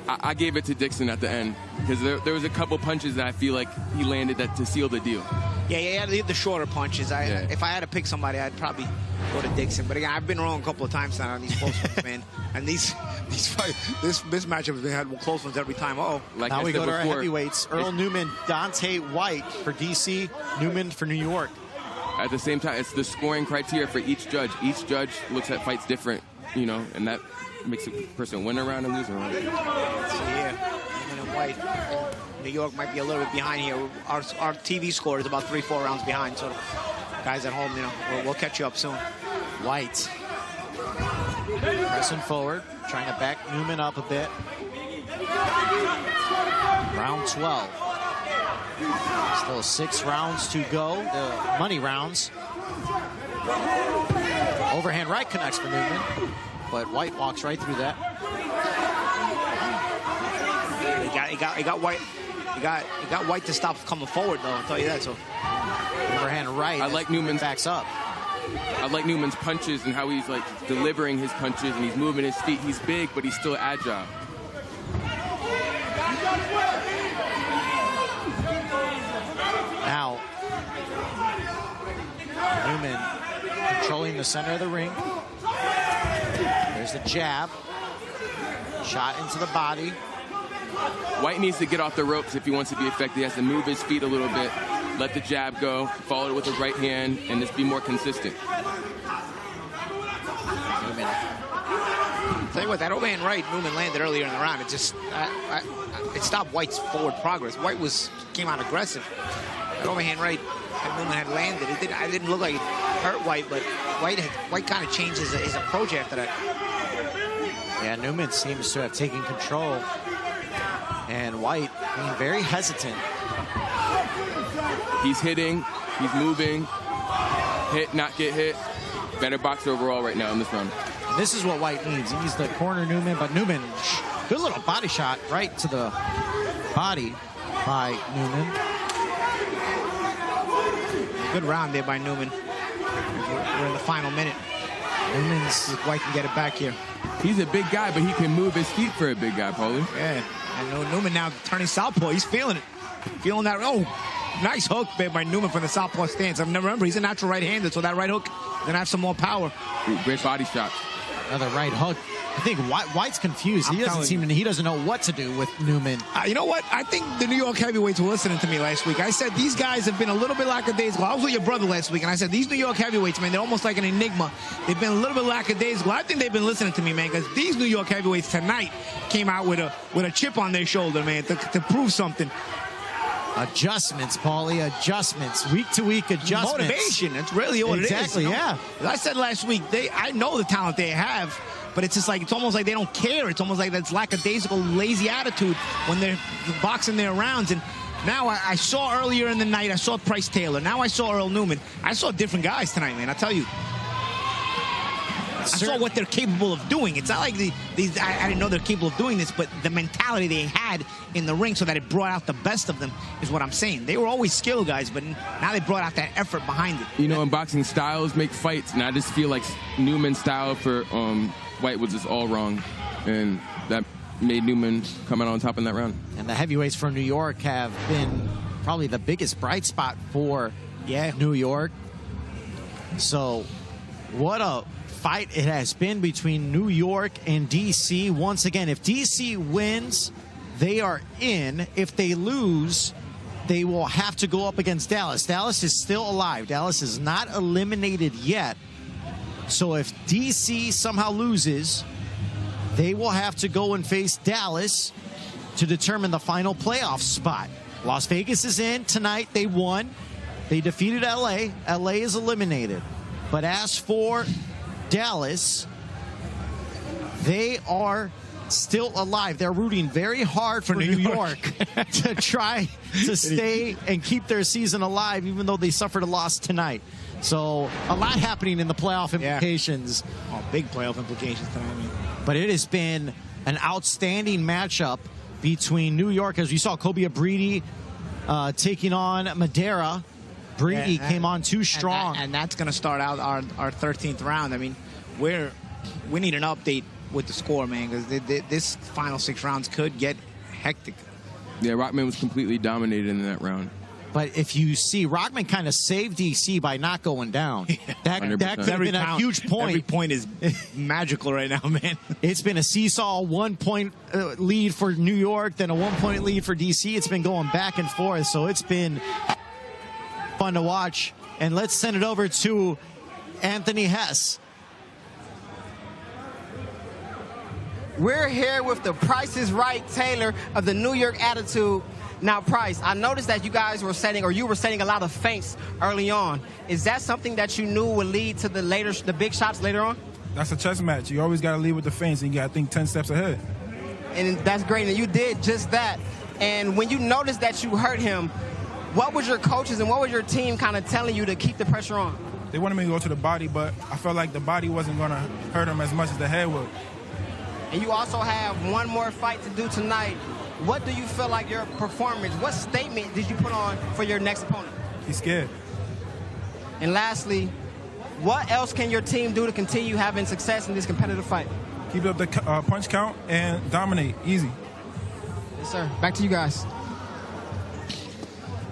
I gave it to Dixon at the end because there was a couple punches that I feel like he landed that to seal the deal. Yeah, the shorter punches. If I had to pick somebody, I'd probably go to Dixon. But again, I've been wrong a couple of times now on these close ones, man. And these fights, this matchup has been had close ones every time. Like now we go to our heavyweights. Earl Newman, Dante White for DC, Newman for New York. At the same time, it's the scoring criteria for each judge. Each judge looks at fights different, you know, and that makes a person win a round and lose a round. So yeah, Newman and White. New York might be a little bit behind here. Our TV score is about 3-4 rounds behind. So guys at home, you know, we'll catch you up soon. White pressing forward, trying to back Newman up a bit. Round 12. Still 6 rounds to go, the money rounds. Overhand right connects for Newman, but White walks right through that. He got White. He got White to stop coming forward, though. I'll tell you that. So overhand right. I like Newman's backs up. I like Newman's punches and how he's like delivering his punches and he's moving his feet. He's big, but he's still agile. Now, Newman controlling the center of the ring. There's the jab. Shot into the body. White needs to get off the ropes if he wants to be effective. He has to move his feet a little bit, let the jab go, follow it with his right hand, and just be more consistent. Tell you what, that overhand right Newman landed earlier in the round. It just it stopped White's forward progress. White came out aggressive. That overhand right that Newman had landed. It didn't look like it hurt White, but White kind of changed his approach after that. Yeah, Newman seems to have taken control, and White being very hesitant. He's hitting, he's moving, hit, not get hit. Better boxer overall right now in this round. This is what White needs. He needs to corner Newman, but Newman, good little body shot right to the body by Newman. Good round there by Newman. We're in the final minute. Newman's White can get it back here. He's a big guy, but he can move his feet for a big guy, Paulie. Yeah, and Newman now turning southpaw. He's feeling it. Feeling that. Oh, nice hook there by Newman from the southpaw stance. Remember, he's a natural right-hander, so that right hook gonna have some more power. Great body shot. Another right hook. I think White's confused. He doesn't know what to do with Newman. You know what? I think the New York heavyweights were listening to me last week. I said these guys have been a little bit lackadaisical. I was with your brother last week, and I said these New York heavyweights, man, they're almost like an enigma. They've been a little bit lackadaisical. I think they've been listening to me, man, because these New York heavyweights tonight came out with a chip on their shoulder, man, to prove something. Adjustments, Paulie, adjustments. Week to week adjustments. Motivation, that's really what it is. Exactly, yeah. As I said last week, I know the talent they have, but it's just like, it's almost like they don't care. It's almost like that's lackadaisical, lazy attitude when they're boxing their rounds. And now I saw earlier in the night, I saw Price Taylor. Now I saw Earl Newman. I saw different guys tonight, man, I tell you. I saw what they're capable of doing. It's not like I didn't know they're capable of doing this, but the mentality they had in the ring so that it brought out the best of them is what I'm saying. They were always skilled guys, but now they brought out that effort behind it. You know, in boxing, styles make fights, and I just feel like Newman's style for White was just all wrong, and that made Newman come out on top in that round. And the heavyweights from New York have been probably the biggest bright spot for New York. So what a fight it has been between New York and DC. Once again, if DC wins, they are in. If they lose, they will have to go up against Dallas. Dallas is still alive. Dallas is not eliminated yet. So if DC somehow loses, they will have to go and face Dallas to determine the final playoff spot. Las Vegas is in tonight. They won. They defeated LA. LA is eliminated. But as for Dallas, they are still alive. They're rooting very hard for New York to try to stay and keep their season alive, even though they suffered a loss tonight. So a lot happening in the playoff implications. Oh, big playoff implications tonight. But it has been an outstanding matchup between New York, as we saw Kobe Abridi taking on Madera. Brady came on too strong. And that's going to start out our 13th round. I mean, we need an update with the score, man, because this final 6 rounds could get hectic. Yeah, Rockman was completely dominated in that round. But if you see, Rockman kind of saved DC by not going down. That could have been a huge point. Every point is magical right now, man. It's been a seesaw, 1 point lead for New York, then a 1 point lead for DC. It's been going back and forth, so it's been fun to watch. And let's send it over to Anthony Hess. We're here with the Price is Right Taylor of the New York Attitude. Now, Price, I noticed that you guys were setting, or you were setting a lot of feints early on. Is that something that you knew would lead to the big shots later on? That's a chess match. You always got to lead with the feints, and you got to think 10 steps ahead. And that's great, and you did just that. And when you noticed that you hurt him, what was your coaches and what was your team kind of telling you to keep the pressure on? They wanted me to go to the body, but I felt like the body wasn't going to hurt him as much as the head would. And you also have one more fight to do tonight. What do you feel like your performance, what statement did you put on for your next opponent? He's scared. And lastly, what else can your team do to continue having success in this competitive fight? Keep up the punch count and dominate. Easy. Yes, sir. Back to you guys.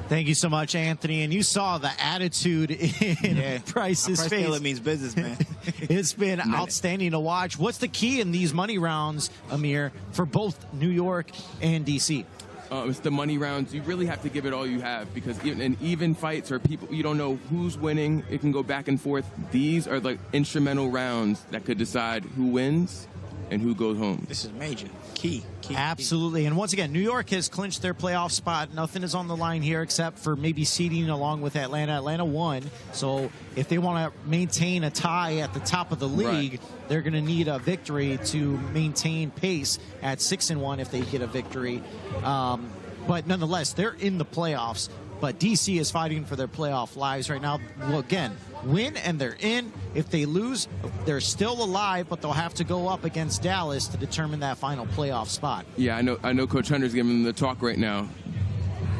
Thank you so much, Anthony. And you saw the attitude in Price's Price face. Taylor means business, man. It's been outstanding to watch. What's the key in these money rounds, Amir, for both New York and DC? It's the money rounds. You really have to give it all you have, because in even fights or people, you don't know who's winning. It can go back and forth. These are like instrumental rounds that could decide who wins and who goes home. This is major. Key. Absolutely. And once again, New York has clinched their playoff spot. Nothing is on the line here except for maybe seeding along with Atlanta. Atlanta won. So if they want to maintain a tie at the top of the league, they're going to need a victory to maintain pace at 6-1 if they get a victory. But nonetheless, they're in the playoffs. But DC is fighting for their playoff lives right now. Well, again, win and they're in. If they lose, they're still alive, but they'll have to go up against Dallas to determine that final playoff spot. Yeah, I know Coach Hunter's giving them the talk right now.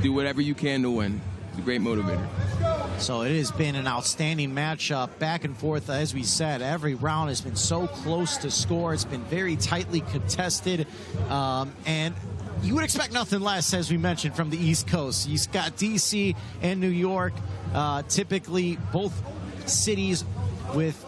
Do whatever you can to win. It's a great motivator. So it has been an outstanding matchup, back and forth. As we said, every round has been so close to score. It's been very tightly contested, and you would expect nothing less, as we mentioned, from the East Coast. You've got D.C. and New York, typically both cities with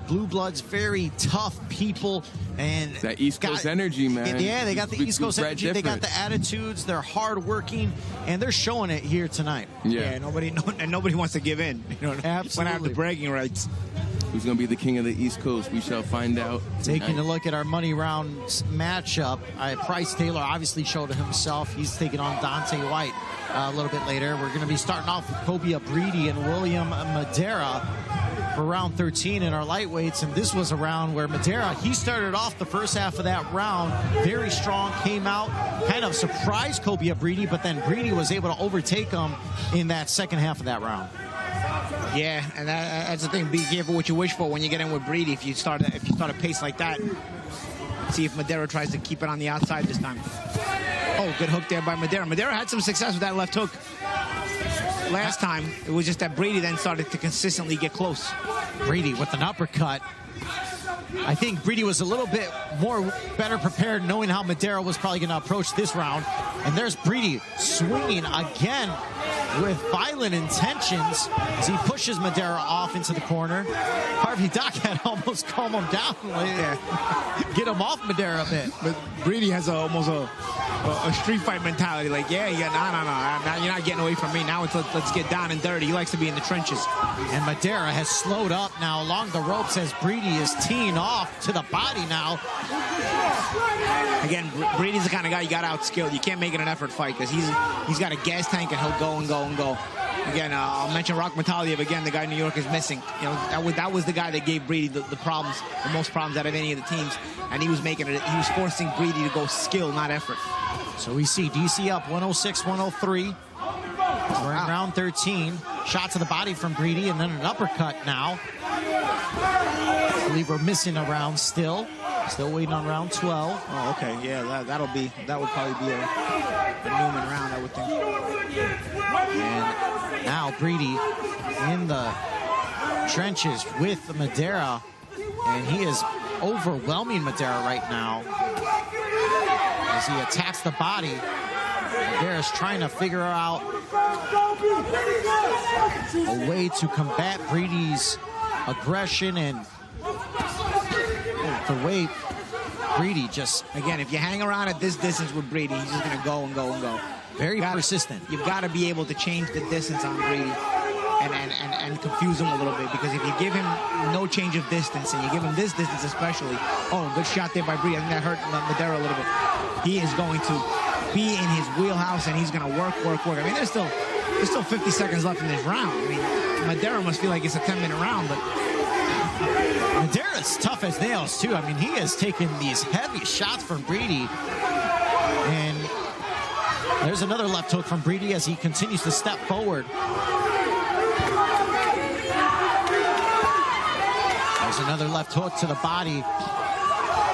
blue bloods, very tough people. And that East Coast energy, man. Yeah, they got the East Coast energy. They got the attitudes. They're hardworking, and they're showing it here tonight. Yeah, nobody wants to give in. You know, absolutely. When I have the bragging rights. Who's going to be the king of the East Coast? We shall find out tonight. Taking a look at our money rounds matchup, Price Taylor obviously showed it himself. He's taking on Dante White a little bit later. We're going to be starting off with Kobe Abridi and William Madera for round 13 in our lightweights. And this was a round where Madera, he started off the first half of that round very strong, came out, kind of surprised Kobe Abridi, but then Bridi was able to overtake him in that second half of that round. Yeah, and that's the thing. Be careful what you wish for when you get in with Bridi. If you start a pace like that, see if Madera tries to keep it on the outside this time. Oh, good hook there by Madera. Madera had some success with that left hook last time. It was just that Bridi then started to consistently get close. Bridi with an uppercut. I think Bridi was a little bit better prepared, knowing how Madera was probably going to approach this round. And there's Bridi swinging again with violent intentions as he pushes Madera off into the corner. Harvey Dock had almost calm him down, get him off Madera a bit. But Bridi has almost a street fight mentality. Like, no, you're not getting away from me. Now let's get down and dirty. He likes to be in the trenches. And Madera has slowed up now along the ropes as Bridi is teeing off to the body now. Again, Brady's the kind of guy you got outskilled. You can't make it an effort fight because he's got a gas tank and he'll go and go and go. Again, I'll mention Rock Mataliev again, the guy New York is missing. You know, that was the guy that gave Bridi the problems, the most problems out of any of the teams, and he was forcing Bridi to go skill, not effort. So we see DC up 106-103. We're in round 13. Shot to the body from Bridi, and then an uppercut now. I believe we're missing a round still. Still waiting on round 12. Oh, okay. Yeah, that would probably be a Newman round, I would think. And now Bridi in the trenches with Madera, and he is overwhelming Madera right now as he attacks the body. Madera's trying to figure out a way to combat Bridi's aggression and the way Bridi just... Again, if you hang around at this distance with Bridi, he's just going to go and go and go. Very persistent. You've got to be able to change the distance on Bridi and confuse him a little bit, because if you give him no change of distance and you give him this distance especially... Oh, good shot there by Bridi. I think that hurt Madera a little bit. He is going to be in his wheelhouse and he's going to work. I mean, there's still 50 seconds left in this round. I mean, Madera must feel like it's a 10-minute round, but... Madera's tough as nails, too. I mean, he has taken these heavy shots from Bridi. And there's another left hook from Bridi as he continues to step forward. There's another left hook to the body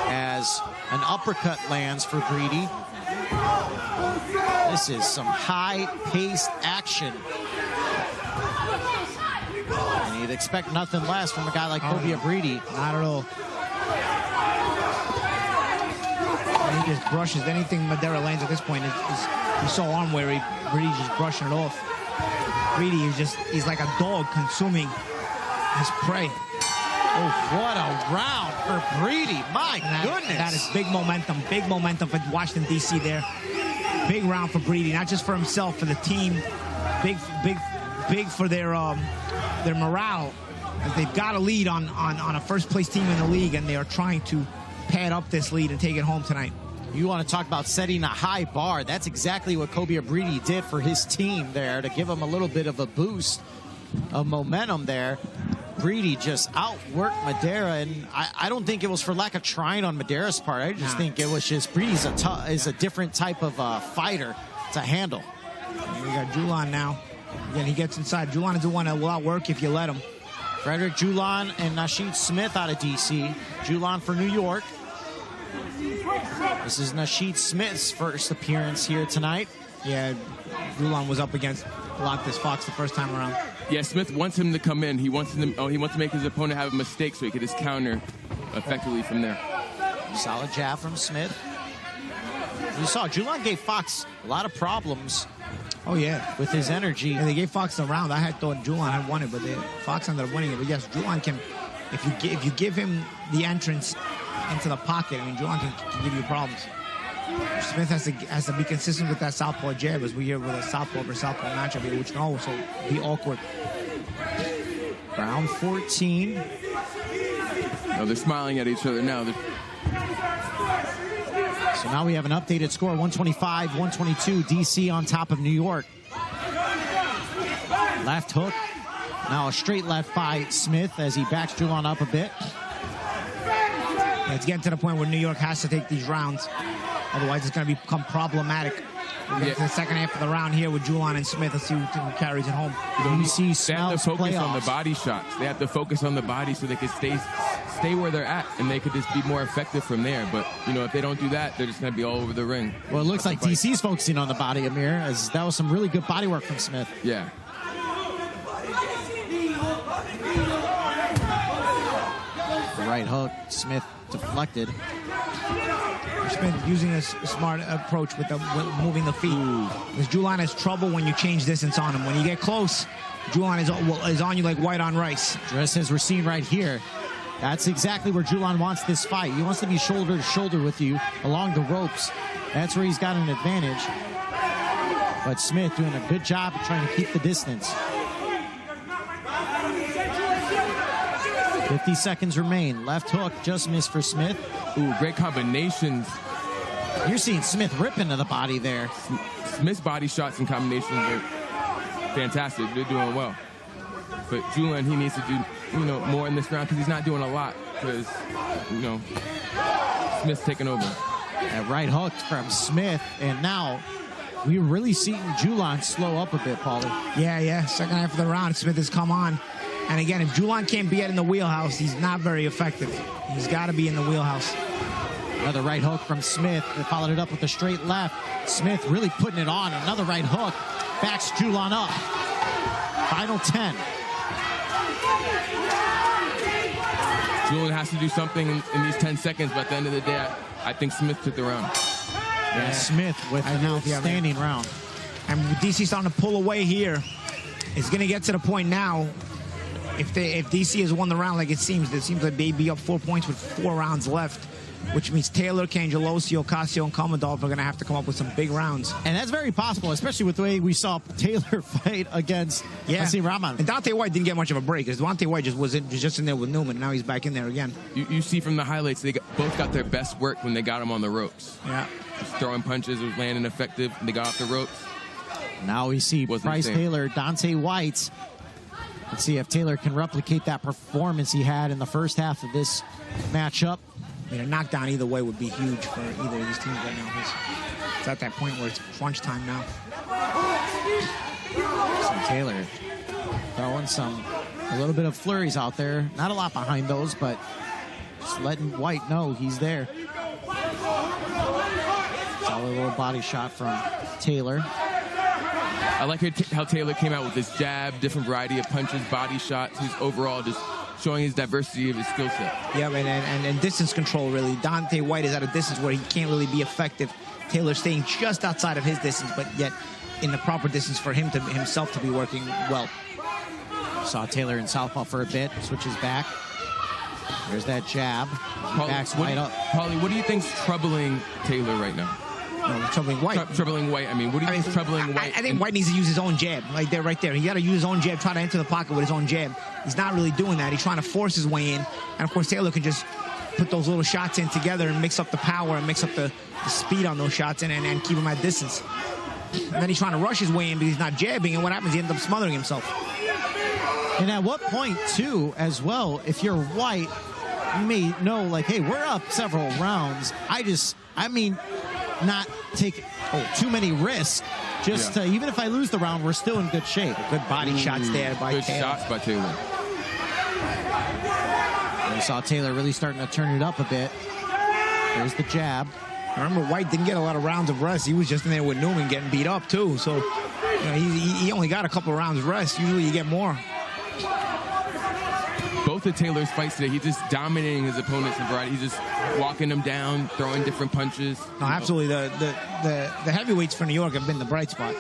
as an uppercut lands for Bridi. This is some high-paced action. And you'd expect nothing less from a guy like Kobe Abridi. Not at all. And he just brushes anything Madera lands at this point. He's so arm weary. Bridi's just brushing it off. Breedy is he's like a dog consuming his prey. Oh, what a round for Breedy. My goodness. That is big momentum for Washington, D.C. there. Big round for Breedy, not just for himself, for the team. Big for their morale. As they've got a lead on a first-place team in the league, and they are trying to pad up this lead and take it home tonight. You want to talk about setting a high bar. That's exactly what Kobe Breedy did for his team there to give him a little bit of a boost of momentum there. Breedy just outworked Madera, and I don't think it was for lack of trying on Madera's part. I just think it was just Breedy's is a different type of fighter to handle. And we got Julan now. Again, he gets inside. Julan is the one that will outwork if you let him. Frederick Julan and Nasheed Smith out of D.C. Julan for New York. This is Nasheed Smith's first appearance here tonight. Yeah, Julan was up against Lontes Fox the first time around. Yeah, Smith wants him to come in. He wants to make his opponent have a mistake so he could just counter effectively from there. Solid jab from Smith. You saw Julan gave Fox a lot of problems. Oh, yeah. With his energy. Yeah, they gave Fox the round. I had thought Julan had won it, but Fox ended up winning it. But yes, Julan can, if you give him the entrance into the pocket, I mean, Julan can give you problems. Smith has to be consistent with that southpaw jab, as we hear with a southpaw versus southpaw matchup here, which can also be awkward. Round 14. Oh, they're smiling at each other now. So now we have an updated score, 125-122, DC on top of New York. Left hook. Now a straight left by Smith as he backs Julan up a bit. Yeah, it's getting to the point where New York has to take these rounds. Otherwise, it's going to become problematic. We'll get to the second half of the round here with Julan and Smith. Let's see who carries it home. You see they have to focus on the body shots. They have to focus on the body so they can stay where they're at, and they could just be more effective from there. But, you know, if they don't do that, they're just going to be all over the ring. Well, it looks like DC's focusing on the body, Amir, as that was some really good body work from Smith. Yeah. The right hook, Smith deflected. Smith using a smart approach with moving the feet. Because Julan has trouble when you change distance on him. When you get close, Julan is on you like white on rice. Just as we're seeing right here, that's exactly where Julan wants this fight. He wants to be shoulder to shoulder with you along the ropes. That's where he's got an advantage. But Smith doing a good job of trying to keep the distance. 50 seconds remain. Left hook just missed for Smith. Ooh, great combinations. You're seeing Smith rip into the body there. Smith's body shots and combinations are fantastic. They're doing well. But Julan, he needs to do, more in this round because he's not doing a lot because, Smith's taking over. That right hook from Smith, and now we're really seeing Julan slow up a bit, Paulie. Yeah. Second half of the round, Smith has come on. And again, if Julan can't be in the wheelhouse, he's not very effective. He's got to be in the wheelhouse. Another right hook from Smith. They followed it up with a straight left. Smith really putting it on. Another right hook. Backs Julan up. Final 10. Julan has to do something in these 10 seconds, but at the end of the day, I think Smith took the round. Yeah, Smith with an outstanding round. And DC starting to pull away here. It's going to get to the point now. If DC has won the round like it seems like they'd be up 4 points with 4 rounds left, which means Taylor, Cangelosi, Ocasio, and Komodov are going to have to come up with some big rounds. And that's very possible, especially with the way we saw Taylor fight against Hasim Rahman. And Dante White didn't get much of a break, because Dante White was just in there with Newman, and now he's back in there again. You see from the highlights, they both got their best work when they got him on the ropes. Yeah. Just throwing punches, was landing effective, and they got off the ropes. Now we see Bryce Taylor, Dante White. Let's see if Taylor can replicate that performance he had in the first half of this matchup. I mean, a knockdown either way would be huge for either of these teams right now. It's at that point where it's crunch time now. Some Taylor throwing a little bit of flurries out there. Not a lot behind those, but just letting White know he's there. Solid little body shot from Taylor. I like how Taylor came out with this jab, different variety of punches, body shots. He's overall just showing his diversity of his skill set. Yeah, and distance control, really. Dante White is at a distance where he can't really be effective. Taylor staying just outside of his distance, but yet in the proper distance for him to himself to be working well. Saw Taylor in southpaw for a bit, switches back. There's that jab. Backs White up. Paulie, what do you think's troubling Taylor right now? No, troubling White. Troubling White. I mean, what do you think's troubling White? I think White needs to use his own jab. Like there, right there. He got to use his own jab, try to enter the pocket with his own jab. He's not really doing that. He's trying to force his way in. And of course, Taylor can just put those little shots in together and mix up the power and mix up the speed on those shots and keep him at distance. And then he's trying to rush his way in because he's not jabbing. And what happens? He ends up smothering himself. And at what point, too, as well, if you're White, you may know, like, hey, we're up several rounds. Not take too many risks. Just even if I lose the round, we're still in good shape. Good body shots there by Good Taylor. shots by Taylor. And we saw Taylor really starting to turn it up a bit. There's the jab. I remember White didn't get a lot of rounds of rest. He was just in there with Newman getting beat up, too. So, you know, he only got a couple of rounds of rest. Usually you get more. Both of Taylor's fights today, he's just dominating his opponents in variety. He's just walking them down, throwing different punches. No, absolutely. The heavyweights for New York have been the bright spot.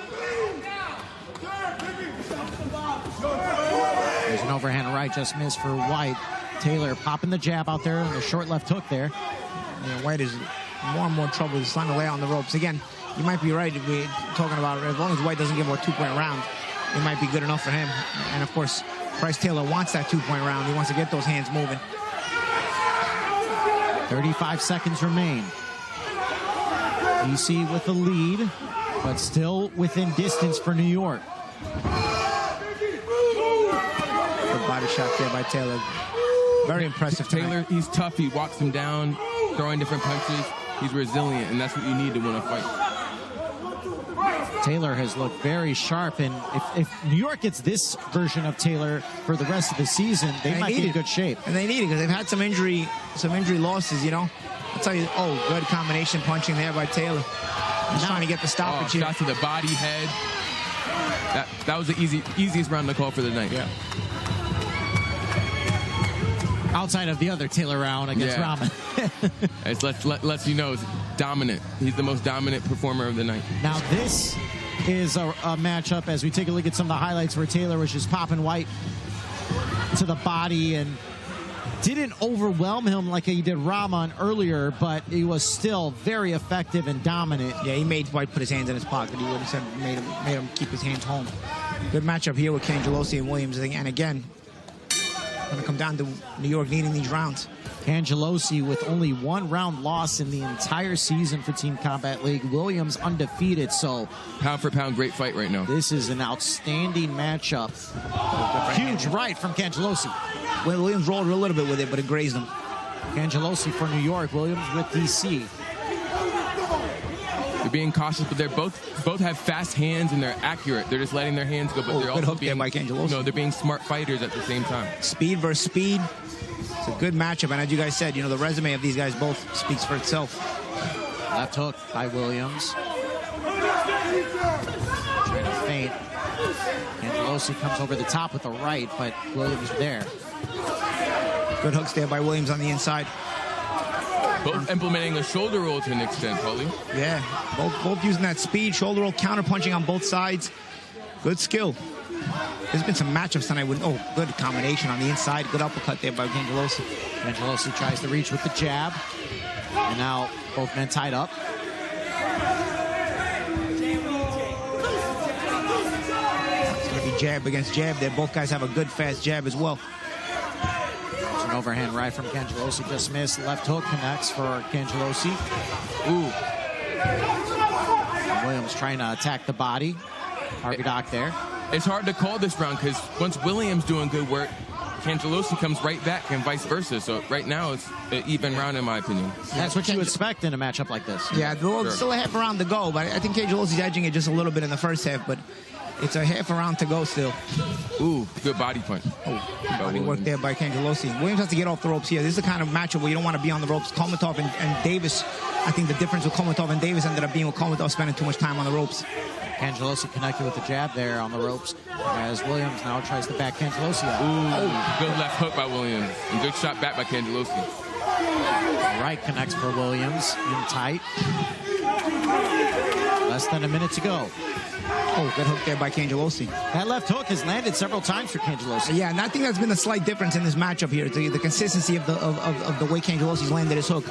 There's an overhand right, just missed for White. Taylor popping the jab out there, and a short left hook there. Yeah, White is more and more trouble. He's trying to lay on the ropes. Again, you might be right if we're talking about as long as White doesn't give him a 2-point round, it might be good enough for him. And of course, Bryce Taylor wants that 2-point round. He wants to get those hands moving. 35 seconds remain. DC with the lead, but still within distance for New York. Good body shot there by Taylor. Very impressive Taylor, he's tough. He walks him down, throwing different punches. He's resilient, and that's what you need to win a fight. Taylor has looked very sharp, and if New York gets this version of Taylor for the rest of the season, they might be in good shape. And they need it because they've had some injury losses, you know. I'll tell you, good combination punching there by Taylor. He's trying to get the stoppage here. Shot to the body, head. That was the easiest round to call for the night. Yeah. Outside of the other Taylor round against Rahman. It lets you know, it's dominant. He's the most dominant performer of the night. Now this is a matchup as we take a look at some of the highlights where Taylor was just popping White to the body and didn't overwhelm him like he did Rahman earlier, but he was still very effective and dominant. Yeah, he made White put his hands in his pocket. He would have said made him keep his hands home. Good matchup here with Cangelosi and Williams. And again, going to come down to New York needing these rounds. Cangelosi with only 1 round loss in the entire season for Team Combat League. Williams undefeated, so pound for pound, great fight right now. This is an outstanding matchup. Huge right from Cangelosi. Well, Williams rolled a little bit with it, but it grazed him. Cangelosi for New York, Williams with DC. They're being cautious, but they're both have fast hands and they're accurate. They're just letting their hands go, but they're also being by Cangelosi. No, they're being smart fighters at the same time. Speed versus speed. It's a good matchup, and as you guys said, you know, the resume of these guys both speaks for itself. Left hook by Williams. Trying to feint. Cangelosi comes over the top with the right, but Williams there. Good hooks there by Williams on the inside. Both implementing a shoulder roll to an extent, Paulie. Yeah, both using that speed, shoulder roll, counter punching on both sides. Good skill. There's been some matchups tonight with, good combination on the inside. Good uppercut there by Cangelosi. Cangelosi tries to reach with the jab. And now both men tied up. It's going to be jab against jab there. Both guys have a good, fast jab as well. There's an overhand right from Cangelosi. Just missed. Left hook connects for Cangelosi. Ooh. And Williams trying to attack the body. Harvey Doc there. It's hard to call this round because once Williams doing good work, Cangelosi comes right back and vice versa. So right now it's an even round in my opinion. That's what you expect in a matchup like this. Yeah, still a half a round to go, but I think Cangelosi's edging it just a little bit in the first half, but it's a half a round to go still. Ooh, good body punch. Body work there by Cangelosi. Williams has to get off the ropes here. This is the kind of matchup where you don't want to be on the ropes. Komatov and Davis, I think the difference with Komatov and Davis ended up being with Komatov spending too much time on the ropes. Cangelosi connected with the jab there on the ropes as Williams now tries to back Cangelosi out. Ooh, good left hook by Williams. And good shot back by Cangelosi. Right connects for Williams in tight. Less than a minute to go. Oh, good hook there by Cangelosi. That left hook has landed several times for Cangelosi. Yeah, and I think that's been a slight difference in this matchup here. The consistency of the way Cangelosi's landed his hook.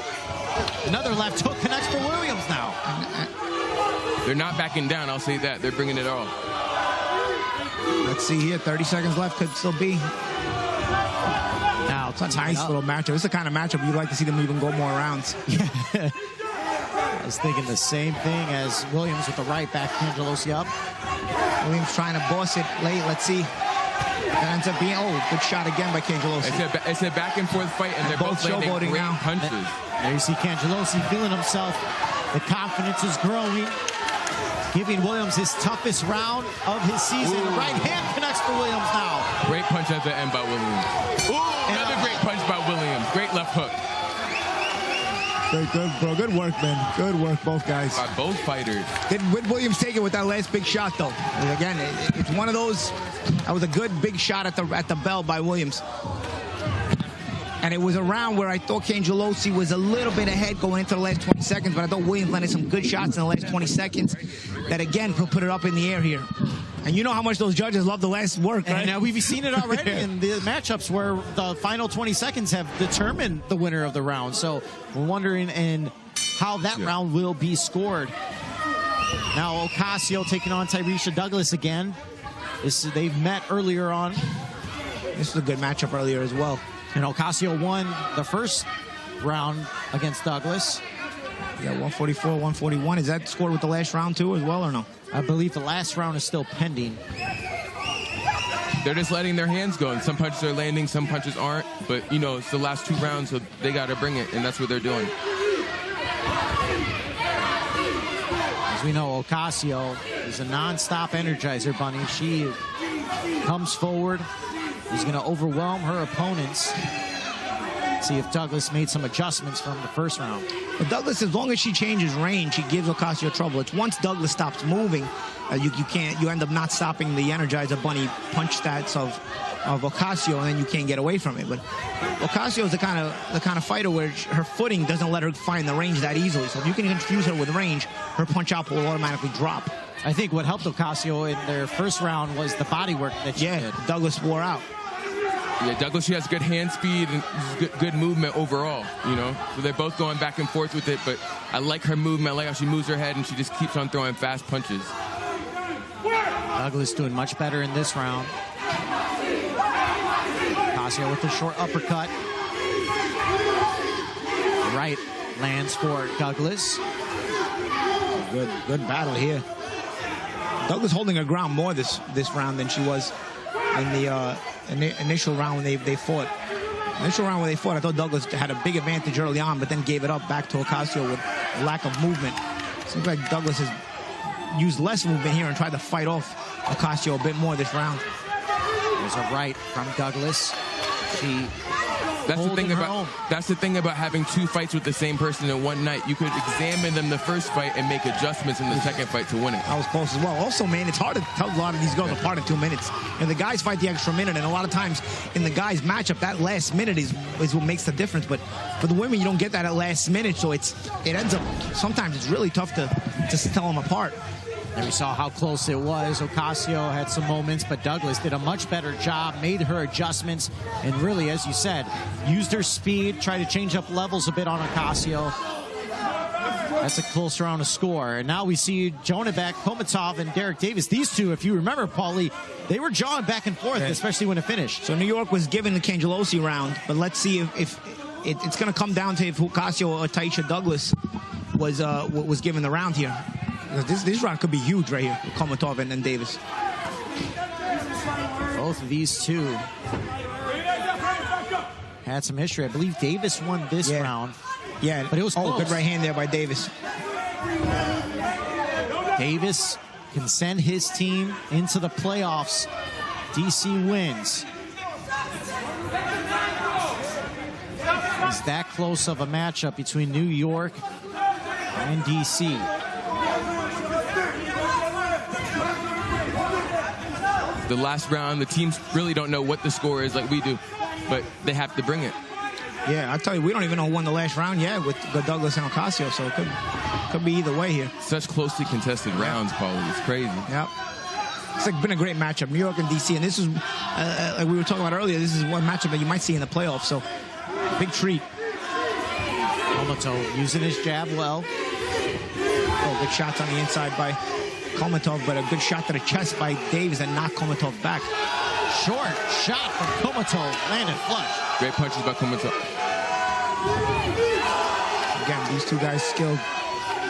Another left hook connects for Williams now. They're not backing down, I'll say that. They're bringing it all. Let's see here, 30 seconds left, could still be. Now, it's a nice little matchup. This is the kind of matchup you'd like to see them even go more rounds. Yeah. I was thinking the same thing as Williams with the right back, Cangelosi up. Williams trying to boss it late. Let's see. That ends up being, good shot again by Cangelosi. It's a back and forth fight, and they're both landing great now. punches. There you see Cangelosi feeling himself. The confidence is growing. Giving Williams his toughest round of his season. Ooh. Right hand connects for Williams now. Great punch at the end by Williams. Ooh, another great punch by Williams. Great left hook. Good, bro. Good work, man. Good work, both guys. By both fighters. Did Williams take it with that last big shot, though? Again, it's one of those. That was a good big shot at the bell by Williams. And it was a round where I thought Cangelosi was a little bit ahead going into the last 20 seconds, but I thought Williams landed some good shots in the last 20 seconds that, again, put it up in the air here. And you know how much those judges love the last work, right? And we've seen it already in the matchups where the final 20 seconds have determined the winner of the round. So we're wondering how that round will be scored. Now Ocasio taking on Tyresha Douglas again. They've met earlier on. This was a good matchup earlier as well. And Ocasio won the first round against Douglas. Yeah, 144, 141. Is that scored with the last round too as well or no? I believe the last round is still pending. They're just letting their hands go. And some punches are landing, some punches aren't. But, you know, it's the last 2 rounds, so they got to bring it, and that's what they're doing. As we know, Ocasio is a non-stop energizer bunny. She comes forward. He's going to overwhelm her opponents. See if Douglas made some adjustments from the first round. But Douglas, as long as she changes range, she gives Ocasio trouble. It's once Douglas stops moving, you end up not stopping the Energizer Bunny punch stats of Ocasio, and then you can't get away from it. But Ocasio is the kind of fighter where her footing doesn't let her find the range that easily. So if you can confuse her with range, her punch output will automatically drop. I think what helped Ocasio in their first round was the body work that she did. Douglas wore out. Yeah, Douglas, she has good hand speed and good movement overall, you know? So they're both going back and forth with it, but I like her movement. I like how she moves her head, and she just keeps on throwing fast punches. Douglas doing much better in this round. Ocasio with the short uppercut. Right lands for Douglas. Good battle here. Douglas holding her ground more this round than she was in the initial round when they fought. Initial round when they fought, I thought Douglas had a big advantage early on, but then gave it up back to Ocasio with a lack of movement. Seems like Douglas has used less movement here and tried to fight off Ocasio a bit more this round. There's a right from Douglas. That's the thing about having 2 fights with the same person in one night. You could examine them the first fight and make adjustments in the second fight to win it. That was close as well. Also, man, it's hard to tell a lot of these girls apart in 2 minutes. And the guys fight the extra minute, and a lot of times in the guys' matchup, that last minute is what makes the difference. But for the women, you don't get that at last minute, so it ends up, sometimes it's really tough to tell them apart. And we saw how close it was. Ocasio had some moments, but Douglas did a much better job, made her adjustments, and really, as you said, used her speed, tried to change up levels a bit on Ocasio. That's a close round of score. And now we see Jonabek, Komatov, and Derek Davis. These two, if you remember, Paulie, they were jawing back and forth, especially when it finished. So New York was given the Cangelosi round, but let's see if it's going to come down to if Ocasio or Tyresha Douglas was given the round here. This round could be huge right here with Komatov and Davis. Both of these two had some history. I believe Davis won this round. Yeah, but it was close. Good right hand there by Davis. Davis can send his team into the playoffs. DC wins. It's that close of a matchup between New York and DC. The last round, the teams really don't know what the score is like we do, but they have to bring it. Yeah, I tell you, we don't even know who won the last round yet with Douglas and Ocasio, so it could be either way here. Such closely contested rounds, Paulie. It's crazy. Yep. It's been a great matchup, New York and DC, and this is, like we were talking about earlier, this is one matchup that you might see in the playoffs, so big treat. Komatov using his jab well. Oh, good shots on the inside by Komatov, but a good shot to the chest by Davis that knocked Komatov back. Short shot from Komatov, landed flush. Great punches by Komatov. Again, these two guys skilled.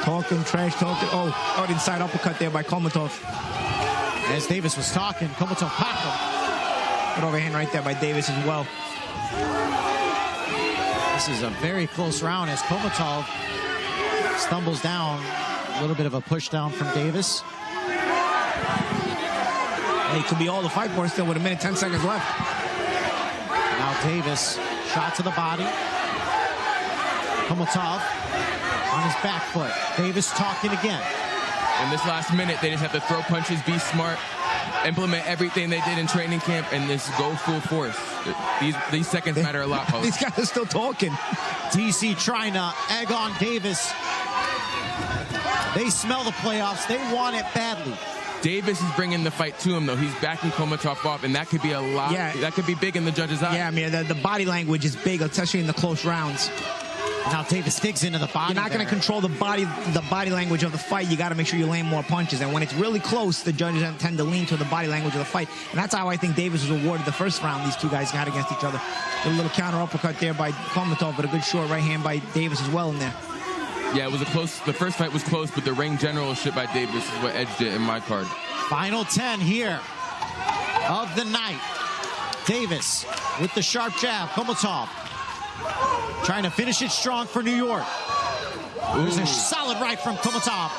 Talking, trash talking. Oh, inside uppercut there by Komatov. As Davis was talking, Komatov popped him. Good overhand right there by Davis as well. This is a very close round as Komatov stumbles down. A little bit of a push down from Davis. It could be all the fight for it still with 1:10 left. Now Davis, shot to the body. Komatov on his back foot. Davis talking again. In this last minute, they just have to throw punches, be smart, implement everything they did in training camp, and just go full force. These seconds matter a lot, Paulie. These guys are still talking. DC trying to egg on Davis. They smell the playoffs. They want it badly. Davis is bringing the fight to him, though. He's backing Komatov off, and that could be a lot. Yeah. That could be big in the judge's eye. Yeah, I mean, the body language is big, especially in the close rounds. Now Davis digs into the body. You're not going to control the body language of the fight. You got to make sure you land more punches. And when it's really close, the judges tend to lean to the body language of the fight. And that's how I think Davis was awarded the first round. These two guys got against each other. A little counter uppercut there by Komatov, but a good short right hand by Davis as well in there. Yeah, it was a close. The first fight was close, but the ring generalship by Davis is what edged it in my card. Final 10 here of the night. Davis with the sharp jab. Komatov trying to finish it strong for New York. There's a solid right from Komatov.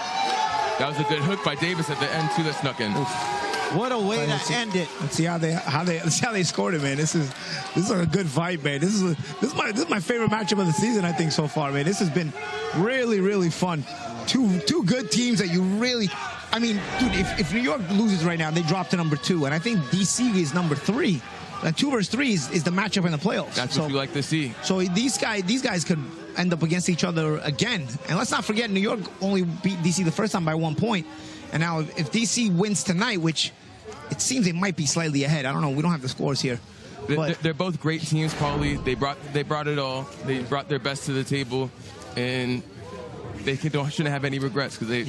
That was a good hook by Davis at the end too that snuck in. What a way to end it. Let's see how they scored it, man. This is a good fight, man. This is my favorite matchup of the season, I think, so far, man. This has been really, really fun. Two good teams that you really. I mean, dude, if New York loses right now, they drop to number 2, and I think DC is number 3. 2 versus 3 is the matchup in the playoffs. That's what you like to see. So these guys could end up against each other again. And let's not forget, New York only beat DC the first time by 1 point. And now if DC wins tonight, which it seems they might be slightly ahead. I don't know. We don't have the scores here. They're both great teams, Paulie. They brought it all. They brought their best to the table, and they shouldn't have any regrets because they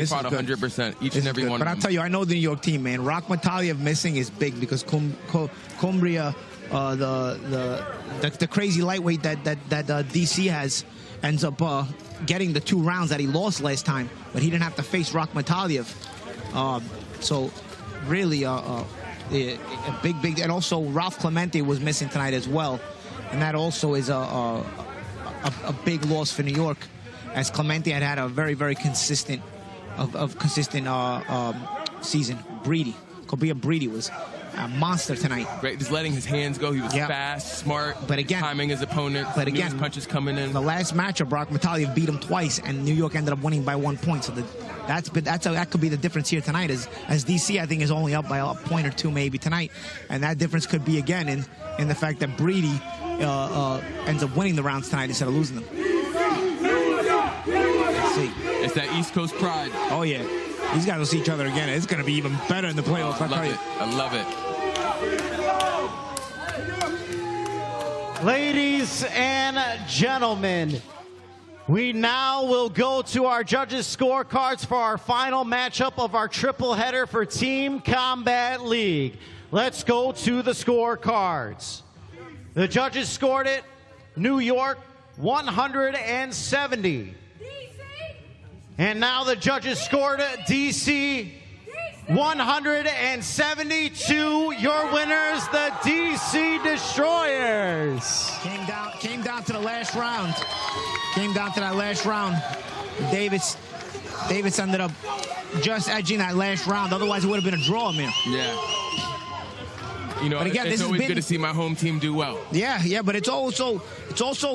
fought 100% each and every one. But I'll tell you, I know the New York team, man. Rakhmataliev missing is big because Cumbria, the crazy lightweight that DC has, ends up getting the 2 rounds that he lost last time, but he didn't have to face Rakhmataliev. So really a big, and also Ralph Clemente was missing tonight as well, and that also is a big loss for New York, as Clemente had a very, very consistent season. Kobia Breedy was a monster tonight. Right, just letting his hands go. He was fast, smart, but again, timing his opponent. But again, his punches coming in. The last matchup, Rakhmataliev beat him twice, and New York ended up winning by 1 point. So that could be the difference here tonight. As DC, I think, is only up by a point or 2 maybe tonight, and that difference could be again in the fact that Breedy ends up winning the rounds tonight instead of losing them. Let's see. It's that East Coast pride. Oh yeah. These guys will see each other again. It's going to be even better in the playoffs. I love it. Ladies and gentlemen, we now will go to our judges' scorecards for our final matchup of our triple header for Team Combat League. Let's go to the scorecards. The judges scored it, New York 170. And now the judges scored DC 172. Your winners, the DC Destroyers. Came down to the last round. Came down to that last round. Davis ended up just edging that last round. Otherwise, it would have been a draw, man. Yeah. You know, but again, it's always good to see my home team do well. Yeah, but it's also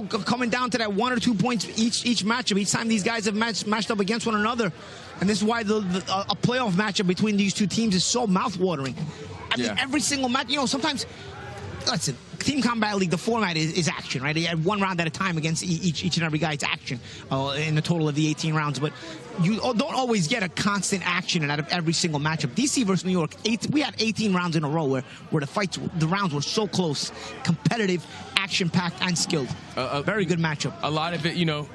coming down to that 1 or 2 points each matchup. Each time these guys have matched up against one another, and this is why a playoff matchup between these two teams is so mouthwatering. I mean, every single match. You know, sometimes listen, Team Combat League, the format is action, right? You have one round at a time against each and every guy. It's action in the total of the 18 rounds, but you don't always get a constant action out of every single matchup. DC versus New York, we had 18 rounds in a row where the rounds were so close, competitive, action-packed, and skilled. Very good matchup. A lot of it, you know,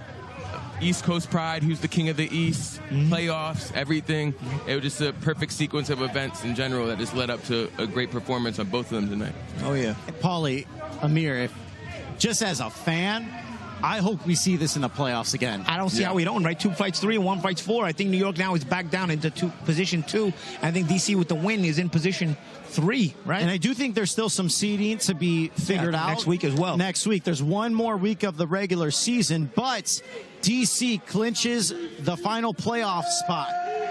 East Coast pride, who's the king of the East, playoffs, everything. It was just a perfect sequence of events in general that just led up to a great performance on both of them tonight. Oh, yeah. Paulie, Amir, just as a fan, I hope we see this in the playoffs again. I don't see how we don't, right? 2 fights 3 and 1 fights 4. I think New York now is back down into position 2. I think DC with the win is in position 3, right? And I do think there's still some seeding to be figured out. Next week as well. Next week. There's one more week of the regular season, but DC clinches the final playoff spot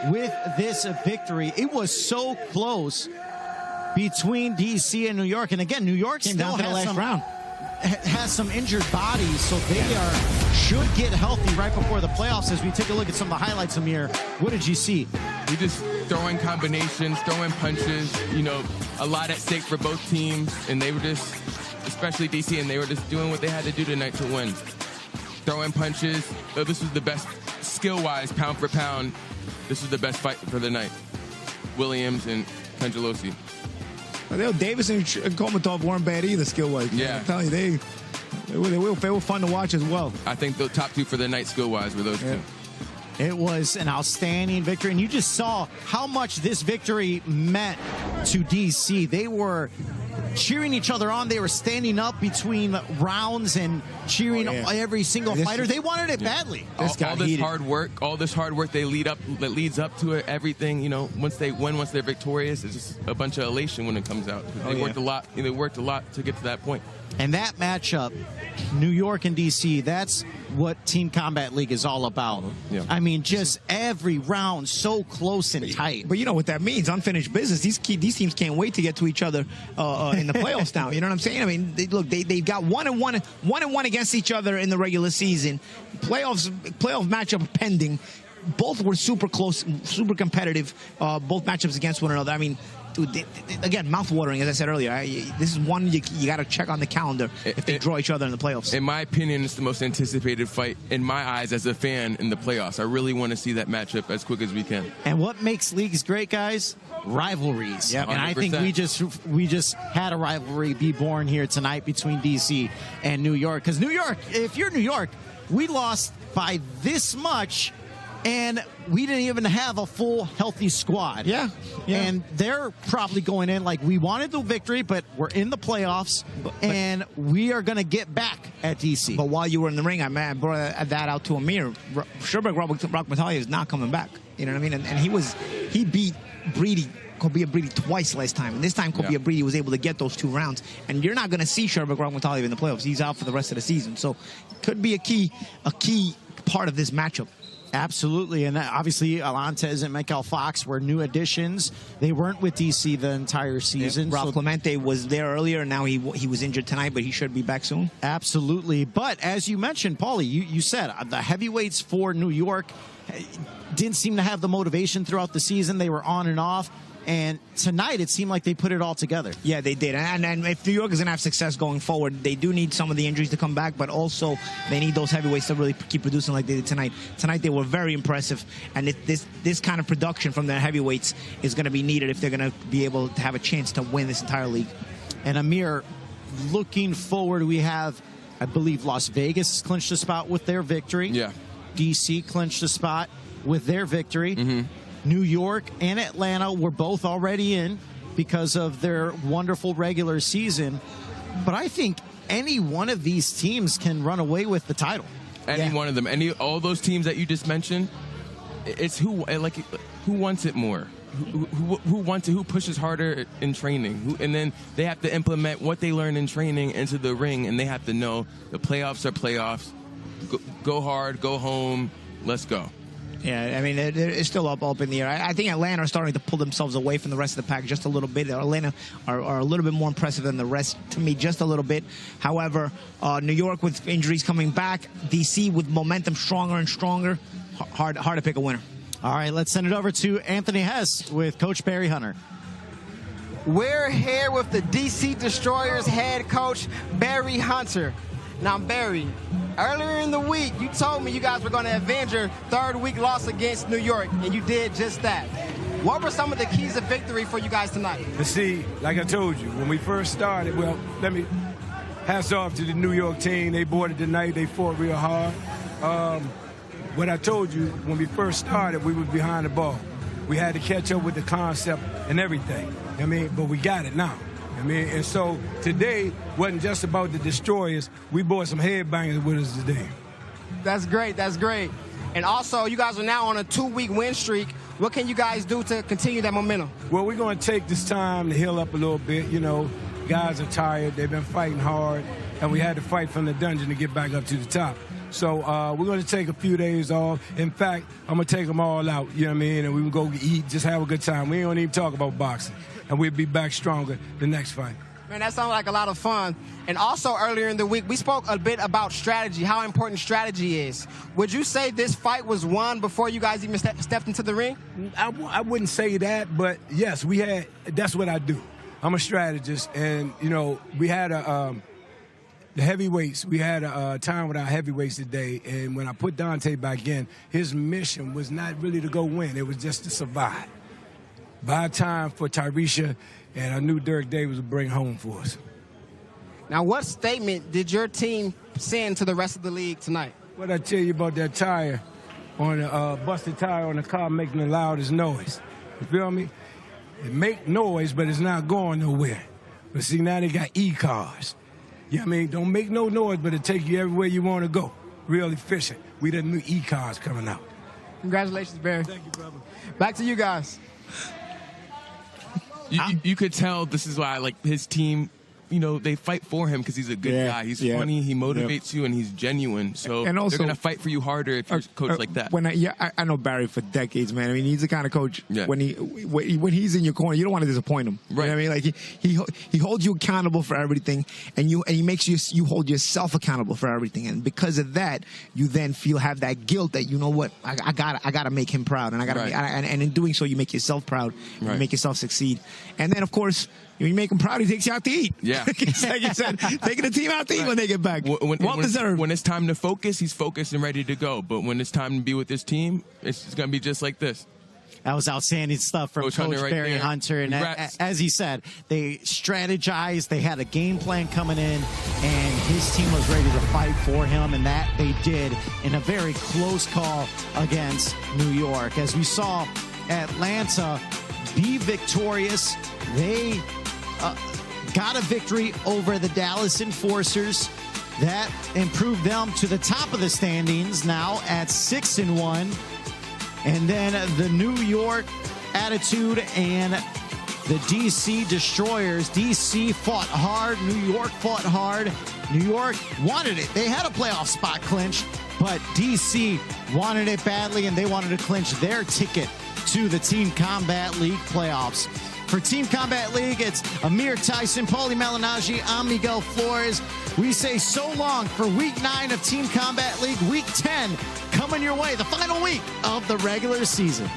with this victory. It was so close between DC and New York. And again, New York came still down to the last round. Has some injured bodies, so they should get healthy right before the playoffs. As we take a look at some of the highlights, Amir, what did you see? We just throwing combinations, throwing punches, you know, a lot at stake for both teams, and they were just, especially DC, and they were just doing what they had to do tonight to win. Throwing punches. This was the best, skill-wise, pound for pound, this was the best fight for the night. Williams and Pengelosi. Davis and Komatov weren't bad either, skill-wise. Yeah. I'm telling you, they were fun to watch as well. I think the top 2 for the night skill-wise were those two. It was an outstanding victory, and you just saw how much this victory meant to DC. They were cheering each other on. They were standing up between rounds and cheering every single fighter. They wanted it badly. All this hard work that leads up to it, everything, you know, once they win, once they're victorious, it's just a bunch of elation when it comes out. They worked a lot. They worked a lot to get to that point. And that matchup, New York and DC, that's what Team Combat League is all about. Yeah. I mean, just every round so close and tight. But you know what that means, unfinished business. These teams can't wait to get to each other in the playoffs now. You know what I'm saying? I mean, they've got 1-1 against each other in the regular season. Playoff matchup pending. Both were super close, super competitive, both matchups against one another. I mean, dude, again, mouth-watering, as I said earlier. This is one you got to check on the calendar if they draw each other in the playoffs. In my opinion, it's the most anticipated fight, in my eyes, as a fan in the playoffs. I really want to see that matchup as quick as we can. And what makes leagues great, guys? Rivalries. Yep. And I think we just had a rivalry be born here tonight between DC and New York. Because New York, if you're New York, we lost by this much, and we didn't even have a full healthy squad. Yeah. And they're probably going in like, we wanted the victory, but we're in the playoffs, and we are going to get back at DC. But while you were in the ring, I brought that out to Amir. Sherbrooke Rockmatalia is not coming back. You know what I mean? And he beat Kobia Breedy twice last time. And this time, Kobia Breedy was able to get those 2 rounds. And you're not going to see Sherbrooke Rockmatalia in the playoffs. He's out for the rest of the season. So it could be a key part of this matchup. Absolutely, and obviously Alantez and Michael Fox were new additions. They weren't with DC the entire season. Ralph Clemente was there earlier, and now he was injured tonight, but he should be back soon. Absolutely, but as you mentioned, Paulie, you said the heavyweights for New York didn't seem to have the motivation throughout the season. They were on and off. And tonight, it seemed like they put it all together. Yeah, they did. And if New York is going to have success going forward, they do need some of the injuries to come back, but also they need those heavyweights to really keep producing like they did tonight. Tonight, they were very impressive, and this kind of production from their heavyweights is going to be needed if they're going to be able to have a chance to win this entire league. And Amir, looking forward, we have, I believe, Las Vegas clinched a spot with their victory. Yeah. DC clinched a spot with their victory. Mm-hmm. New York and Atlanta were both already in because of their wonderful regular season. But I think any one of these teams can run away with the title. Any one of them. All those teams that you just mentioned, it's who wants it more. Who wants it? Who pushes harder in training? And then they have to implement what they learn in training into the ring, and they have to know the playoffs are playoffs. Go hard, go home, let's go. Yeah, I mean, it's still up in the air. I think Atlanta are starting to pull themselves away from the rest of the pack just a little bit. Atlanta are a little bit more impressive than the rest, to me, just a little bit. However, New York with injuries coming back, DC with momentum stronger and stronger, hard to pick a winner. All right, let's send it over to Anthony Hess with Coach Barry Hunter. We're here with the DC Destroyers head coach, Barry Hunter. Now, Barry, earlier in the week, you told me you guys were going to avenge your third-week loss against New York, and you did just that. What were some of the keys of victory for you guys tonight? But see, like I told you, when we first started, well, let me hats off to the New York team. They bought it tonight. They fought real hard. What I told you, when we first started, we were behind the ball. We had to catch up with the concept and everything. I mean, but we got it now. I mean, and so today wasn't just about the Destroyers. We brought some headbangers with us today. That's great. That's great. And also, you guys are now on a 2-week win streak. What can you guys do to continue that momentum? Well, we're going to take this time to heal up a little bit. You know, guys are tired. They've been fighting hard, and we had to fight from the dungeon to get back up to the top. So we're going to take a few days off. In fact, I'm going to take them all out, you know what I mean, and we can go eat, just have a good time. We don't even talk about boxing, and we'll be back stronger the next fight. Man, that sounds like a lot of fun. And also earlier in the week, we spoke a bit about strategy, how important strategy is. Would you say this fight was won before you guys even stepped into the ring? I wouldn't say that, but yes, that's what I do. I'm a strategist, and, you know, we had the heavyweights, we had a time with our heavyweights today, and when I put Dante back in, his mission was not really to go win. It was just to survive. Buy time for Tyresha, and I knew Dirk Davis would bring home for us. Now, what statement did your team send to the rest of the league tonight? What I tell you about that tire, on the busted tire on the car making the loudest noise. You feel me? It make noise, but it's not going nowhere. But see, now they got e-cars. Yeah, I mean, don't make no noise, but it'll take you everywhere you want to go. Real efficient. We the new e-cars coming out. Congratulations, Barry. Thank you, brother. Back to you guys. You could tell this is why, like, his team, you know, they fight for him because he's a good guy. He's funny, he motivates you, and he's genuine. So and also, they're going to fight for you harder if you're a coach like that. I know Barry for decades, man. I mean, he's the kind of coach, when he's in your corner, you don't want to disappoint him. Right. You know what I mean? Like, he holds you accountable for everything, and he makes you hold yourself accountable for everything. And because of that, you then have that guilt that, you know what, I gotta make him proud, and and in doing so, you make yourself proud, you make yourself succeed. And then, of course, when you make him proud, he takes you out to eat. Yeah. Like you said, taking the team out to eat when they get back. Well deserved. When it's time to focus, he's focused and ready to go. But when it's time to be with his team, it's going to be just like this. That was outstanding stuff from Coach Barry Hunter. And as he said, they strategized. They had a game plan coming in, and his team was ready to fight for him, and that they did in a very close call against New York. As we saw Atlanta be victorious, they got a victory over the Dallas Enforcers. That improved them to the top of the standings now at 6-1. And then the New York Attitude and the DC Destroyers. DC fought hard. New York fought hard. New York wanted it. They had a playoff spot clinched, but DC wanted it badly, and they wanted to clinch their ticket to the Team Combat League playoffs. For Team Combat League, it's Amir Tyson, Paulie Malignaggi, I'm Miguel Flores. We say so long for Week 9 of Team Combat League. Week 10 coming your way, the final week of the regular season.